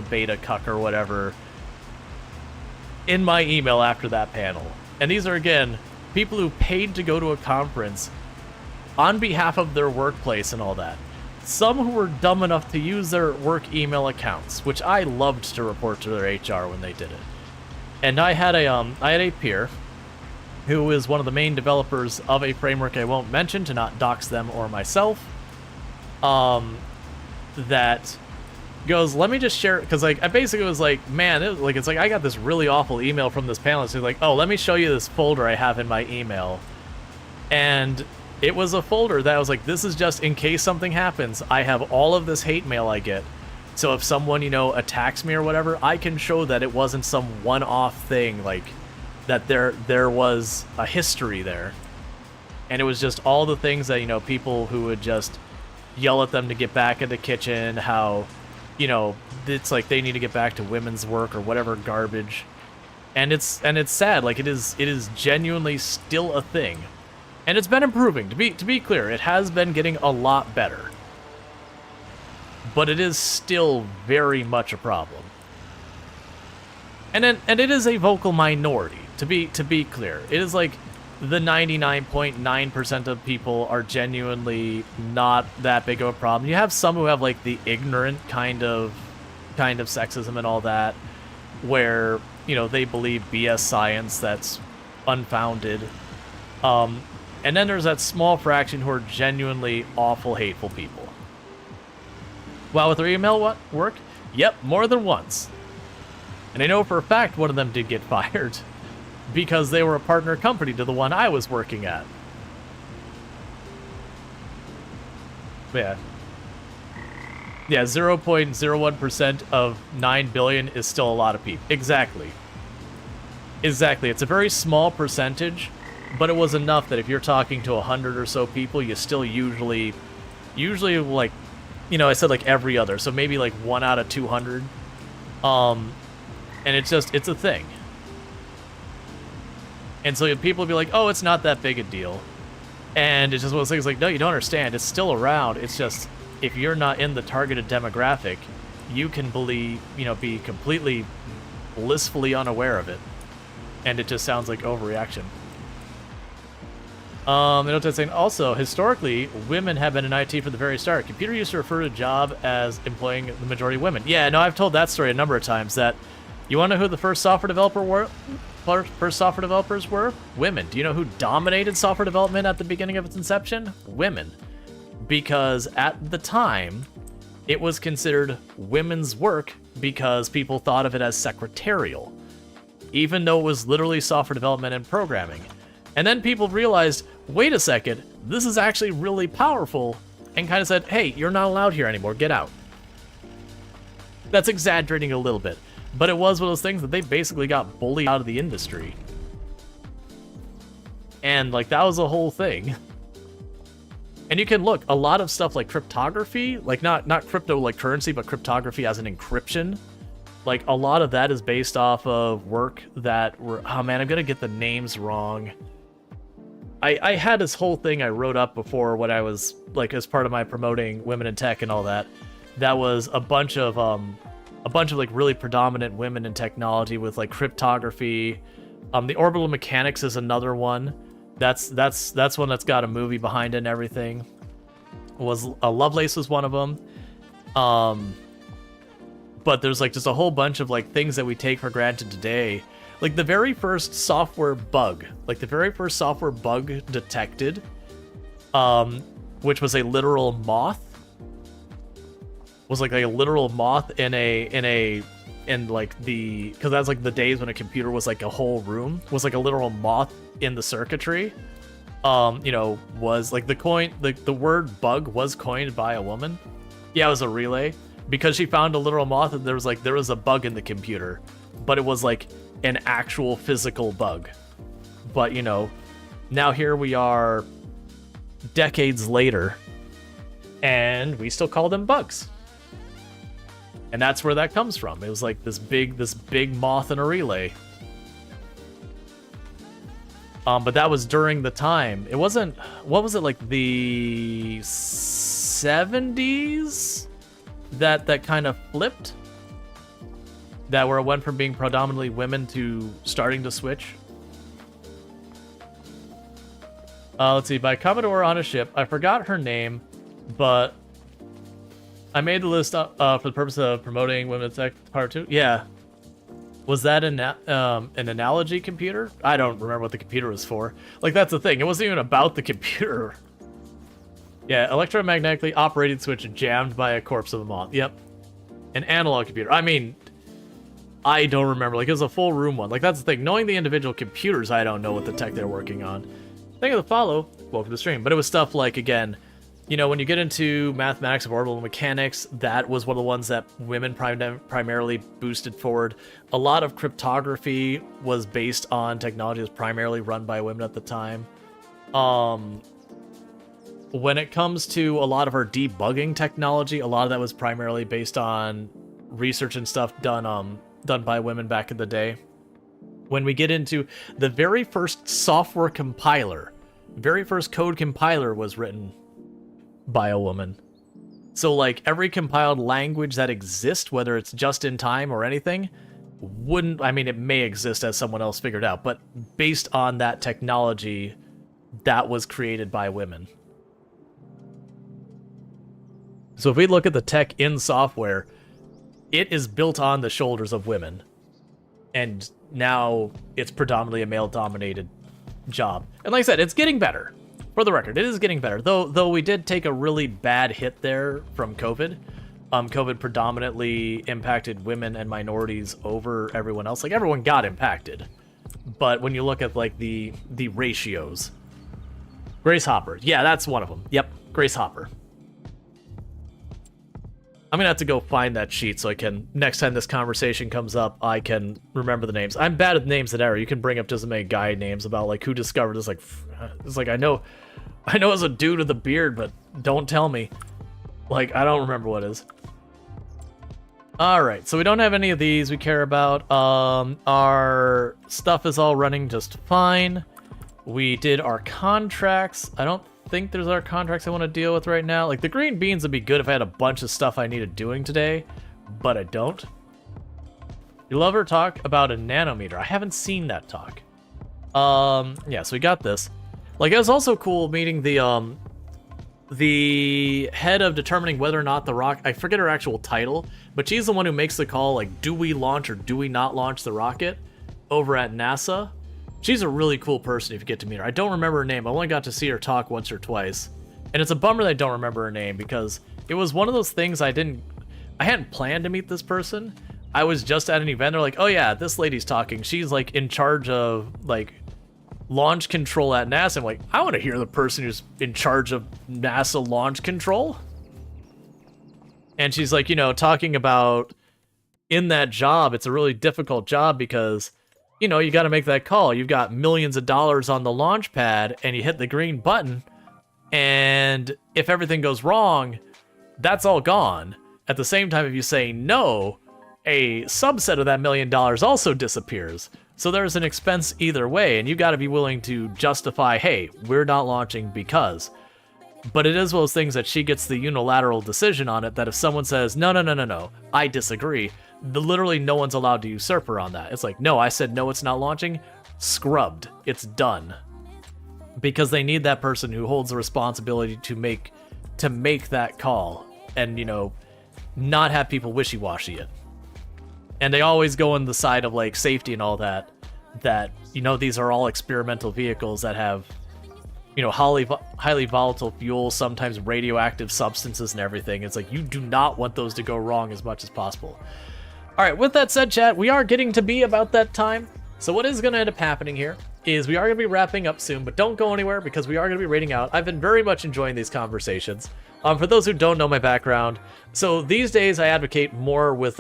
beta cuck or whatever in my email after that panel. And these are, again, people who paid to go to a conference on behalf of their workplace and all that. Some who were dumb enough to use their work email accounts, which I loved to report to their HR when they did it. And I had a peer who is one of the main developers of a framework I won't mention to not dox them or myself. that goes, let me just share, because like I basically was like, man, it's like I got this really awful email from this panelist who's like, oh, let me show you this folder I have in my email. And it was a folder that was like, this is just in case something happens. I have all of this hate mail I get. So if someone, you know, attacks me or whatever, I can show that it wasn't some one-off thing, like that there was a history there. And it was just all the things that, you know, people who would just yell at them to get back in the kitchen, how, you know, it's like they need to get back to women's work or whatever garbage. And it's sad, like it is genuinely still a thing. And it's been improving. To be clear, it has been getting a lot better. But it is still very much a problem. And it is a vocal minority, to be clear. It is like the 99.9% of people are genuinely not that big of a problem. You have some who have like the ignorant kind of sexism and all that, where, you know, they believe BS science that's unfounded. And then there's that small fraction who are genuinely awful, hateful people. Well, with their email work? Yep, more than once. And I know for a fact one of them did get fired because they were a partner company to the one I was working at. But yeah, 0.01% of 9 billion is still a lot of people. Exactly. It's a very small percentage, but it was enough that if you're talking to 100 or so people, you still usually like, you know, I said like every other, so maybe like 1 out of 200. And it's a thing. And so people will be like, oh, it's not that big a deal. And it's just one of those things like, no, you don't understand. It's still around. It's just, if you're not in the targeted demographic, you can be completely blissfully unaware of it. And it just sounds like overreaction. Saying, also, historically, women have been in IT from the very start. Computer used to refer to a job as employing the majority of women. Yeah, no, I've told that story a number of times. That, you want to know who the first software developers were? Women. Do you know who dominated software development at the beginning of its inception? Women. Because at the time, it was considered women's work because people thought of it as secretarial, even though it was literally software development and programming. And then people realized, wait a second, this is actually really powerful, and kind of said, hey, you're not allowed here anymore, get out. That's exaggerating a little bit, but it was one of those things that they basically got bullied out of the industry. And like, that was a whole thing. And you can look, a lot of stuff like cryptography, like not crypto like currency, but cryptography as an encryption, like a lot of that is based off of work that were, oh man, I'm gonna get the names wrong. I had this whole thing I wrote up before when I was like, as part of my promoting women in tech and all that. That was a bunch of like really predominant women in technology with like cryptography. The orbital mechanics is another one. That's one that's got a movie behind it and everything. Lovelace was one of them. But there's like just a whole bunch of like things that we take for granted today. Like the very first software bug detected, which was a literal moth, was like a literal moth in like the, because that's like the days when a computer was like a whole room, was like a literal moth in the circuitry. Was like the word bug was coined by a woman. Yeah, it was a relay, because she found a literal moth and there was a bug in the computer, but it was like an actual physical bug. But now here we are decades later and we still call them bugs. And that's where that comes from. It was like this big moth in a relay. But that was during the time. It wasn't, what was it, like the 70s that kind of flipped? That where it went from being predominantly women to starting to switch? Let's see, by Commodore on a ship. I forgot her name, but I made the list for the purpose of promoting women in tech part 2. Yeah. Was that an analogy computer? I don't remember what the computer was for. Like, that's the thing. It wasn't even about the computer. Yeah, electromagnetically operated switch jammed by a corpse of a moth. Yep. An analog computer. I mean, I don't remember. Like, it was a full room one. Like, that's the thing. Knowing the individual computers, I don't know what the tech they're working on. Thank you for the follow. Welcome to the stream. But it was stuff like, again, you know, when you get into mathematics of orbital mechanics, that was one of the ones that women primarily boosted forward. A lot of cryptography was based on technology that was primarily run by women at the time. When it comes to a lot of our debugging technology, a lot of that was primarily based on research and stuff done by women back in the day. When we get into the very first software compiler, very first code compiler was written by a woman. So like every compiled language that exists, whether it's just in time or anything, wouldn't, I mean, it may exist as someone else figured out, but based on that technology, that was created by women. So if we look at the tech in software, it is built on the shoulders of women. And now it's predominantly a male-dominated job. And like I said, it's getting better. For the record, it is getting better. Though we did take a really bad hit there from COVID. COVID predominantly impacted women and minorities over everyone else. Like, everyone got impacted. But when you look at, like, the ratios. Grace Hopper. Yeah, that's one of them. Yep, Grace Hopper. I'm gonna have to go find that sheet so I can, next time this conversation comes up, I can remember the names. I'm bad at names at error. You can bring up just as many guide names about like who discovered this. Like, it's like I know it's a dude with a beard, but don't tell me. Like, I don't remember what it is. All right, so we don't have any of these we care about. Our stuff is all running just fine. We did our contracts. I don't think there's our contracts I want to deal with right now. Like, the green beans would be good if I had a bunch of stuff I needed doing today, but I don't. You love her talk about a nanometer. I haven't seen that talk. Yeah, so we got this. Like, it was also cool meeting the head of determining whether or not the rocket, I forget her actual title, but she's the one who makes the call, like, do we launch or do we not launch the rocket over at NASA? She's a really cool person if you get to meet her. I don't remember her name. I only got to see her talk once or twice. And it's a bummer that I don't remember her name because it was one of those things I hadn't planned to meet this person. I was just at an event. They're like, oh yeah, this lady's talking. She's like in charge of like launch control at NASA. I'm like, I want to hear the person who's in charge of NASA launch control. And she's like, you know, talking about in that job, it's a really difficult job because, you know, you got to make that call. You've got millions of dollars on the launch pad and you hit the green button. And if everything goes wrong, that's all gone. At the same time, if you say no, a subset of that $1 million also disappears. So there's an expense either way. And you got to be willing to justify, hey, we're not launching because. But it is one of those things that she gets the unilateral decision on it that if someone says, no, I disagree, literally no one's allowed to usurp her on that. It's like, no, I said no, it's not launching. Scrubbed. It's done. Because they need that person who holds the responsibility to make that call and, you know, not have people wishy-washy it. And they always go on the side of, like, safety and all that, you know, these are all experimental vehicles that have, you know, highly volatile fuel, sometimes radioactive substances and everything. It's like, you do not want those to go wrong as much as possible. All right, with that said, chat, we are getting to be about that time. So what is going to end up happening here is we are going to be wrapping up soon, but don't go anywhere because we are going to be raiding out. I've been very much enjoying these conversations. For those who don't know my background, so these days I advocate more with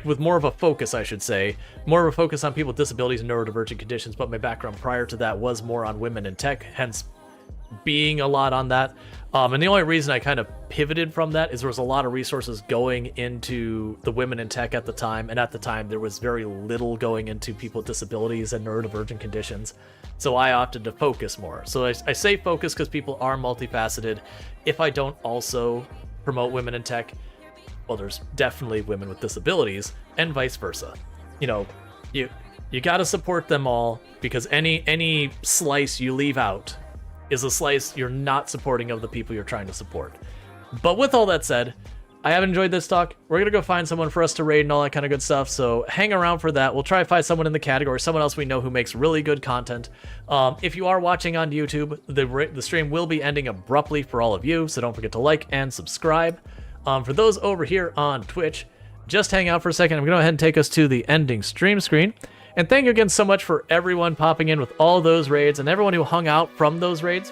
with more of a focus, I should say, more of a focus on people with disabilities and neurodivergent conditions, but my background prior to that was more on women in tech, hence being a lot on that. And the only reason I kind of pivoted from that is there was a lot of resources going into the women in tech at the time, and at the time there was very little going into people with disabilities and neurodivergent conditions. So I opted to focus more. So I say focus because people are multifaceted. If I don't also promote women in tech, well, there's definitely women with disabilities, and vice versa. You know, you got to support them all because any slice you leave out is a slice you're not supporting of the people you're trying to support. But with all that said, I have enjoyed this talk. We're going to go find someone for us to raid and all that kind of good stuff, so hang around for that. We'll try to find someone in the category, someone else we know who makes really good content. If you are watching on YouTube, the stream will be ending abruptly for all of you, so don't forget to like and subscribe. For those over here on Twitch, just hang out for a second. I'm going to go ahead and take us to the ending stream screen. And thank you again so much for everyone popping in with all those raids and everyone who hung out from those raids.